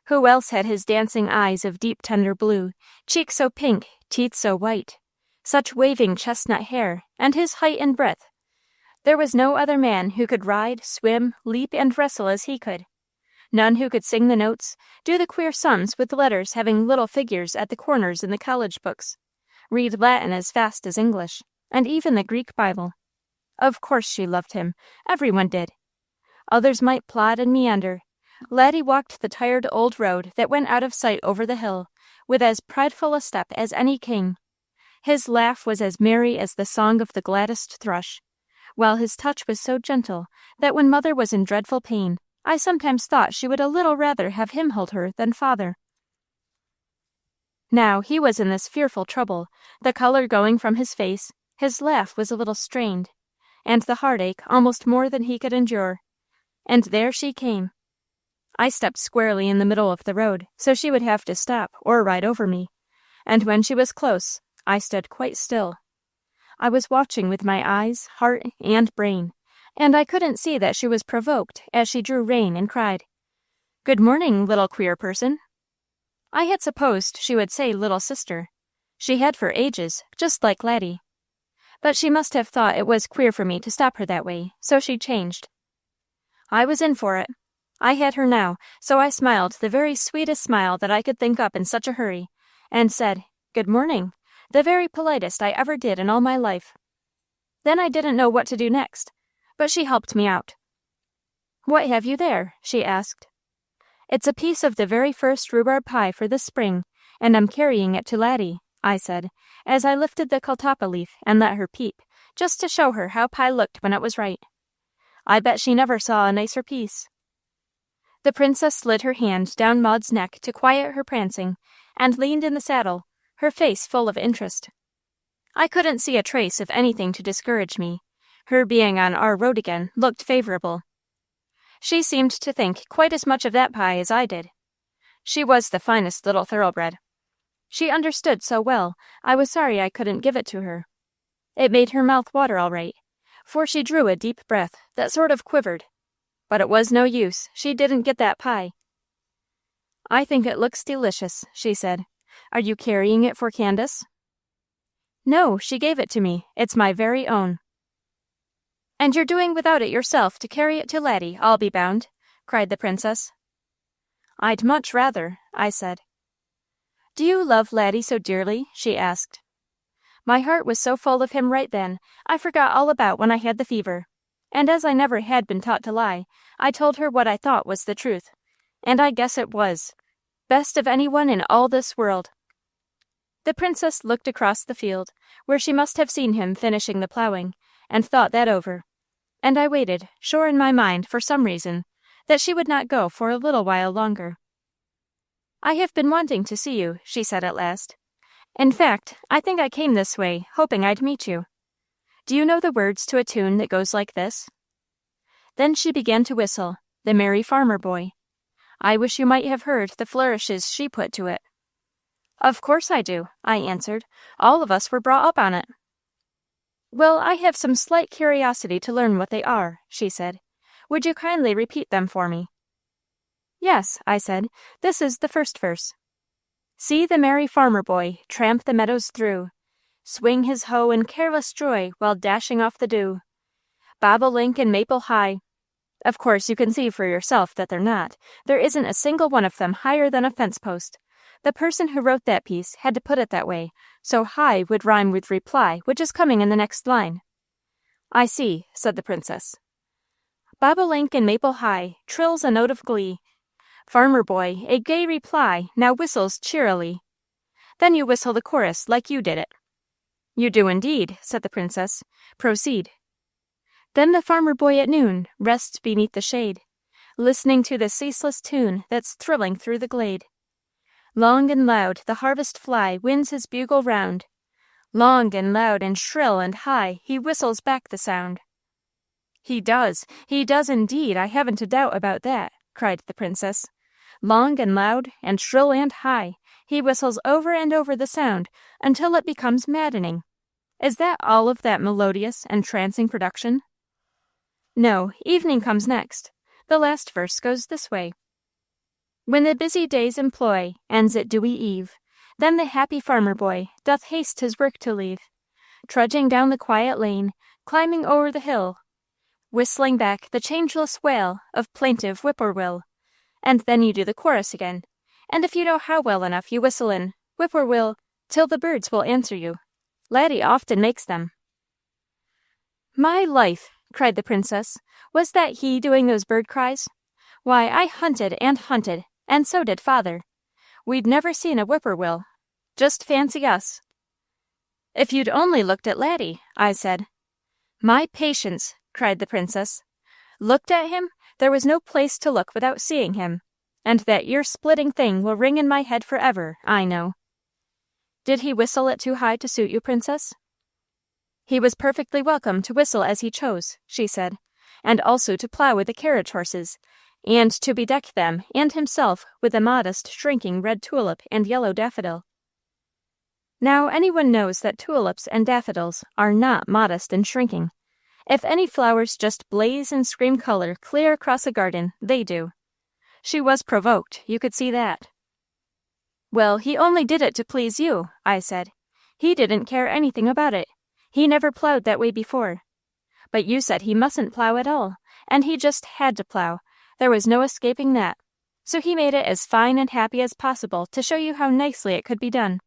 Who else had his dancing eyes of deep tender blue, cheeks so pink, teeth so white, such waving chestnut hair, and his height and breadth? There was no other man who could ride, swim, leap, and wrestle as he could. None who could sing the notes, do the queer sums with letters having little figures at the corners in the college books, read Latin as fast as English, and even the Greek Bible. Of course she loved him. Everyone did. Others might plod and meander. Laddie walked the tired old road that went out of sight over the hill, with as prideful a step as any king. His laugh was as merry as the song of the gladdest thrush, while his touch was so gentle that when Mother was in dreadful pain, I sometimes thought she would a little rather have him hold her than Father. Now he was in this fearful trouble, the color going from his face, his laugh was a little strained, and the heartache almost more than he could endure. And there she came. I stepped squarely in the middle of the road, so she would have to stop or ride over me, and when she was close, I stood quite still. I was watching with my eyes, heart, and brain, and I couldn't see that she was provoked as she drew rein and cried, "Good morning, little queer person." I had supposed she would say little sister. She had for ages, just like Laddie. But she must have thought it was queer for me to stop her that way, so she changed. I was in for it. I had her now, so I smiled the very sweetest smile that I could think up in such a hurry, and said, "Good morning," the very politest I ever did in all my life. Then I didn't know what to do next, but she helped me out. "What have you there?" she asked. "It's a piece of the very first rhubarb pie for this spring, and I'm carrying it to Laddie," I said, as I lifted the catalpa leaf and let her peep, just to show her how pie looked when it was right. I bet she never saw a nicer piece. The princess slid her hand down Maud's neck to quiet her prancing, and leaned in the saddle, her face full of interest. I couldn't see a trace of anything to discourage me. Her being on our road again looked favorable. She seemed to think quite as much of that pie as I did. She was the finest little thoroughbred. She understood so well, I was sorry I couldn't give it to her. It made her mouth water all right, for she drew a deep breath that sort of quivered. But it was no use, she didn't get that pie. "I think it looks delicious," she said. "Are you carrying it for Candace?" "No, she gave it to me. It's my very own." "And you're doing without it yourself to carry it to Laddie, I'll be bound," cried the princess. "I'd much rather," I said. "Do you love Laddie so dearly?" she asked. My heart was so full of him right then, I forgot all about when I had the fever. And as I never had been taught to lie, I told her what I thought was the truth. And I guess it was. Best of anyone in all this world. The princess looked across the field, where she must have seen him finishing the plowing, and thought that over. And I waited, sure in my mind, for some reason, that she would not go for a little while longer. "I have been wanting to see you," she said at last. "In fact, I think I came this way, hoping I'd meet you. Do you know the words to a tune that goes like this?" Then she began to whistle, "The Merry Farmer Boy." I wish you might have heard the flourishes she put to it. "Of course I do," I answered. "All of us were brought up on it." "Well, I have some slight curiosity to learn what they are," she said. "Would you kindly repeat them for me?" "Yes," I said. "This is the first verse. See the merry farmer boy tramp the meadows through, swing his hoe in careless joy while dashing off the dew. Bobolink and maple high." Of course, you can see for yourself that they're not. There isn't a single one of them higher than a fence post. The person who wrote that piece had to put it that way, so high would rhyme with reply, which is coming in the next line. "I see," said the princess. Bobolink and maple high trills a note of glee. Farmer boy, a gay reply, now whistles cheerily. Then you whistle the chorus like you did it. "You do indeed," said the princess. "Proceed." Then the farmer boy at noon rests beneath the shade, listening to the ceaseless tune that's thrilling through the glade. Long and loud the harvest fly winds his bugle round. Long and loud and shrill and high he whistles back the sound. He does indeed, I haven't a doubt about that," cried the princess. "Long and loud and shrill and high, he whistles over and over the sound until it becomes maddening. Is that all of that melodious, entrancing production?" "No, evening comes next. The last verse goes this way. When the busy day's employ ends at dewy eve, then the happy farmer boy doth haste his work to leave, trudging down the quiet lane, climbing o'er the hill, whistling back the changeless wail of plaintive whippoorwill." And then you do the chorus again, and if you know how well enough, you whistle in whippoorwill till the birds will answer you. Laddie often makes them. "My life!" cried the princess. "Was that he doing those bird cries? Why, I hunted, and so did father. We'd never seen a whippoorwill. Just fancy us." "If you'd only looked at Laddie," I said. "My patience!" cried the princess. "Looked at him? There was no place to look without seeing him. And that ear-splitting thing will ring in my head forever, I know." "Did he whistle it too high to suit you, princess?" "He was perfectly welcome to whistle as he chose," she said, "and also to plow with the carriage horses, and to bedeck them and himself with a modest, shrinking red tulip and yellow daffodil." Now anyone knows that tulips and daffodils are not modest and shrinking. If any flowers just blaze and scream color clear across a garden, they do. She was provoked, you could see that. "Well, he only did it to please you," I said. "He didn't care anything about it. He never plowed that way before. But you said he mustn't plow at all, and he just had to plow. There was no escaping that. So he made it as fine and happy as possible to show you how nicely it could be done."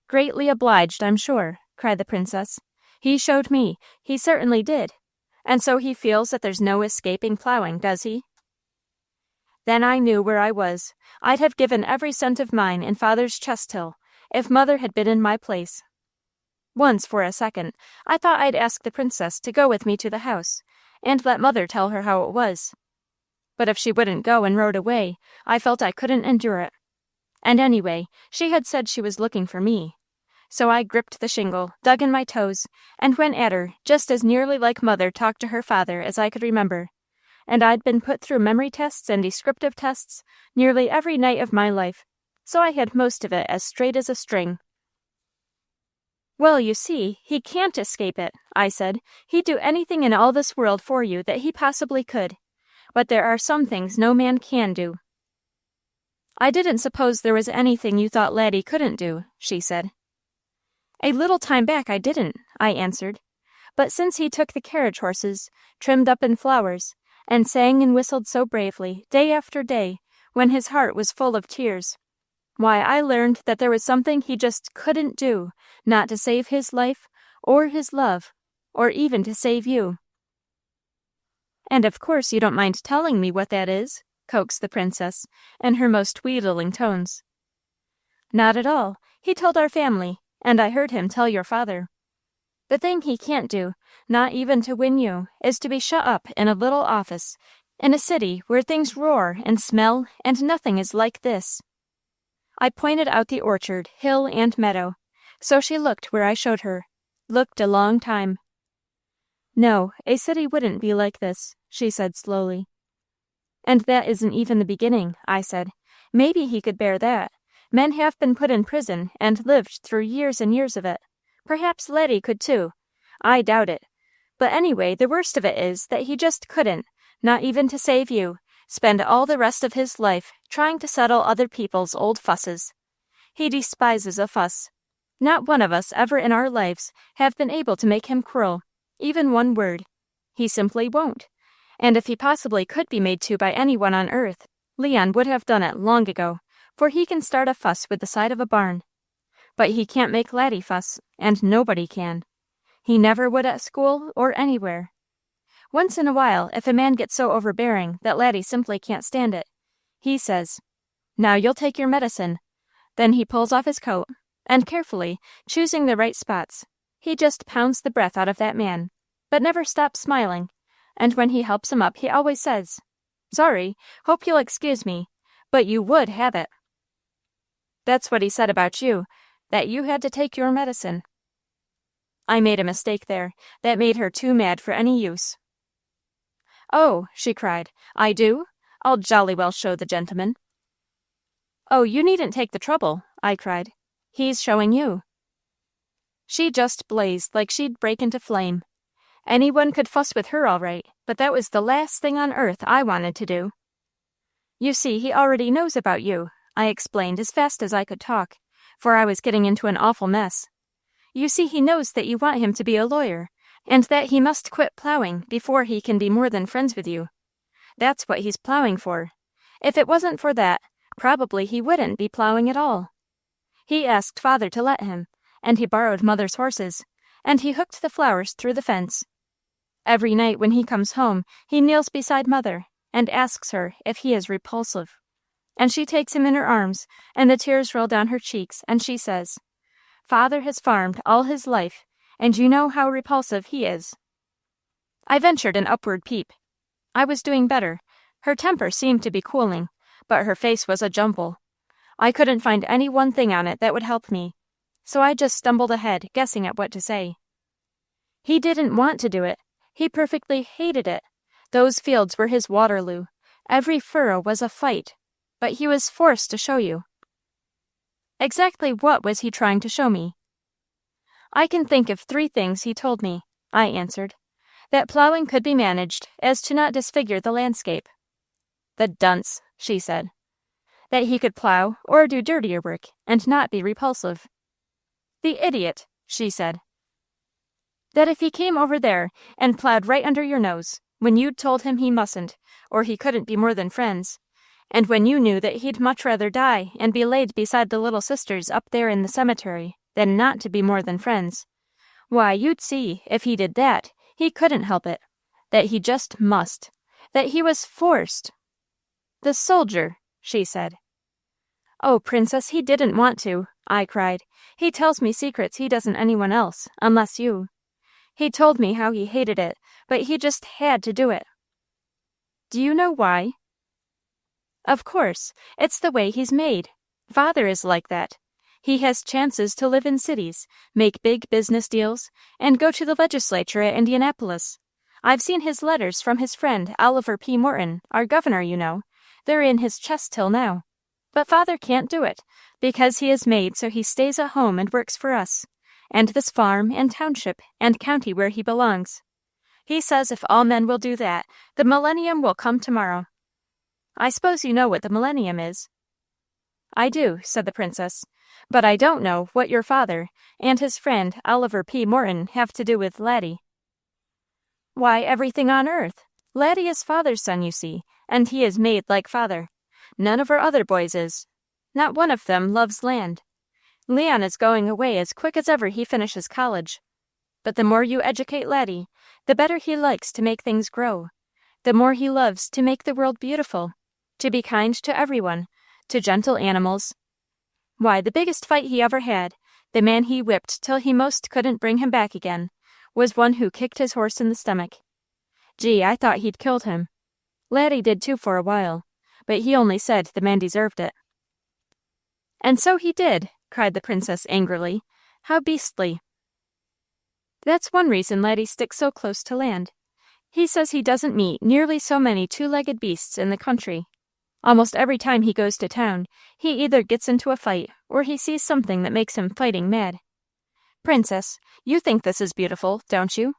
"Greatly obliged, I'm sure," cried the princess. He showed me. He certainly did. And so he feels that there's no escaping plowing, does he? Then I knew where I was. I'd have given every cent of mine in Father's chest till, if Mother had been in my place. Once, for a second, I thought I'd ask the princess to go with me to the house, and let Mother tell her how it was. But if she wouldn't go and rode away, I felt I couldn't endure it. And anyway, she had said she was looking for me. So I gripped the shingle, dug in my toes, and went at her just as nearly like Mother talked to her father as I could remember. And I'd been put through memory tests and descriptive tests nearly every night of my life, so I had most of it as straight as a string. Well, you see, he can't escape it, I said. He'd do anything in all this world for you that he possibly could. But there are some things no man can do. I didn't suppose there was anything you thought Laddie couldn't do, she said. A little time back I didn't, I answered. But since he took the carriage horses, trimmed up in flowers, and sang and whistled so bravely, day after day, when his heart was full of tears, why, I learned that there was something he just couldn't do, not to save his life, or his love, or even to save you. And of course you don't mind telling me what that is, coaxed the princess, in her most wheedling tones. Not at all. He told our family, and I heard him tell your father. The thing he can't do, not even to win you, is to be shut up in a little office, in a city where things roar and smell, and nothing is like this. I pointed out the orchard, hill, and meadow, so she looked where I showed her, looked a long time. No, a city wouldn't be like this, she said slowly. And that isn't even the beginning, I said. Maybe he could bear that. Men have been put in prison and lived through years and years of it. Perhaps Laddie could too. I doubt it. But anyway, the worst of it is that he just couldn't, not even to save you, spend all the rest of his life trying to settle other people's old fusses. He despises a fuss. Not one of us ever in our lives have been able to make him quarrel, even one word. He simply won't. And if he possibly could be made to by anyone on earth, Leon would have done it long ago, for he can start a fuss with the side of a barn. But he can't make Laddie fuss, and nobody can. He never would at school or anywhere. Once in a while, if a man gets so overbearing that Laddie simply can't stand it, he says, "Now you'll take your medicine." Then he pulls off his coat, and carefully, choosing the right spots, he just pounds the breath out of that man, but never stops smiling. And when he helps him up, he always says, "Sorry, hope you'll excuse me, but you would have it." That's what he said about you, that you had to take your medicine. I made a mistake there. That made her too mad for any use. "Oh," she cried, "I do? I'll jolly well show the gentleman." "Oh, you needn't take the trouble," I cried. "He's showing you." She just blazed like she'd break into flame. Anyone could fuss with her all right, but that was the last thing on earth I wanted to do. "You see, he already knows about you," I explained as fast as I could talk, for I was getting into an awful mess. "You see, he knows that you want him to be a lawyer, and that he must quit plowing before he can be more than friends with you. That's what he's plowing for. If it wasn't for that, probably he wouldn't be plowing at all. He asked Father to let him, and he borrowed Mother's horses, and he hooked the flowers through the fence. Every night when he comes home, he kneels beside Mother and asks her if he is repulsive. And she takes him in her arms, and the tears roll down her cheeks, and she says, 'Father has farmed all his life, and you know how repulsive he is.'" I ventured an upward peep. I was doing better. Her temper seemed to be cooling, but her face was a jumble. I couldn't find any one thing on it that would help me, so I just stumbled ahead, guessing at what to say. "He didn't want to do it. He perfectly hated it. Those fields were his Waterloo. Every furrow was a fight. But he was forced to show you." Exactly what was he trying to show me? "I can think of 3 things he told me," I answered. "That plowing could be managed as to not disfigure the landscape." "The dunce," she said. "That he could plow or do dirtier work and not be repulsive." "The idiot," she said. "That if he came over there and plowed right under your nose, when you'd told him he mustn't, or he couldn't be more than friends, and when you knew that he'd much rather die and be laid beside the little sisters up there in the cemetery than not to be more than friends, Why, you'd see, if he did that, he couldn't help it. That he just must. That he was forced. The soldier, she said. Oh, Princess, he didn't want to, I cried. He tells me secrets he doesn't anyone else, unless you. He told me how he hated it, but he just had to do it. Do you know why? Of course, it's the way he's made. Father is like that. He has chances to live in cities, make big business deals, and go to the legislature at Indianapolis. I've seen his letters from his friend Oliver P. Morton, our governor, you know. They're in his chest till now. But Father can't do it, because he is made so he stays at home and works for us, and this farm and township and county where he belongs. He says if all men will do that, the millennium will come tomorrow. I suppose you know what the millennium is. I do, said the princess, but I don't know what your father and his friend Oliver P. Morton have to do with Laddie. Why, everything on earth. Laddie is Father's son, you see, and he is made like Father. None of our other boys is. Not one of them loves land. Leon is going away as quick as ever he finishes college. But the more you educate Laddie, the better he likes to make things grow. The more he loves to make the world beautiful, to be kind to everyone, to gentle animals. Why, the biggest fight he ever had, the man he whipped till he most couldn't bring him back again, was one who kicked his horse in the stomach. Gee, I thought he'd killed him. Laddie did too for a while, but he only said the man deserved it. And so he did, cried the princess angrily. How beastly. That's one reason Laddie sticks so close to land. He says he doesn't meet nearly so many two-legged beasts in the country. Almost every time he goes to town, he either gets into a fight or he sees something that makes him fighting mad. Princess, you think this is beautiful, don't you?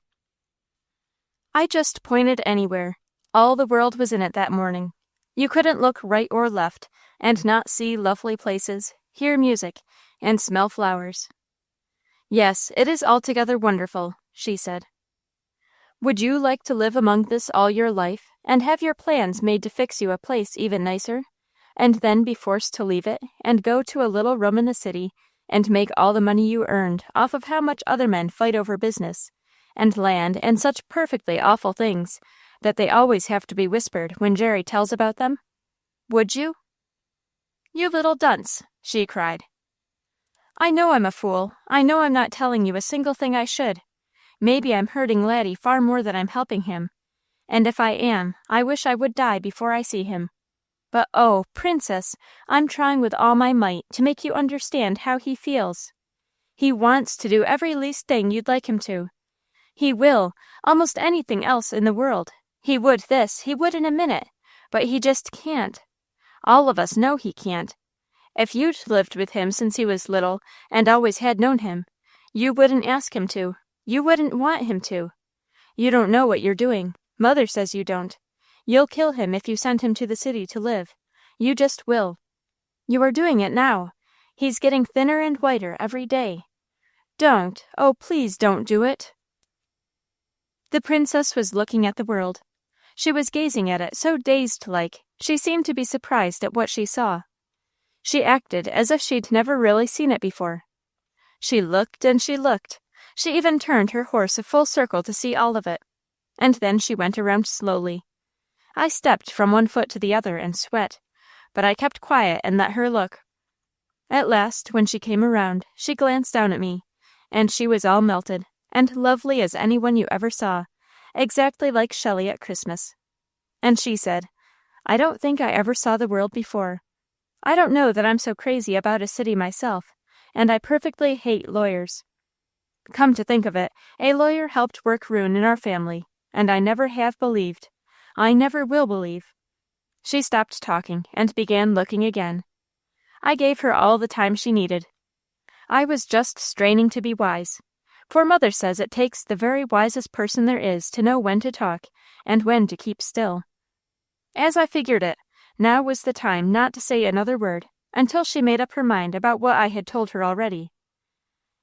I just pointed anywhere. All the world was in it that morning. You couldn't look right or left and not see lovely places, hear music, and smell flowers. Yes, it is altogether wonderful, she said. Would you like to live among this all your life, and have your plans made to fix you a place even nicer, and then be forced to leave it, and go to a little room in the city, and make all the money you earned off of how much other men fight over business, and land, and such perfectly awful things, that they always have to be whispered when Jerry tells about them? Would you? You little dunce, she cried. I know I'm a fool. I know I'm not telling you a single thing I should. Maybe I'm hurting Laddie far more than I'm helping him. And if I am, I wish I would die before I see him. But oh, Princess, I'm trying with all my might to make you understand how he feels. He wants to do every least thing you'd like him to. He will, almost anything else in the world. He would this, he would in a minute, but he just can't. All of us know he can't. If you'd lived with him since he was little, and always had known him, you wouldn't ask him to. You wouldn't want him to. You don't know what you're doing. Mother says you don't. You'll kill him if you send him to the city to live. You just will. You are doing it now. He's getting thinner and whiter every day. Don't, oh, please don't do it. The princess was looking at the world. She was gazing at it so dazed-like, she seemed to be surprised at what she saw. She acted as if she'd never really seen it before. She looked and she looked. She even turned her horse a full circle to see all of it. And then she went around slowly. I stepped from one foot to the other and sweat, but I kept quiet and let her look. At last, when she came around, she glanced down at me, and she was all melted, and lovely as anyone you ever saw, exactly like Shelley at Christmas. And she said, I don't think I ever saw the world before. I don't know that I'm so crazy about a city myself, and I perfectly hate lawyers. Come to think of it, a lawyer helped work ruin in our family, and I never have believed. I never will believe. She stopped talking and began looking again. I gave her all the time she needed. I was just straining to be wise, for Mother says it takes the very wisest person there is to know when to talk and when to keep still. As I figured it, now was the time not to say another word until she made up her mind about what I had told her already.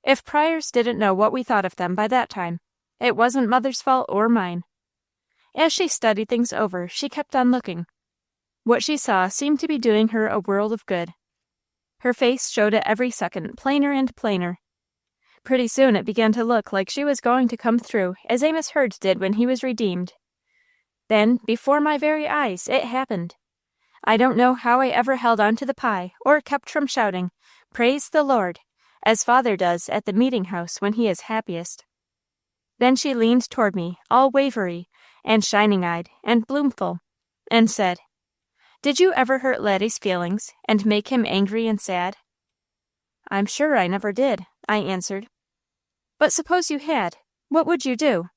If Pryors didn't know what we thought of them by that time, it wasn't Mother's fault or mine. As she studied things over, she kept on looking. What she saw seemed to be doing her a world of good. Her face showed it every second, plainer and plainer. Pretty soon it began to look like she was going to come through as Amos Hurd did when he was redeemed. Then, before my very eyes, it happened. I don't know how I ever held on to the pie or kept from shouting, "Praise the Lord," as Father does at the meeting house when he is happiest. Then she leaned toward me, all wavery, and shining-eyed, and bloomful, and said, "Did you ever hurt Laddie's feelings, and make him angry and sad?" "I'm sure I never did," I answered. "But suppose you had, what would you do?"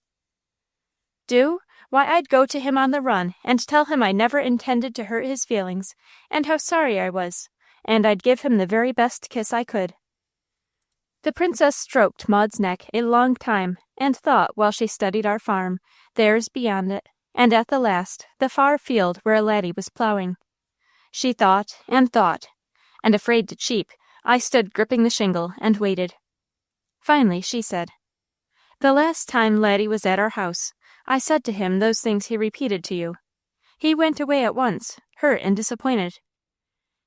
"Do? Why, I'd go to him on the run, and tell him I never intended to hurt his feelings, and how sorry I was, and I'd give him the very best kiss I could." The princess stroked Maud's neck a long time, and thought while she studied our farm, theirs beyond it, and at the last, the far field where Laddie was plowing. She thought, and afraid to cheep, I stood gripping the shingle and waited. Finally, she said, "The last time Laddie was at our house, I said to him those things he repeated to you. He went away at once, hurt and disappointed.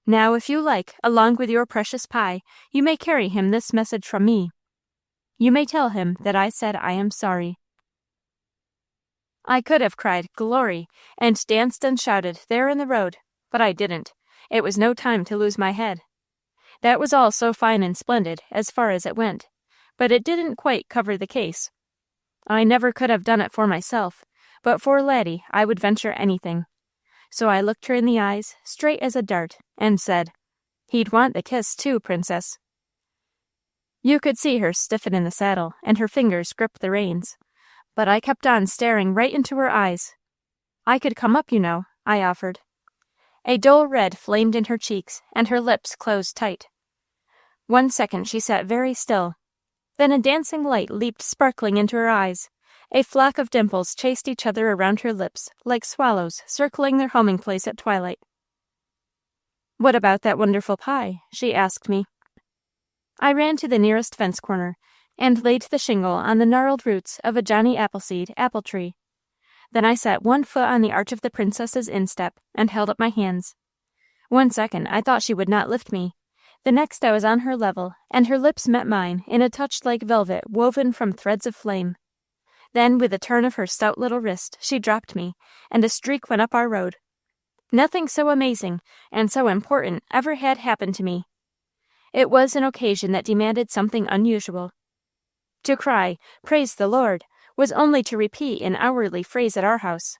Now, if you like, along with your precious pie, you may carry him this message from me. You may tell him that I said I am sorry." I could have cried "Glory!" and danced and shouted there in the road, but I didn't. It was no time to lose my head. That was all so fine and splendid, as far as it went, but it didn't quite cover the case. I never could have done it for myself, but for Laddie I would venture anything. So I looked her in the eyes, straight as a dart, and said, "He'd want the kiss, too, Princess." You could see her stiffen in the saddle, and her fingers grip the reins, but I kept on staring right into her eyes. "I could come up, you know," I offered. A dull red flamed in her cheeks, and her lips closed tight. 1 second she sat very still. Then a dancing light leaped sparkling into her eyes. A flock of dimples chased each other around her lips, like swallows circling their homing place at twilight. "What about that wonderful pie?" she asked me. I ran to the nearest fence corner, and laid the shingle on the gnarled roots of a Johnny Appleseed apple tree. Then I set 1 foot on the arch of the princess's instep, and held up my hands. 1 second I thought she would not lift me. The next I was on her level, and her lips met mine in a touch like velvet woven from threads of flame. Then, with a turn of her stout little wrist, she dropped me, and a streak went up our road. Nothing so amazing and so important ever had happened to me. It was an occasion that demanded something unusual. To cry, "Praise the Lord," was only to repeat an hourly phrase at our house.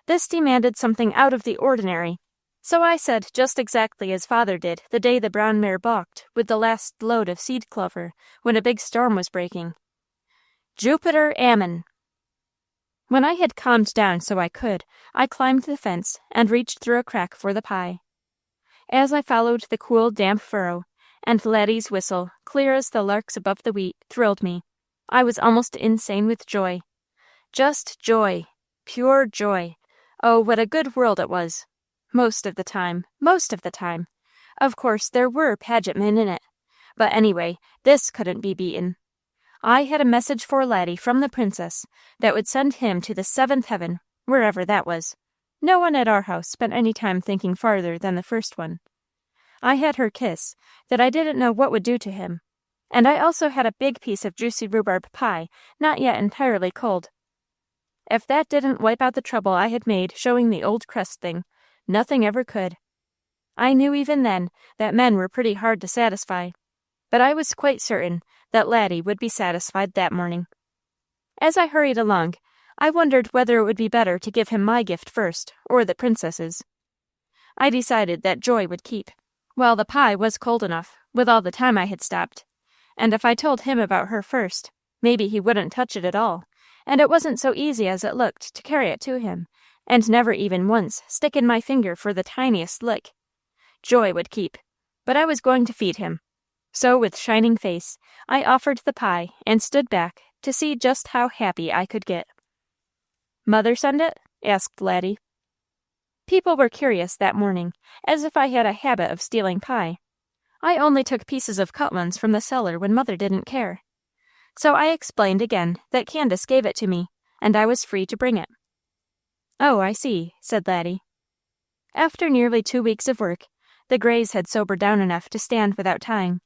This demanded something out of the ordinary, so I said just exactly as Father did the day the brown mare balked with the last load of seed clover when a big storm was breaking. "Jupiter Ammon!" When I had calmed down so I could, I climbed the fence and reached through a crack for the pie. As I followed the cool, damp furrow, and Laddie's whistle, clear as the larks above the wheat, thrilled me, I was almost insane with joy. Just joy. Pure joy. Oh, what a good world it was. Most of the time. Of course, there were Paget men in it. But anyway, this couldn't be beaten. I had a message for Laddie from the princess that would send him to the 7th heaven, wherever that was. No one at our house spent any time thinking farther than the first one. I had her kiss that I didn't know what would do to him, and I also had a big piece of juicy rhubarb pie, not yet entirely cold. If that didn't wipe out the trouble I had made showing the old Crest thing, nothing ever could. I knew even then that men were pretty hard to satisfy, but I was quite certain that Laddie would be satisfied that morning. As I hurried along, I wondered whether it would be better to give him my gift first, or the princess's. I decided that joy would keep. Well, the pie was cold enough, with all the time I had stopped, and if I told him about her first, maybe he wouldn't touch it at all, and it wasn't so easy as it looked to carry it to him, and never even once stick in my finger for the tiniest lick. Joy would keep, but I was going to feed him. So, with shining face, I offered the pie and stood back to see just how happy I could get. "Mother send it?" asked Laddie. People were curious that morning, as if I had a habit of stealing pie. I only took pieces of cut ones from the cellar when Mother didn't care. So I explained again that Candace gave it to me, and I was free to bring it. "Oh, I see," said Laddie. After nearly 2 weeks of work, the grays had sobered down enough to stand without tying,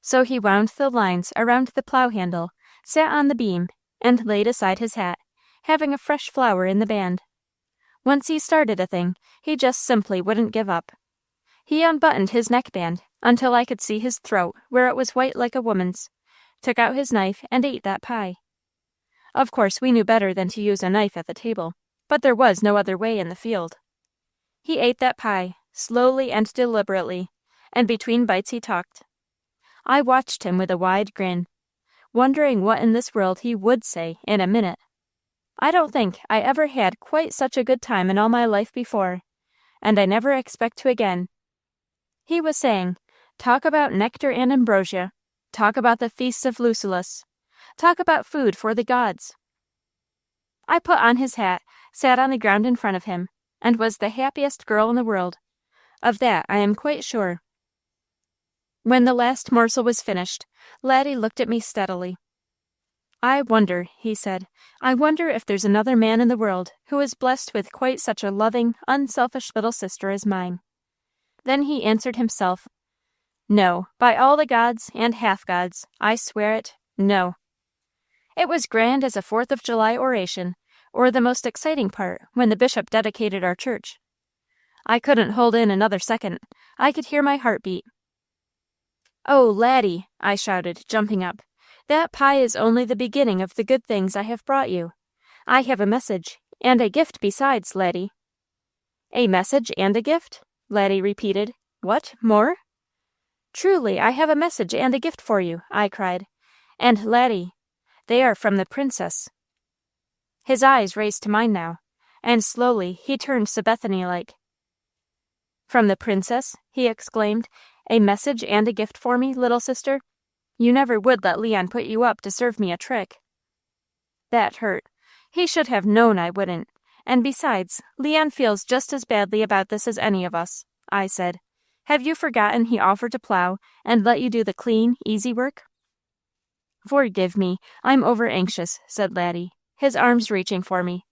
So he wound the lines around the plow handle, sat on the beam, and laid aside his hat, having a fresh flower in the band. Once he started a thing, he just simply wouldn't give up. He unbuttoned his neckband until I could see his throat where it was white like a woman's, took out his knife, and ate that pie. Of course, we knew better than to use a knife at the table, but there was no other way in the field. He ate that pie, slowly and deliberately, and between bites he talked. I watched him with a wide grin, wondering what in this world he would say in a minute. I don't think I ever had quite such a good time in all my life before, and I never expect to again. He was saying, talk about nectar and ambrosia, talk about the feasts of Lucullus, talk about food for the gods. I put on his hat, sat on the ground in front of him, and was the happiest girl in the world. Of that I am quite sure. When the last morsel was finished, Laddie looked at me steadily. I wonder, he said, I wonder if there's another man in the world who is blessed with quite such a loving, unselfish little sister as mine. Then he answered himself, No, by all the gods and half-gods, I swear it, no. It was grand as a 4th of July oration, or the most exciting part when the bishop dedicated our church. I couldn't hold in another second. I could hear my heart beat. Oh, Laddie, I shouted, jumping up. That pie is only the beginning of the good things I have brought you. I have a message, and a gift besides, Laddie. A message and a gift? Laddie repeated. What, more? Truly, I have a message and a gift for you, I cried. And, Laddie, they are from the princess. His eyes raised to mine now, and slowly he turned Sabethany-like. From the princess? He exclaimed. A message and a gift for me, little sister? You never would let Leon put you up to serve me a trick. That hurt. He should have known I wouldn't. And besides, Leon feels just as badly about this as any of us, I said. Have you forgotten he offered to plow and let you do the clean, easy work? Forgive me, I'm over-anxious, said Laddie, his arms reaching for me.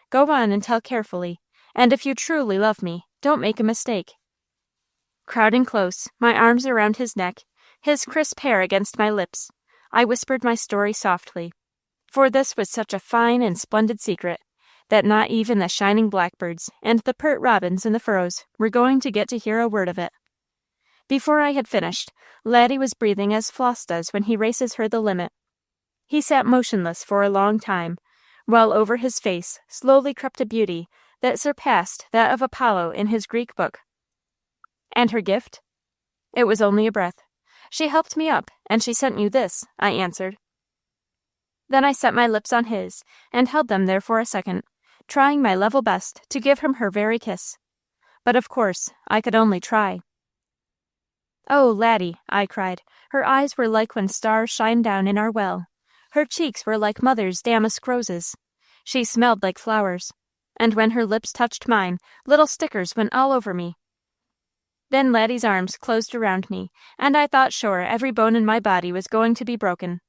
Go on and tell carefully, and if you truly love me, don't make a mistake. Crowding close, my arms around his neck, his crisp hair against my lips, I whispered my story softly, for this was such a fine and splendid secret that not even the shining blackbirds and the pert robins in the furrows were going to get to hear a word of it. Before I had finished, Laddie was breathing as Floss does when he races her the limit. He sat motionless for a long time, while over his face slowly crept a beauty that surpassed that of Apollo in his Greek book. And her gift? It was only a breath. She helped me up, and she sent you this, I answered. Then I set my lips on his, and held them there for a second, trying my level best to give him her very kiss. But of course, I could only try. Oh, Laddie, I cried. Her eyes were like when stars shine down in our well. Her cheeks were like mother's damask roses. She smelled like flowers. And when her lips touched mine, little stickers went all over me. Then Laddie's arms closed around me, and I thought sure every bone in my body was going to be broken.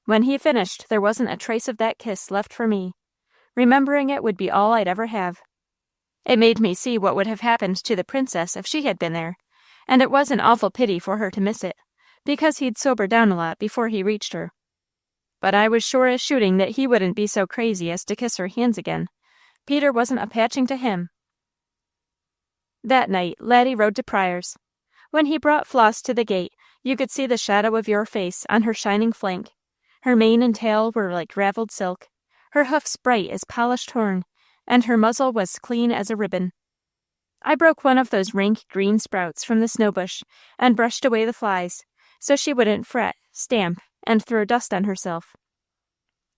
When he finished, there wasn't a trace of that kiss left for me. Remembering it would be all I'd ever have. It made me see what would have happened to the princess if she had been there, and it was an awful pity for her to miss it, because he'd sobered down a lot before he reached her. But I was sure as shooting that he wouldn't be so crazy as to kiss her hands again. Peter wasn't a patching to him. That night, Laddie rode to Pryor's. When he brought Floss to the gate, you could see the shadow of your face on her shining flank. Her mane and tail were like raveled silk, her hoofs bright as polished horn, and her muzzle was clean as a ribbon. I broke one of those rank green sprouts from the snowbush and brushed away the flies, so she wouldn't fret, stamp, and throw dust on herself.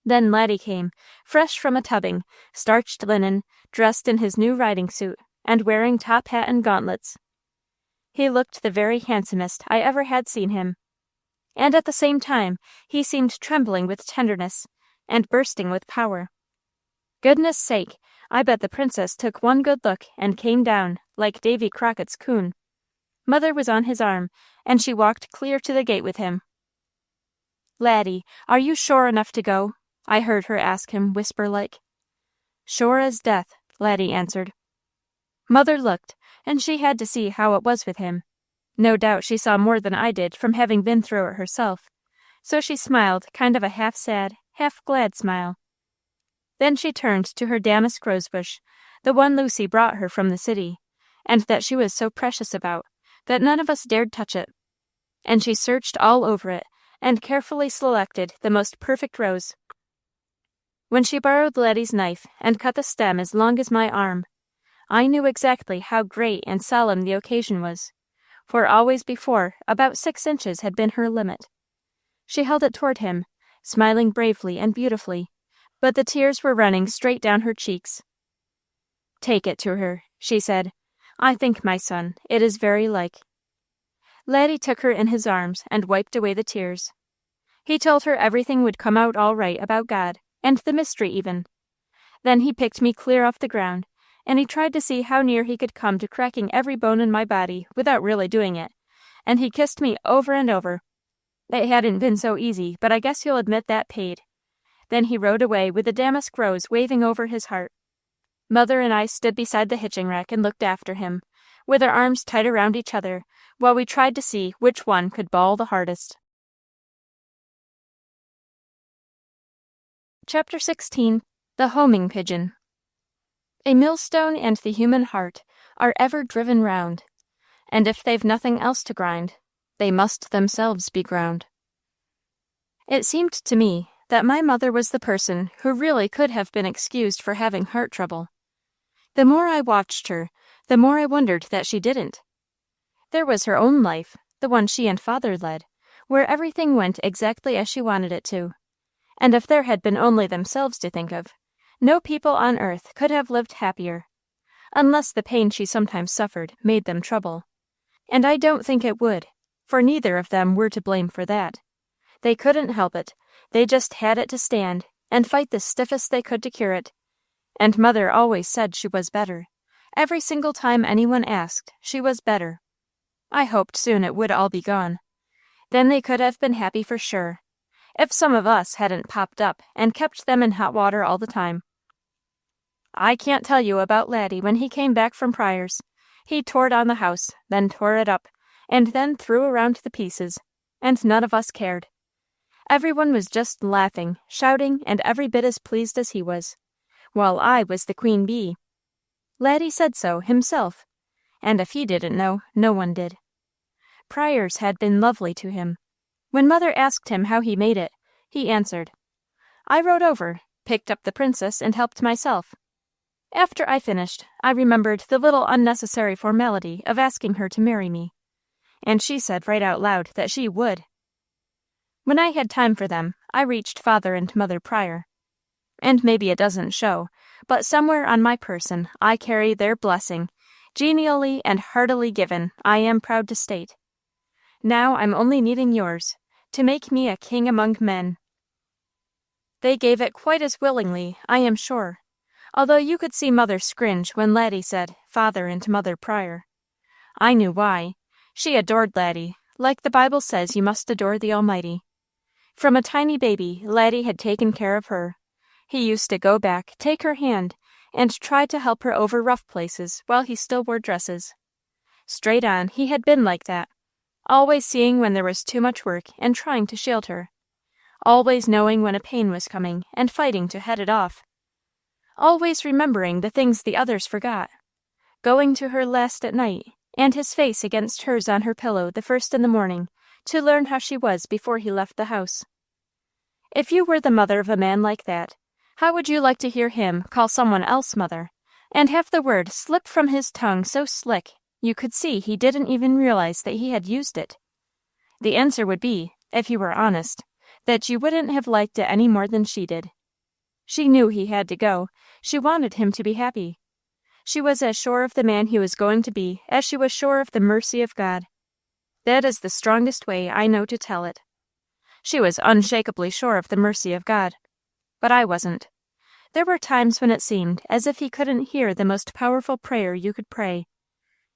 Then Laddie came, fresh from a tubbing, starched linen, dressed in his new riding suit, and wearing top hat and gauntlets. He looked the very handsomest I ever had seen him. And at the same time, he seemed trembling with tenderness, and bursting with power. Goodness sake, I bet the princess took one good look and came down, like Davy Crockett's coon. Mother was on his arm, and she walked clear to the gate with him. Laddie, are you sure enough to go? I heard her ask him, whisper-like. Sure as death, Laddie answered. Mother looked, and she had to see how it was with him. No doubt she saw more than I did from having been through it herself, so she smiled, kind of a half-sad, half-glad smile. Then she turned to her damask rosebush, the one Lucy brought her from the city, and that she was so precious about, that none of us dared touch it. And she searched all over it, and carefully selected the most perfect rose. When she borrowed Laddie's knife and cut the stem as long as my arm, I knew exactly how great and solemn the occasion was, for always before about 6 inches had been her limit. She held it toward him, smiling bravely and beautifully, but the tears were running straight down her cheeks. "Take it to her," she said. "I think, my son, it is very like." Laddie took her in his arms and wiped away the tears. He told her everything would come out all right about God, and the mystery even. Then he picked me clear off the ground, and he tried to see how near he could come to cracking every bone in my body without really doing it, and he kissed me over and over. It hadn't been so easy, but I guess you'll admit that paid. Then he rode away with the damask rose waving over his heart. Mother and I stood beside the hitching rack and looked after him, with our arms tight around each other, while we tried to see which one could bawl the hardest. Chapter 16. The Homing Pigeon. A millstone and the human heart are ever driven round, and if they've nothing else to grind, they must themselves be ground. It seemed to me that my mother was the person who really could have been excused for having heart trouble. The more I watched her, the more I wondered that she didn't. There was her own life, the one she and father led, where everything went exactly as she wanted it to. And if there had been only themselves to think of, no people on earth could have lived happier, unless the pain she sometimes suffered made them trouble. And I don't think it would, for neither of them were to blame for that. They couldn't help it. They just had it to stand, and fight the stiffest they could to cure it. And Mother always said she was better. Every single time anyone asked, she was better. I hoped soon it would all be gone. Then they could have been happy for sure, if some of us hadn't popped up and kept them in hot water all the time. I can't tell you about Laddie when he came back from Pryor's. He tore down the house, then tore it up, and then threw around the pieces, and none of us cared. Everyone was just laughing, shouting, and every bit as pleased as he was, while I was the queen bee. Laddie said so himself, and if he didn't know, no one did. Pryor's had been lovely to him. When Mother asked him how he made it, he answered, "I rode over, picked up the princess, and helped myself." After I finished, I remembered the little unnecessary formality of asking her to marry me, and she said right out loud that she would. When I had time for them, I reached Father and Mother Pryor. And maybe it doesn't show, but somewhere on my person I carry their blessing, genially and heartily given, I am proud to state. Now I'm only needing yours, to make me a king among men. They gave it quite as willingly, I am sure, although you could see Mother scringe when Laddie said Father and Mother Pryor. I knew why. She adored Laddie, like the Bible says you must adore the Almighty. From a tiny baby, Laddie had taken care of her. He used to go back, take her hand, and try to help her over rough places while he still wore dresses. Straight on, he had been like that, always seeing when there was too much work and trying to shield her, always knowing when a pain was coming and fighting to head it off, always remembering the things the others forgot, going to her last at night, and his face against hers on her pillow the first in the morning, to learn how she was before he left the house. If you were the mother of a man like that, how would you like to hear him call someone else mother, and have the word slip from his tongue so slick you could see he didn't even realize that he had used it? The answer would be, if you were honest, that you wouldn't have liked it any more than she did. She knew he had to go. She wanted him to be happy. She was as sure of the man he was going to be as she was sure of the mercy of God. That is the strongest way I know to tell it. She was unshakably sure of the mercy of God, but I wasn't. There were times when it seemed as if he couldn't hear the most powerful prayer you could pray,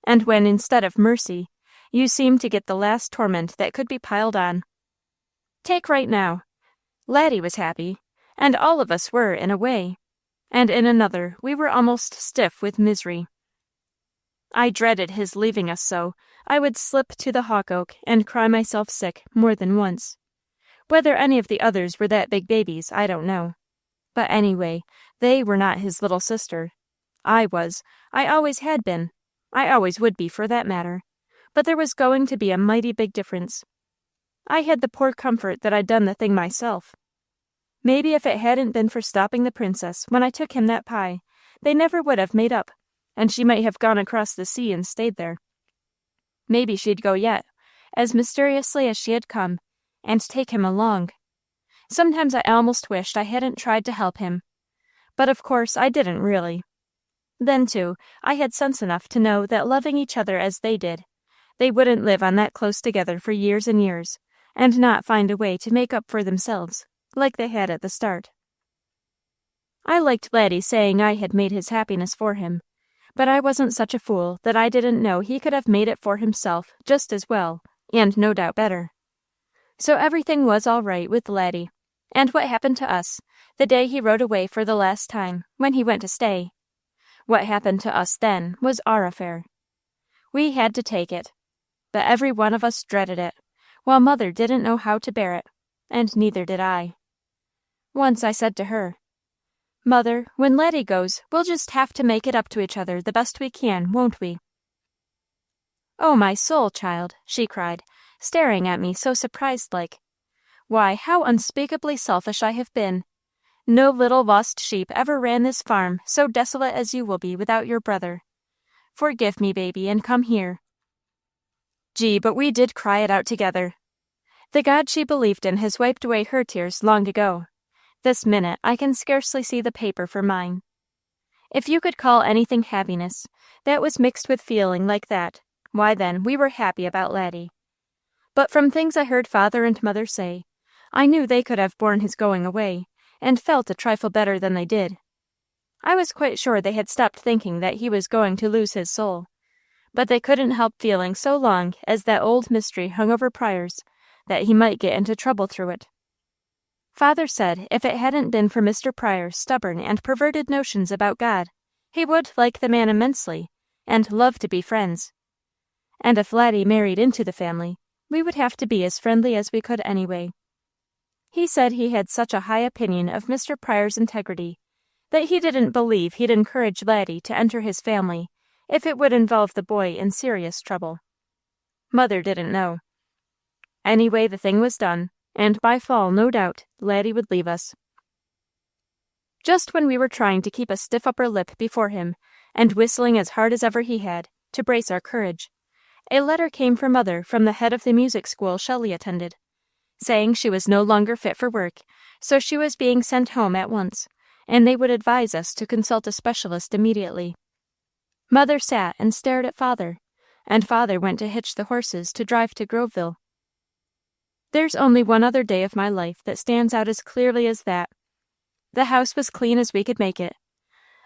and when, instead of mercy, you seemed to get the last torment that could be piled on. Take right now. Laddie was happy, and all of us were in a way, and in another we were almost stiff with misery. I dreaded his leaving us so. I would slip to the hawk oak and cry myself sick more than once. Whether any of the others were that big babies, I don't know. But anyway, they were not his little sister. I was. I always had been. I always would be, for that matter. But there was going to be a mighty big difference. I had the poor comfort that I'd done the thing myself. Maybe if it hadn't been for stopping the princess when I took him that pie, they never would have made up, and she might have gone across the sea and stayed there. Maybe she'd go yet, as mysteriously as she had come, and take him along. Sometimes I almost wished I hadn't tried to help him. But of course I didn't really. Then, too, I had sense enough to know that loving each other as they did, they wouldn't live on that close together for years and years, and not find a way to make up for themselves, like they had at the start. I liked Laddie saying I had made his happiness for him, but I wasn't such a fool that I didn't know he could have made it for himself just as well, and no doubt better. So everything was all right with Laddie, and what happened to us, the day he rode away for the last time, when he went to stay. What happened to us then was our affair. We had to take it, but every one of us dreaded it, while Mother didn't know how to bear it, and neither did I. Once I said to her, "Mother, when Laddie goes, we'll just have to make it up to each other the best we can, won't we?" "Oh, my soul, child," she cried, staring at me so surprised-like. "Why, how unspeakably selfish I have been. No little lost sheep ever ran this farm so desolate as you will be without your brother. Forgive me, baby, and come here." Gee, but we did cry it out together. The God she believed in has wiped away her tears long ago. This minute I can scarcely see the paper for mine. If you could call anything happiness that was mixed with feeling like that, why then we were happy about Laddie. But from things I heard Father and Mother say, I knew they could have borne his going away, and felt a trifle better than they did. I was quite sure they had stopped thinking that he was going to lose his soul, but they couldn't help feeling so long as that old mystery hung over Pryor's that he might get into trouble through it. Father said if it hadn't been for Mr. Pryor's stubborn and perverted notions about God, he would like the man immensely, and love to be friends. And if Laddie married into the family, we would have to be as friendly as we could anyway. He said he had such a high opinion of Mr. Pryor's integrity that he didn't believe he'd encourage Laddie to enter his family if it would involve the boy in serious trouble. Mother didn't know. Anyway, the thing was done, and by fall, no doubt, Laddie would leave us. Just when we were trying to keep a stiff upper lip before him, and whistling as hard as ever he had, to brace our courage, a letter came for Mother from the head of the music school Shelley attended, saying she was no longer fit for work, so she was being sent home at once, and they would advise us to consult a specialist immediately. Mother sat and stared at Father, and Father went to hitch the horses to drive to Groveville. There's only one other day of my life that stands out as clearly as that. The house was clean as we could make it.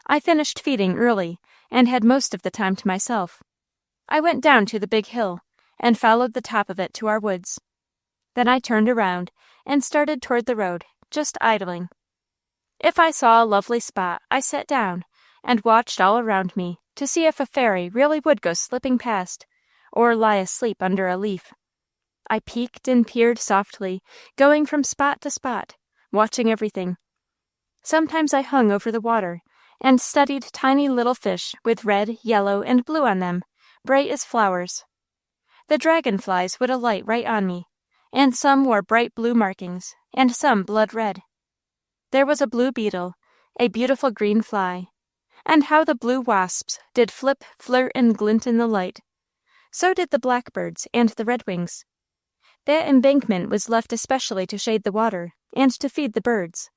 I finished feeding early, and had most of the time to myself. I went down to the big hill, and followed the top of it to our woods. Then I turned around, and started toward the road, just idling. If I saw a lovely spot, I sat down, and watched all around me, to see if a fairy really would go slipping past, or lie asleep under a leaf. I peeked and peered softly, going from spot to spot, watching everything. Sometimes I hung over the water, and studied tiny little fish with red, yellow, and blue on them, bright as flowers. The dragonflies would alight right on me, and some wore bright blue markings, and some blood red. There was a blue beetle, a beautiful green fly, and how the blue wasps did flip, flirt, and glint in the light. So did the blackbirds and the redwings. That embankment was left especially to shade the water, and to feed the birds.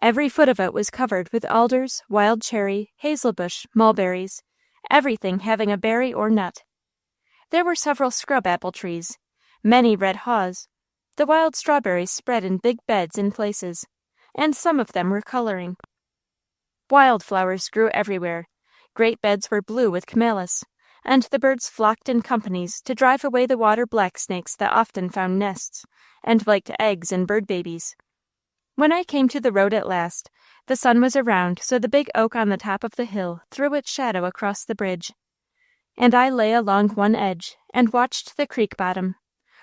Every foot of it was covered with alders, wild cherry, hazelbush, mulberries, everything having a berry or nut. There were several scrub apple trees, many red haws. The wild strawberries spread in big beds in places, and some of them were coloring. Wildflowers grew everywhere. Great beds were blue with camellis, and the birds flocked in companies to drive away the water blacksnakes that often found nests, and liked eggs and bird babies. When I came to the road at last, the sun was around, so the big oak on the top of the hill threw its shadow across the bridge. and I lay along one edge and watched the creek bottom,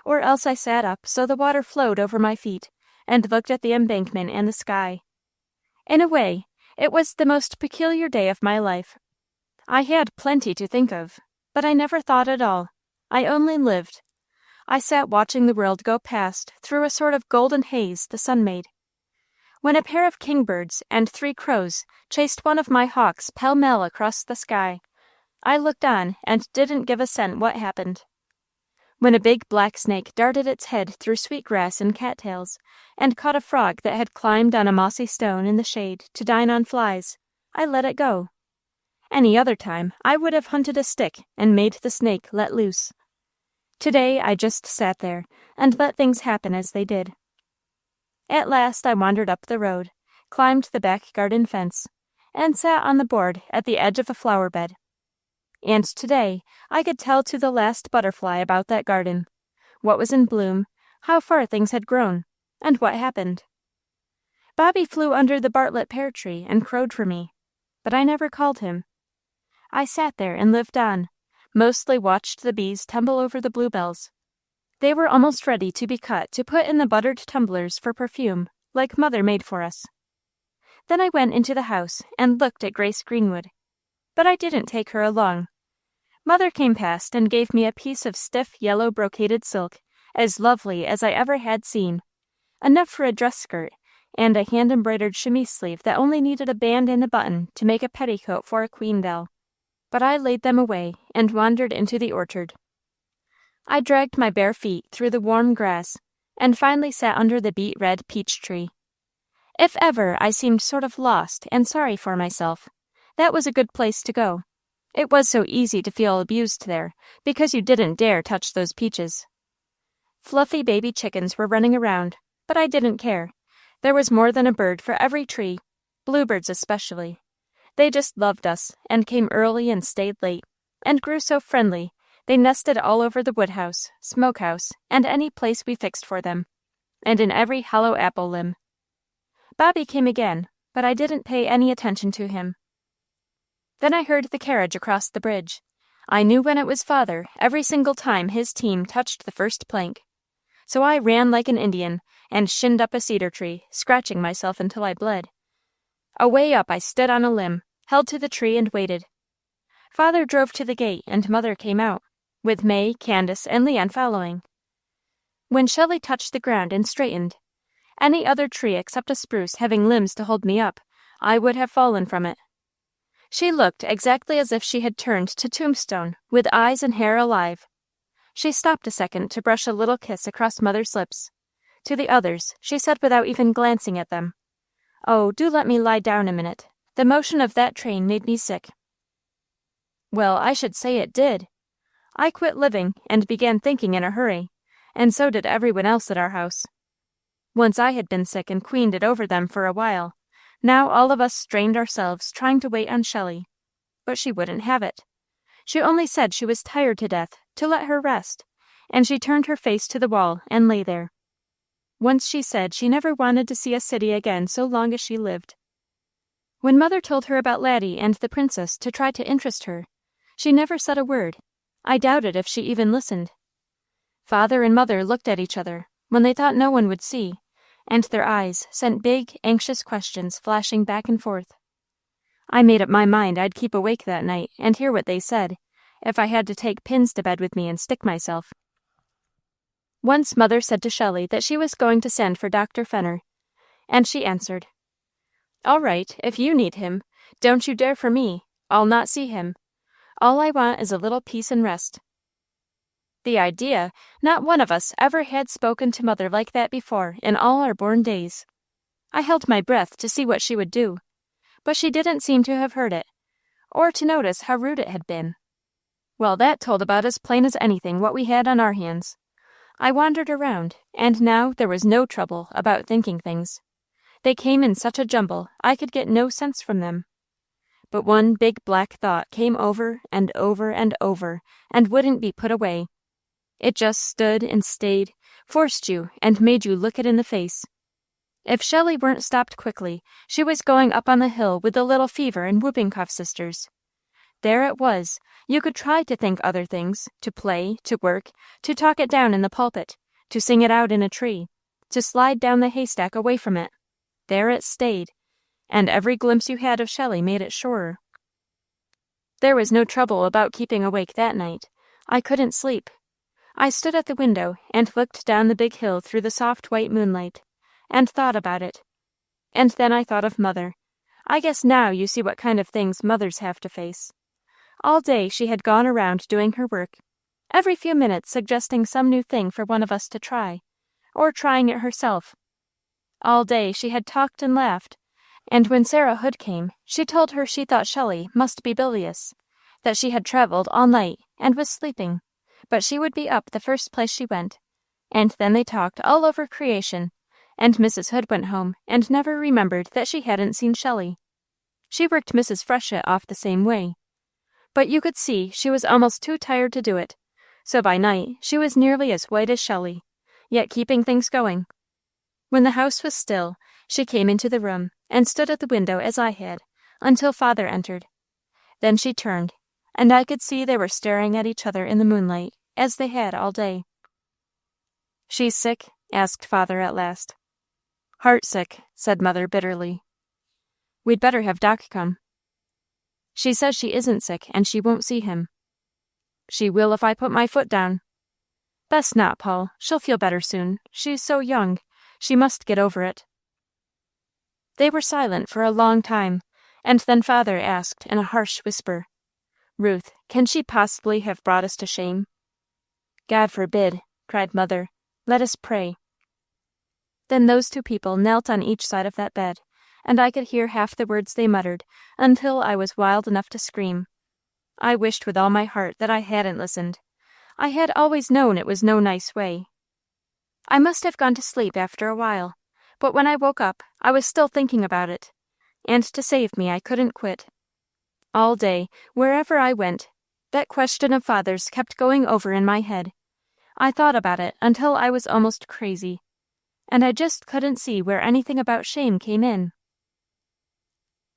or else I sat up so the water flowed over my feet and looked at the embankment and the sky. In a way, it was the most peculiar day of my life. I had plenty to think of, but I never thought at all. I only lived. I sat watching the world go past through a sort of golden haze the sun made. When a pair of kingbirds and 3 crows chased one of my hawks pell-mell across the sky, I looked on and didn't give a cent what happened. When a big black snake darted its head through sweet grass and cattails and caught a frog that had climbed on a mossy stone in the shade to dine on flies, I let it go. Any other time, I would have hunted a stick and made the snake let loose. Today, I just sat there and let things happen as they did. At last, I wandered up the road, climbed the back garden fence, and sat on the board at the edge of a flower bed. And today, I could tell to the last butterfly about that garden, what was in bloom, how far things had grown, and what happened. Bobby flew under the Bartlett pear tree and crowed for me, but I never called him. I sat there and lived on, mostly watched the bees tumble over the bluebells. They were almost ready to be cut to put in the buttered tumblers for perfume, like Mother made for us. Then I went into the house and looked at Grace Greenwood, but I didn't take her along. Mother came past and gave me a piece of stiff yellow brocaded silk, as lovely as I ever had seen, enough for a dress skirt, and a hand-embroidered chemise sleeve that only needed a band and a button to make a petticoat for a queen doll. But I laid them away and wandered into the orchard. I dragged my bare feet through the warm grass and finally sat under the beet-red peach tree. If ever I seemed sort of lost and sorry for myself, that was a good place to go. It was so easy to feel abused there, because you didn't dare touch those peaches. Fluffy baby chickens were running around, but I didn't care. There was more than a bird for every tree, bluebirds especially. They just loved us, and came early and stayed late, and grew so friendly, they nested all over the woodhouse, smokehouse, and any place we fixed for them, and in every hollow apple limb. Bobby came again, but I didn't pay any attention to him. Then I heard the carriage across the bridge. I knew when it was Father every single time his team touched the first plank. So I ran like an Indian and shinned up a cedar tree, scratching myself until I bled. Away up I stood on a limb, held to the tree and waited. Father drove to the gate and Mother came out, with May, Candace, and Leon following. When Shelley touched the ground and straightened, any other tree except a spruce having limbs to hold me up, I would have fallen from it. She looked exactly as if she had turned to tombstone, with eyes and hair alive. She stopped a second to brush a little kiss across Mother's lips. To the others, she said without even glancing at them, "Oh, do let me lie down a minute. The motion of that train made me sick." Well, I should say it did. I quit living and began thinking in a hurry, and so did everyone else at our house. Once I had been sick and queened it over them for a while. Now all of us strained ourselves trying to wait on Shelley, but she wouldn't have it. She only said she was tired to death, to let her rest, and she turned her face to the wall and lay there. Once she said she never wanted to see a city again so long as she lived. When Mother told her about Laddie and the princess to try to interest her, she never said a word. I doubted if she even listened. Father and Mother looked at each other when they thought no one would see, and their eyes sent big, anxious questions flashing back and forth. I made up my mind I'd keep awake that night and hear what they said, if I had to take pins to bed with me and stick myself. Once Mother said to Shelley that she was going to send for Dr. Fenner, and she answered, "All right, if you need him. Don't you dare for me. I'll not see him. All I want is a little peace and rest." The idea! Not one of us ever had spoken to Mother like that before in all our born days. I held my breath to see what she would do, but she didn't seem to have heard it, or to notice how rude it had been. Well, that told about as plain as anything what we had on our hands. I wandered around, and now there was no trouble about thinking things. They came in such a jumble I could get no sense from them. But one big black thought came over and over and over, and wouldn't be put away. It just stood and stayed, forced you, and made you look it in the face. If Shelley weren't stopped quickly, she was going up on the hill with the little fever and whooping cough sisters. there it was. You could try to think other things, to play, to work, to talk it down in the pulpit, to sing it out in a tree, to slide down the haystack away from it. There it stayed, and every glimpse you had of Shelley made it surer. There was no trouble about keeping awake that night. I couldn't sleep. I stood at the window and looked down the big hill through the soft white moonlight, and thought about it. And then I thought of Mother. I guess now you see what kind of things mothers have to face. All day she had gone around doing her work, every few minutes suggesting some new thing for one of us to try, or trying it herself. All day she had talked and laughed, and when Sarah Hood came, she told her she thought Shelley must be bilious, that she had traveled all night and was sleeping, but she would be up the first place she went. And then they talked all over creation, and Mrs. Hood went home and never remembered that she hadn't seen Shelley. She worked Mrs. Freshett off the same way. But you could see she was almost too tired to do it, so by night she was nearly as white as Shelley, yet keeping things going. When the house was still, she came into the room and stood at the window as I had, until Father entered. Then she turned, and I could see they were staring at each other in the moonlight, as they had all day. "She's sick?" asked Father at last. "Heartsick," said Mother bitterly. "We'd better have Doc come." "She says she isn't sick, and she won't see him." "She will if I put my foot down." "Best not, Paul. She'll feel better soon. She's so young. She must get over it." They were silent for a long time, and then Father asked in a harsh whisper, "Ruth, can she possibly have brought us to shame?" "God forbid," cried Mother. "Let us pray." Then those two people knelt on each side of that bed, and I could hear half the words they muttered, until I was wild enough to scream. I wished with all my heart that I hadn't listened. I had always known it was no nice way. I must have gone to sleep after a while, but when I woke up, I was still thinking about it, and to save me I couldn't quit. All day, wherever I went, that question of Father's kept going over in my head. I thought about it until I was almost crazy, and I just couldn't see where anything about shame came in.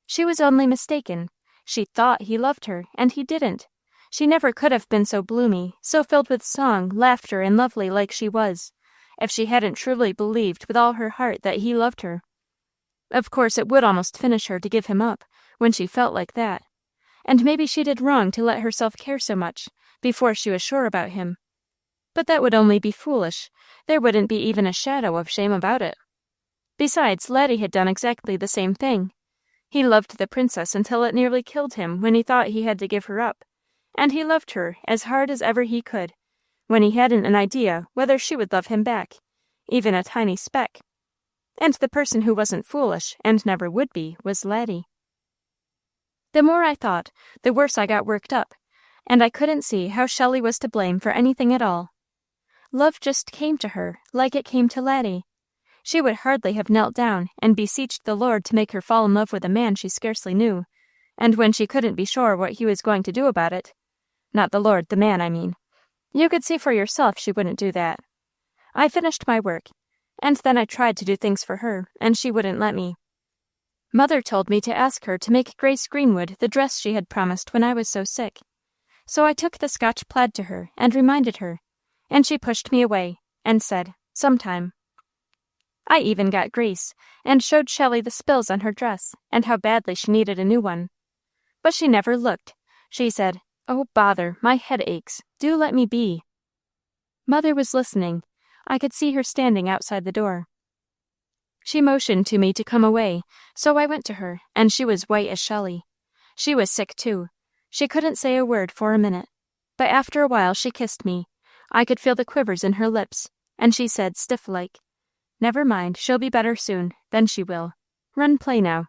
She was only mistaken. She thought he loved her, and he didn't. She never could have been so bloomy, so filled with song, laughter, and lovely like she was, if she hadn't truly believed with all her heart that he loved her. Of course, it would almost finish her to give him up, when she felt like that. And maybe she did wrong to let herself care so much, before she was sure about him. But that would only be foolish. There wouldn't be even a shadow of shame about it. Besides, Laddie had done exactly the same thing. He loved the princess until it nearly killed him when he thought he had to give her up, and he loved her as hard as ever he could, when he hadn't an idea whether she would love him back, even a tiny speck. And the person who wasn't foolish, and never would be, was Laddie. The more I thought, the worse I got worked up, and I couldn't see how Shelley was to blame for anything at all. Love just came to her, like it came to Laddie. She would hardly have knelt down and beseeched the Lord to make her fall in love with a man she scarcely knew, and when she couldn't be sure what he was going to do about it. Not the Lord, the man, I mean. You could see for yourself she wouldn't do that. I finished my work, and then I tried to do things for her, and she wouldn't let me. Mother told me to ask her to make Grace Greenwood the dress she had promised when I was so sick. So I took the Scotch plaid to her and reminded her, and she pushed me away and said, "Sometime." I even got Grace, and showed Shelley the spills on her dress, and how badly she needed a new one. But she never looked. She said, "Oh, bother, my head aches. Do let me be." Mother was listening. I could see her standing outside the door. She motioned to me to come away, so I went to her, and she was white as Shelley. She was sick, too. She couldn't say a word for a minute, but after a while she kissed me. I could feel the quivers in her lips, and she said, stiff-like, "Never mind, she'll be better soon, then she will. Run play now."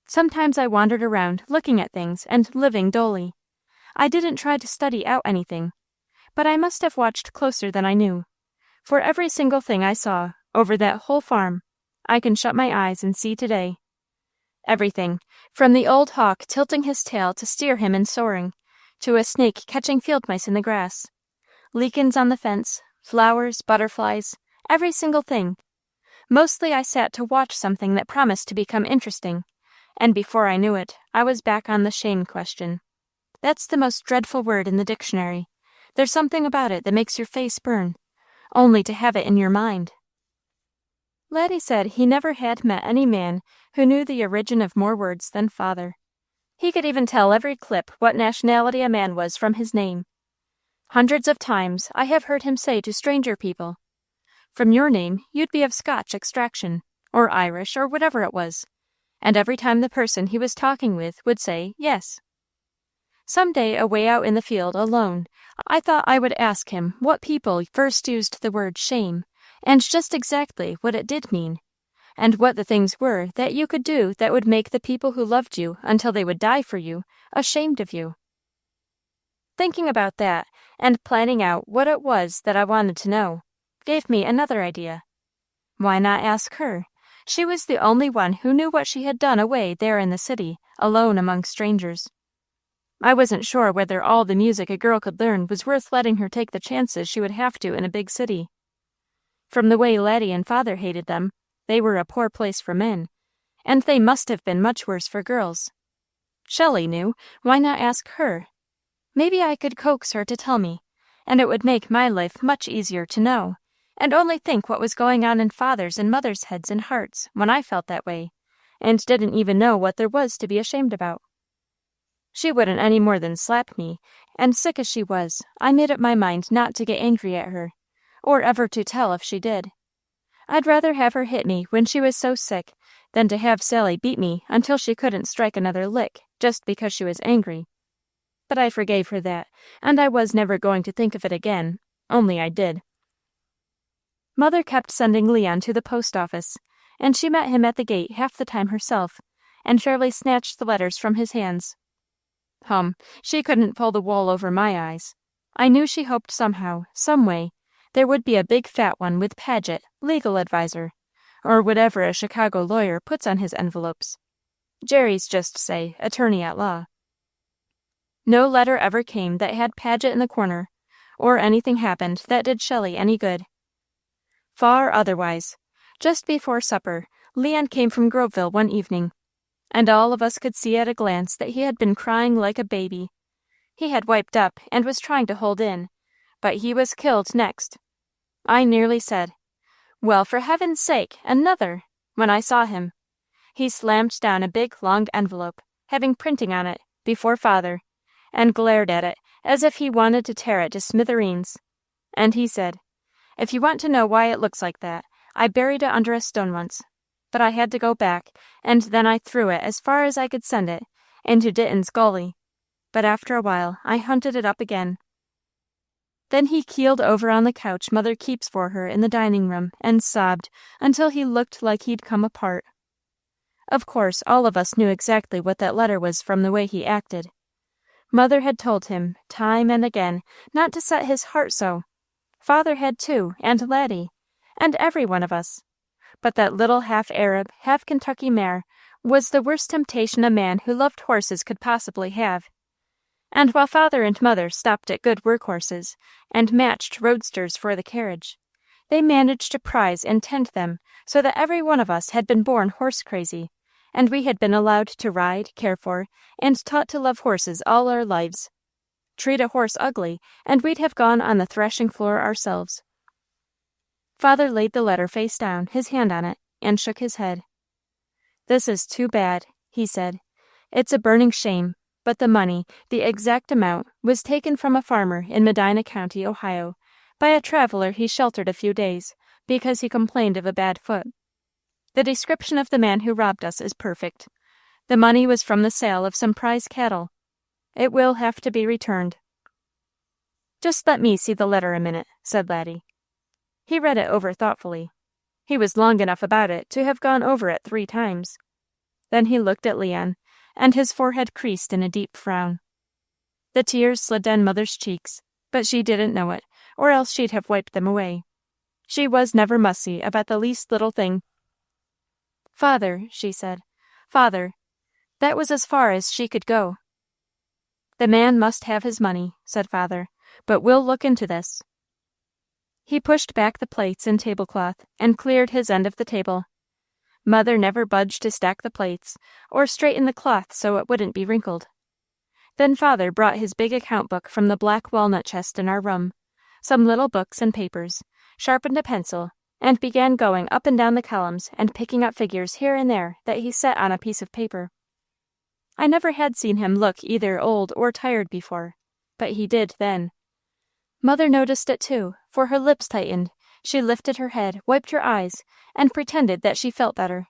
Sometimes I wandered around, looking at things, and living dully. I didn't try to study out anything, but I must have watched closer than I knew, for every single thing I saw, over that whole farm, I can shut my eyes and see today. Everything, from the old hawk tilting his tail to steer him in soaring, to a snake catching field mice in the grass, lichens on the fence, flowers, butterflies, every single thing. Mostly I sat to watch something that promised to become interesting, and before I knew it, I was back on the shame question. That's the most dreadful word in the dictionary. There's something about it that makes your face burn, only to have it in your mind. Laddie said he never had met any man who knew the origin of more words than father. He could even tell every clip what nationality a man was from his name. Hundreds of times I have heard him say to stranger people, "From your name, you'd be of Scotch extraction, or Irish, or whatever it was," and every time the person he was talking with would say, "Yes." Some day away out in the field alone, I thought I would ask him what people first used the word shame, and just exactly what it did mean, and what the things were that you could do that would make the people who loved you until they would die for you ashamed of you. Thinking about that, and planning out what it was that I wanted to know, gave me another idea. Why not ask her? She was the only one who knew what she had done away there in the city, alone among strangers. I wasn't sure whether all the music a girl could learn was worth letting her take the chances she would have to in a big city. From the way Laddie and father hated them, they were a poor place for men, and they must have been much worse for girls. Shelley knew. Why not ask her? Maybe I could coax her to tell me, and it would make my life much easier to know, and only think what was going on in father's and mother's heads and hearts when I felt that way, and didn't even know what there was to be ashamed about. She wouldn't any more than slap me, and sick as she was, I made up my mind not to get angry at her, or ever to tell if she did. I'd rather have her hit me when she was so sick than to have Sally beat me until she couldn't strike another lick just because she was angry. But I forgave her that, and I was never going to think of it again, only I did. Mother kept sending Leon to the post office, and she met him at the gate half the time herself, and fairly snatched the letters from his hands. She couldn't pull the wool over my eyes. I knew she hoped somehow, some way, there would be a big fat one with Paget, legal advisor, or whatever a Chicago lawyer puts on his envelopes. Jerry's just say, attorney at law. No letter ever came that had Paget in the corner, or anything happened that did Shelley any good. Far otherwise. Just before supper, Leon came from Groveville one evening, and all of us could see at a glance that he had been crying like a baby. He had wiped up and was trying to hold in, but he was killed next. I nearly said, "Well, for heaven's sake, another," when I saw him. He slammed down a big, long envelope, having printing on it, before father, and glared at it as if he wanted to tear it to smithereens. And he said, "If you want to know why it looks like that, I buried it under a stone once, but I had to go back, and then I threw it as far as I could send it, into Ditton's Gully. But after a while, I hunted it up again." Then he keeled over on the couch Mother keeps for her in the dining room and sobbed until he looked like he'd come apart. Of course, all of us knew exactly what that letter was from the way he acted. Mother had told him, time and again, not to set his heart so. Father had too, and Laddie, and every one of us. But that little half-Arab, half-Kentucky mare was the worst temptation a man who loved horses could possibly have. And while father and mother stopped at good workhorses and matched roadsters for the carriage, they managed to prize and tend them so that every one of us had been born horse-crazy, and we had been allowed to ride, care for, and taught to love horses all our lives. Treat a horse ugly, and we'd have gone on the thrashing floor ourselves. Father laid the letter face down, his hand on it, and shook his head. "This is too bad," he said. "It's a burning shame, but the money, the exact amount, was taken from a farmer in Medina County, Ohio, by a traveler he sheltered a few days, because he complained of a bad foot. The description of the man who robbed us is perfect. The money was from the sale of some prize cattle. It will have to be returned." "Just let me see the letter a minute," said Laddie. He read it over thoughtfully. He was long enough about it to have gone over it 3 times. Then he looked at Leon, and his forehead creased in a deep frown. The tears slid down Mother's cheeks, but she didn't know it, or else she'd have wiped them away. She was never mussy about the least little thing. "Father," she said, "Father." That was as far as she could go. "The man must have his money," said father, "but we'll look into this." He pushed back the plates and tablecloth, and cleared his end of the table. Mother never budged to stack the plates, or straighten the cloth so it wouldn't be wrinkled. Then Father brought his big account book from the black walnut chest in our room, some little books and papers, sharpened a pencil, and began going up and down the columns and picking up figures here and there that he set on a piece of paper. I never had seen him look either old or tired before, but he did then. Mother noticed it too, for her lips tightened. She lifted her head, wiped her eyes, and pretended that she felt better.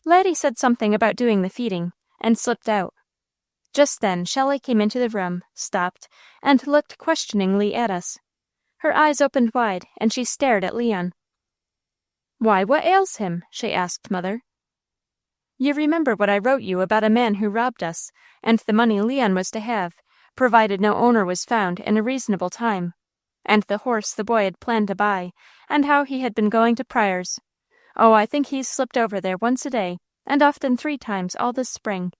Laddie said something about doing the feeding, and slipped out. Just then Shelley came into the room, stopped, and looked questioningly at us. Her eyes opened wide, and she stared at Leon. "Why, what ails him?" she asked Mother. "You remember what I wrote you about a man who robbed us, and the money Leon was to have, provided no owner was found in a reasonable time, and the horse the boy had planned to buy, and how he had been going to Pryor's. Oh, I think he's slipped over there once a day, and often 3 times all this spring.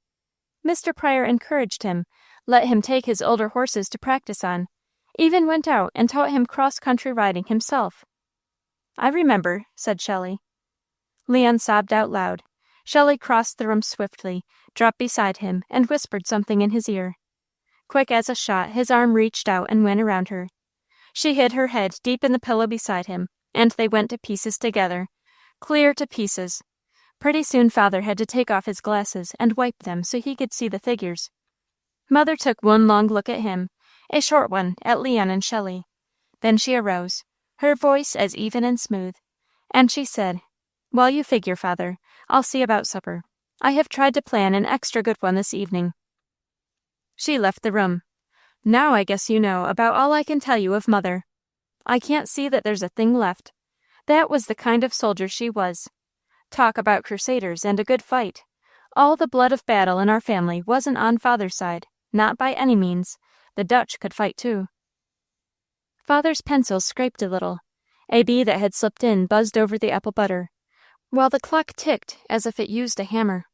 Mr. Pryor encouraged him, let him take his older horses to practice on, even went out and taught him cross-country riding himself." "I remember," said Shelley. Leon sobbed out loud. Shelley crossed the room swiftly, dropped beside him, and whispered something in his ear. Quick as a shot, his arm reached out and went around her. She hid her head deep in the pillow beside him, and they went to pieces together, clear to pieces. Pretty soon Father had to take off his glasses and wipe them so he could see the figures. Mother took one long look at him, a short one at Leon and Shelley. Then she arose, her voice as even and smooth, and she said, "While you figure, Father, I'll see about supper. I have tried to plan an extra good one this evening." She left the room. Now I guess you know about all I can tell you of Mother. I can't see that there's a thing left. That was the kind of soldier she was. Talk about crusaders and a good fight. All the blood of battle in our family wasn't on Father's side, not by any means. The Dutch could fight too. Father's pencil scraped a little. A bee that had slipped in buzzed over the apple butter, while the clock ticked as if it used a hammer.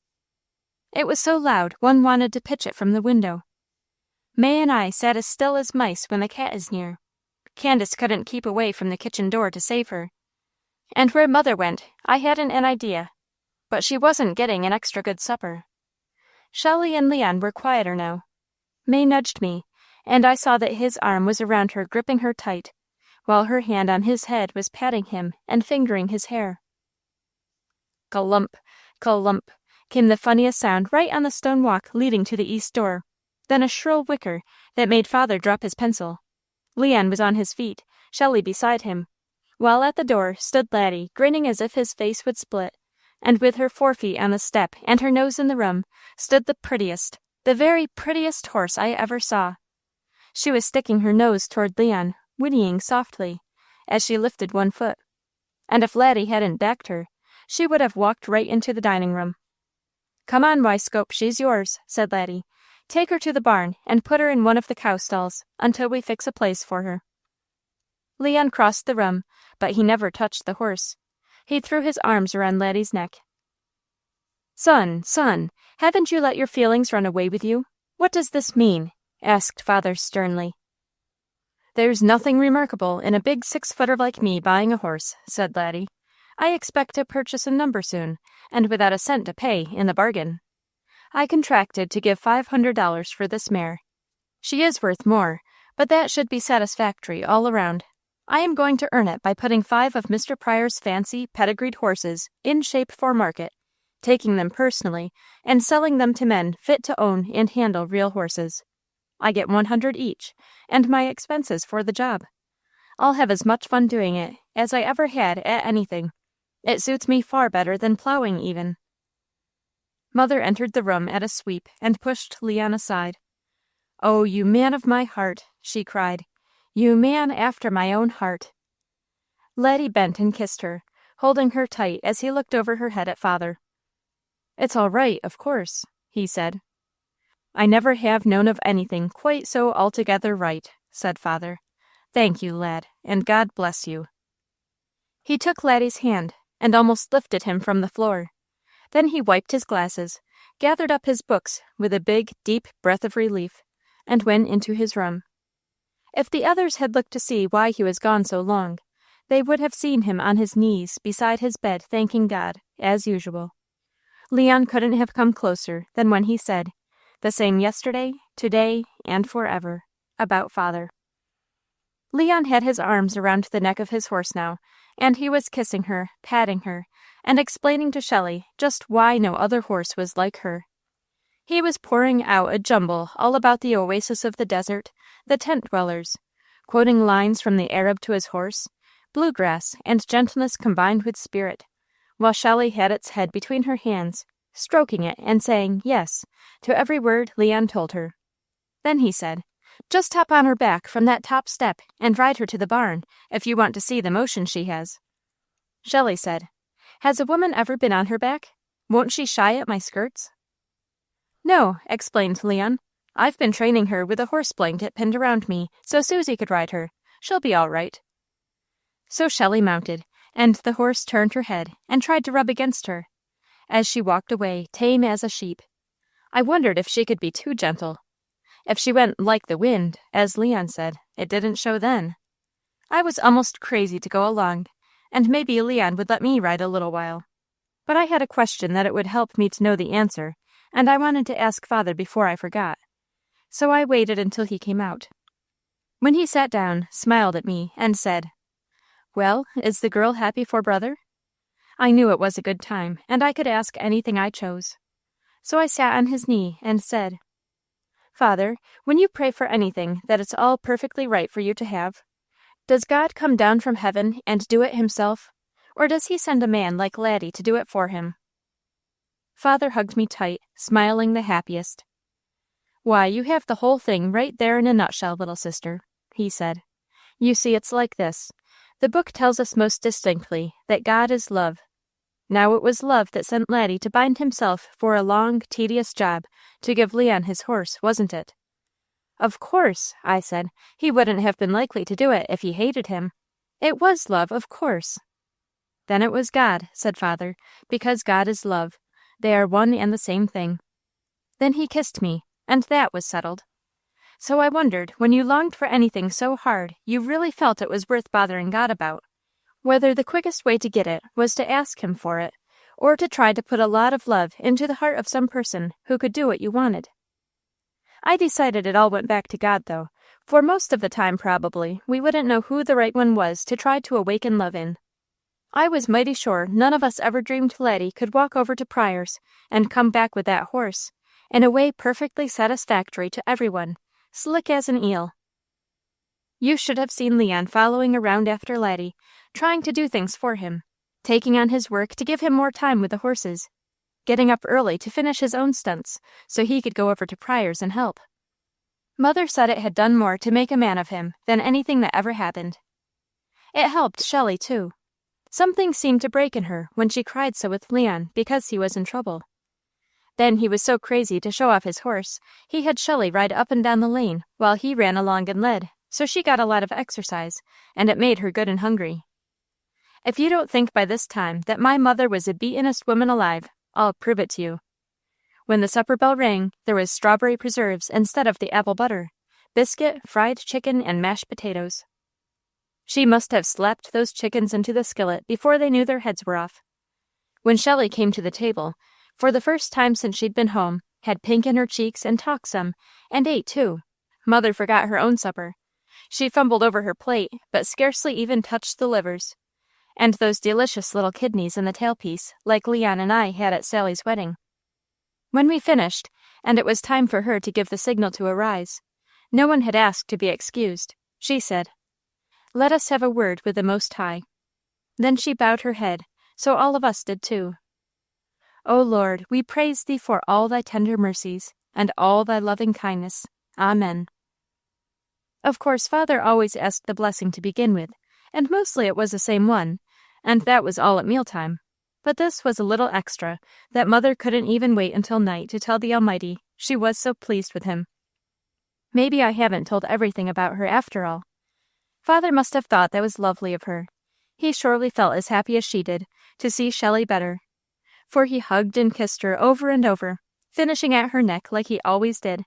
It was so loud one wanted to pitch it from the window. May and I sat as still as mice when the cat is near. Candace couldn't keep away from the kitchen door to save her. And where Mother went, I hadn't an idea. But she wasn't getting an extra good supper. Shelley and Leon were quieter now. May nudged me, and I saw that his arm was around her, gripping her tight, while her hand on his head was patting him and fingering his hair. Clump, clump, came the funniest sound right on the stone walk leading to the east door, then a shrill whicker that made Father drop his pencil. Leon was on his feet, Shelley beside him, while at the door stood Laddie, grinning as if his face would split, and with her 4 feet on the step and her nose in the room, stood the prettiest, the very prettiest horse I ever saw. She was sticking her nose toward Leon, whinnying softly, as she lifted one foot. And if Laddie hadn't backed her, she would have walked right into the dining room. "Come on, Wyscope, she's yours," said Laddie. "Take her to the barn and put her in one of the cow stalls until we fix a place for her." Leon crossed the room, but he never touched the horse. He threw his arms around Laddie's neck. Son, haven't you let your feelings run away with you? What does this mean?" asked Father sternly. "There's nothing remarkable in a big 6-footer like me buying a horse," said Laddie. "I expect to purchase a number soon, and without a cent to pay in the bargain. I contracted to give $500 for this mare. She is worth more, but that should be satisfactory all around. I am going to earn it by putting 5 of Mr. Pryor's fancy, pedigreed horses in shape for market, taking them personally, and selling them to men fit to own and handle real horses. I get 100 each, and my expenses for the job. I'll have as much fun doing it as I ever had at anything. It suits me far better than plowing even." Mother entered the room at a sweep and pushed Leon aside. "Oh, you man of my heart," she cried. "You man after my own heart." Laddie bent and kissed her, holding her tight as he looked over her head at Father. "It's all right, of course," he said. "I never have known of anything quite so altogether right," said Father. "Thank you, lad, and God bless you." He took Laddie's hand and almost lifted him from the floor. Then he wiped his glasses, gathered up his books with a big, deep breath of relief, and went into his room. If the others had looked to see why he was gone so long, they would have seen him on his knees beside his bed thanking God, as usual. Leon couldn't have come closer than when he said, the same yesterday, today, and forever, about Father. Leon had his arms around the neck of his horse now, and he was kissing her, patting her, and explaining to Shelley just why no other horse was like her. He was pouring out a jumble all about the oasis of the desert, the tent dwellers, quoting lines from the Arab to his horse, bluegrass and gentleness combined with spirit, while Shelley had its head between her hands, stroking it and saying yes to every word Leon told her. Then he said, "Just hop on her back from that top step and ride her to the barn, if you want to see the motion she has." Shelley said, "Has a woman ever been on her back? Won't she shy at my skirts?" "No," explained Leon. "I've been training her with a horse blanket pinned around me so Susie could ride her. She'll be all right." So Shelley mounted, and the horse turned her head and tried to rub against her, as she walked away, tame as a sheep. I wondered if she could be too gentle. If she went like the wind, as Leon said, it didn't show then. I was almost crazy to go along, and maybe Leon would let me ride a little while. But I had a question that it would help me to know the answer, and I wanted to ask Father before I forgot. So I waited until he came out. When he sat down, smiled at me, and said, "Well, is the girl happy for Brother?" I knew it was a good time, and I could ask anything I chose. So I sat on his knee and said, "Father, when you pray for anything that it's all perfectly right for you to have, does God come down from heaven and do it himself, or does he send a man like Laddie to do it for him?" Father hugged me tight, smiling the happiest. "Why, you have the whole thing right there in a nutshell, little sister," he said. "You see, it's like this. The book tells us most distinctly that God is love. Now it was love that sent Laddie to bind himself for a long, tedious job to give Leon his horse, wasn't it?" "Of course," I said. "He wouldn't have been likely to do it if he hated him. It was love, of course." "Then it was God," said Father, "because God is love. They are one and the same thing." Then he kissed me, and that was settled. So I wondered, when you longed for anything so hard you really felt it was worth bothering God about, whether the quickest way to get it was to ask him for it, or to try to put a lot of love into the heart of some person who could do what you wanted. I decided it all went back to God, though, for most of the time probably we wouldn't know who the right one was to try to awaken love in. I was mighty sure none of us ever dreamed Laddie could walk over to Pryor's and come back with that horse, in a way perfectly satisfactory to everyone, slick as an eel. You should have seen Leon following around after Laddie, trying to do things for him, taking on his work to give him more time with the horses, getting up early to finish his own stunts so he could go over to Pryor's and help. Mother said it had done more to make a man of him than anything that ever happened. It helped Shelley, too. Something seemed to break in her when she cried so with Leon because he was in trouble. Then he was so crazy to show off his horse, he had Shelley ride up and down the lane while he ran along and led, so she got a lot of exercise, and it made her good and hungry. If you don't think by this time that my mother was the beatenest woman alive, I'll prove it to you. When the supper bell rang, there was strawberry preserves instead of the apple butter, biscuit, fried chicken, and mashed potatoes. She must have slapped those chickens into the skillet before they knew their heads were off. When Shelley came to the table, for the first time since she'd been home, had pink in her cheeks and talked some, and ate too. Mother forgot her own supper. She fumbled over her plate, but scarcely even touched the livers. And those delicious little kidneys in the tailpiece, like Leon and I had at Sally's wedding. When we finished, and it was time for her to give the signal to arise, no one had asked to be excused. She said, "Let us have a word with the Most High." Then she bowed her head, so all of us did too. "O Lord, we praise thee for all thy tender mercies, and all thy loving kindness. Amen." Of course, Father always asked the blessing to begin with, and mostly it was the same one, and that was all at mealtime. But this was a little extra, that Mother couldn't even wait until night to tell the Almighty she was so pleased with him. Maybe I haven't told everything about her after all. Father must have thought that was lovely of her. He surely felt as happy as she did to see Shelley better, for he hugged and kissed her over and over, finishing at her neck like he always did.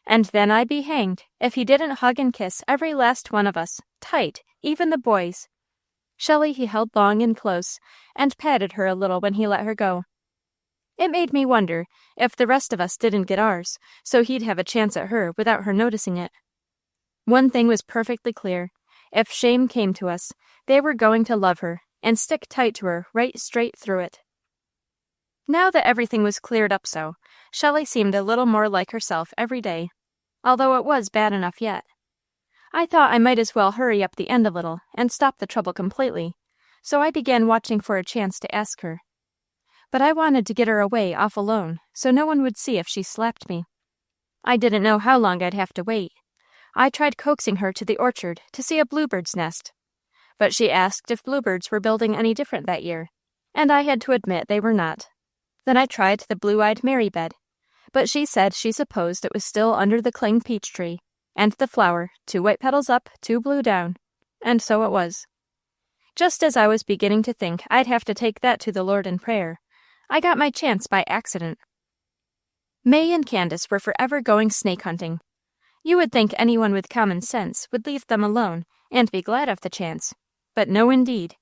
And then I'd be hanged if he didn't hug and kiss every last one of us, tight, even the boys. Shelley he held long and close, and patted her a little when he let her go. It made me wonder if the rest of us didn't get ours, so he'd have a chance at her without her noticing it. One thing was perfectly clear. If shame came to us, they were going to love her and stick tight to her right straight through it. Now that everything was cleared up so, Shelley seemed a little more like herself every day, although it was bad enough yet. I thought I might as well hurry up the end a little and stop the trouble completely, so I began watching for a chance to ask her. But I wanted to get her away off alone, so no one would see if she slapped me. I didn't know how long I'd have to wait. I tried coaxing her to the orchard to see a bluebird's nest, but she asked if bluebirds were building any different that year, and I had to admit they were not. Then I tried the blue-eyed Mary bed, but she said she supposed it was still under the cling peach tree, and the flower, 2 white petals up, 2 blue down, and so it was. Just as I was beginning to think I'd have to take that to the Lord in prayer, I got my chance by accident. May and Candace were forever going snake hunting. You would think anyone with common sense would leave them alone and be glad of the chance, but no indeed.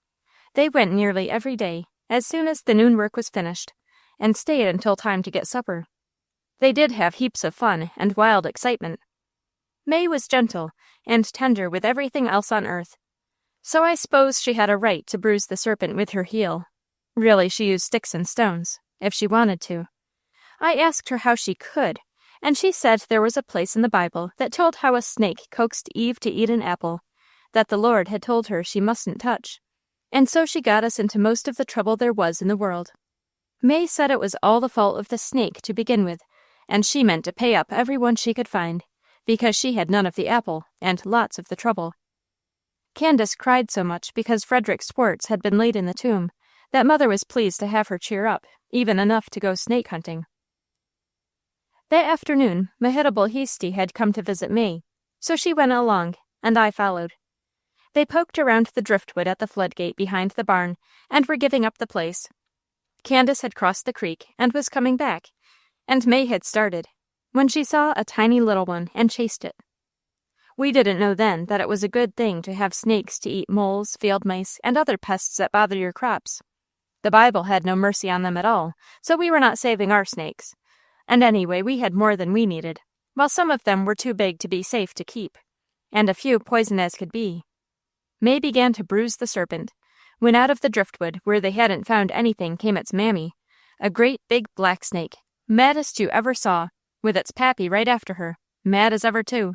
They went nearly every day, as soon as the noon work was finished, and stayed until time to get supper. They did have heaps of fun and wild excitement. May was gentle and tender with everything else on earth, so I suppose she had a right to bruise the serpent with her heel. Really, she used sticks and stones, if she wanted to. I asked her how she could, and she said there was a place in the Bible that told how a snake coaxed Eve to eat an apple that the Lord had told her she mustn't touch, and so she got us into most of the trouble there was in the world. May said it was all the fault of the snake to begin with, and she meant to pay up every one she could find, because she had none of the apple and lots of the trouble. Candace cried so much because Frederick Swartz had been laid in the tomb that Mother was pleased to have her cheer up, even enough to go snake hunting. That afternoon, Mehitable Heasty had come to visit May, so she went along, and I followed. They poked around the driftwood at the floodgate behind the barn, and were giving up the place. Candace had crossed the creek and was coming back, and May had started, when she saw a tiny little one and chased it. We didn't know then that it was a good thing to have snakes to eat moles, field mice, and other pests that bother your crops. The Bible had no mercy on them at all, so we were not saving our snakes. And anyway, we had more than we needed, while some of them were too big to be safe to keep, and a few poison as could be. May began to bruise the serpent, when out of the driftwood, where they hadn't found anything, came its mammy, a great big black snake, maddest you ever saw, with its pappy right after her, mad as ever too.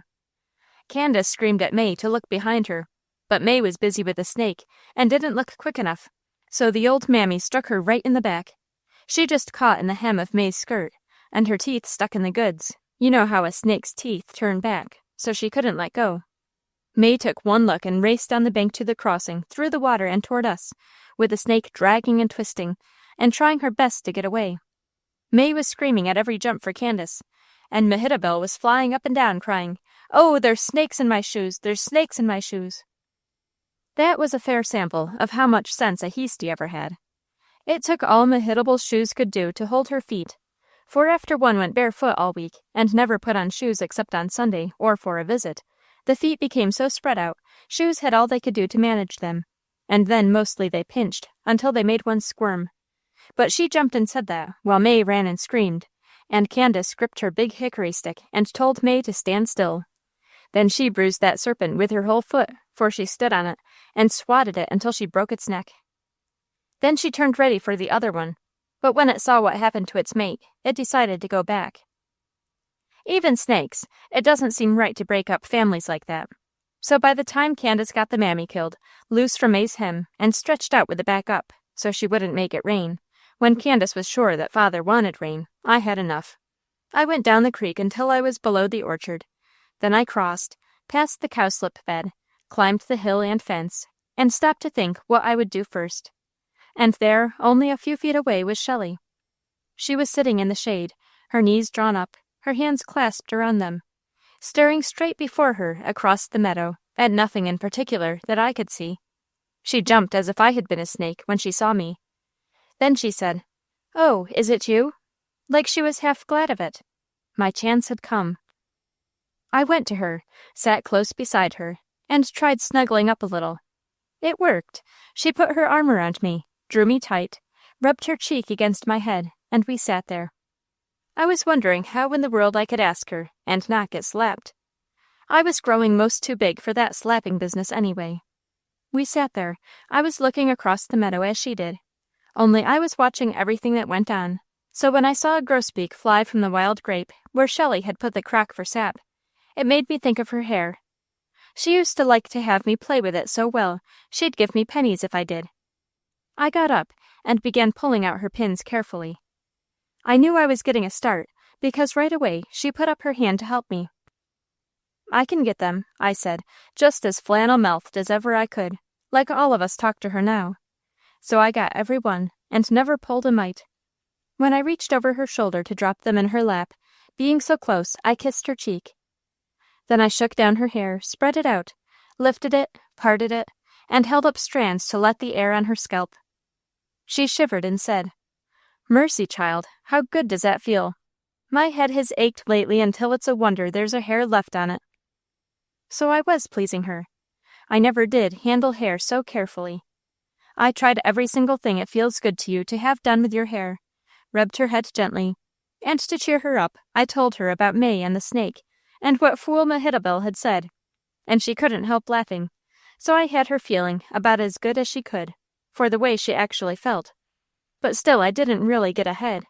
Candace screamed at May to look behind her, but May was busy with the snake and didn't look quick enough, so the old mammy struck her right in the back. She just caught in the hem of May's skirt, and her teeth stuck in the goods. You know how a snake's teeth turn back, so she couldn't let go. May took one look and raced down the bank to the crossing, through the water and toward us, with the snake dragging and twisting, and trying her best to get away. May was screaming at every jump for Candace, and Mehitabel was flying up and down, crying, "Oh, there's snakes in my shoes! There's snakes in my shoes!" That was a fair sample of how much sense a Heasty ever had. It took all Mehitabel's shoes could do to hold her feet, for after one went barefoot all week and never put on shoes except on Sunday or for a visit, the feet became so spread out, shoes had all they could do to manage them, and then mostly they pinched until they made one squirm. But she jumped and said that, while May ran and screamed, and Candace gripped her big hickory stick and told May to stand still. Then she bruised that serpent with her whole foot, for she stood on it, and swatted it until she broke its neck. Then she turned ready for the other one, but when it saw what happened to its mate, it decided to go back. Even snakes, it doesn't seem right to break up families like that. So by the time Candace got the mammy killed, loose from May's hem, and stretched out with the back up, so she wouldn't make it rain, when Candace was sure that Father wanted rain, I had enough. I went down the creek until I was below the orchard. Then I crossed, passed the cowslip bed, climbed the hill and fence, and stopped to think what I would do first. And there, only a few feet away, was Shelley. She was sitting in the shade, her knees drawn up, her hands clasped around them, staring straight before her across the meadow, at nothing in particular that I could see. She jumped as if I had been a snake when she saw me. Then she said, "Oh, is it you?" like she was half glad of it. My chance had come. I went to her, sat close beside her, and tried snuggling up a little. It worked. She put her arm around me, drew me tight, rubbed her cheek against my head, and we sat there. I was wondering how in the world I could ask her and not get slapped. I was growing most too big for that slapping business anyway. We sat there. I was looking across the meadow as she did, only I was watching everything that went on. So when I saw a grosbeak fly from the wild grape where Shelley had put the crock for sap, it made me think of her hair. She used to like to have me play with it so well, she'd give me pennies if I did. I got up and began pulling out her pins carefully. I knew I was getting a start, because right away she put up her hand to help me. I can get them, I said, just as flannel-mouthed as ever I could, like all of us talk to her now. So I got every one, and never pulled a mite. When I reached over her shoulder to drop them in her lap, being so close, I kissed her cheek. Then I shook down her hair, spread it out, lifted it, parted it, and held up strands to let the air on her scalp. She shivered and said, "Mercy, child, how good does that feel? My head has ached lately until it's a wonder there's a hair left on it." So I was pleasing her. I never did handle hair so carefully. I tried every single thing it feels good to you to have done with your hair, rubbed her head gently, and to cheer her up, I told her about May and the snake, and what fool Mehitabel had said, and she couldn't help laughing, so I had her feeling about as good as she could, for the way she actually felt. But still I didn't really get ahead.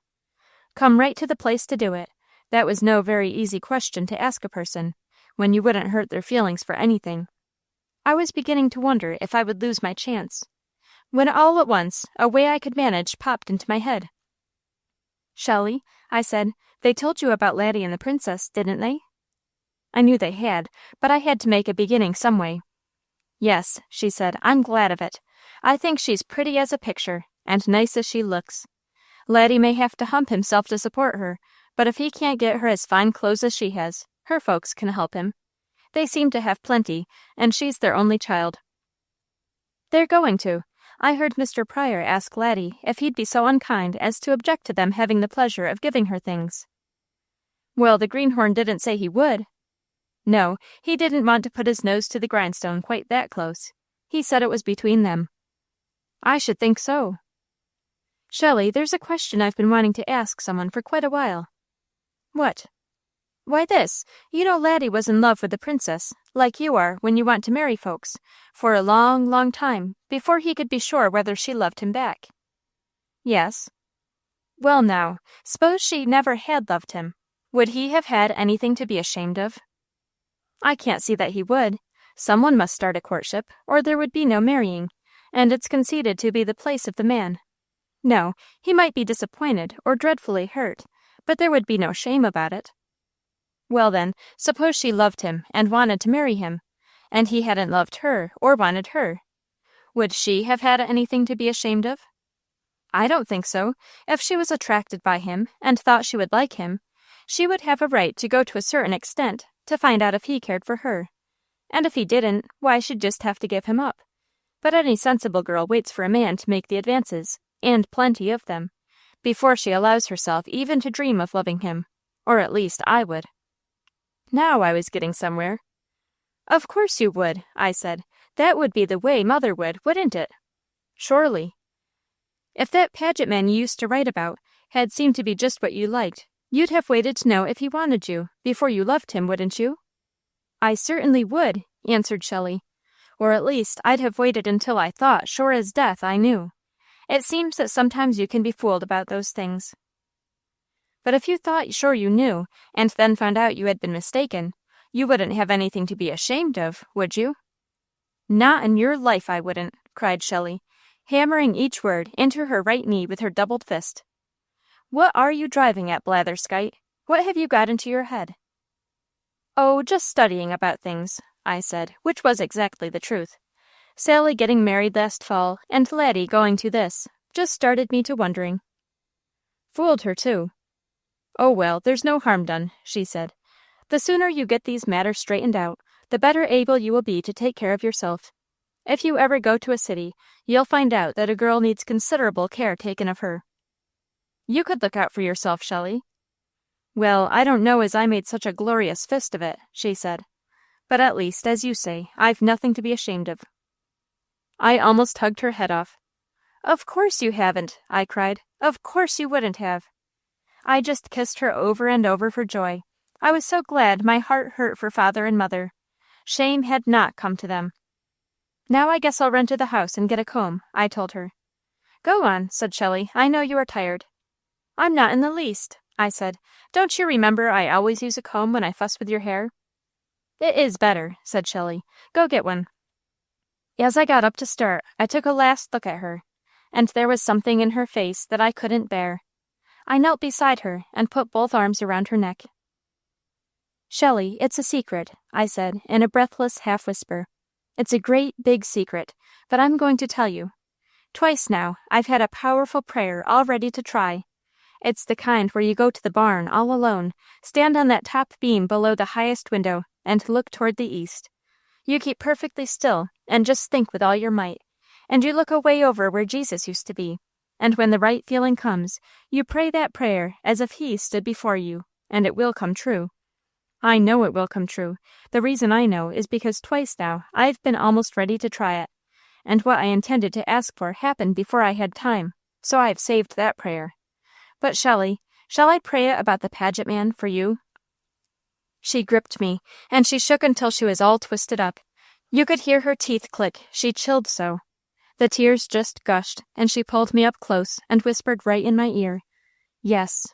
Come right to the place to do it. That was no very easy question to ask a person, when you wouldn't hurt their feelings for anything. I was beginning to wonder if I would lose my chance, when all at once a way I could manage popped into my head. "Shelley," I said, "they told you about Laddie and the princess, didn't they?" I knew they had, but I had to make a beginning some way. "Yes," she said, "I'm glad of it. I think she's pretty as a picture, and nice as she looks. Laddie may have to hump himself to support her, but if he can't get her as fine clothes as she has, her folks can help him. They seem to have plenty, and she's their only child." "They're going to. I heard Mr. Pryor ask Laddie if he'd be so unkind as to object to them having the pleasure of giving her things." "Well, the greenhorn didn't say he would." "No, he didn't want to put his nose to the grindstone quite that close. He said it was between them." "I should think so." "Shelley, there's a question I've been wanting to ask someone for quite a while." "What?" "Why, this. You know Laddie was in love with the princess, like you are when you want to marry folks, for a long, long time, before he could be sure whether she loved him back." "Yes." "Well, now, suppose she never had loved him. Would he have had anything to be ashamed of?" "I can't see that he would. Someone must start a courtship, or there would be no marrying, and it's conceded to be the place of the man. No, he might be disappointed or dreadfully hurt, but there would be no shame about it." "Well, then, suppose she loved him and wanted to marry him, and he hadn't loved her or wanted her. Would she have had anything to be ashamed of?" "I don't think so. If she was attracted by him and thought she would like him, she would have a right to go to a certain extent to find out if he cared for her. And if he didn't, why, she'd just have to give him up. But any sensible girl waits for a man to make the advances, and plenty of them, before she allows herself even to dream of loving him, or at least I would." Now I was getting somewhere. "Of course you would," I said. "That would be the way Mother would, wouldn't it?" "Surely." "If that Paget man you used to write about had seemed to be just what you liked, you'd have waited to know if he wanted you before you loved him, wouldn't you?" "I certainly would," answered Shelley. "Or at least I'd have waited until I thought sure as death I knew. It seems that sometimes you can be fooled about those things." "But if you thought sure you knew, and then found out you had been mistaken, you wouldn't have anything to be ashamed of, would you?" "Not in your life I wouldn't," cried Shelley, hammering each word into her right knee with her doubled fist. "What are you driving at, Blatherskite? What have you got into your head?" "Oh, just studying about things," I said, which was exactly the truth. Sally getting married last fall, and Laddie going to this, just started me to wondering. Fooled her, too. "Oh, well, there's no harm done," she said. "The sooner you get these matters straightened out, the better able you will be to take care of yourself. If you ever go to a city, you'll find out that a girl needs considerable care taken of her." "You could look out for yourself, Shelley." "Well, I don't know as I made such a glorious fist of it," she said. "But at least, as you say, I've nothing to be ashamed of." I almost hugged her head off. "Of course you haven't," I cried. "Of course you wouldn't have." I just kissed her over and over for joy. I was so glad. My heart hurt for father and mother. Shame had not come to them. "Now I guess I'll run to the house and get a comb," I told her. "Go on," said Shelley. "I know you are tired." "I'm not in the least," I said. "Don't you remember I always use a comb when I fuss with your hair?" "It is better," said Shelley. "Go get one." As I got up to start, I took a last look at her, and there was something in her face that I couldn't bear. I knelt beside her and put both arms around her neck. "Shelley, it's a secret," I said in a breathless half-whisper. "It's a great, big secret, but I'm going to tell you. Twice now, I've had a powerful prayer all ready to try. It's the kind where you go to the barn all alone, stand on that top beam below the highest window, and look toward the east. You keep perfectly still and just think with all your might, and you look away over where Jesus used to be, and when the right feeling comes, you pray that prayer as if he stood before you, and it will come true. I know it will come true. The reason I know is because twice now I've been almost ready to try it, and what I intended to ask for happened before I had time, so I've saved that prayer. But, Shelley, shall I pray it about the Paget man for you?" She gripped me, and she shook until she was all twisted up. You could hear her teeth click, she chilled so. The tears just gushed, and she pulled me up close and whispered right in my ear, "Yes."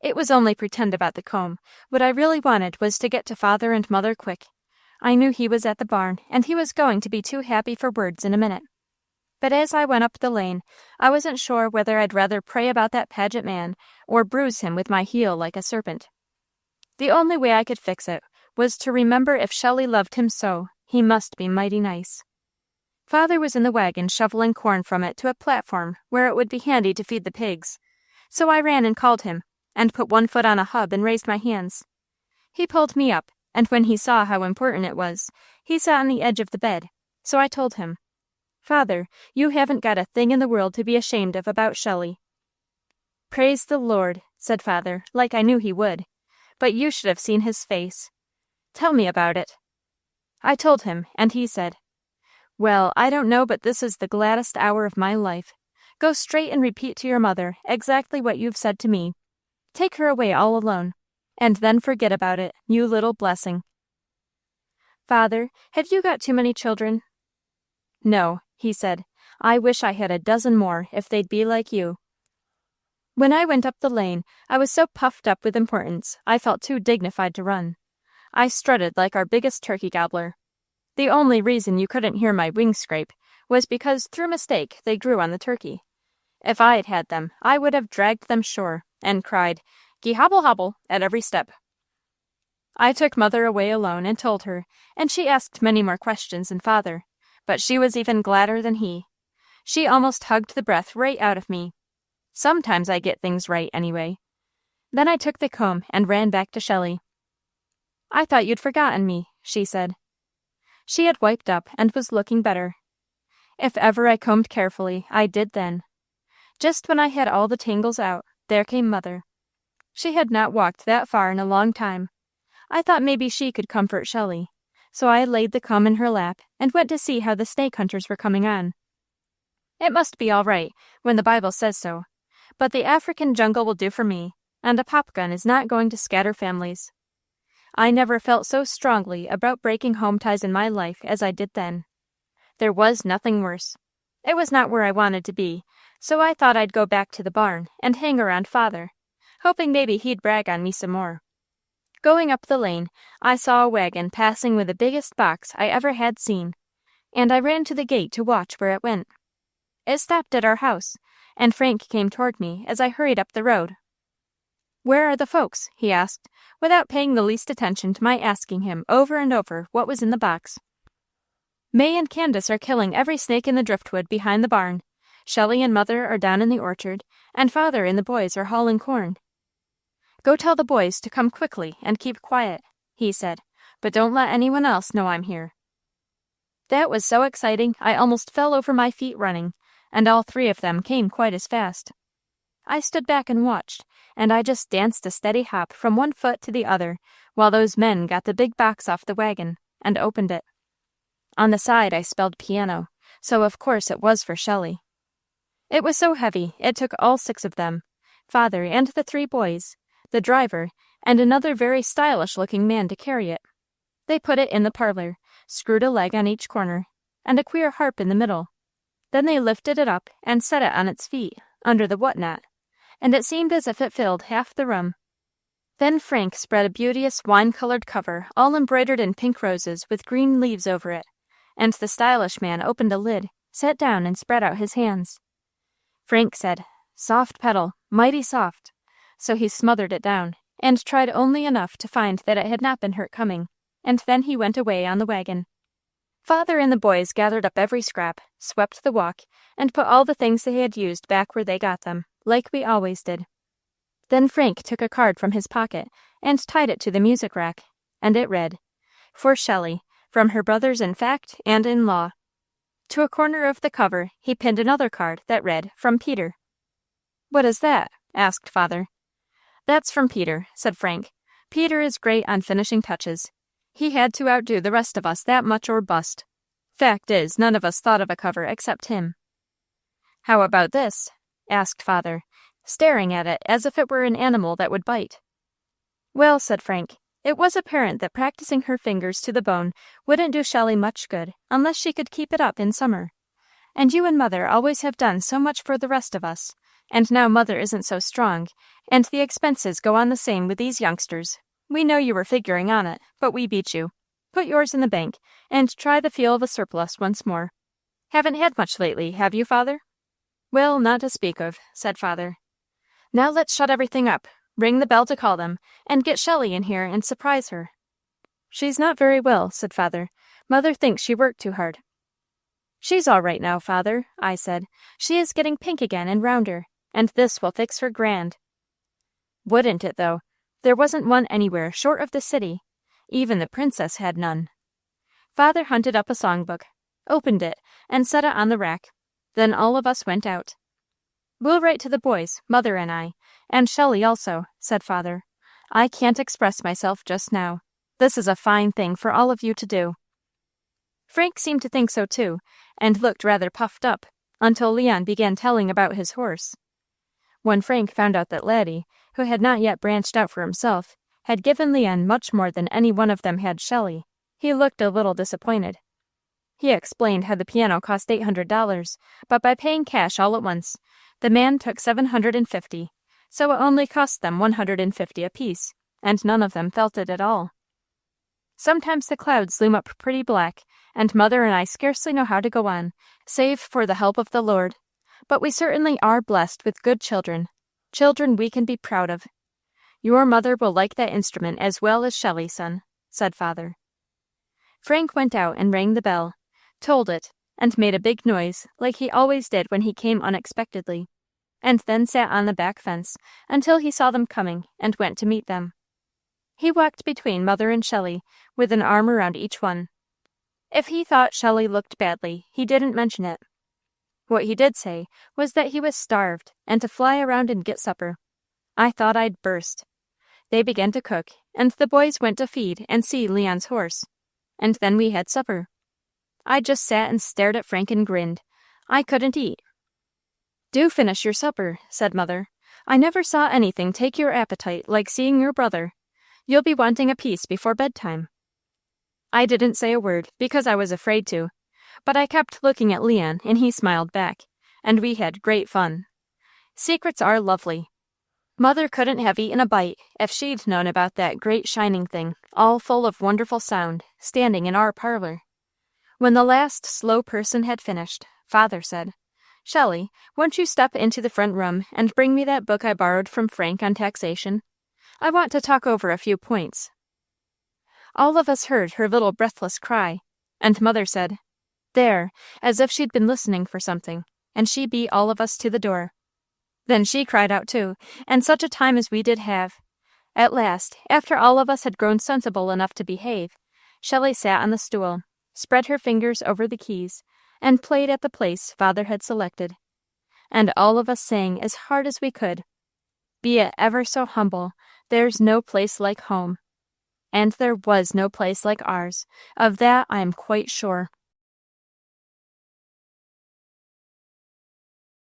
It was only pretend about the comb. What I really wanted was to get to father and mother quick. I knew he was at the barn, and he was going to be too happy for words in a minute. But as I went up the lane, I wasn't sure whether I'd rather pray about that Paget man or bruise him with my heel like a serpent. The only way I could fix it was to remember if Shelley loved him so, he must be mighty nice. Father was in the wagon shoveling corn from it to a platform where it would be handy to feed the pigs, so I ran and called him, and put one foot on a hub and raised my hands. He pulled me up, and when he saw how important it was, he sat on the edge of the bed, so I told him, "Father, you haven't got a thing in the world to be ashamed of about Shelley." "Praise the Lord," said father, like I knew he would, but you should have seen his face. "Tell me about it." I told him, and he said, "Well, I don't know, but this is the gladdest hour of my life. Go straight and repeat to your mother exactly what you've said to me. Take her away all alone, and then forget about it, you little blessing." "Father, have you got too many children?" "No," he said. "I wish I had a dozen more, if they'd be like you." When I went up the lane, I was so puffed up with importance, I felt too dignified to run. I strutted like our biggest turkey gobbler. The only reason you couldn't hear my wings scrape was because, through mistake, they grew on the turkey. If I'd had them, I would have dragged them sure, and cried, "Gee hobble hobble," at every step. I took mother away alone and told her, and she asked many more questions than father, but she was even gladder than he. She almost hugged the breath right out of me. Sometimes I get things right, anyway. Then I took the comb and ran back to Shelley. "I thought you'd forgotten me," she said. She had wiped up and was looking better. If ever I combed carefully, I did then. Just when I had all the tangles out, there came mother. She had not walked that far in a long time. I thought maybe she could comfort Shelley, so I laid the comb in her lap and went to see how the snake hunters were coming on. It must be all right, when the Bible says so, but the African jungle will do for me, and a pop gun is not going to scatter families. I never felt so strongly about breaking home ties in my life as I did then. There was nothing worse. It was not where I wanted to be, so I thought I'd go back to the barn and hang around father, hoping maybe he'd brag on me some more. Going up the lane, I saw a wagon passing with the biggest box I ever had seen, and I ran to the gate to watch where it went. It stopped at our house, and Frank came toward me as I hurried up the road. "Where are the folks?" he asked, without paying the least attention to my asking him over and over what was in the box. "May and Candace are killing every snake in the driftwood behind the barn. Shelley and mother are down in the orchard, and father and the boys are hauling corn." "Go tell the boys to come quickly and keep quiet," he said, "but don't let anyone else know I'm here." That was so exciting I almost fell over my feet running, and all three of them came quite as fast. I stood back and watched, and I just danced a steady hop from one foot to the other while those men got the big box off the wagon and opened it. On the side I spelled piano, so of course it was for Shelley. It was so heavy it took all 6 of them, Father and the 3 boys, the driver, and another very stylish-looking man to carry it. They put it in the parlor, screwed a leg on each corner, and a queer harp in the middle. Then they lifted it up and set it on its feet, under the whatnot, and it seemed as if it filled half the room. Then Frank spread a beauteous wine-colored cover all embroidered in pink roses with green leaves over it, and the stylish man opened a lid, sat down, and spread out his hands. Frank said, "Soft pedal, mighty soft," so he smothered it down, and tried only enough to find that it had not been hurt coming, and then he went away on the wagon. Father and the boys gathered up every scrap, swept the walk, and put all the things they had used back where they got them, like we always did. Then Frank took a card from his pocket and tied it to the music rack, and it read, "For Shelley, from her brothers in fact and in law." To a corner of the cover he pinned another card that read, "From Peter." "What is that?" asked Father. "That's from Peter," said Frank. "Peter is great on finishing touches. He had to outdo the rest of us that much or bust. Fact is, none of us thought of a cover except him." "How about this?" asked Father, staring at it as if it were an animal that would bite. "Well," said Frank, "it was apparent that practicing her fingers to the bone wouldn't do Shelley much good unless she could keep it up in summer. And you and Mother always have done so much for the rest of us, and now Mother isn't so strong, and the expenses go on the same with these youngsters. We know you were figuring on it, but we beat you. Put yours in the bank, and try the feel of a surplus once more. Haven't had much lately, have you, Father?" "Well, not to speak of," said Father. "Now let's shut everything up, ring the bell to call them, and get Shelley in here and surprise her." "She's not very well," said Father. "Mother thinks she worked too hard." "She's all right now, Father," I said. "She is getting pink again and rounder, and this will fix her grand." Wouldn't it, though? There wasn't one anywhere short of the city. Even the princess had none. Father hunted up a songbook, opened it, and set it on the rack. Then all of us went out. "We'll write to the boys, Mother and I, and Shelley also," said Father. "I can't express myself just now. This is a fine thing for all of you to do." Frank seemed to think so too, and looked rather puffed up, until Leon began telling about his horse. When Frank found out that Laddie, who had not yet branched out for himself, had given Leon much more than any one of them had Shelley, he looked a little disappointed. He explained how the piano cost $800, but by paying cash all at once, the man took $750, so it only cost them $150 apiece, and none of them felt it at all. Sometimes the clouds loom up pretty black, and Mother and I scarcely know how to go on, save for the help of the Lord. But we certainly are blessed with good children we can be proud of. Your mother will like that instrument as well as Shelley, son," said Father. Frank went out and rang the bell, tolled it, and made a big noise like he always did when he came unexpectedly, and then sat on the back fence until he saw them coming and went to meet them. He walked between Mother and Shelley with an arm around each one. If he thought Shelley looked badly, he didn't mention it. What he did say was that he was starved and to fly around and get supper. I thought I'd burst. They began to cook, and the boys went to feed and see Leon's horse, and then we had supper. I just sat and stared at Frank and grinned. I couldn't eat. "Do finish your supper," said Mother. "I never saw anything take your appetite like seeing your brother. You'll be wanting a piece before bedtime." I didn't say a word because I was afraid to, but I kept looking at Leon and he smiled back, and we had great fun. Secrets are lovely. Mother couldn't have eaten a bite if she'd known about that great shining thing, all full of wonderful sound, standing in our parlor. When the last slow person had finished, Father said, "Shelley, won't you step into the front room and bring me that book I borrowed from Frank on taxation? I want to talk over a few points." All of us heard her little breathless cry, and Mother said, "There," as if she'd been listening for something, and she beat all of us to the door. Then she cried out too, and such a time as we did have. At last, after all of us had grown sensible enough to behave, Shelley sat on the stool, spread her fingers over the keys, and played at the place Father had selected. And all of us sang as hard as we could, "Be it ever so humble, there's no place like home." And there was no place like ours, of that I am quite sure.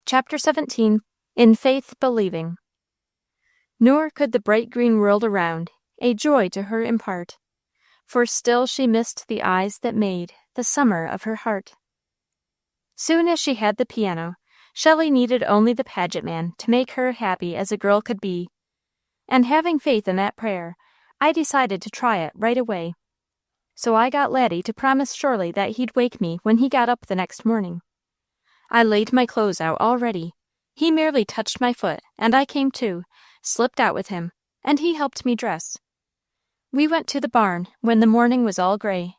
Chapter 17. In Faith Believing. Nor could the bright green world around a joy to her impart, for still she missed the eyes that made the summer of her heart. Soon as she had the piano, Shelley needed only the Paget man to make her happy as a girl could be, and having faith in that prayer, I decided to try it right away. So I got Laddie to promise surely that he'd wake me when he got up the next morning. I laid my clothes out all ready. He merely touched my foot, and I came to, slipped out with him, and he helped me dress. We went to the barn when the morning was all gray.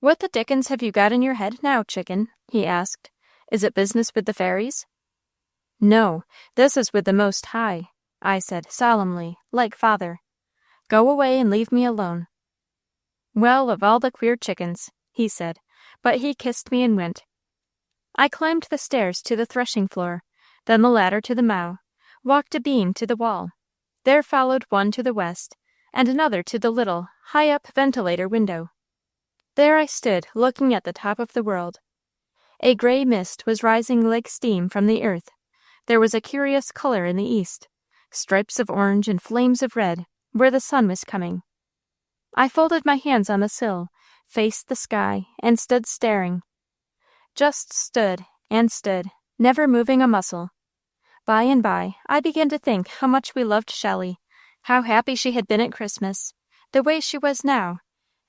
"What the dickens have you got in your head now, chicken?" he asked. "Is it business with the fairies?" "No, this is with the Most High," I said solemnly, like father. "Go away and leave me alone." "Well, of all the queer chickens," he said, but he kissed me and went. I climbed the stairs to the threshing floor, then the ladder to the mow, walked a beam to the wall. There followed one to the west, and another to the little, high-up ventilator window. There I stood, looking at the top of the world. A gray mist was rising like steam from the earth. There was a curious color in the east, stripes of orange and flames of red, where the sun was coming. I folded my hands on the sill, faced the sky, and stood staring. Just stood and stood, never moving a muscle. By and by, I began to think how much we loved Shelley, how happy she had been at Christmas, the way she was now,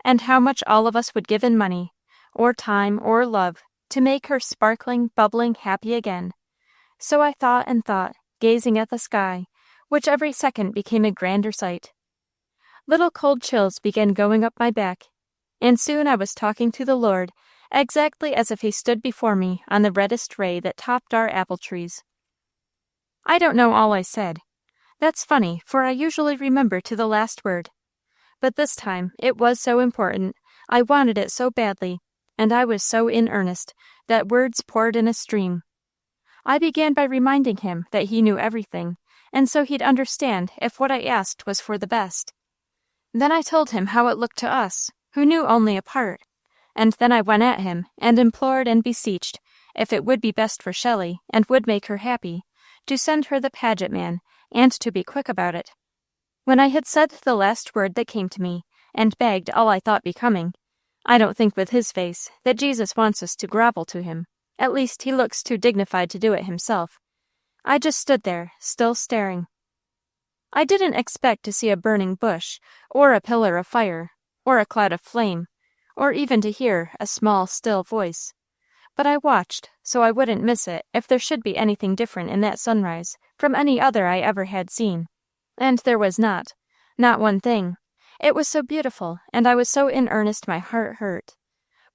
and how much all of us would give in money, or time, or love, to make her sparkling, bubbling happy again. So I thought and thought, gazing at the sky, which every second became a grander sight. Little cold chills began going up my back, and soon I was talking to the Lord, exactly as if he stood before me on the reddest ray that topped our apple trees. I don't know all I said. That's funny, for I usually remember to the last word. But this time it was so important, I wanted it so badly, and I was so in earnest, that words poured in a stream. I began by reminding him that he knew everything, and so he'd understand if what I asked was for the best. Then I told him how it looked to us, who knew only a part, and then I went at him and implored and beseeched, if it would be best for Shelley and would make her happy, to send her the Paget man, and to be quick about it. When I had said the last word that came to me, and begged all I thought becoming, I don't think with his face that Jesus wants us to grovel to him. At least he looks too dignified to do it himself. I just stood there, still staring. I didn't expect to see a burning bush, or a pillar of fire, or a cloud of flame, or even to hear a small, still voice. But I watched, so I wouldn't miss it if there should be anything different in that sunrise from any other I ever had seen. And there was not one thing. It was so beautiful, and I was so in earnest my heart hurt.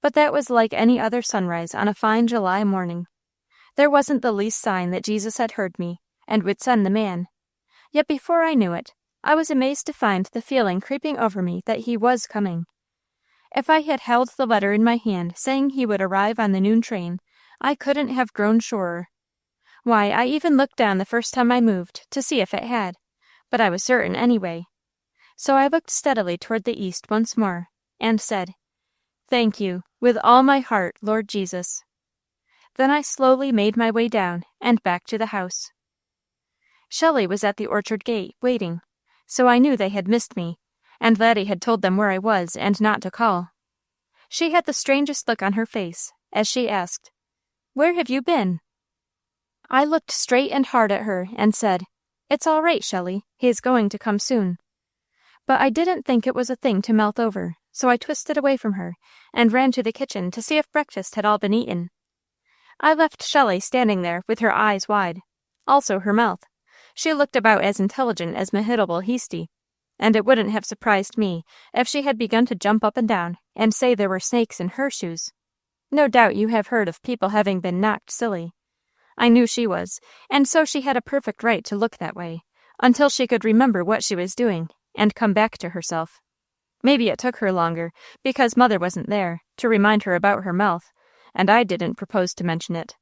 But that was like any other sunrise on a fine July morning. There wasn't the least sign that Jesus had heard me, and would send the man. Yet before I knew it, I was amazed to find the feeling creeping over me that he was coming. If I had held the letter in my hand saying he would arrive on the noon train, I couldn't have grown surer. Why, I even looked down the first time I moved to see if it had, but I was certain anyway. So I looked steadily toward the east once more, and said, "Thank you, with all my heart, Lord Jesus." Then I slowly made my way down and back to the house. Shelley was at the orchard gate, waiting, so I knew they had missed me, and Laddie had told them where I was and not to call. She had the strangest look on her face, as she asked, "Where have you been?" I looked straight and hard at her and said, "It's all right, Shelley, he's going to come soon." But I didn't think it was a thing to mouth over, so I twisted away from her and ran to the kitchen to see if breakfast had all been eaten. I left Shelley standing there with her eyes wide, also her mouth. She looked about as intelligent as Mehitable Heasty, and it wouldn't have surprised me if she had begun to jump up and down and say there were snakes in her shoes. No doubt you have heard of people having been knocked silly. I knew she was, and so she had a perfect right to look that way, until she could remember what she was doing and come back to herself. Maybe it took her longer, because Mother wasn't there, to remind her about her mouth, and I didn't propose to mention it.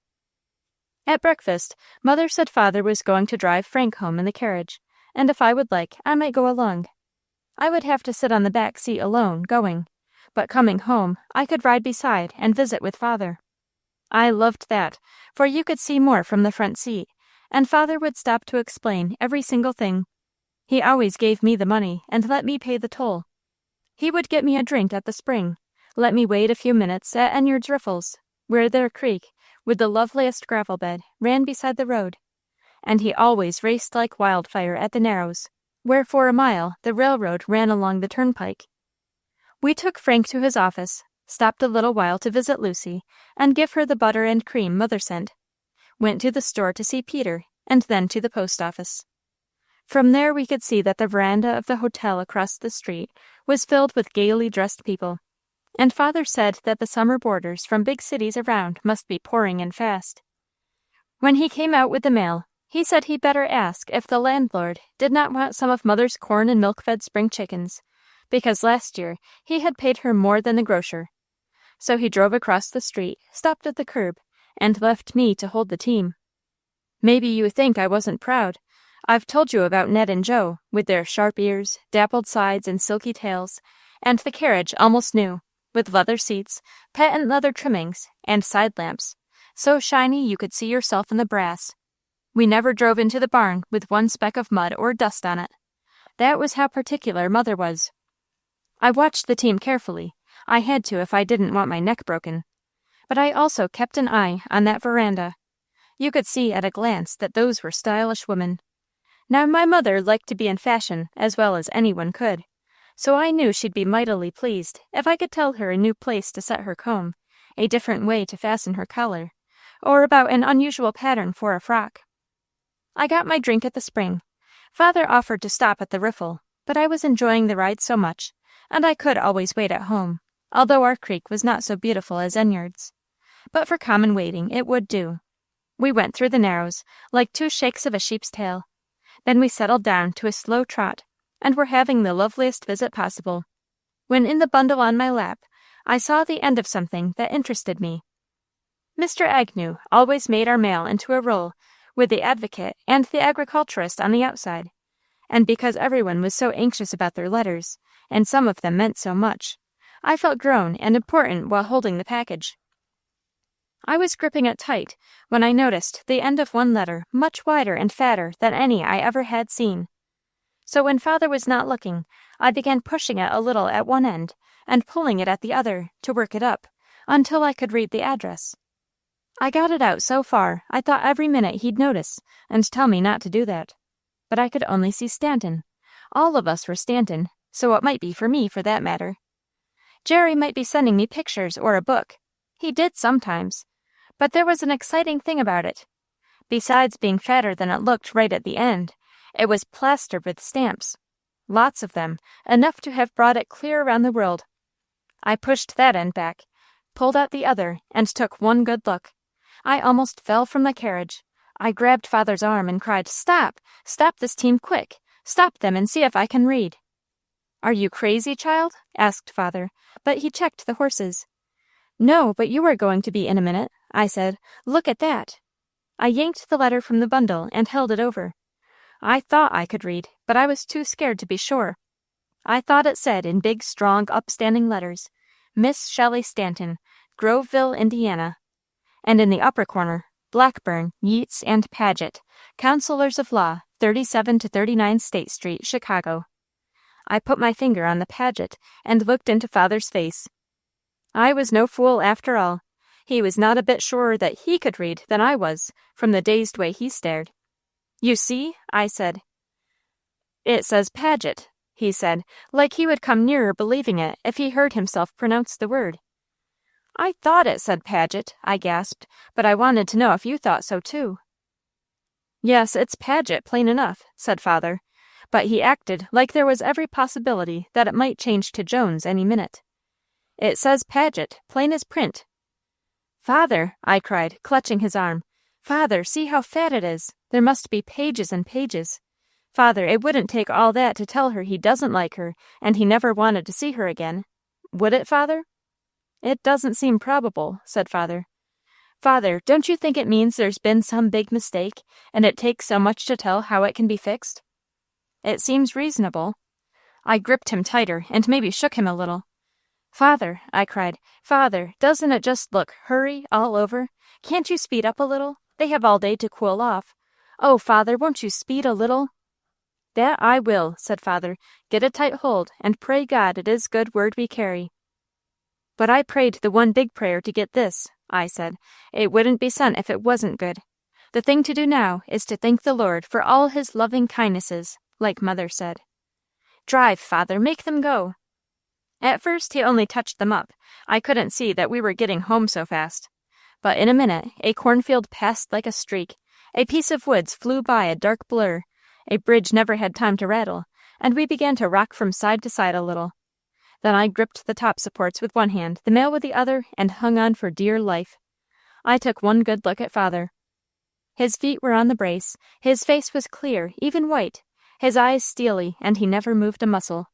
At breakfast, Mother said Father was going to drive Frank home in the carriage, and if I would like, I might go along. I would have to sit on the back seat alone, going, but coming home, I could ride beside and visit with Father. I loved that, for you could see more from the front seat, and Father would stop to explain every single thing. He always gave me the money and let me pay the toll. He would get me a drink at the spring, let me wait a few minutes at Enyard's Riffles, where their creek, with the loveliest gravel bed, ran beside the road, and he always raced like wildfire at the Narrows, where for a mile the railroad ran along the turnpike. We took Frank to his office, stopped a little while to visit Lucy, and give her the butter and cream Mother sent, went to the store to see Peter, and then to the post office. From there we could see that the veranda of the hotel across the street was filled with gaily dressed people, and Father said that the summer boarders from big cities around must be pouring in fast. When he came out with the mail, he said he'd better ask if the landlord did not want some of Mother's corn and milk-fed spring chickens, because last year he had paid her more than the grocer. So he drove across the street, stopped at the curb, and left me to hold the team. Maybe you think I wasn't proud. I've told you about Ned and Joe, with their sharp ears, dappled sides, and silky tails, and the carriage almost new, with leather seats, patent leather trimmings, and side lamps, so shiny you could see yourself in the brass. We never drove into the barn with one speck of mud or dust on it. That was how particular Mother was. I watched the team carefully. I had to if I didn't want my neck broken. But I also kept an eye on that veranda. You could see at a glance that those were stylish women. Now my mother liked to be in fashion as well as anyone could, so I knew she'd be mightily pleased if I could tell her a new place to set her comb, a different way to fasten her collar, or about an unusual pattern for a frock. I got my drink at the spring. Father offered to stop at the Riffle, but I was enjoying the ride so much, and I could always wait at home, although our creek was not so beautiful as Enyard's. But for common waiting it would do. We went through the Narrows, like two shakes of a sheep's tail. Then we settled down to a slow trot, and were having the loveliest visit possible, when in the bundle on my lap I saw the end of something that interested me. Mr. Agnew always made our mail into a roll, with the Advocate and the Agriculturist on the outside, and because everyone was so anxious about their letters, and some of them meant so much, I felt grown and important while holding the package. I was gripping it tight when I noticed the end of one letter much wider and fatter than any I ever had seen. So when Father was not looking, I began pushing it a little at one end and pulling it at the other to work it up until I could read the address. I got it out so far I thought every minute he'd notice and tell me not to do that. But I could only see Stanton. All of us were Stanton, so it might be for me for that matter. Jerry might be sending me pictures or a book. He did sometimes. But there was an exciting thing about it. Besides being fatter than it looked right at the end, it was plastered with stamps. Lots of them, enough to have brought it clear around the world. I pushed that end back, pulled out the other, and took one good look. I almost fell from the carriage. I grabbed Father's arm and cried, "Stop! Stop this team quick! Stop them and see if I can read!" "Are you crazy, child?" asked Father, but he checked the horses. "No, but you are going to be in a minute," I said. "Look at that." I yanked the letter from the bundle and held it over. I thought I could read, but I was too scared to be sure. I thought it said in big, strong, upstanding letters, "Miss Shelley Stanton, Groveville, Indiana." And in the upper corner, Blackburn, Yeats, and Paget, Counselors of Law, 37 to 39 State Street, Chicago. I put my finger on the Paget and looked into Father's face. I was no fool after all. He was not a bit surer that he could read than I was, from the dazed way he stared. "You see?" I said. "It says Paget," he said, like he would come nearer believing it if he heard himself pronounce the word. "I thought it said Paget," I gasped, "but I wanted to know if you thought so too." "Yes, it's Paget, plain enough," said Father, but he acted like there was every possibility that it might change to Jones any minute. "It says Paget, plain as print." "Father," I cried, clutching his arm. "Father, see how fat it is. There must be pages and pages. Father, it wouldn't take all that to tell her he doesn't like her, and he never wanted to see her again. Would it, Father?" "It doesn't seem probable," said Father. "Father, don't you think it means there's been some big mistake, and it takes so much to tell how it can be fixed?" "It seems reasonable." I gripped him tighter and maybe shook him a little. "Father," I cried, "Father, doesn't it just look hurry all over? can't you speed up a little? They have all day to cool off. Oh, Father, won't you speed a little?" "That I will," said Father. "Get a tight hold, and pray God it is good word we carry." "But I prayed the one big prayer to get this," I said. "It wouldn't be sent if it wasn't good. The thing to do now is to thank the Lord for all his loving kindnesses, like Mother said. Drive, Father, make them go." At first he only touched them up. I couldn't see that we were getting home so fast. But in a minute a cornfield passed like a streak, a piece of woods flew by a dark blur, a bridge never had time to rattle, and we began to rock from side to side a little. Then I gripped the top supports with one hand, the mail with the other, and hung on for dear life. I took one good look at Father. His feet were on the brace, his face was clear, even white, his eyes steely, and he never moved a muscle.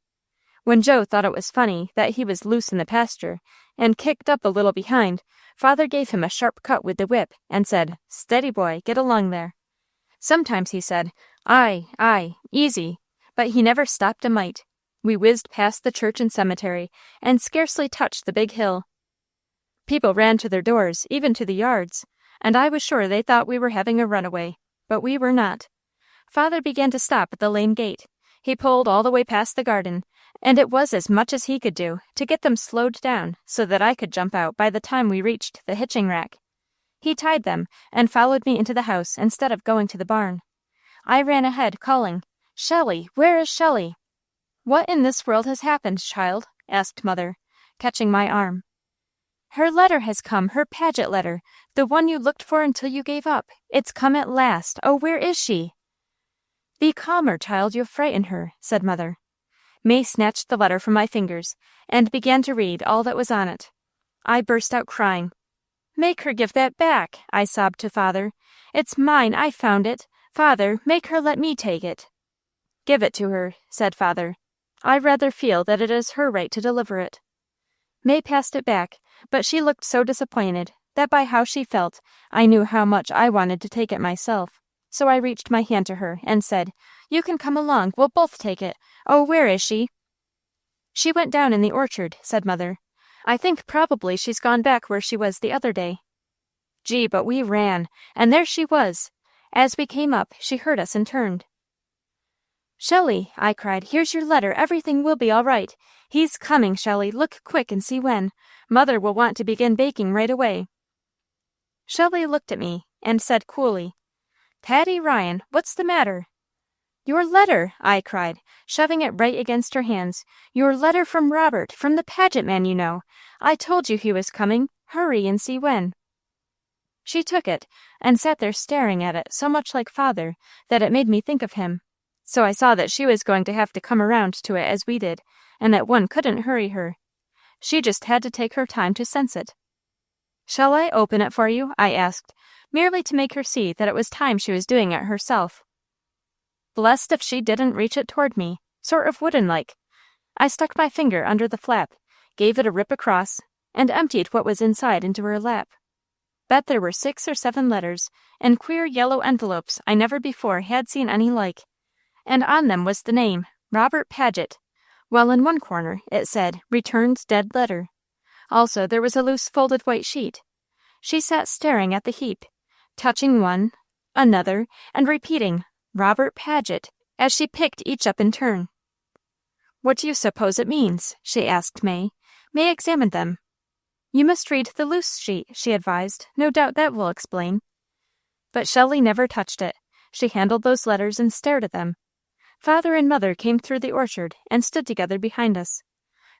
When Joe thought it was funny that he was loose in the pasture, and kicked up a little behind, Father gave him a sharp cut with the whip, and said, "Steady, boy, get along there." Sometimes he said, "Aye, easy," but he never stopped a mite. We whizzed past the church and cemetery, and scarcely touched the big hill. People ran to their doors, even to the yards, and I was sure they thought we were having a runaway, but we were not. Father began to stop at the lane gate. He pulled all the way past the garden, and it was as much as he could do to get them slowed down so that I could jump out by the time we reached the hitching rack. He tied them and followed me into the house instead of going to the barn. I ran ahead, calling, "Shelley, where is Shelley?" "What in this world has happened, child?" asked Mother, catching my arm. "Her letter has come, her Paget letter, the one you looked for until you gave up. It's come at last. Oh, where is she?" "Be calmer, child, you'll frighten her," said Mother. May snatched the letter from my fingers, and began to read all that was on it. I burst out crying. "Make her give that back," I sobbed to Father. "It's mine, I found it. Father, make her let me take it." "Give it to her," said Father. "I rather feel that it is her right to deliver it." May passed it back, but she looked so disappointed that by how she felt, I knew how much I wanted to take it myself. So I reached my hand to her and said, "You can come along, we'll both take it. Oh, where is she?" "She went down in the orchard," said Mother. "I think probably she's gone back where she was the other day." Gee, but we ran, and there she was. As we came up, she heard us and turned. "Shelley," I cried, "here's your letter. Everything will be all right. He's coming, Shelley. Look quick and see when. Mother will want to begin baking right away." Shelley looked at me and said coolly, "Patty Ryan, what's the matter?" "Your letter," I cried, shoving it right against her hands. "Your letter from Robert, from the Paget man, you know. I told you he was coming. Hurry and see when." She took it and sat there staring at it so much like Father that it made me think of him. So I saw that she was going to have to come around to it as we did, and that one couldn't hurry her. She just had to take her time to sense it. "Shall I open it for you?" I asked, merely to make her see that it was time she was doing it herself. Blessed if she didn't reach it toward me, sort of wooden-like. I stuck my finger under the flap, gave it a rip across, and emptied what was inside into her lap. Bet there were 6 or 7 letters, and queer yellow envelopes I never before had seen any like. And on them was the name, Robert Paget, while in one corner it said, "Returned dead letter." Also there was a loose folded white sheet. She sat staring at the heap, touching one, another, and repeating, "Robert Paget," as she picked each up in turn. "What do you suppose it means?" she asked May. May examined them. "You must read the loose sheet," she advised. "No doubt that will explain." But Shelley never touched it. She handled those letters and stared at them. Father and Mother came through the orchard and stood together behind us.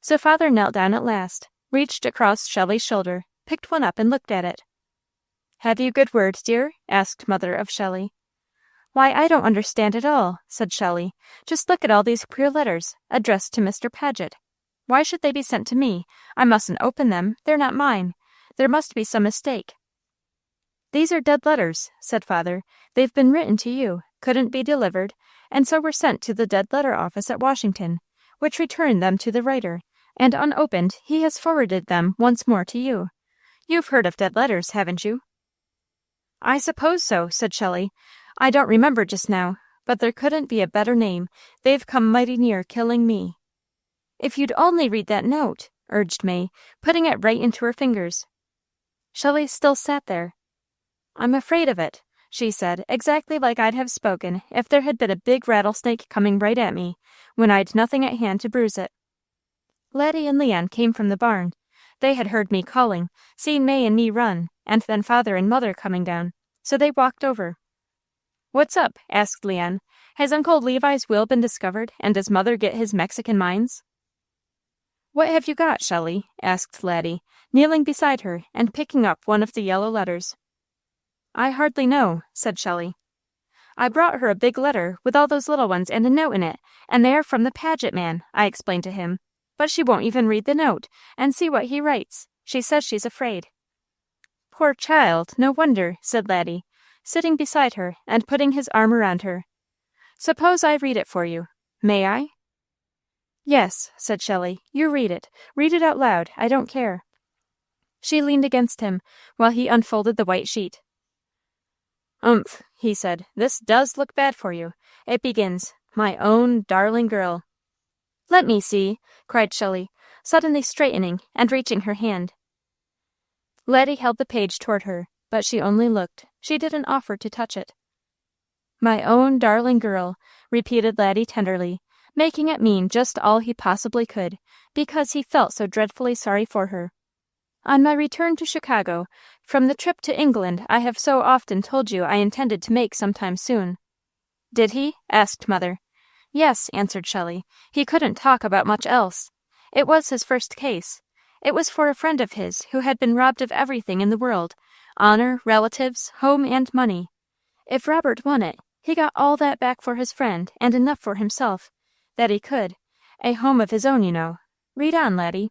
So Father knelt down at last, reached across Shelley's shoulder, picked one up and looked at it. "Have you good word, dear?" asked Mother of Shelley. "Why, I don't understand at all," said Shelley. "Just look at all these queer letters, addressed to Mr. Paget. Why should they be sent to me? I mustn't open them. They're not mine. There must be some mistake." "These are dead letters," said Father. "They've been written to you, couldn't be delivered, and so were sent to the dead letter office at Washington, which returned them to the writer, and unopened he has forwarded them once more to you. You've heard of dead letters, haven't you?" "I suppose so," said Shelley. "I don't remember just now, but there couldn't be a better name. They've come mighty near killing me." "If you'd only read that note," urged May, putting it right into her fingers. Shelley still sat there. I'm afraid of it, she said, exactly like I'd have spoken if there had been a big rattlesnake coming right at me, when I'd nothing at hand to bruise it. Laddie and Leon came from the barn. They had heard me calling, seen May and me run, and then Father and Mother coming down, so they walked over. "What's up?" asked Leon. "Has Uncle Levi's will been discovered, and does Mother get his Mexican mines?" "What have you got, Shelley?" asked Laddie, kneeling beside her and picking up one of the yellow letters. "I hardly know," said Shelley. "I brought her a big letter with all those little ones and a note in it, and they are from the Paget man," I explained to him. "But she won't even read the note and see what he writes. She says she's afraid." "Poor child, no wonder," said Laddie, sitting beside her and putting his arm around her. "Suppose I read it for you. May I?" "Yes," said Shelley. "You read it. Read it out loud. I don't care." She leaned against him while he unfolded the white sheet. "Umph," he said. "This does look bad for you. It begins, 'My own darling girl.'" "Let me see," cried Shelley, suddenly straightening and reaching her hand. Laddie held the page toward her, but she only looked. She didn't offer to touch it. "My own darling girl," repeated Laddie tenderly, making it mean just all he possibly could, because he felt so dreadfully sorry for her. "On my return to Chicago, from the trip to England I have so often told you I intended to make sometime soon." "Did he?" asked Mother. "Yes," answered Shelley. "He couldn't talk about much else. It was his first case. It was for a friend of his who had been robbed of everything in the world, honor, relatives, home, and money. If Robert won it, he got all that back for his friend and enough for himself, that he could. A home of his own, you know. Read on, Laddie."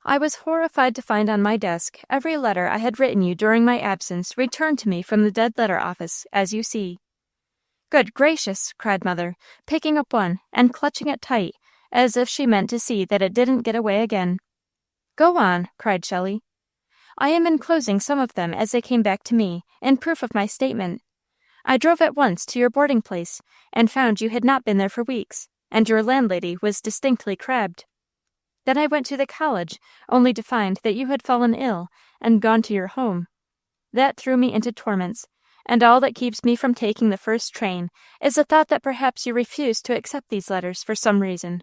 "I was horrified to find on my desk every letter I had written you during my absence returned to me from the dead letter office, as you see." "Good gracious!" cried Mother, picking up one and clutching it tight, as if she meant to see that it didn't get away again. "Go on," cried Shelley. "I am enclosing some of them as they came back to me, in proof of my statement. I drove at once to your boarding place, and found you had not been there for weeks, and your landlady was distinctly crabbed. Then I went to the college, only to find that you had fallen ill and gone to your home. That threw me into torments, and all that keeps me from taking the first train is the thought that perhaps you refused to accept these letters for some reason.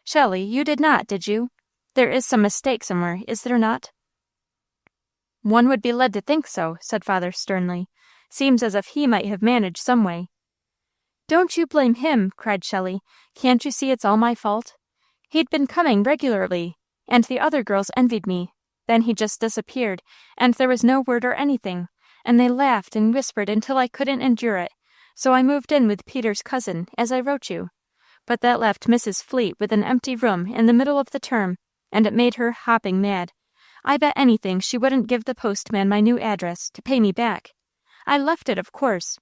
Shelley, you did not, did you? There is some mistake somewhere, is there not?" "One would be led to think so," said Father sternly. "Seems as if he might have managed some way." "Don't you blame him," cried Shelley. "Can't you see it's all my fault? He'd been coming regularly, and the other girls envied me. Then he just disappeared, and there was no word or anything, and they laughed and whispered until I couldn't endure it, so I moved in with Peter's cousin, as I wrote you. But that left Mrs. Fleet with an empty room in the middle of the term, and it made her hopping mad. I bet anything she wouldn't give the postman my new address to pay me back. I left it, of course.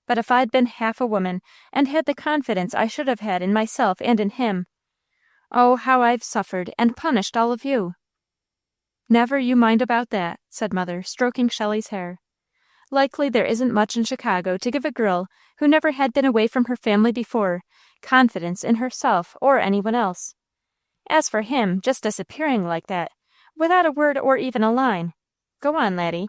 But if I'd been half a woman, and had the confidence I should have had in myself and in him, oh, how I've suffered and punished all of you." "Never you mind about that," said Mother, stroking Shelley's hair. "Likely there isn't much in Chicago to give a girl who never had been away from her family before confidence in herself or anyone else. As for him just disappearing like that, without a word or even a line. Go on, Laddie."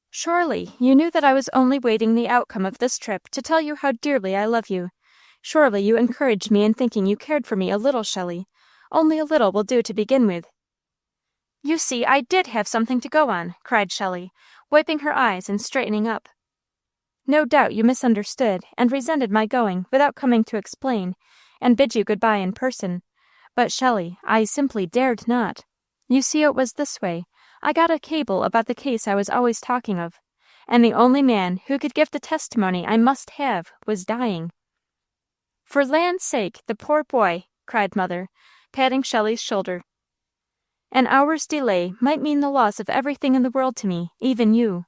"Surely you knew that I was only waiting the outcome of this trip to tell you how dearly I love you. Surely you encouraged me in thinking you cared for me a little, Shelley. Only a little will do to begin with." "You see, I did have something to go on," cried Shelley, wiping her eyes and straightening up. "No doubt you misunderstood and resented my going without coming to explain, and bid you good-bye in person. But, Shelley, I simply dared not. You see, it was this way. I got a cable about the case I was always talking of, and the only man who could give the testimony I must have was dying." "For land's sake, the poor boy!" cried Mother, patting Shelley's shoulder. "An hour's delay might mean the loss of everything in the world to me, even you.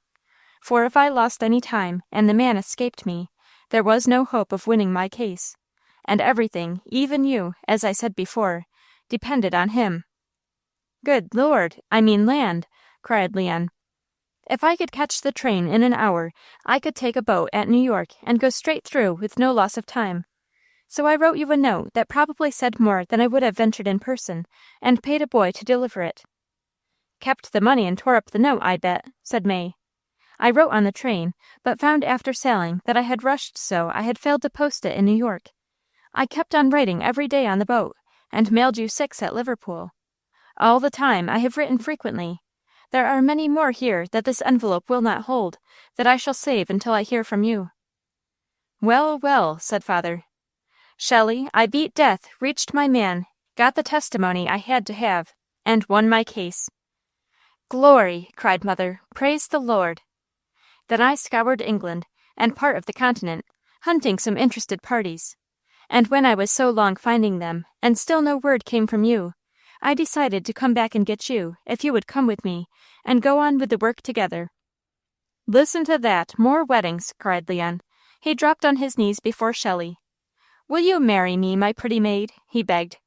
For if I lost any time, and the man escaped me, there was no hope of winning my case. And everything, even you, as I said before, depended on him." "Good Lord, I mean land," cried Leon. "If I could catch the train in an hour, I could take a boat at New York and go straight through with no loss of time. So I wrote you a note that probably said more than I would have ventured in person, and paid a boy to deliver it." "Kept the money and tore up the note, I bet," said May. I wrote on the train, but found after sailing that I had rushed so I had failed to post it in New York. I kept on writing every day on the boat, and mailed you 6 at Liverpool. All the time I have written frequently. There are many more here that this envelope will not hold, that I shall save until I hear from you. Well, well, said father. Shelley, I beat death, reached my man, got the testimony I had to have, and won my case. Glory, cried mother, praise the Lord. Then I scoured England, and part of the continent, hunting some interested parties. And when I was so long finding them, and still no word came from you, I decided to come back and get you, if you would come with me, and go on with the work together. Listen to that, more weddings, cried Leon. He dropped on his knees before Shelley. Will you marry me, my pretty maid? He begged.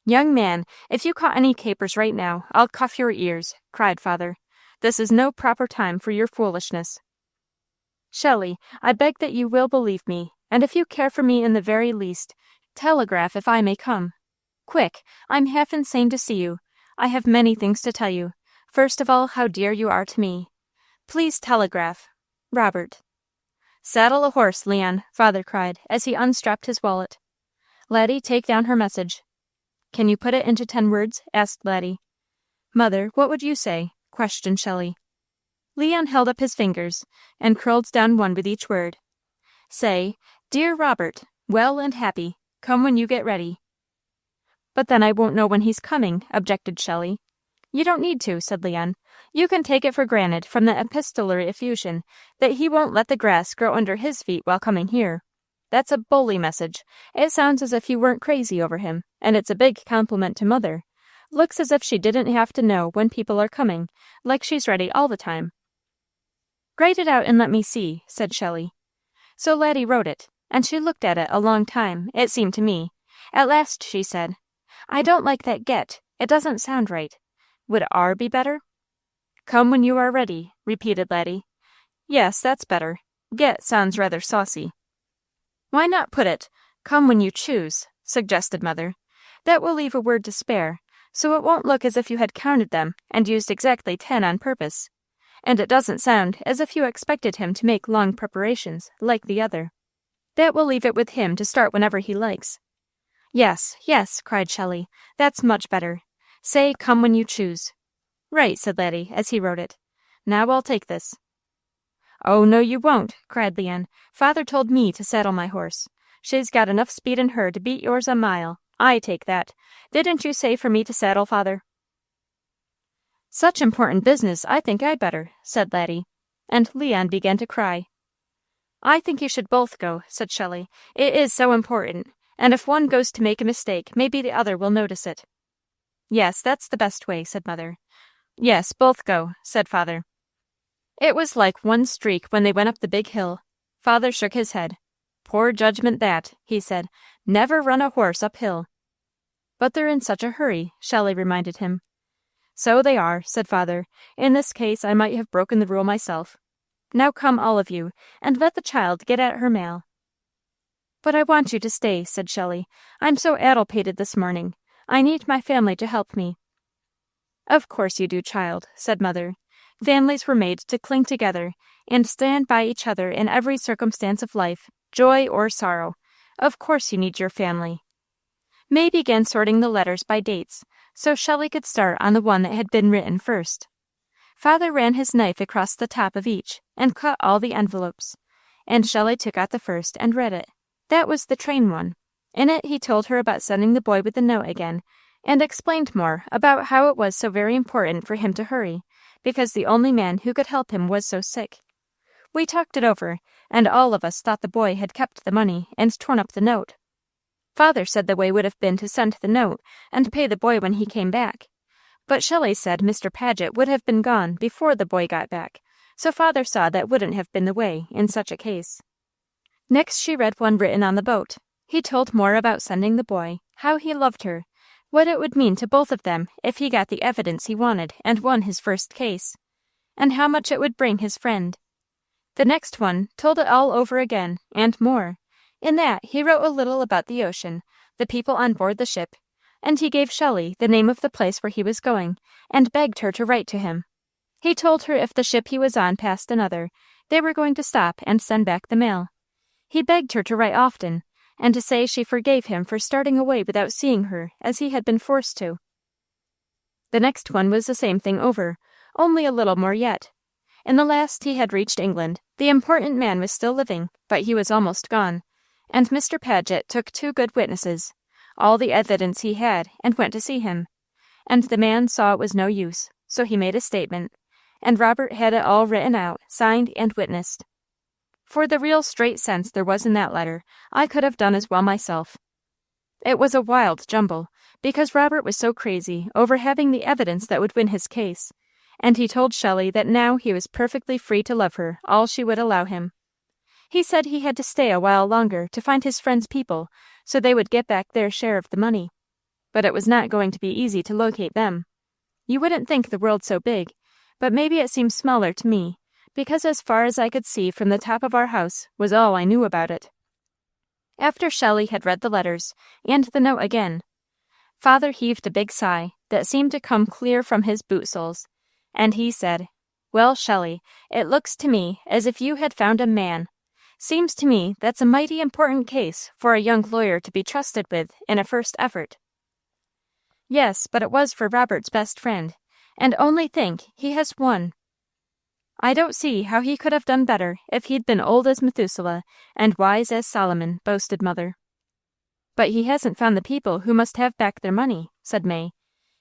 Young man, if you caught any capers right now, I'll cuff your ears, cried father. This is no proper time for your foolishness. Shelley, I beg that you will believe me, and if you care for me in the very least, telegraph if I may come. Quick, I'm half insane to see you. I have many things to tell you. First of all, how dear you are to me. Please telegraph. Robert. Saddle a horse, Leon, father cried, as he unstrapped his wallet. Laddie, take down her message. Can you put it into 10 words? Asked Laddie. Mother, what would you say? Questioned Shelley. Leon held up his fingers, and curled down one with each word. Say, Dear Robert, well and happy. Come when you get ready. But then I won't know when he's coming, objected Shelley. You don't need to, said Leon. You can take it for granted from the epistolary effusion that he won't let the grass grow under his feet while coming here. That's a bully message. It sounds as if you weren't crazy over him, and it's a big compliment to Mother. Looks as if she didn't have to know when people are coming, like she's ready all the time. Write it out and let me see, said Shelley. So Laddie wrote it, and she looked at it a long time, it seemed to me. At last she said, I don't like that get. It doesn't sound right. Would R be better? Come when you are ready, repeated Laddie. Yes, that's better. Get sounds rather saucy. Why not put it, come when you choose, suggested Mother. That will leave a word to spare, so it won't look as if you had counted them and used exactly 10 on purpose. And it doesn't sound as if you expected him to make long preparations, like the other. That will leave it with him to start whenever he likes. Yes, yes, cried Shelley. That's much better. Say, come when you choose. Right, said Laddie, as he wrote it. Now I'll take this. Oh, no, you won't, cried Leon. Father told me to saddle my horse. She's got enough speed in her to beat yours a mile. I take that. Didn't you say for me to saddle, Father? Such important business, I think I'd better, said Laddie. And Leon began to cry. I think you should both go, said Shelley. It is so important, and if one goes to make a mistake, maybe the other will notice it. Yes, that's the best way, said Mother. Yes, both go, said Father. It was like one streak when they went up the big hill. Father shook his head. Poor judgment that, he said. Never run a horse uphill. But they're in such a hurry, Shelley reminded him. So they are, said Father. In this case I might have broken the rule myself. Now come all of you, and let the child get at her mail. But I want you to stay, said Shelley. I'm so addle-pated this morning. I need my family to help me. Of course you do, child, said Mother. Families were made to cling together and stand by each other in every circumstance of life, joy or sorrow. Of course you need your family. May began sorting the letters by dates, so Shelley could start on the one that had been written first. Father ran his knife across the top of each and cut all the envelopes, and Shelley took out the first and read it. That was the train one. In it he told her about sending the boy with the note again, and explained more about how it was so very important for him to hurry, because the only man who could help him was so sick. We talked it over, and all of us thought the boy had kept the money and torn up the note. Father said the way would have been to send the note and pay the boy when he came back. But Shelley said Mr. Paget would have been gone before the boy got back, so Father saw that wouldn't have been the way in such a case. Next she read one written on the boat. He told more about sending the boy, how he loved her, what it would mean to both of them if he got the evidence he wanted and won his first case, and how much it would bring his friend. The next one told it all over again, and more. In that he wrote a little about the ocean, the people on board the ship, and he gave Shelley the name of the place where he was going, and begged her to write to him. He told her if the ship he was on passed another, they were going to stop and send back the mail. He begged her to write often, and to say she forgave him for starting away without seeing her, as he had been forced to. The next one was the same thing over, only a little more yet. In the last he had reached England. The important man was still living, but he was almost gone, and Mr. Paget took 2 good witnesses, all the evidence he had, and went to see him. And the man saw it was no use, so he made a statement, and Robert had it all written out, signed, and witnessed. For the real straight sense there was in that letter, I could have done as well myself. It was a wild jumble, because Robert was so crazy over having the evidence that would win his case, and he told Shelley that now he was perfectly free to love her all she would allow him. He said he had to stay a while longer to find his friend's people, so they would get back their share of the money. But it was not going to be easy to locate them. You wouldn't think the world so big, but maybe it seemed smaller to me, because as far as I could see from the top of our house was all I knew about it. After Shelley had read the letters, and the note again, Father heaved a big sigh that seemed to come clear from his boot soles, and he said, "Well, Shelley, it looks to me as if you had found a man. Seems to me that's a mighty important case for a young lawyer to be trusted with in a first effort." Yes, but it was for Robert's best friend, and only think, he has won. I don't see how he could have done better if he'd been old as Methuselah and wise as Solomon, boasted Mother. But he hasn't found the people who must have back their money, said May.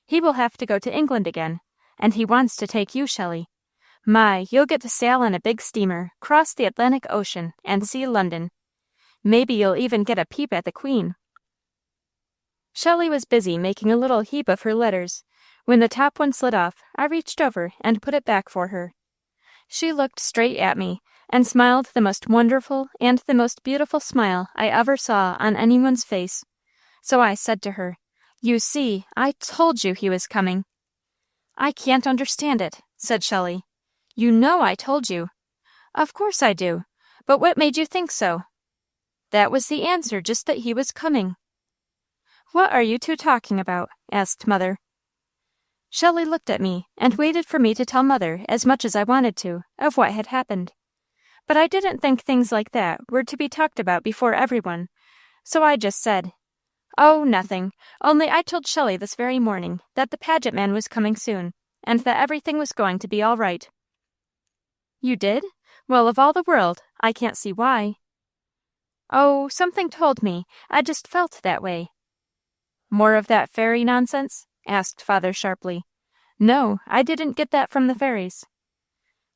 He will have to go to England again, and he wants to take you, Shelley. My, you'll get to sail on a big steamer, cross the Atlantic Ocean, and see London. Maybe you'll even get a peep at the Queen. Shelley was busy making a little heap of her letters. When the top one slid off, I reached over and put it back for her. She looked straight at me, and smiled the most wonderful and the most beautiful smile I ever saw on anyone's face. So I said to her, "You see, I told you he was coming." "I can't understand it," said Shelley. "You know I told you." "Of course I do. But what made you think so?" "That was the answer, just that he was coming." "What are you two talking about?" asked Mother. Shelley looked at me and waited for me to tell Mother as much as I wanted to of what had happened. But I didn't think things like that were to be talked about before everyone, so I just said, "Oh, nothing, only I told Shelley this very morning that the Paget man was coming soon, and that everything was going to be all right." "You did? Well, of all the world, I can't see why." "Oh, something told me. I just felt that way." "More of that fairy nonsense?" asked Father sharply. "No, I didn't get that from the fairies."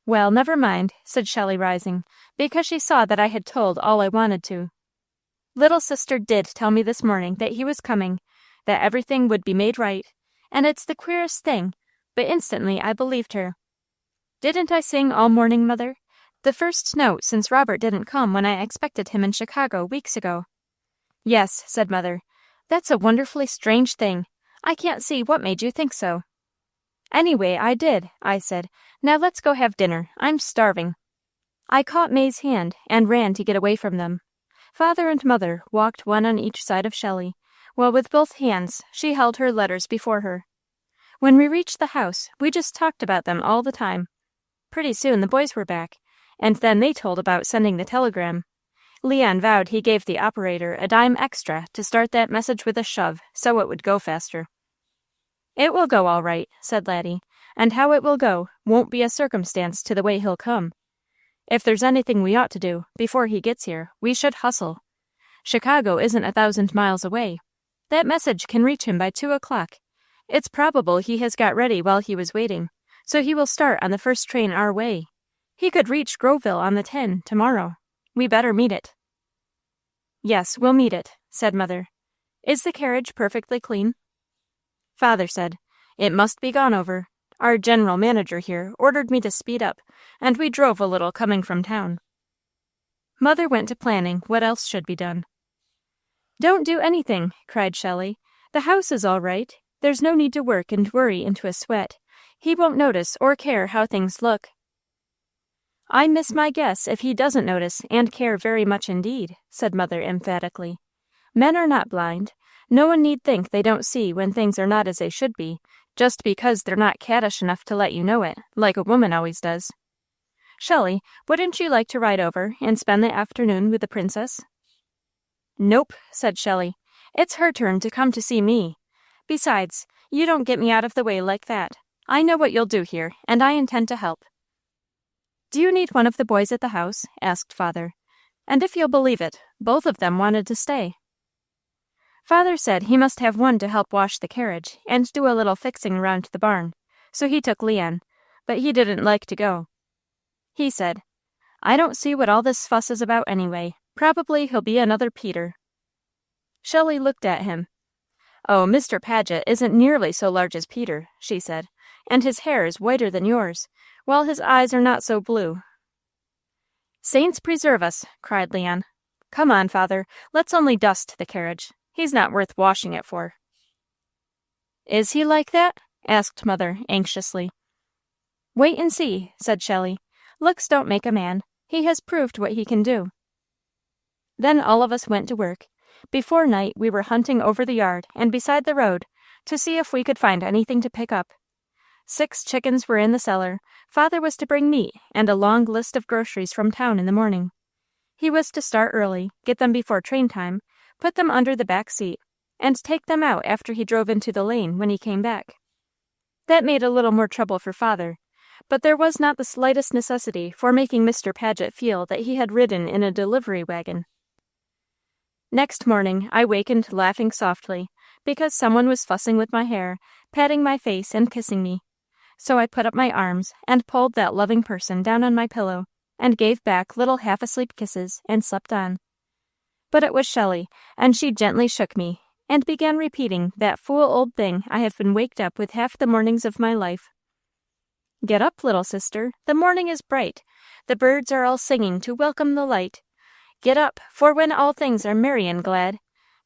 "Well, never mind," said Shelley, rising, because she saw that I had told all I wanted to. "Little sister did tell me this morning that he was coming, that everything would be made right, and it's the queerest thing, but instantly I believed her. Didn't I sing all morning, Mother? The first note since Robert didn't come when I expected him in Chicago weeks ago." "Yes," said Mother. "That's a wonderfully strange thing. I can't see what made you think so." "Anyway, I did," I said. "Now let's go have dinner. I'm starving." I caught May's hand and ran to get away from them. Father and Mother walked one on each side of Shelley, while with both hands she held her letters before her. When we reached the house, we just talked about them all the time. Pretty soon the boys were back, and then they told about sending the telegram. Leon vowed he gave the operator a dime extra to start that message with a shove, so it would go faster. "It will go all right," said Laddie, "and how it will go won't be a circumstance to the way he'll come. If there's anything we ought to do before he gets here, we should hustle. Chicago isn't 1,000 miles away. That message can reach him by 2:00. It's probable he has got ready while he was waiting, so he will start on the first train our way. He could reach Groveville on the 10 tomorrow. We better meet it." "Yes, we'll meet it," said Mother. "Is the carriage perfectly clean?" Father said, "It must be gone over. Our general manager here ordered me to speed up, and we drove a little coming from town." Mother went to planning what else should be done. "Don't do anything," cried Shelley. "The house is all right. There's no need to work and worry into a sweat. He won't notice or care how things look." "I miss my guess if he doesn't notice and care very much indeed," said Mother emphatically. "Men are not blind. No one need think they don't see when things are not as they should be, just because they're not cattish enough to let you know it, like a woman always does. Shelley, wouldn't you like to ride over and spend the afternoon with the princess? Nope, said Shelley. It's her turn to come to see me. Besides, you don't get me out of the way like that. I know what you'll do here, and I intend to help. Do you need one of the boys at the house? Asked Father. And if you'll believe it, both of them wanted to stay. Father said he must have one to help wash the carriage and do a little fixing around the barn, so he took Leon, but he didn't like to go. He said, I don't see what all this fuss is about anyway. Probably he'll be another Peter. Shelley looked at him. Oh, Mr. Paget isn't nearly so large as Peter, she said, and his hair is whiter than yours, while his eyes are not so blue. Saints preserve us, cried Leon. Come on, Father, let's only dust the carriage. He's not worth washing it for. Is he like that? Asked Mother, anxiously. Wait and see, said Shelley. Looks don't make a man. He has proved what he can do. Then all of us went to work. Before night we were hunting over the yard and beside the road to see if we could find anything to pick up. 6 chickens were in the cellar. Father was to bring meat and a long list of groceries from town in the morning. He was to start early, get them before train time, put them under the back seat, and take them out after he drove into the lane when he came back. That made a little more trouble for Father, but there was not the slightest necessity for making Mr. Paget feel that he had ridden in a delivery wagon. Next morning I wakened laughing softly, because someone was fussing with my hair, patting my face and kissing me. So I put up my arms and pulled that loving person down on my pillow and gave back little half-asleep kisses and slept on. But it was Shelley, and she gently shook me and began repeating that fool old thing I have been waked up with half the mornings of my life. Get up, little sister, the morning is bright. The birds are all singing to welcome the light. Get up, for when all things are merry and glad,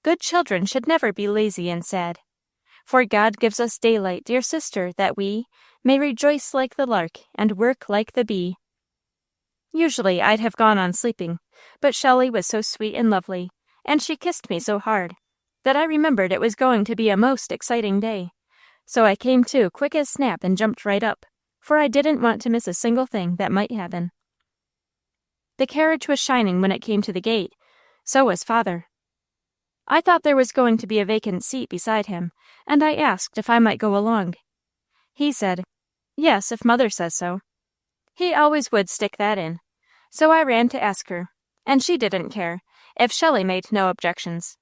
good children should never be lazy and sad. For God gives us daylight, dear sister, that we may rejoice like the lark and work like the bee. Usually I'd have gone on sleeping, but Shelley was so sweet and lovely, and she kissed me so hard, that I remembered it was going to be a most exciting day. So I came to quick as snap and jumped right up, for I didn't want to miss a single thing that might happen. The carriage was shining when it came to the gate. So was Father. I thought there was going to be a vacant seat beside him, and I asked if I might go along. He said, yes, if Mother says so. He always would stick that in. So I ran to ask her, and she didn't care, if Shelley made no objections.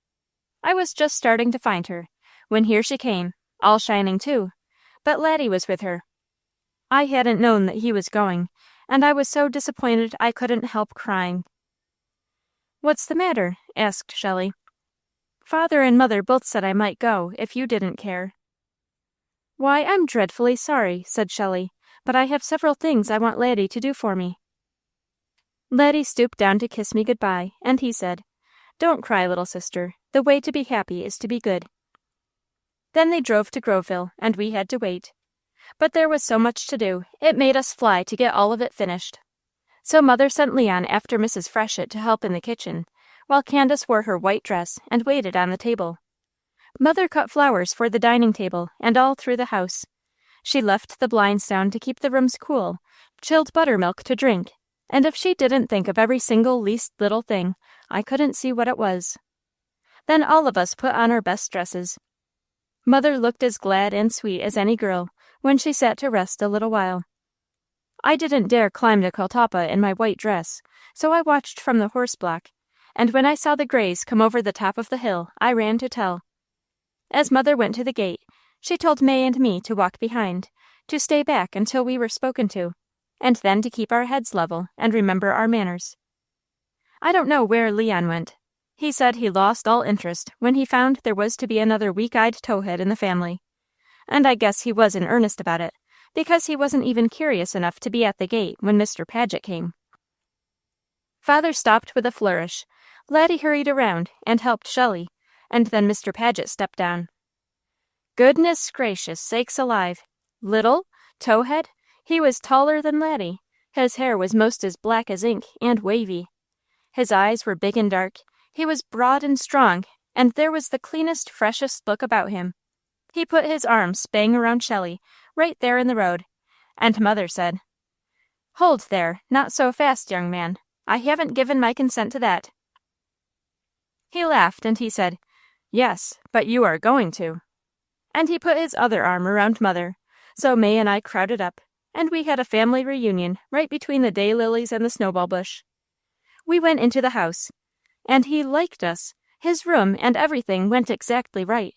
I was just starting to find her, when here she came, all shining too, but Laddie was with her. I hadn't known that he was going, and I was so disappointed I couldn't help crying. What's the matter? Asked Shelley. Father and Mother both said I might go, if you didn't care. Why, I'm dreadfully sorry, said Shelley, but I have several things I want Laddie to do for me. Laddie stooped down to kiss me goodbye, and he said, Don't cry, little sister. The way to be happy is to be good. Then they drove to Groveville, and we had to wait. But there was so much to do, it made us fly to get all of it finished. So Mother sent Leon after Mrs. Freshett to help in the kitchen, while Candace wore her white dress and waited on the table. Mother cut flowers for the dining table and all through the house. She left the blinds down to keep the rooms cool, chilled buttermilk to drink, and if she didn't think of every single least little thing, I couldn't see what it was. Then all of us put on our best dresses. Mother looked as glad and sweet as any girl when she sat to rest a little while. I didn't dare climb to Kaltapa in my white dress, so I watched from the horse block, and when I saw the Grays come over the top of the hill, I ran to tell. As Mother went to the gate, she told May and me to walk behind, to stay back until we were spoken to, and then to keep our heads level and remember our manners. I don't know where Leon went. He said he lost all interest when he found there was to be another weak-eyed towhead in the family, and I guess he was in earnest about it, because he wasn't even curious enough to be at the gate when Mr. Paget came. Father stopped with a flourish. Laddie hurried around and helped Shelley, and then Mr. Paget stepped down. Goodness gracious sakes alive! Little? Towhead? He was taller than Laddie. His hair was most as black as ink and wavy. His eyes were big and dark. He was broad and strong, and there was the cleanest, freshest look about him. He put his arm spang around Shelley, right there in the road, and Mother said, "Hold there, not so fast, young man. I haven't given my consent to that." He laughed, and he said, "Yes, but you are going to." And he put his other arm around Mother, so May and I crowded up, and we had a family reunion right between the daylilies and the snowball bush. We went into the house, and he liked us. His room and everything went exactly right.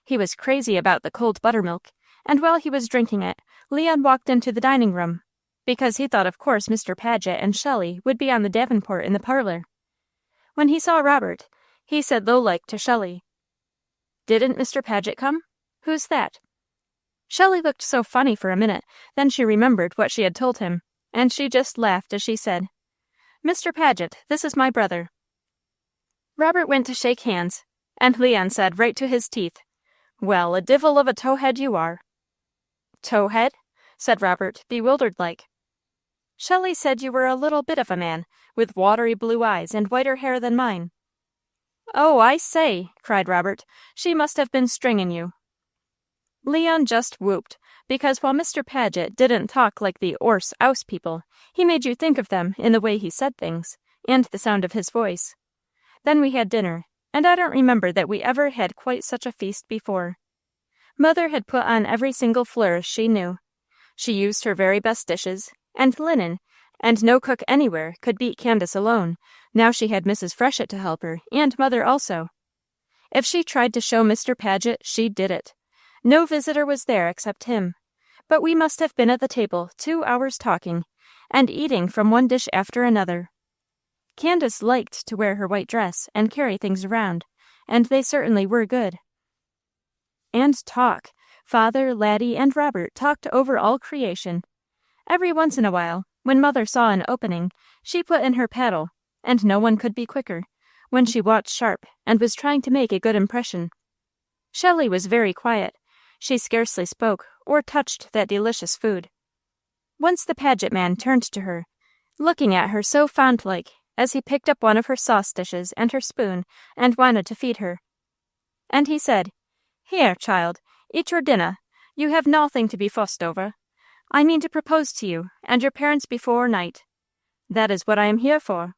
He was crazy about the cold buttermilk, and while he was drinking it, Leon walked into the dining room, because he thought of course Mr. Paget and Shelley would be on the davenport in the parlor. When he saw Robert, he said low-like to Shelley, "Didn't Mr. Paget come? Who's that?" Shelley looked so funny for a minute, then she remembered what she had told him, and she just laughed as she said, "Mr. Paget, this is my brother." Robert went to shake hands, and Leon said right to his teeth, "Well, a divil of a towhead you are." "Towhead?" said Robert, bewildered like. "Shelley said you were a little bit of a man, with watery blue eyes and whiter hair than mine." "Oh, I say," cried Robert, "she must have been stringing you." Leon just whooped, because while Mr. Paget didn't talk like the Orse Ouse people, he made you think of them in the way he said things, and the sound of his voice. Then we had dinner, and I don't remember that we ever had quite such a feast before. Mother had put on every single flourish she knew. She used her very best dishes, and linen, and no cook anywhere could beat Candace alone, now she had Mrs. Freshett to help her, and Mother also. If she tried to show Mr. Paget, she did it. No visitor was there except him, but we must have been at the table 2 hours talking, and eating from one dish after another. Candace liked to wear her white dress and carry things around, and they certainly were good. And talk. Father, Laddie, and Robert talked over all creation. Every once in a while, when Mother saw an opening, she put in her paddle, and no one could be quicker, when she watched sharp and was trying to make a good impression. Shelley was very quiet. She scarcely spoke or touched that delicious food. Once the Paget man turned to her, looking at her so fond-like, as he picked up one of her sauce dishes and her spoon and wanted to feed her. And he said, "Here, child, eat your dinner. You have nothing to be fussed over. I mean to propose to you and your parents before night. That is what I am here for."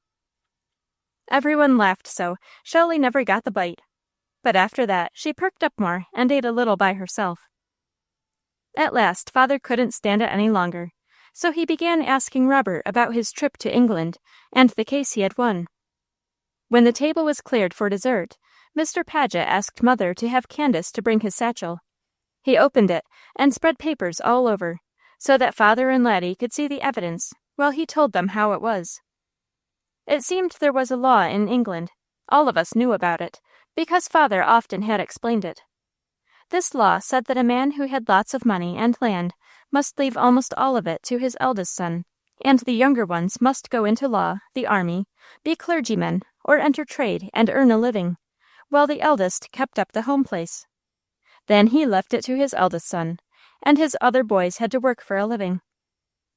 Everyone laughed so, Shelley never got the bite. But after that, she perked up more and ate a little by herself. At last, Father couldn't stand it any longer, so he began asking Robert about his trip to England and the case he had won. When the table was cleared for dessert, Mr. Paget asked Mother to have Candace to bring his satchel. He opened it and spread papers all over, so that Father and Laddie could see the evidence while he told them how it was. It seemed there was a law in England. All of us knew about it, because Father often had explained it. This law said that a man who had lots of money and land must leave almost all of it to his eldest son, and the younger ones must go into law, the army, be clergymen, or enter trade and earn a living, while the eldest kept up the home place. Then he left it to his eldest son, and his other boys had to work for a living.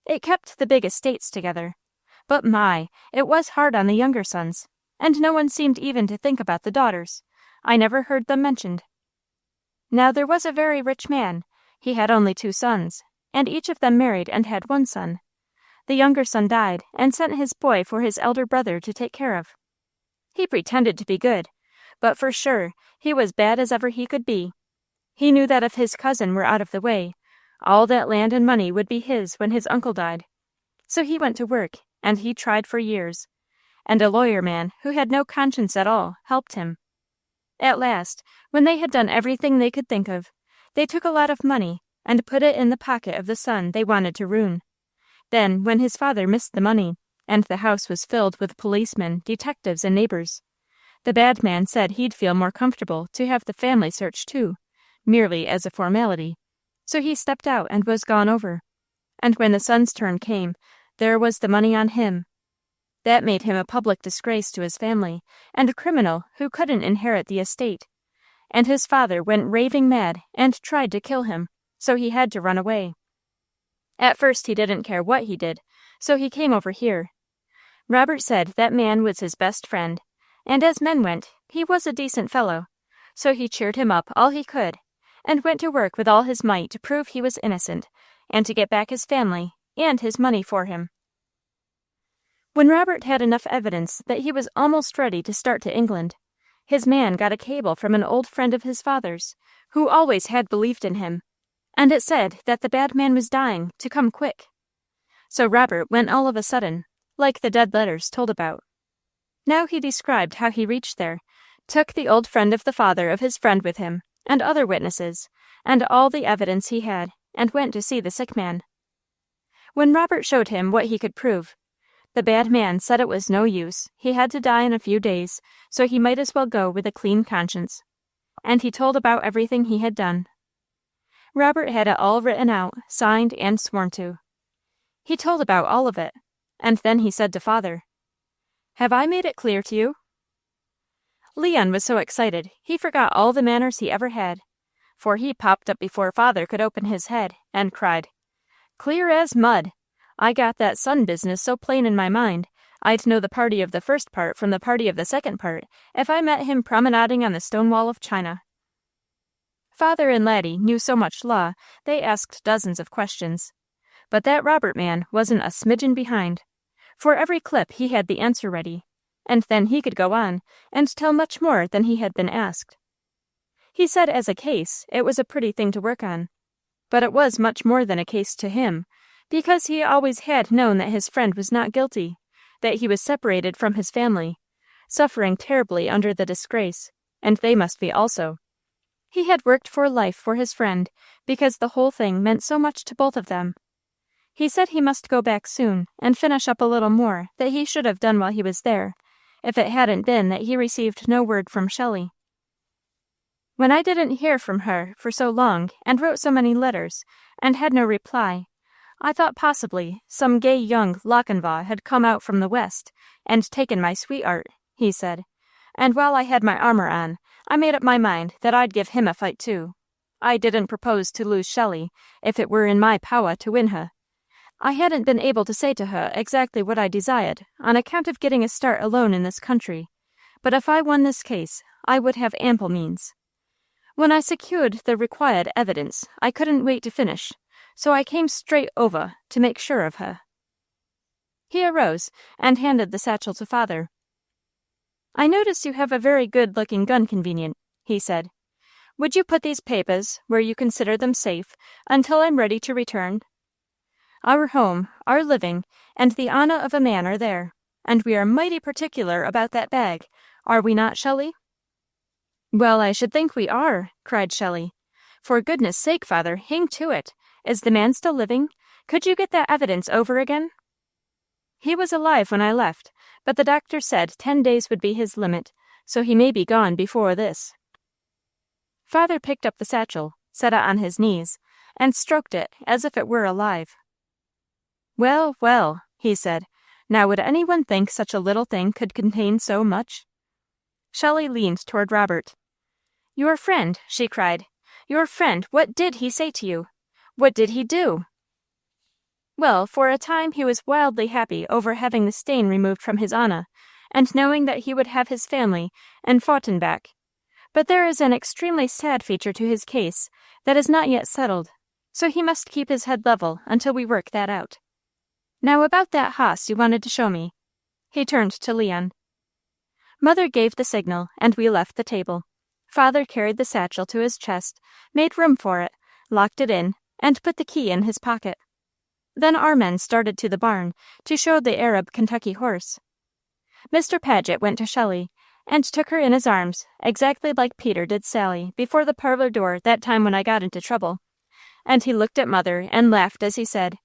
It kept the big estates together, but it was hard on the younger sons, and no one seemed even to think about the daughters. I never heard them mentioned. Now there was a very rich man. He had only 2 sons, and each of them married and had 1 son. The younger son died and sent his boy for his elder brother to take care of. He pretended to be good, but for sure he was bad as ever he could be. He knew that if his cousin were out of the way, all that land and money would be his when his uncle died. So he went to work, and he tried for years, and a lawyer man who had no conscience at all helped him. At last, when they had done everything they could think of, they took a lot of money and put it in the pocket of the son they wanted to ruin. Then, when his father missed the money, and the house was filled with policemen, detectives, and neighbors, the bad man said he'd feel more comfortable to have the family searched too, merely as a formality. So he stepped out and was gone over. And when the son's turn came, there was the money on him. That made him a public disgrace to his family, and a criminal who couldn't inherit the estate. And his father went raving mad and tried to kill him, so he had to run away. At first he didn't care what he did, so he came over here. Robert said that man was his best friend, and as men went, he was a decent fellow, so he cheered him up all he could, and went to work with all his might to prove he was innocent, and to get back his family and his money for him. When Robert had enough evidence that he was almost ready to start to England, his man got a cable from an old friend of his father's, who always had believed in him, and it said that the bad man was dying, to come quick. So Robert went all of a sudden, like the dead letters told about. Now he described how he reached there, took the old friend of the father of his friend with him, and other witnesses, and all the evidence he had, and went to see the sick man. When Robert showed him what he could prove, the bad man said it was no use, he had to die in a few days, so he might as well go with a clean conscience. And he told about everything he had done. Robert had it all written out, signed, and sworn to. He told about all of it, and then he said to father, "Have I made it clear to you?" Leon was so excited, he forgot all the manners he ever had, for he popped up before father could open his head, and cried, "Clear as mud! I got that son business so plain in my mind, I'd know the party of the first part from the party of the second part if I met him promenading on the stone wall of China." Father and Laddie knew so much law, they asked dozens of questions. But that Robert man wasn't a smidgen behind. For every clip he had the answer ready, and then he could go on and tell much more than he had been asked. He said as a case, it was a pretty thing to work on. But it was much more than a case to him, because he always had known that his friend was not guilty, that he was separated from his family, suffering terribly under the disgrace, and they must be also. He had worked for life for his friend, because the whole thing meant so much to both of them. He said he must go back soon, and finish up a little more that he should have done while he was there, if it hadn't been that he received no word from Shelley. When I didn't hear from her for so long, and wrote so many letters, and had no reply, I thought possibly some gay young Lochinvar had come out from the west, and taken my sweetheart, he said, and while I had my armor on, I made up my mind that I'd give him a fight too. I didn't propose to lose Shelley, if it were in my power to win her. I hadn't been able to say to her exactly what I desired, on account of getting a start alone in this country, but if I won this case, I would have ample means. When I secured the required evidence, I couldn't wait to finish, so I came straight over to make sure of her. He arose and handed the satchel to father. "I notice you have a very good-looking gun convenient," he said. "Would you put these papers where you consider them safe until I'm ready to return? Our home, our living, and the honor of a man are there, and we are mighty particular about that bag, are we not, Shelley?" "Well, I should think we are," cried Shelley. "For goodness' sake, father, hang to it. Is the man still living? Could you get that evidence over again?" "He was alive when I left, but the doctor said 10 days would be his limit, so he may be gone before this." Father picked up the satchel, set it on his knees, and stroked it as if it were alive. "Well, well," he said, "now would anyone think such a little thing could contain so much?" Shelley leaned toward Robert. "Your friend," she cried. "Your friend, what did he say to you? What did he do?" Well, for a time he was wildly happy over having the stain removed from his honor, and knowing that he would have his family and Fortin back. But there is an extremely sad feature to his case that is not yet settled, so he must keep his head level until we work that out. Now about that hoss you wanted to show me." He turned to Leon. Mother gave the signal, and we left the table. Father carried the satchel to his chest, made room for it, locked it in, and put the key in his pocket. Then our men started to the barn to show the Arab Kentucky horse. Mr. Paget went to Shelley, and took her in his arms, exactly like Peter did Sally before the parlor door that time when I got into trouble. And he looked at Mother and laughed as he said,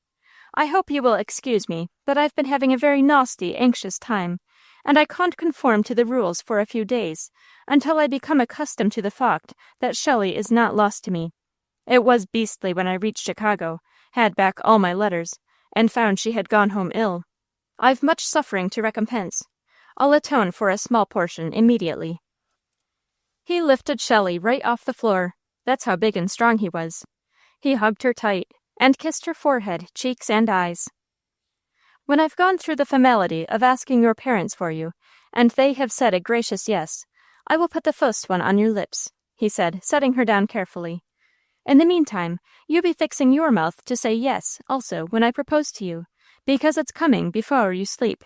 "I hope you will excuse me, but I've been having a very nasty, anxious time, and I can't conform to the rules for a few days, until I become accustomed to the fact that Shelley is not lost to me. It was beastly when I reached Chicago, had back all my letters, and found she had gone home ill. I've much suffering to recompense. I'll atone for a small portion immediately." He lifted Shelley right off the floor. That's how big and strong he was. He hugged her tight, and kissed her forehead, cheeks, and eyes. "When I've gone through the formality of asking your parents for you, and they have said a gracious yes, I will put the first one on your lips," he said, setting her down carefully. In the meantime, you be fixing your mouth to say yes also when I propose to you, because it's coming before you sleep."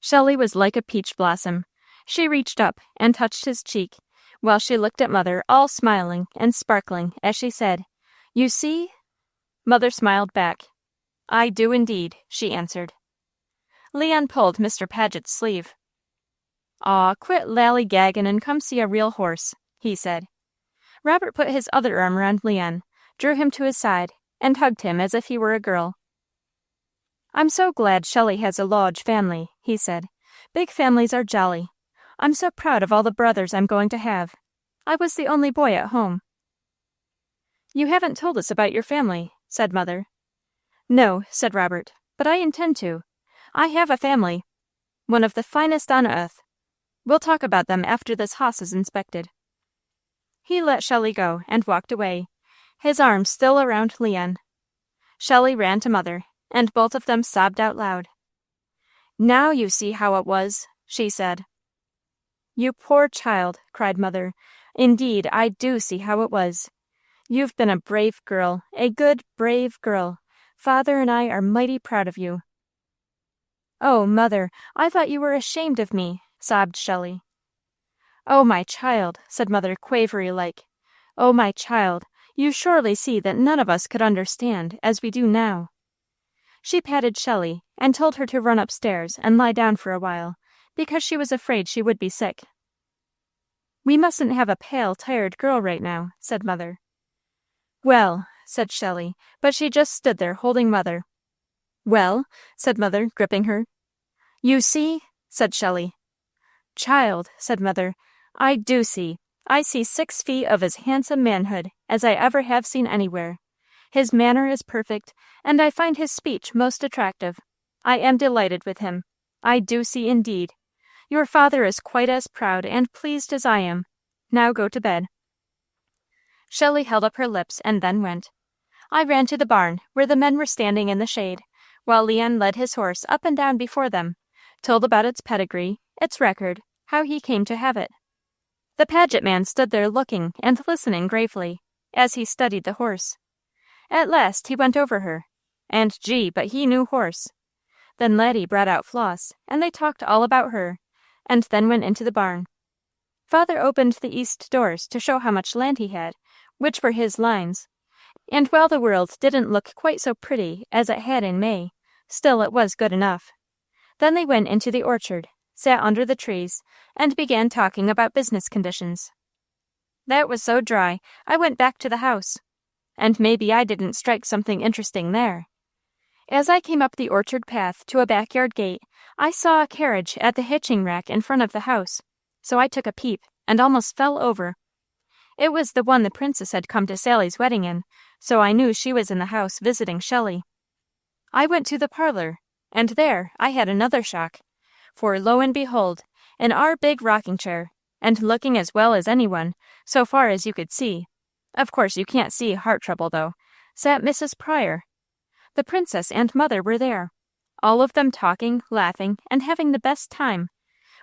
Shelley was like a peach blossom. She reached up and touched his cheek, while she looked at Mother, all smiling and sparkling, as she said, "You see?" Mother smiled back. "I do indeed," she answered. Leon pulled Mr. Paget's sleeve. "Aw, quit lally-gaggin' and come see a real horse," he said. Robert put his other arm around Leon, drew him to his side, and hugged him as if he were a girl. "I'm so glad Shelley has a large family," he said. "Big families are jolly. I'm so proud of all the brothers I'm going to have. I was the only boy at home." "You haven't told us about your family," said Mother. "No," said Robert, "but I intend to. I have a family. One of the finest on earth. We'll talk about them after this hoss is inspected." He let Shelley go and walked away, his arms still around Leon. Shelley ran to Mother, and both of them sobbed out loud. "Now you see how it was," she said. "You poor child," cried Mother. "Indeed, I do see how it was. You've been a brave girl, a good, brave girl. Father and I are mighty proud of you." "Oh, Mother, I thought you were ashamed of me," sobbed Shelley. "Oh, my child," said Mother, quavery-like. "Oh, my child, you surely see that none of us could understand as we do now." She patted Shelley and told her to run upstairs and lie down for a while, because she was afraid she would be sick. "We mustn't have a pale, tired girl right now," said Mother. "Well," said Shelley, but she just stood there holding Mother. "Well," said Mother, gripping her. "You see," said Shelley. "Child," said Mother, "I do see. I see 6 feet of as handsome manhood as I ever have seen anywhere. His manner is perfect, and I find his speech most attractive. I am delighted with him. I do see indeed. Your father is quite as proud and pleased as I am. Now go to bed." Shelley held up her lips and then went. I ran to the barn, where the men were standing in the shade, while Leon led his horse up and down before them, told about its pedigree, its record, how he came to have it. The Paget man stood there looking and listening gravely, as he studied the horse. At last he went over her, and gee, but he knew horse. Then Laddie brought out Floss, and they talked all about her, and then went into the barn. Father opened the east doors to show how much land he had, which were his lines, and while the world didn't look quite so pretty as it had in May, still it was good enough. Then they went into the orchard, sat under the trees, and began talking about business conditions. That was so dry, I went back to the house. And maybe I didn't strike something interesting there. As I came up the orchard path to a backyard gate, I saw a carriage at the hitching rack in front of the house, so I took a peep and almost fell over. It was the one the princess had come to Sally's wedding in, so I knew she was in the house visiting Shelley. I went to the parlor, and there I had another shock, for lo and behold, in our big rocking chair, and looking as well as anyone, so far as you could see, of course you can't see heart trouble though, sat Mrs. Pryor. The princess and Mother were there, all of them talking, laughing, and having the best time,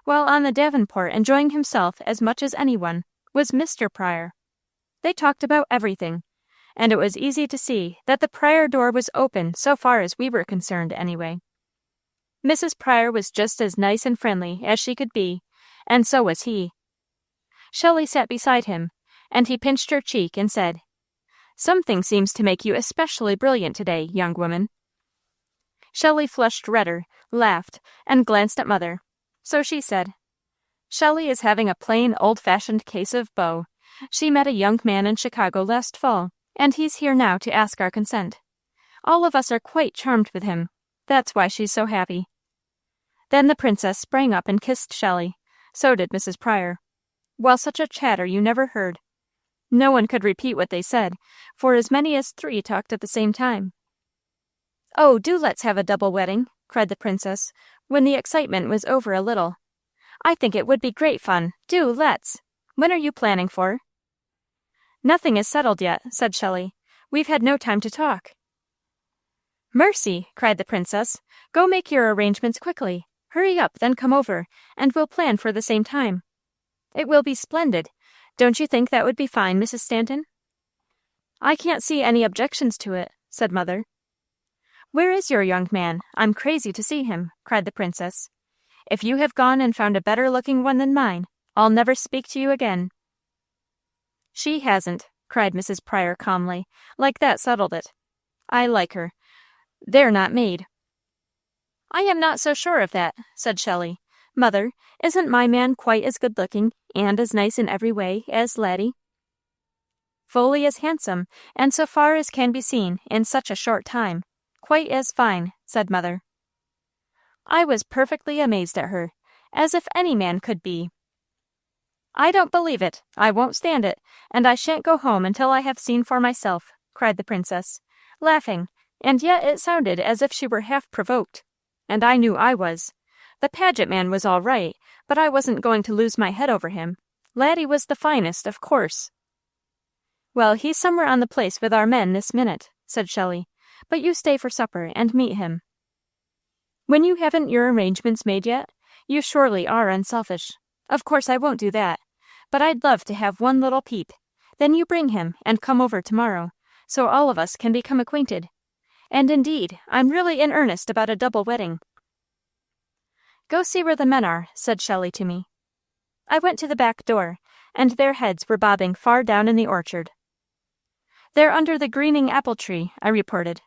while on the davenport enjoying himself as much as anyone was Mr. Pryor. They talked about everything, and it was easy to see that the Pryor door was open so far as we were concerned anyway. Mrs. Pryor was just as nice and friendly as she could be, and so was he. Shelley sat beside him, and he pinched her cheek and said, "Something seems to make you especially brilliant today, young woman." Shelley flushed redder, laughed, and glanced at Mother. So she said, "Shelley is having a plain, old-fashioned case of beau. She met a young man in Chicago last fall, and he's here now to ask our consent. All of us are quite charmed with him. That's why she's so happy." Then the princess sprang up and kissed Shelley. So did Mrs. Pryor. Well, such a chatter you never heard. No one could repeat what they said, for as many as 3 talked at the same time. "Oh, do let's have a double wedding," cried the princess, when the excitement was over a little. "I think it would be great fun. Do let's. When are you planning for?" "Nothing is settled yet," said Shelley. "We've had no time to talk." "Mercy!" cried the princess. "Go make your arrangements quickly. Hurry up, then come over, and we'll plan for the same time. It will be splendid. Don't you think that would be fine, Mrs. Stanton?" I can't see any objections to it, said Mother. Where is your young man? I'm crazy to see him, cried the princess. If you have gone and found a better-looking one than mine, I'll never speak to you again. She hasn't, cried Mrs. Pryor calmly, like that settled it. I like her. They're not made. I am not so sure of that, said Shelley. Mother, isn't my man quite as good-looking, and as nice in every way, as Laddie? Fully as handsome, and so far as can be seen in such a short time, quite as fine, said Mother. I was perfectly amazed at her, as if any man could be. I don't believe it, I won't stand it, and I shan't go home until I have seen for myself, cried the princess, laughing, and yet it sounded as if she were half provoked. And I knew I was. The Paget man was all right, but I wasn't going to lose my head over him. Laddie was the finest, of course. Well, he's somewhere on the place with our men this minute, said Shelley, but you stay for supper and meet him. When you haven't your arrangements made yet, you surely are unselfish. Of course I won't do that, but I'd love to have one little peep. Then you bring him and come over tomorrow, so all of us can become acquainted. And indeed, I'm really in earnest about a double wedding. Go see where the men are, said Shelley to me. I went to the back door, and their heads were bobbing far down in the orchard. They're under the greening apple tree, I reported.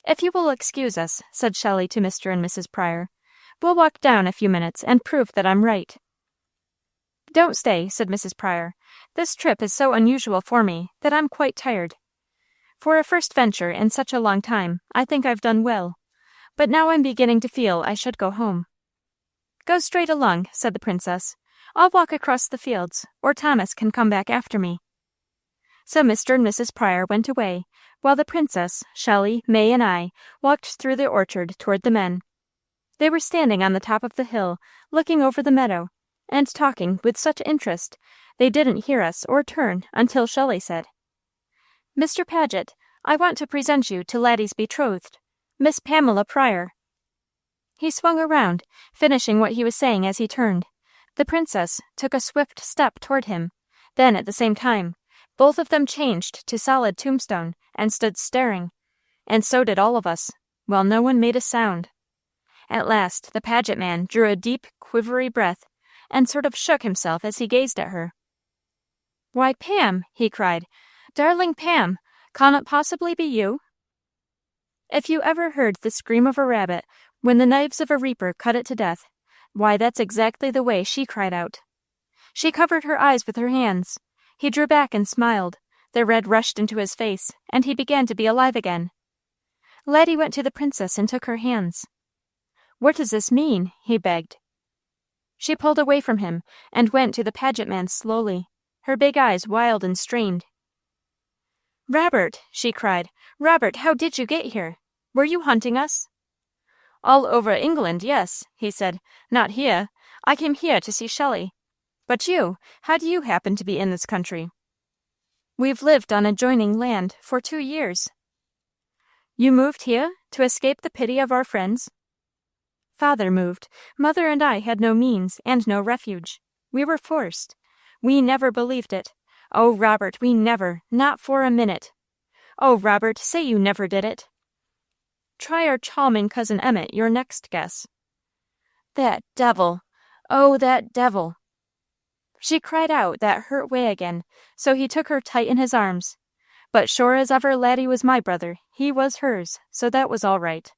If you will excuse us, said Shelley to Mr. and Mrs. Pryor, we'll walk down a few minutes and prove that I'm right. Don't stay, said Mrs. Pryor. This trip is so unusual for me that I'm quite tired. For a first venture in such a long time, I think I've done well, but now I'm beginning to feel I should go home. Go straight along, said the princess. I'll walk across the fields, or Thomas can come back after me. So Mr. and Mrs. Pryor went away, while the princess, Shelley, May, and I walked through the orchard toward the men. They were standing on the top of the hill, looking over the meadow, and talking with such interest they didn't hear us or turn until Shelley said, Mr. Paget, I want to present you to Laddie's betrothed, Miss Pamela Pryor. He swung around, finishing what he was saying as he turned. The princess took a swift step toward him. Then, at the same time, both of them changed to solid tombstone and stood staring. And so did all of us, while no one made a sound. At last, the Paget man drew a deep, quivery breath and sort of shook himself as he gazed at her. Why, Pam, he cried, darling Pam, can it possibly be you? If you ever heard the scream of a rabbit when the knives of a reaper cut it to death, why, that's exactly the way she cried out. She covered her eyes with her hands. He drew back and smiled. The red rushed into his face, and he began to be alive again. Laddie went to the princess and took her hands. What does this mean? He begged. She pulled away from him and went to the Paget man slowly, her big eyes wild and strained. Robert, she cried. Robert, how did you get here? Were you hunting us? All over England, yes, he said. Not here. I came here to see Shelley. But you, how do you happen to be in this country? We've lived on adjoining land for 2 years. You moved here to escape the pity of our friends? Father moved. Mother and I had no means and no refuge. We were forced. We never believed it. Oh, Robert, we never, not for a minute. Oh, Robert, say you never did it. Try our charming cousin Emmett, your next guess. That devil! Oh, that devil! She cried out that hurt way again, so he took her tight in his arms. But sure as ever Laddie was my brother, he was hers, so that was all right.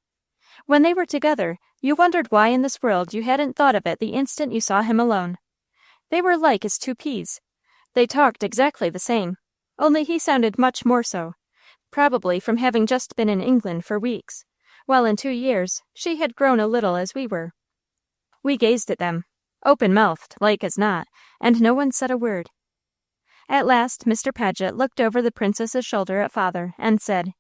When they were together, you wondered why in this world you hadn't thought of it the instant you saw him alone. They were like as 2 peas. They talked exactly the same, only he sounded much more so, probably from having just been in England for weeks, while in 2 years she had grown a little as we were. We gazed at them, open-mouthed, like as not, and no one said a word. At last Mr. Paget looked over the princess's shoulder at father and said,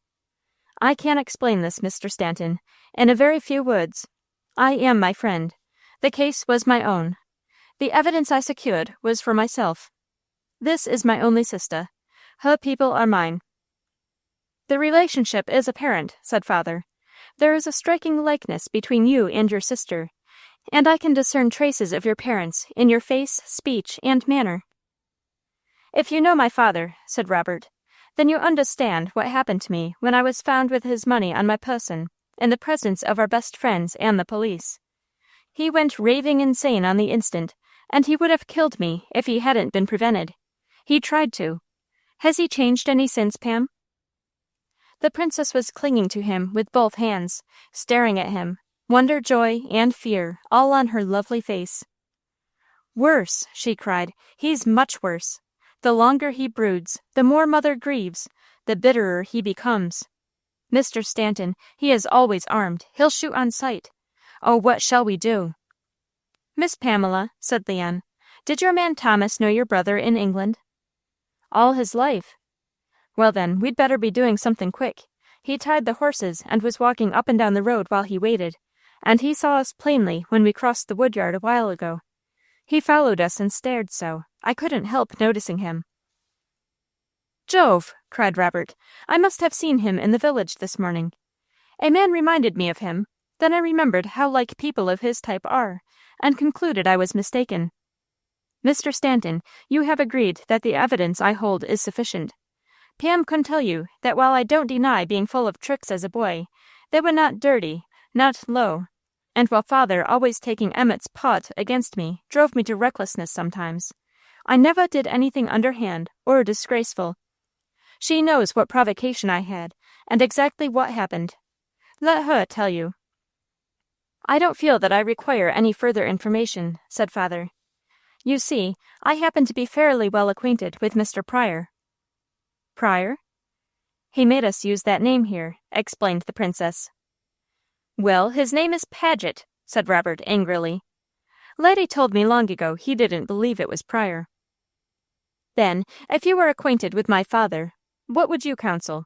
I can't explain this, Mr. Stanton, in a very few words. I am my friend. The case was my own. The evidence I secured was for myself. This is my only sister. Her people are mine. The relationship is apparent, said father. There is a striking likeness between you and your sister, and I can discern traces of your parents in your face, speech, and manner. If you know my father, said Robert, Then you understand what happened to me when I was found with his money on my person, in the presence of our best friends and the police. He went raving insane on the instant, and he would have killed me if he hadn't been prevented. He tried to. Has he changed any since, Pam?" The princess was clinging to him with both hands, staring at him, wonder, joy, and fear all on her lovely face. "Worse," she cried. "He's much worse. The longer he broods, the more Mother grieves, the bitterer he becomes. Mr. Stanton, he is always armed. He'll shoot on sight. Oh, what shall we do?" "Miss Pamela," said Leon, "did your man Thomas know your brother in England?" "All his life." "Well, then, we'd better be doing something quick. He tied the horses and was walking up and down the road while he waited, and he saw us plainly when we crossed the woodyard a while ago. He followed us and stared so, I couldn't help noticing him." "Jove!" cried Robert. "I must have seen him in the village this morning. A man reminded me of him. Then I remembered how like people of his type are, and concluded I was mistaken. Mr. Stanton, you have agreed that the evidence I hold is sufficient. Pam can tell you that while I don't deny being full of tricks as a boy, they were not dirty, not low, and while father always taking Emmett's pot against me drove me to recklessness sometimes, I never did anything underhand or disgraceful. She knows what provocation I had, and exactly what happened. Let her tell you." "I don't feel that I require any further information," said father. "You see, I happen to be fairly well acquainted with Mr. Pryor." "Pryor?" "He made us use that name here," explained the princess. "Well, his name is Paget," said Robert angrily. "Laddie told me long ago he didn't believe it was Pryor." "Then, if you were acquainted with my father, what would you counsel?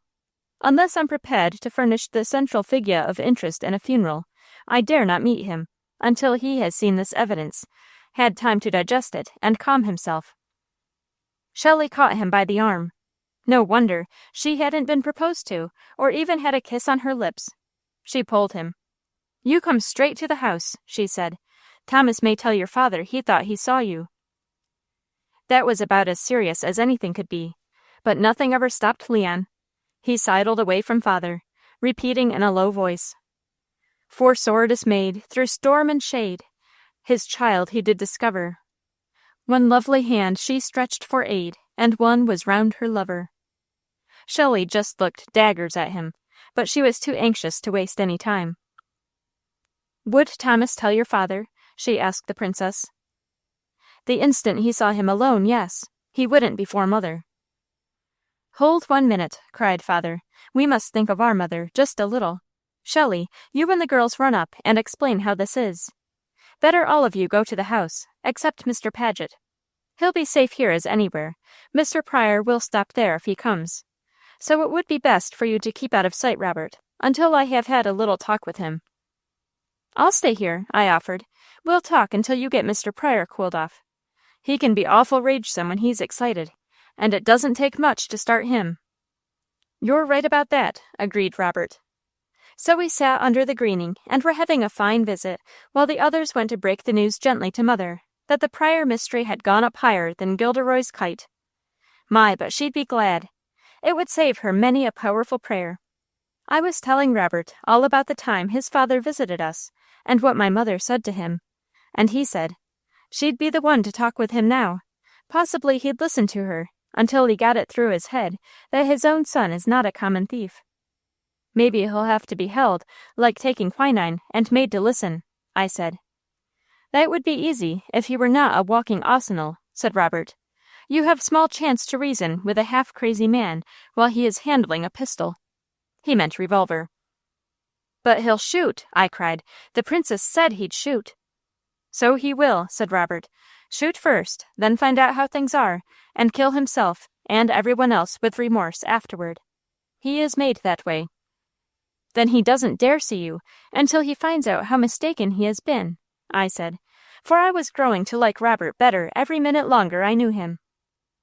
Unless I'm prepared to furnish the central figure of interest in a funeral, I dare not meet him, until he has seen this evidence, had time to digest it, and calm himself." Shelley caught him by the arm. No wonder, she hadn't been proposed to, or even had a kiss on her lips. She pulled him. "You come straight to the house," she said. "Thomas may tell your father he thought he saw you." That was about as serious as anything could be, but nothing ever stopped Leon. He sidled away from father, repeating in a low voice, "For sore dismayed, through storm and shade, his child he did discover. One lovely hand she stretched for aid, and one was round her lover." Shelley just looked daggers at him, but she was too anxious to waste any time. "Would Thomas tell your father?" she asked the princess. "The instant he saw him alone, yes. He wouldn't before mother." "Hold 1 minute," cried father. "We must think of our mother, just a little. Shelley, you and the girls run up and explain how this is. Better all of you go to the house, except Mr. Paget. He'll be safe here as anywhere. Mr. Pryor will stop there if he comes. So it would be best for you to keep out of sight, Robert, until I have had a little talk with him." "I'll stay here," I offered. "We'll talk until you get Mr. Pryor cooled off. He can be awful ragesome when he's excited, and it doesn't take much to start him." "You're right about that," agreed Robert. So we sat under the greening and were having a fine visit, while the others went to break the news gently to mother, that the Pryor mystery had gone up higher than Gilderoy's kite. My, but she'd be glad. It would save her many a powerful prayer. I was telling Robert all about the time his father visited us, and what my mother said to him, and he said, she'd be the one to talk with him now. Possibly he'd listen to her, until he got it through his head that his own son is not a common thief. "Maybe he'll have to be held, like taking quinine, and made to listen," I said. "That would be easy if he were not a walking arsenal," said Robert. "You have small chance to reason with a half-crazy man while he is handling a pistol." He meant revolver. "But he'll shoot," I cried. "The princess said he'd shoot." "So he will," said Robert. "Shoot first, then find out how things are, and kill himself and everyone else with remorse afterward. He is made that way." "Then he doesn't dare see you until he finds out how mistaken he has been," I said, for I was growing to like Robert better every minute longer I knew him.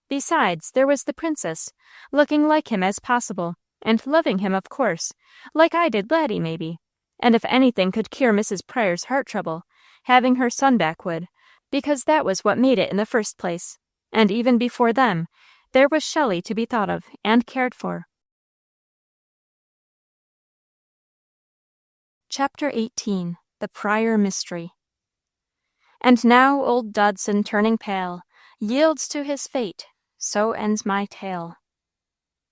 Besides, there was the princess, looking like him as possible, and loving him, of course, like I did Laddie, maybe. And if anything could cure Mrs. Pryor's heart trouble, having her son back would, because that was what made it in the first place. And even before them, There was Shelley to be thought of and cared for. Chapter 18. The Pryor Mystery. And now old Dodson, turning pale, yields to his fate. So ends my tale.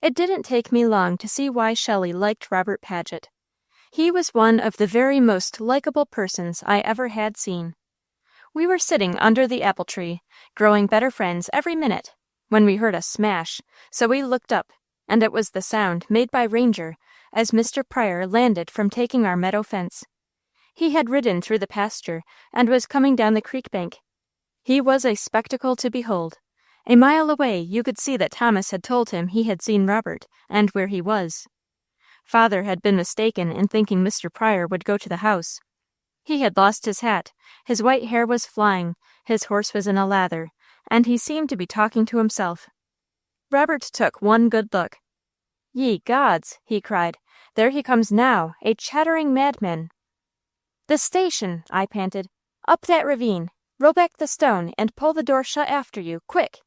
It didn't take me long to see why Shelley liked Robert Paget. He was one of the very most likable persons I ever had seen. We were sitting under the apple tree, growing better friends every minute, when we heard a smash, so we looked up, and it was the sound made by Ranger as Mr. Pryor landed from taking our meadow fence. He had ridden through the pasture and was coming down the creek bank. He was a spectacle to behold. A mile away you could see that Thomas had told him he had seen Robert, and where he was. Father had been mistaken in thinking Mr. Pryor would go to the house. He had lost his hat, his white hair was flying, his horse was in a lather, and he seemed to be talking to himself. Robert took one good look. "Ye gods," he cried, "there he comes now, a chattering madman." "The station," I panted. "Up that ravine. Roll back the stone and pull the door shut after you, quick."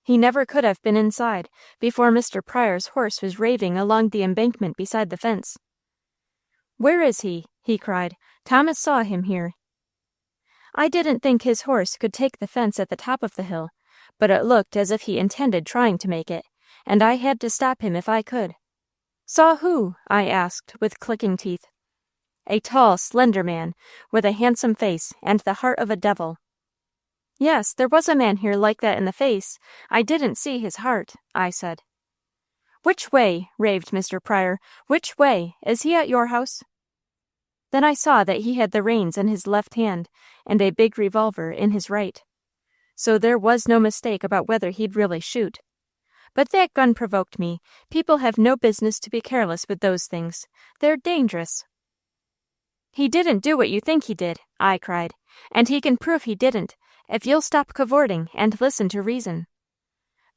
He never could have been inside before Mr. Pryor's horse was raving along the embankment beside the fence. "Where is he?" he cried. "Thomas saw him here." I didn't think his horse could take the fence at the top of the hill, but it looked as if he intended trying to make it, and I had to stop him if I could. "Saw who?" I asked, with clicking teeth. "A tall, slender man, with a handsome face and the heart of a devil." "Yes, there was a man here like that in the face. I didn't see his heart," I said. "Which way?" raved Mr. Pryor. "Which way? Is he at your house?" Then I saw that he had the reins in his left hand and a big revolver in his right. So there was no mistake about whether he'd really shoot. But that gun provoked me. People have no business to be careless with those things. They're dangerous. "He didn't do what you think he did," I cried, "and he can prove he didn't, if you'll stop cavorting and listen to reason."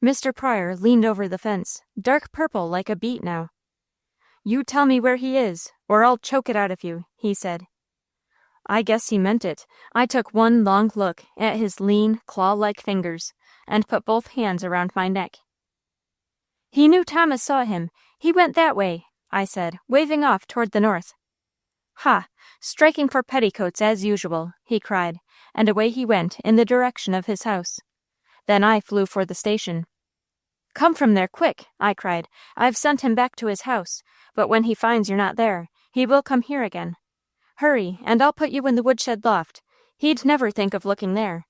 Mr. Pryor leaned over the fence, dark purple like a beet now. "You tell me where he is, or I'll choke it out of you," he said. I guess he meant it. I took one long look at his lean, claw-like fingers, and put both hands around my neck. "He knew Thomas saw him. He went that way," I said, waving off toward the north. "Ha! Striking for petticoats as usual," he cried, and away he went in the direction of his house. Then I flew for the station. "Come from there, quick!" I cried. "I've sent him back to his house, but when he finds you're not there, he will come here again. Hurry, and I'll put you in the woodshed loft. He'd never think of looking there."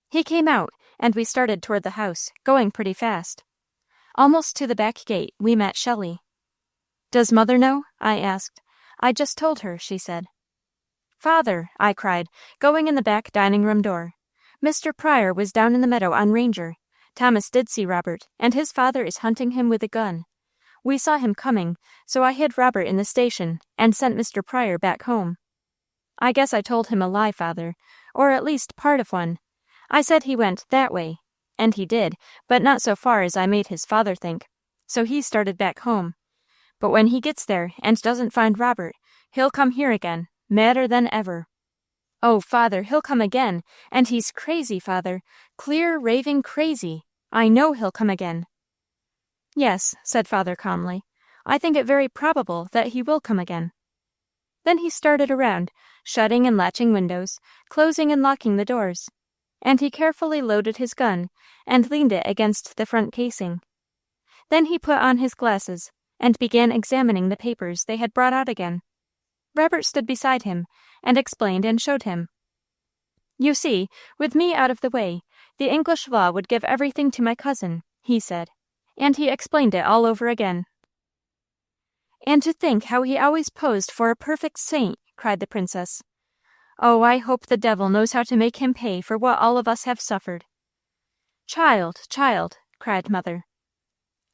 He came out, and we started toward the house, going pretty fast. Almost to the back gate, we met Shelley. "Does Mother know?" I asked. "I just told her," she said. "Father," I cried, going in the back dining room door. "Mr. Pryor was down in the meadow on Ranger. Thomas did see Robert, and his father is hunting him with a gun. We saw him coming, so I hid Robert in the station and sent Mr. Pryor back home. I guess I told him a lie, Father, or at least part of one. I said he went that way, and he did, but not so far as I made his father think, so he started back home. But when he gets there and doesn't find Robert, he'll come here again, madder than ever. Oh, Father, he'll come again, and he's crazy, Father, clear, raving crazy. I know he'll come again." "Yes," said Father calmly. "I think it very probable that he will come again." Then he started around, shutting and latching windows, closing and locking the doors, and he carefully loaded his gun and leaned it against the front casing. Then he put on his glasses and began examining the papers they had brought out again. Robert stood beside him and explained and showed him. "You see, with me out of the way, the English law would give everything to my cousin," he said, and he explained it all over again. "And to think how he always posed for a perfect saint," cried the princess. "Oh, I hope the devil knows how to make him pay for what all of us have suffered." "Child, child," cried Mother.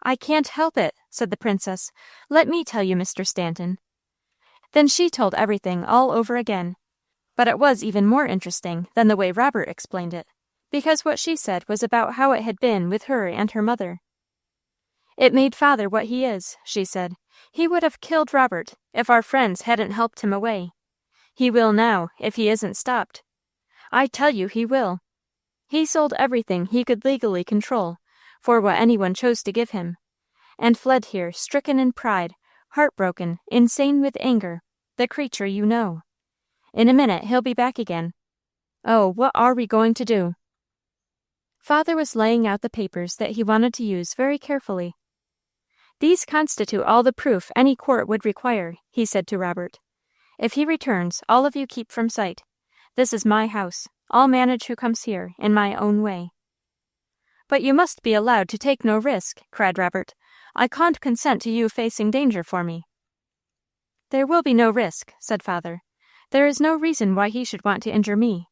"I can't help it," said the princess. "Let me tell you, Mr. Stanton." Then she told everything all over again. But it was even more interesting than the way Robert explained it, because what she said was about how it had been with her and her mother. "It made Father what he is," she said. "He would have killed Robert if our friends hadn't helped him away. He will now, if he isn't stopped. I tell you he will. He sold everything he could legally control, for what anyone chose to give him, and fled here, stricken in pride, heartbroken, insane with anger, the creature you know. In a minute he'll be back again. Oh, what are we going to do?" Father was laying out the papers that he wanted to use very carefully. "These constitute all the proof any court would require," he said to Robert. "If he returns, all of you keep from sight. This is my house. I'll manage who comes here, in my own way." "But you must be allowed to take no risk," cried Robert. "I can't consent to you facing danger for me." "There will be no risk," said Father. "There is no reason why he should want to injure me.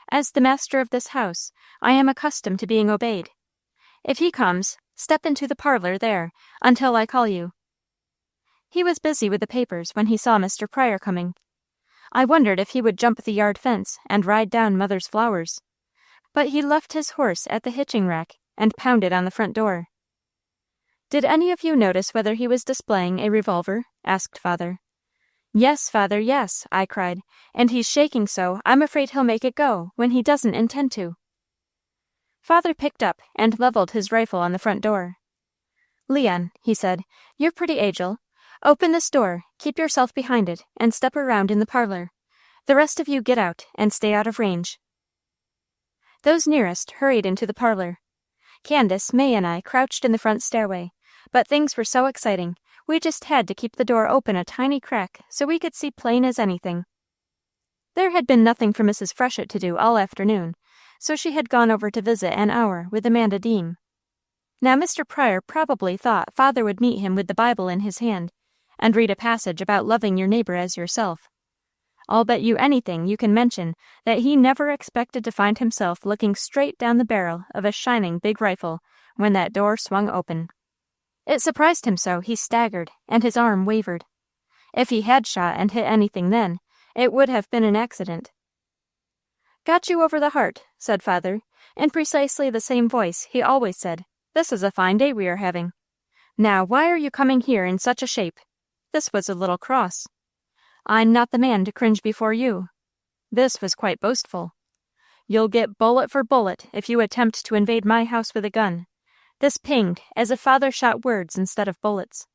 As the master of this house, I am accustomed to being obeyed. If he comes, step into the parlor there, until I call you." He was busy with the papers when he saw Mr. Pryor coming. I wondered if he would jump the yard fence and ride down Mother's flowers. But he left his horse at the hitching rack and pounded on the front door. "Did any of you notice whether he was displaying a revolver?" asked Father. "Yes, Father, yes," I cried, "and he's shaking so I'm afraid he'll make it go when he doesn't intend to." Father picked up and leveled his rifle on the front door. "Leon," he said, "you're pretty agile. Open this door, keep yourself behind it, and step around in the parlor. The rest of you get out and stay out of range." Those nearest hurried into the parlor. Candace, May, and I crouched in the front stairway, but things were so exciting, we just had to keep the door open a tiny crack so we could see plain as anything. There had been nothing for Mrs. Freshett to do all afternoon, so she had gone over to visit an hour with Amanda Dean. Now Mr. Pryor probably thought Father would meet him with the Bible in his hand and read a passage about loving your neighbor as yourself. I'll bet you anything you can mention that he never expected to find himself looking straight down the barrel of a shining big rifle when that door swung open. It surprised him so he staggered, and his arm wavered. If he had shot and hit anything then, it would have been an accident. "Got you over the heart," said Father, in precisely the same voice he always said. "This is a fine day we are having. Now, why are you coming here in such a shape?" This was a little cross. "I'm not the man to cringe before you." This was quite boastful. "You'll get bullet for bullet if you attempt to invade my house with a gun." This pinged as if Father shot words instead of bullets.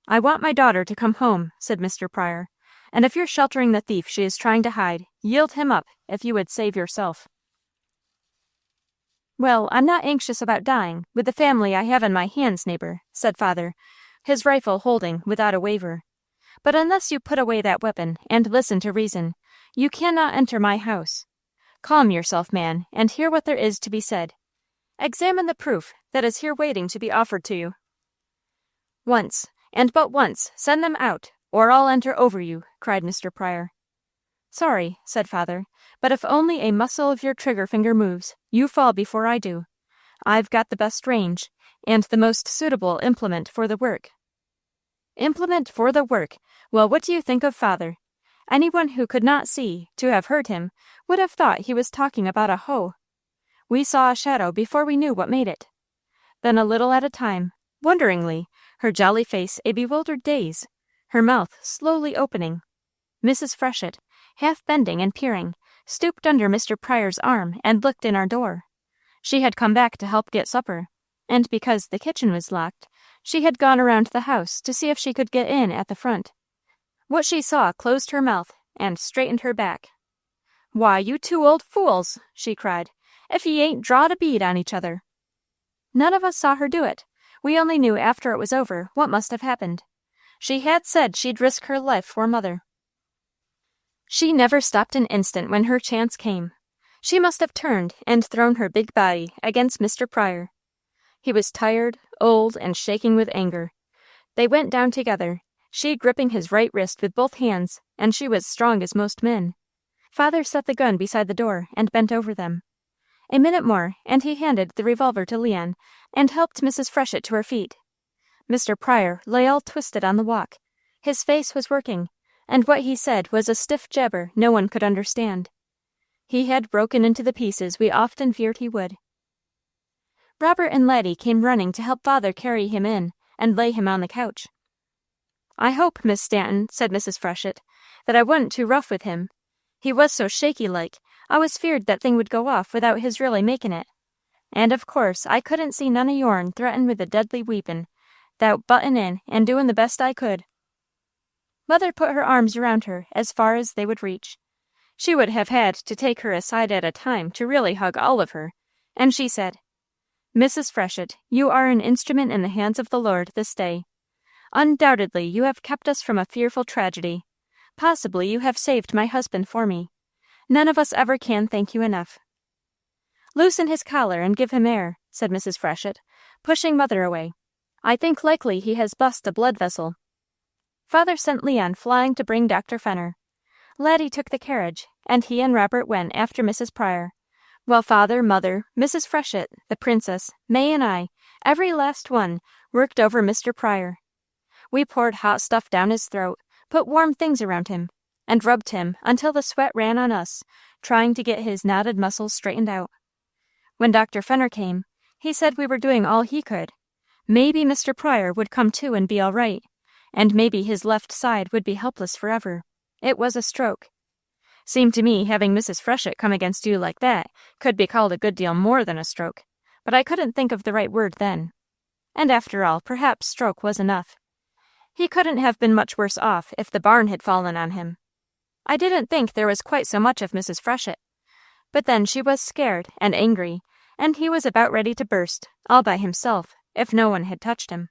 "I want my daughter to come home," said Mr. Pryor, "and if you're sheltering the thief she is trying to hide, yield him up if you would save yourself." "Well, I'm not anxious about dying, with the family I have in my hands, neighbor," said Father, his rifle holding without a waver. "But unless you put away that weapon and listen to reason, you cannot enter my house. Calm yourself, man, and hear what there is to be said. Examine the proof that is here waiting to be offered to you. Once, and but once, send them out, or I'll enter over you," cried Mr. Pryor. "Sorry," said Father, "but if only a muscle of your trigger finger moves, you fall before I do. I've got the best range, and the most suitable implement for the work." Implement for the work! Well, what do you think of Father? Anyone who could not see, to have heard him, would have thought he was talking about a hoe. We saw a shadow before we knew what made it. Then a little at a time, wonderingly, her jolly face a bewildered daze, her mouth slowly opening. Mrs. Freshett, half bending and peering, stooped under Mr. Pryor's arm and looked in our door. She had come back to help get supper, and because the kitchen was locked, she had gone around the house to see if she could get in at the front. What she saw closed her mouth and straightened her back. "Why, you two old fools," she cried, "if ye ain't drawed a bead on each other." None of us saw her do it. We only knew after it was over what must have happened. She had said she'd risk her life for Mother. She never stopped an instant when her chance came. She must have turned and thrown her big body against Mr. Pryor. He was tired, old, and shaking with anger. They went down together, she gripping his right wrist with both hands, and she was strong as most men. Father set the gun beside the door and bent over them. A minute more, and he handed the revolver to Leon and helped Mrs. Freshett to her feet. Mr. Pryor lay all twisted on the walk. His face was working, and what he said was a stiff jabber no one could understand. He had broken into the pieces we often feared he would. Robert and Laddie came running to help Father carry him in and lay him on the couch. "I hope, Miss Stanton," said Mrs. Freshett, "that I wasn't too rough with him. He was so shaky-like, I was feared that thing would go off without his really making it. And of course I couldn't see none o' yourn threatened with a deadly weepon, 'thout buttin' in and doin' the best I could." Mother put her arms around her as far as they would reach. She would have had to take her aside at a time to really hug all of her, and she said, "Mrs. Freshett, you are an instrument in the hands of the Lord this day. Undoubtedly you have kept us from a fearful tragedy. Possibly you have saved my husband for me. None of us ever can thank you enough." "Loosen his collar and give him air," said Mrs. Freshett, pushing Mother away. "I think likely he has bust a blood vessel." Father sent Leon flying to bring Dr. Fenner. Laddie took the carriage, and he and Robert went after Mrs. Pryor, while Father, Mother, Mrs. Freshett, the Princess, May, and I, every last one, worked over Mr. Pryor. We poured hot stuff down his throat, put warm things around him, and rubbed him until the sweat ran on us, trying to get his knotted muscles straightened out. When Dr. Fenner came, he said we were doing all he could. Maybe Mr. Pryor would come to and be all right, and maybe his left side would be helpless forever. It was a stroke. Seemed to me having Mrs. Freshett come against you like that could be called a good deal more than a stroke, but I couldn't think of the right word then. And after all, perhaps stroke was enough. He couldn't have been much worse off if the barn had fallen on him. I didn't think there was quite so much of Mrs. Freshett, but then she was scared and angry, and he was about ready to burst, all by himself, if no one had touched him.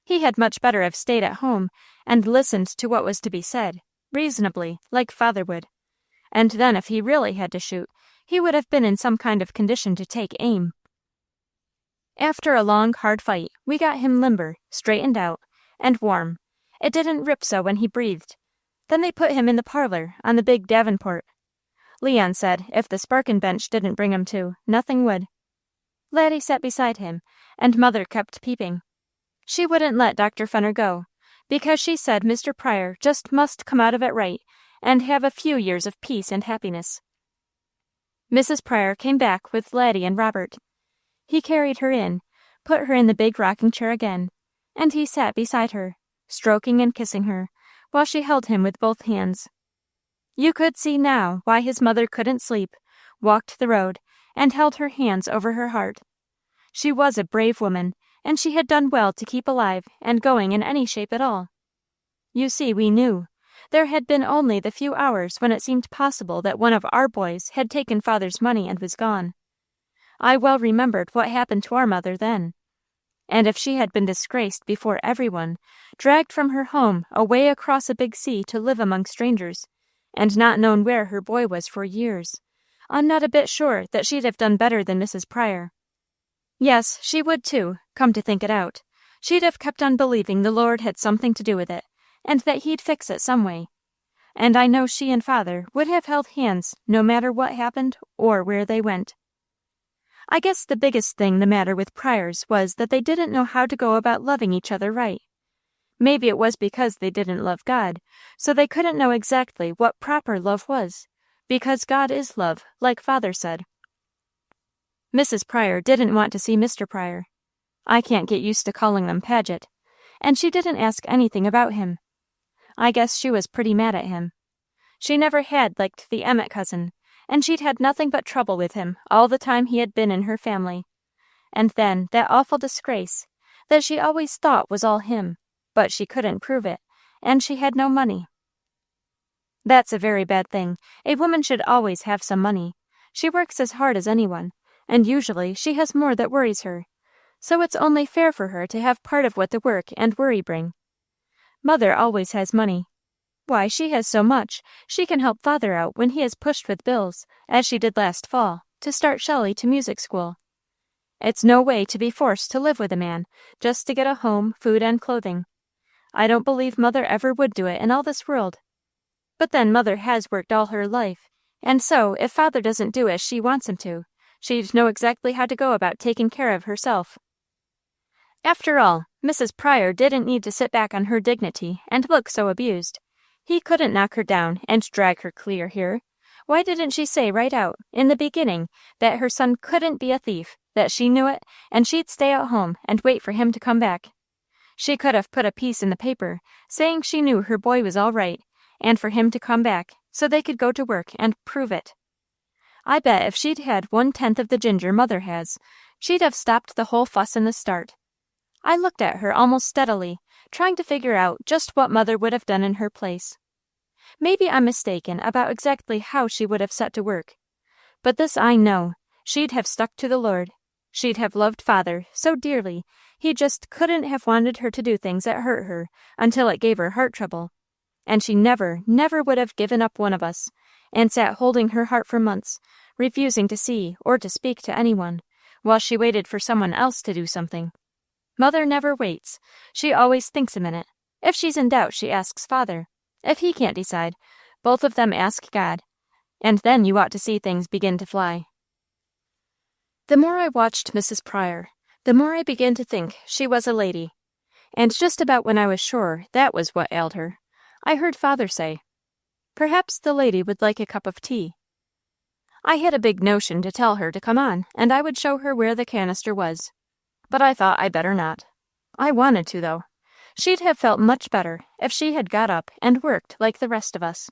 He had much better have stayed at home and listened to what was to be said, reasonably, like Father would. And then if he really had to shoot, he would have been in some kind of condition to take aim. After a long, hard fight, we got him limber, straightened out, and warm. It didn't rip so when he breathed. Then they put him in the parlor on the big Davenport. Leon said if the sparkin' bench didn't bring him to, nothing would. Laddie sat beside him, and Mother kept peeping. She wouldn't let Dr. Fenner go, because she said Mr. Pryor just must come out of it right and have a few years of peace and happiness. Mrs. Pryor came back with Laddie and Robert. He carried her in, put her in the big rocking chair again, and he sat beside her, stroking and kissing her, while she held him with both hands. You could see now why his mother couldn't sleep, walked the road, and held her hands over her heart. She was a brave woman, and she had done well to keep alive and going in any shape at all. You see, we knew. There had been only the few hours when it seemed possible that one of our boys had taken Father's money and was gone. I well remembered what happened to our mother then. And if she had been disgraced before everyone, dragged from her home away across a big sea to live among strangers, and not known where her boy was for years, I'm not a bit sure that she'd have done better than Mrs. Pryor. Yes, she would too, come to think it out. She'd have kept on believing the Lord had something to do with it, and that he'd fix it some way. And I know she and Father would have held hands no matter what happened or where they went. I guess the biggest thing the matter with Pryors was that they didn't know how to go about loving each other right. Maybe it was because they didn't love God, so they couldn't know exactly what proper love was, because God is love, like Father said. Mrs. Pryor didn't want to see Mr. Pryor. I can't get used to calling them Paget, and she didn't ask anything about him. I guess she was pretty mad at him. She never had liked the Emmett cousin, and she'd had nothing but trouble with him all the time he had been in her family. And then that awful disgrace, that she always thought was all him, but she couldn't prove it, and she had no money. That's a very bad thing. A woman should always have some money. She works as hard as anyone, and usually she has more that worries her, so it's only fair for her to have part of what the work and worry bring. Mother always has money. Why, she has so much, she can help Father out when he is pushed with bills, as she did last fall, to start Shelley to music school. It's no way to be forced to live with a man, just to get a home, food, and clothing. I don't believe Mother ever would do it in all this world. But then Mother has worked all her life, and so if Father doesn't do as she wants him to, she'd know exactly how to go about taking care of herself. After all, Mrs. Pryor didn't need to sit back on her dignity and look so abused. He couldn't knock her down and drag her clear here. Why didn't she say right out, in the beginning, that her son couldn't be a thief, that she knew it, and she'd stay at home and wait for him to come back? She could have put a piece in the paper, saying she knew her boy was all right, and for him to come back, so they could go to work and prove it. I bet if she'd had 1/10 of the ginger Mother has, she'd have stopped the whole fuss in the start. I looked at her almost steadily, trying to figure out just what Mother would have done in her place. Maybe I'm mistaken about exactly how she would have set to work. But this I know, she'd have stuck to the Lord. She'd have loved Father so dearly, he just couldn't have wanted her to do things that hurt her until it gave her heart trouble. And she never would have given up one of us, and sat holding her heart for months, refusing to see or to speak to anyone, while she waited for someone else to do something. Mother never waits. She always thinks a minute. If she's in doubt, she asks Father. If he can't decide, both of them ask God. And then you ought to see things begin to fly. The more I watched Mrs. Pryor, the more I began to think she was a lady. And just about when I was sure that was what ailed her, I heard Father say, "Perhaps the lady would like a cup of tea." I had a big notion to tell her to come on, and I would show her where the canister was. But I thought I better not. I wanted to, though. She'd have felt much better if she had got up and worked like the rest of us.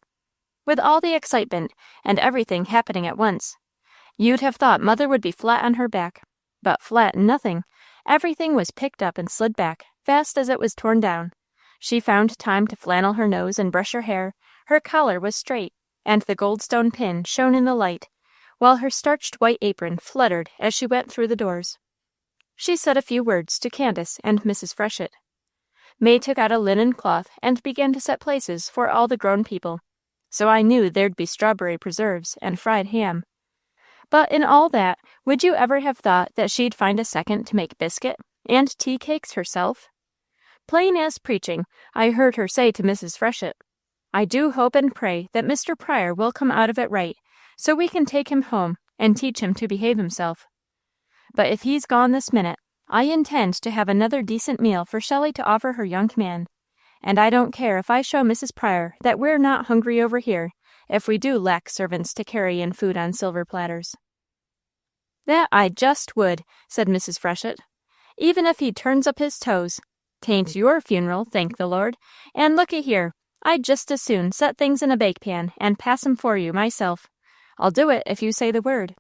With all the excitement and everything happening at once, you'd have thought Mother would be flat on her back. But flat nothing. Everything was picked up and slid back, fast as it was torn down. She found time to flannel her nose and brush her hair. Her collar was straight, and the goldstone pin shone in the light, while her starched white apron fluttered as she went through the doors. She said a few words to Candace and Mrs. Freshett. May took out a linen cloth and began to set places for all the grown people, so I knew there'd be strawberry preserves and fried ham. But in all that, would you ever have thought that she'd find a second to make biscuit and tea cakes herself? Plain as preaching, I heard her say to Mrs. Freshett, "I do hope and pray that Mr. Pryor will come out of it right, so we can take him home and teach him to behave himself. But if he's gone this minute, I intend to have another decent meal for Shelley to offer her young man, and I don't care if I show Mrs. Pryor that we're not hungry over here, if we do lack servants to carry in food on silver platters." "That I just would," said Mrs. Freshett. "Even if he turns up his toes. 'Tain't your funeral, thank the Lord, and looky here, I'd just as soon set things in a bake pan and pass 'em for you myself. I'll do it if you say the word."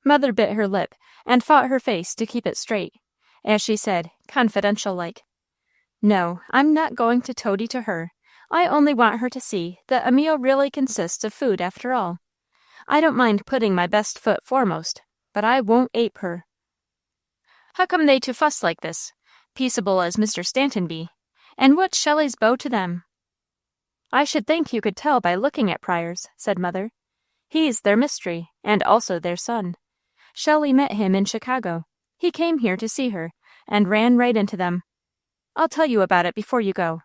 Mother bit her lip and fought her face to keep it straight, as she said, confidential-like, "No, I'm not going to toady to her. I only want her to see that a meal really consists of food after all. I don't mind putting my best foot foremost, but I won't ape her." "How come they to fuss like this, peaceable as Mr. Stanton be? And what's Shelley's beau to them?" "I should think you could tell by looking at Pryor's," said Mother. "He's their mystery, and also their son. Shelley met him in Chicago. He came here to see her, and ran right into them. I'll tell you about it before you go.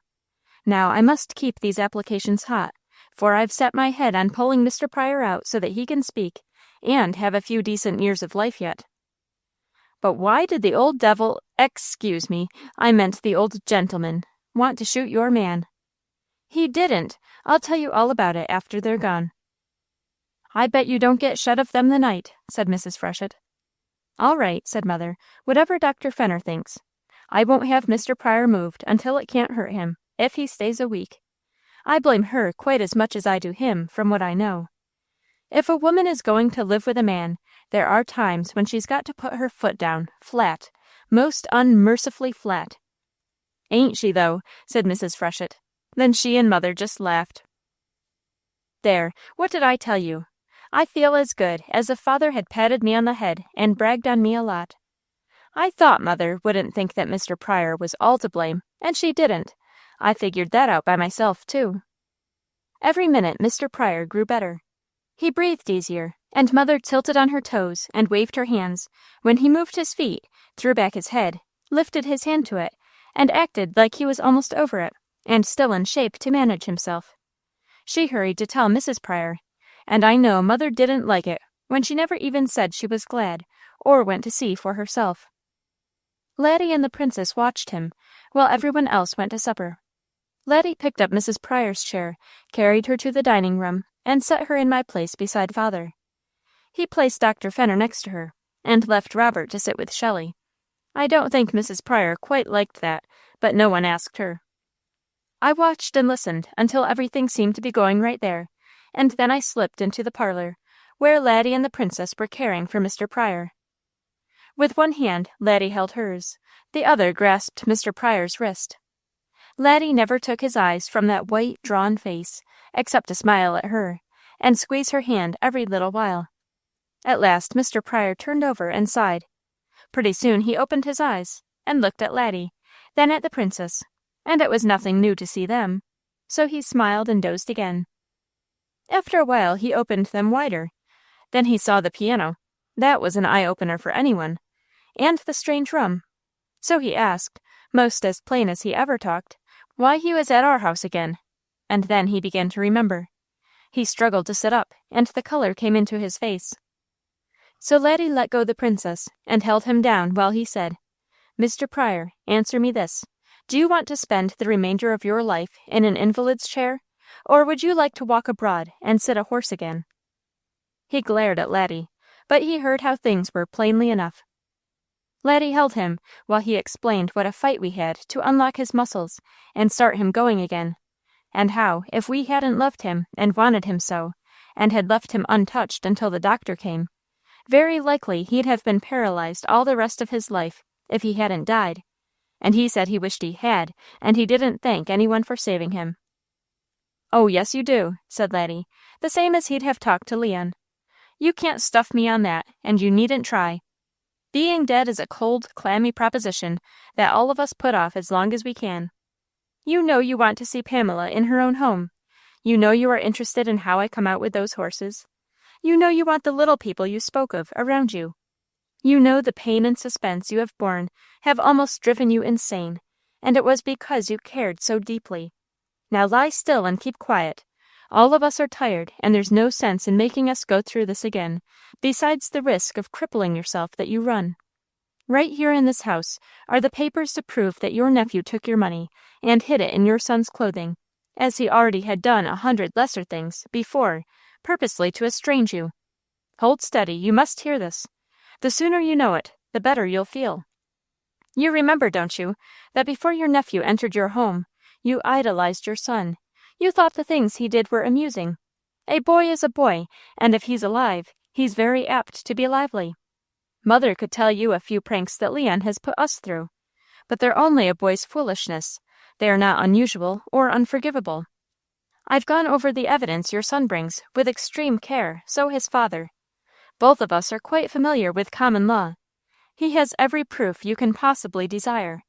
Now I must keep these applications hot, for I've set my head on pulling Mr. Pryor out so that he can speak, and have a few decent years of life yet." "But why did the old devil, excuse me, I meant the old gentleman, want to shoot your man?" "He didn't. I'll tell you all about it after they're gone." "I bet you don't get shut of them the night," said Mrs. Freshett. "All right," said Mother, "whatever Dr. Fenner thinks. I won't have Mr. Pryor moved until it can't hurt him, if he stays a week. I blame her quite as much as I do him, from what I know. If a woman is going to live with a man, there are times when she's got to put her foot down, flat, most unmercifully flat." "Ain't she, though?" said Mrs. Freshett. Then she and Mother just laughed. "There, what did I tell you? I feel as good as if Father had patted me on the head and bragged on me a lot. I thought Mother wouldn't think that Mr. Pryor was all to blame, and she didn't. I figured that out by myself, too." Every minute Mr. Pryor grew better. He breathed easier, and Mother tilted on her toes and waved her hands, when he moved his feet, threw back his head, lifted his hand to it, and acted like he was almost over it, and still in shape to manage himself. She hurried to tell Mrs. Pryor, and I know Mother didn't like it when she never even said she was glad, or went to see for herself. Laddie and the princess watched him, while everyone else went to supper. Laddie picked up Mrs. Pryor's chair, carried her to the dining room, and set her in my place beside Father. He placed Dr. Fenner next to her, and left Robert to sit with Shelley. I don't think Mrs. Pryor quite liked that, but no one asked her. I watched and listened until everything seemed to be going right there, and then I slipped into the parlor, where Laddie and the princess were caring for Mr. Pryor. With one hand, Laddie held hers. The other grasped Mr. Pryor's wrist. Laddie never took his eyes from that white, drawn face, except to smile at her, and squeeze her hand every little while. At last Mr. Pryor turned over and sighed. Pretty soon he opened his eyes, and looked at Laddie, then at the princess, and it was nothing new to see them, so he smiled and dozed again. After a while he opened them wider. Then he saw the piano. That was an eye-opener for anyone, and the strange room. So he asked, most as plain as he ever talked, why he was at our house again, and then he began to remember. He struggled to sit up, and the color came into his face. So Laddie let go the princess, and held him down while he said, "Mr. Pryor, answer me this. Do you want to spend the remainder of your life in an invalid's chair, or would you like to walk abroad and sit a horse again?" He glared at Laddie, but he heard how things were plainly enough. Laddie held him while he explained what a fight we had to unlock his muscles and start him going again, and how, if we hadn't loved him and wanted him so, and had left him untouched until the doctor came, very likely he'd have been paralyzed all the rest of his life if he hadn't died, and he said he wished he had, and he didn't thank anyone for saving him. "Oh, yes, you do," said Laddie, the same as he'd have talked to Leon. "You can't stuff me on that, and you needn't try. Being dead is a cold, clammy proposition that all of us put off as long as we can. You know you want to see Pamela in her own home. You know you are interested in how I come out with those horses. You know you want the little people you spoke of around you. You know the pain and suspense you have borne have almost driven you insane, and it was because you cared so deeply. Now lie still and keep quiet. All of us are tired, and there's no sense in making us go through this again, besides the risk of crippling yourself that you run. Right here in this house are the papers to prove that your nephew took your money and hid it in your son's clothing, as he already had done 100 lesser things before, purposely to estrange you. Hold steady, you must hear this. The sooner you know it, the better you'll feel. You remember, don't you, that before your nephew entered your home, you idolized your son. You thought the things he did were amusing. A boy is a boy, and if he's alive, he's very apt to be lively. Mother could tell you a few pranks that Leon has put us through, but they're only a boy's foolishness. They are not unusual or unforgivable. I've gone over the evidence your son brings with extreme care, so has father. Both of us are quite familiar with common law. He has every proof you can possibly desire.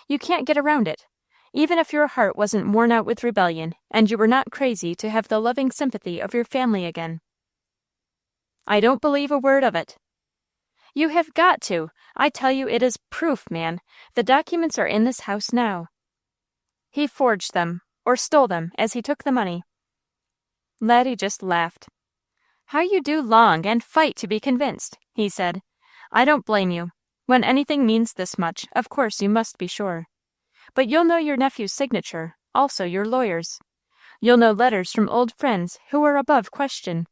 You can't get around it. Even if your heart wasn't worn out with rebellion, and you were not crazy to have the loving sympathy of your family again." "I don't believe a word of it." "You have got to. I tell you it is proof, man. The documents are in this house now." "He forged them, or stole them, as he took the money." Laddie just laughed. "How you do long and fight to be convinced," he said. "I don't blame you. When anything means this much, of course you must be sure. But you'll know your nephew's signature, also your lawyer's. You'll know letters from old friends who are above question.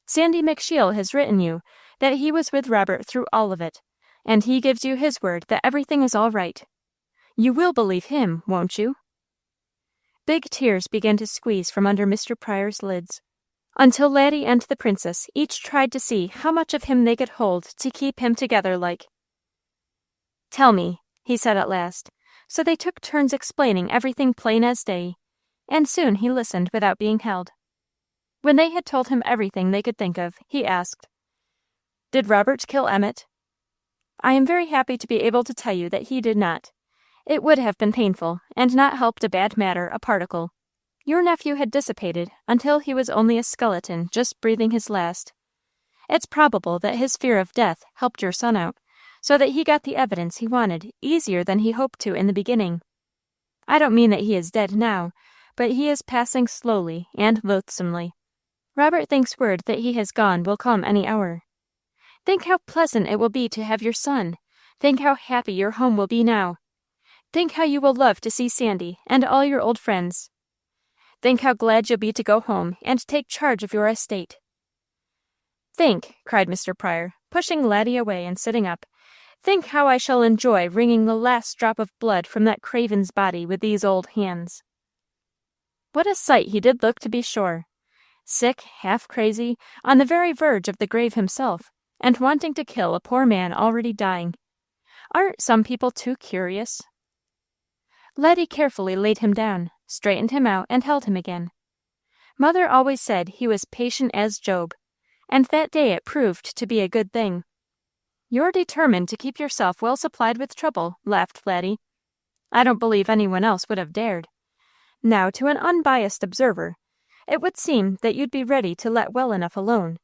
Sandy McShiel has written you that he was with Robert through all of it, and he gives you his word that everything is all right. You will believe him, won't you?" Big tears began to squeeze from under Mr. Pryor's lids, until Laddie and the princess each tried to see how much of him they could hold to keep him together like. "Tell me," he said at last. So they took turns explaining everything plain as day, and soon he listened without being held. When they had told him everything they could think of, he asked, "Did Robert kill Emmett?" "I am very happy to be able to tell you that he did not. It would have been painful, and not helped a bad matter a particle. Your nephew had dissipated until he was only a skeleton just breathing his last. It's probable that his fear of death helped your son out, so that he got the evidence he wanted easier than he hoped to in the beginning. I don't mean that he is dead now, but he is passing slowly and loathsomely. Robert thinks word that he has gone will come any hour. Think how pleasant it will be to have your son. Think how happy your home will be now. Think how you will love to see Sandy and all your old friends. Think how glad you'll be to go home and take charge of your estate." "Think," cried Mr. Pryor, pushing Laddie away and sitting up. "Think how I shall enjoy wringing the last drop of blood from that craven's body with these old hands." What a sight he did look, to be sure! Sick, half crazy, on the very verge of the grave himself, and wanting to kill a poor man already dying. Aren't some people too curious? Laddie carefully laid him down, straightened him out, and held him again. Mother always said he was patient as Job, and that day it proved to be a good thing. You're determined to keep yourself well supplied with trouble, laughed Laddie. I don't believe anyone else would have dared. Now, to an unbiased observer, it would seem that you'd be ready to let well enough alone.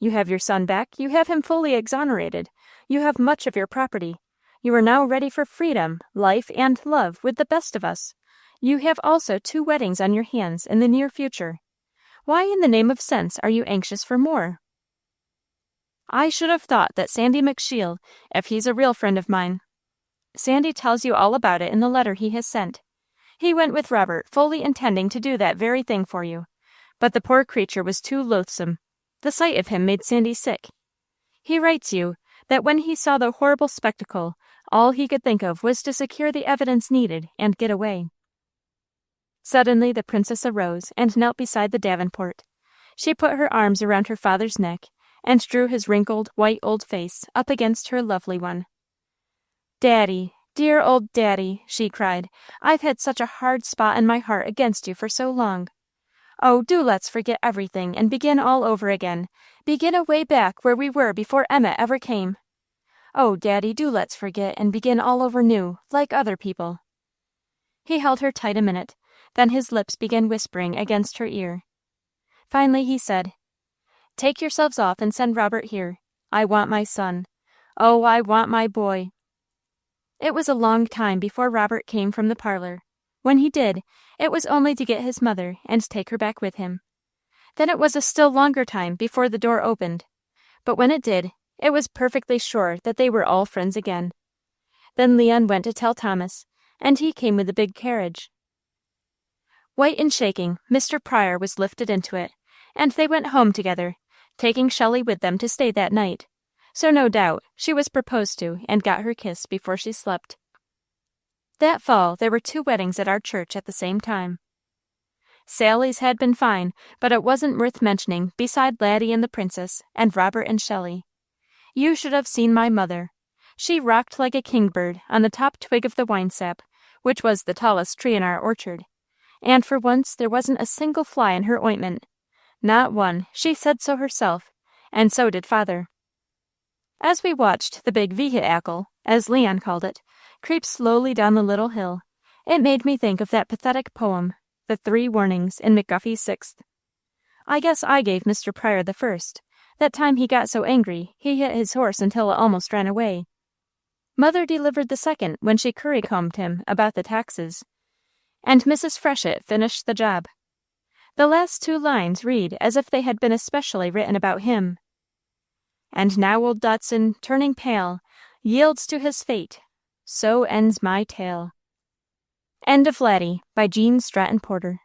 You have your son back, you have him fully exonerated, you have much of your property. You are now ready for freedom, life, and love with the best of us. You have also 2 weddings on your hands in the near future. Why in the name of sense are you anxious for more? I should have thought that Sandy McShiel, if he's a real friend of mine. Sandy tells you all about it in the letter he has sent. He went with Robert, fully intending to do that very thing for you. But the poor creature was too loathsome. The sight of him made Sandy sick. He writes you that when he saw the horrible spectacle, all he could think of was to secure the evidence needed and get away. Suddenly the princess arose and knelt beside the Davenport. She put her arms around her father's neck and drew his wrinkled, white old face up against her lovely one. Daddy, dear old Daddy, she cried, I've had such a hard spot in my heart against you for so long. Oh, do let's forget everything and begin all over again. Begin away back where we were before Emmett ever came. Oh, Daddy, do let's forget and begin all over new, like other people. He held her tight a minute, then his lips began whispering against her ear. Finally he said, Take yourselves off and send Robert here. I want my son. Oh, I want my boy. It was a long time before Robert came from the parlor. When he did, it was only to get his mother and take her back with him. Then it was a still longer time before the door opened. But when it did, it was perfectly sure that they were all friends again. Then Leon went to tell Thomas, and he came with a big carriage. White and shaking, Mr. Pryor was lifted into it, and they went home together, taking Shelley with them to stay that night. So no doubt she was proposed to and got her kiss before she slept. That fall there were 2 weddings at our church at the same time. Sally's had been fine, but it wasn't worth mentioning beside Laddie and the princess, and Robert and Shelley. You should have seen my mother. She rocked like a kingbird on the top twig of the winesap, which was the tallest tree in our orchard, and for once there wasn't a single fly in her ointment. Not one. She said so herself, and so did Father. As we watched the big vehicle, as Leon called it, creep slowly down the little hill, it made me think of that pathetic poem, The 3 Warnings in McGuffey's 6th. I guess I gave Mr. Pryor the first. That time he got so angry, he hit his horse until it almost ran away. Mother delivered the second when she currycombed him about the taxes. And Mrs. Freshett finished the job. The last 2 lines read as if they had been especially written about him. And now old Dotson, turning pale, yields to his fate. So ends my tale. End of Laddie by Gene Stratton Porter.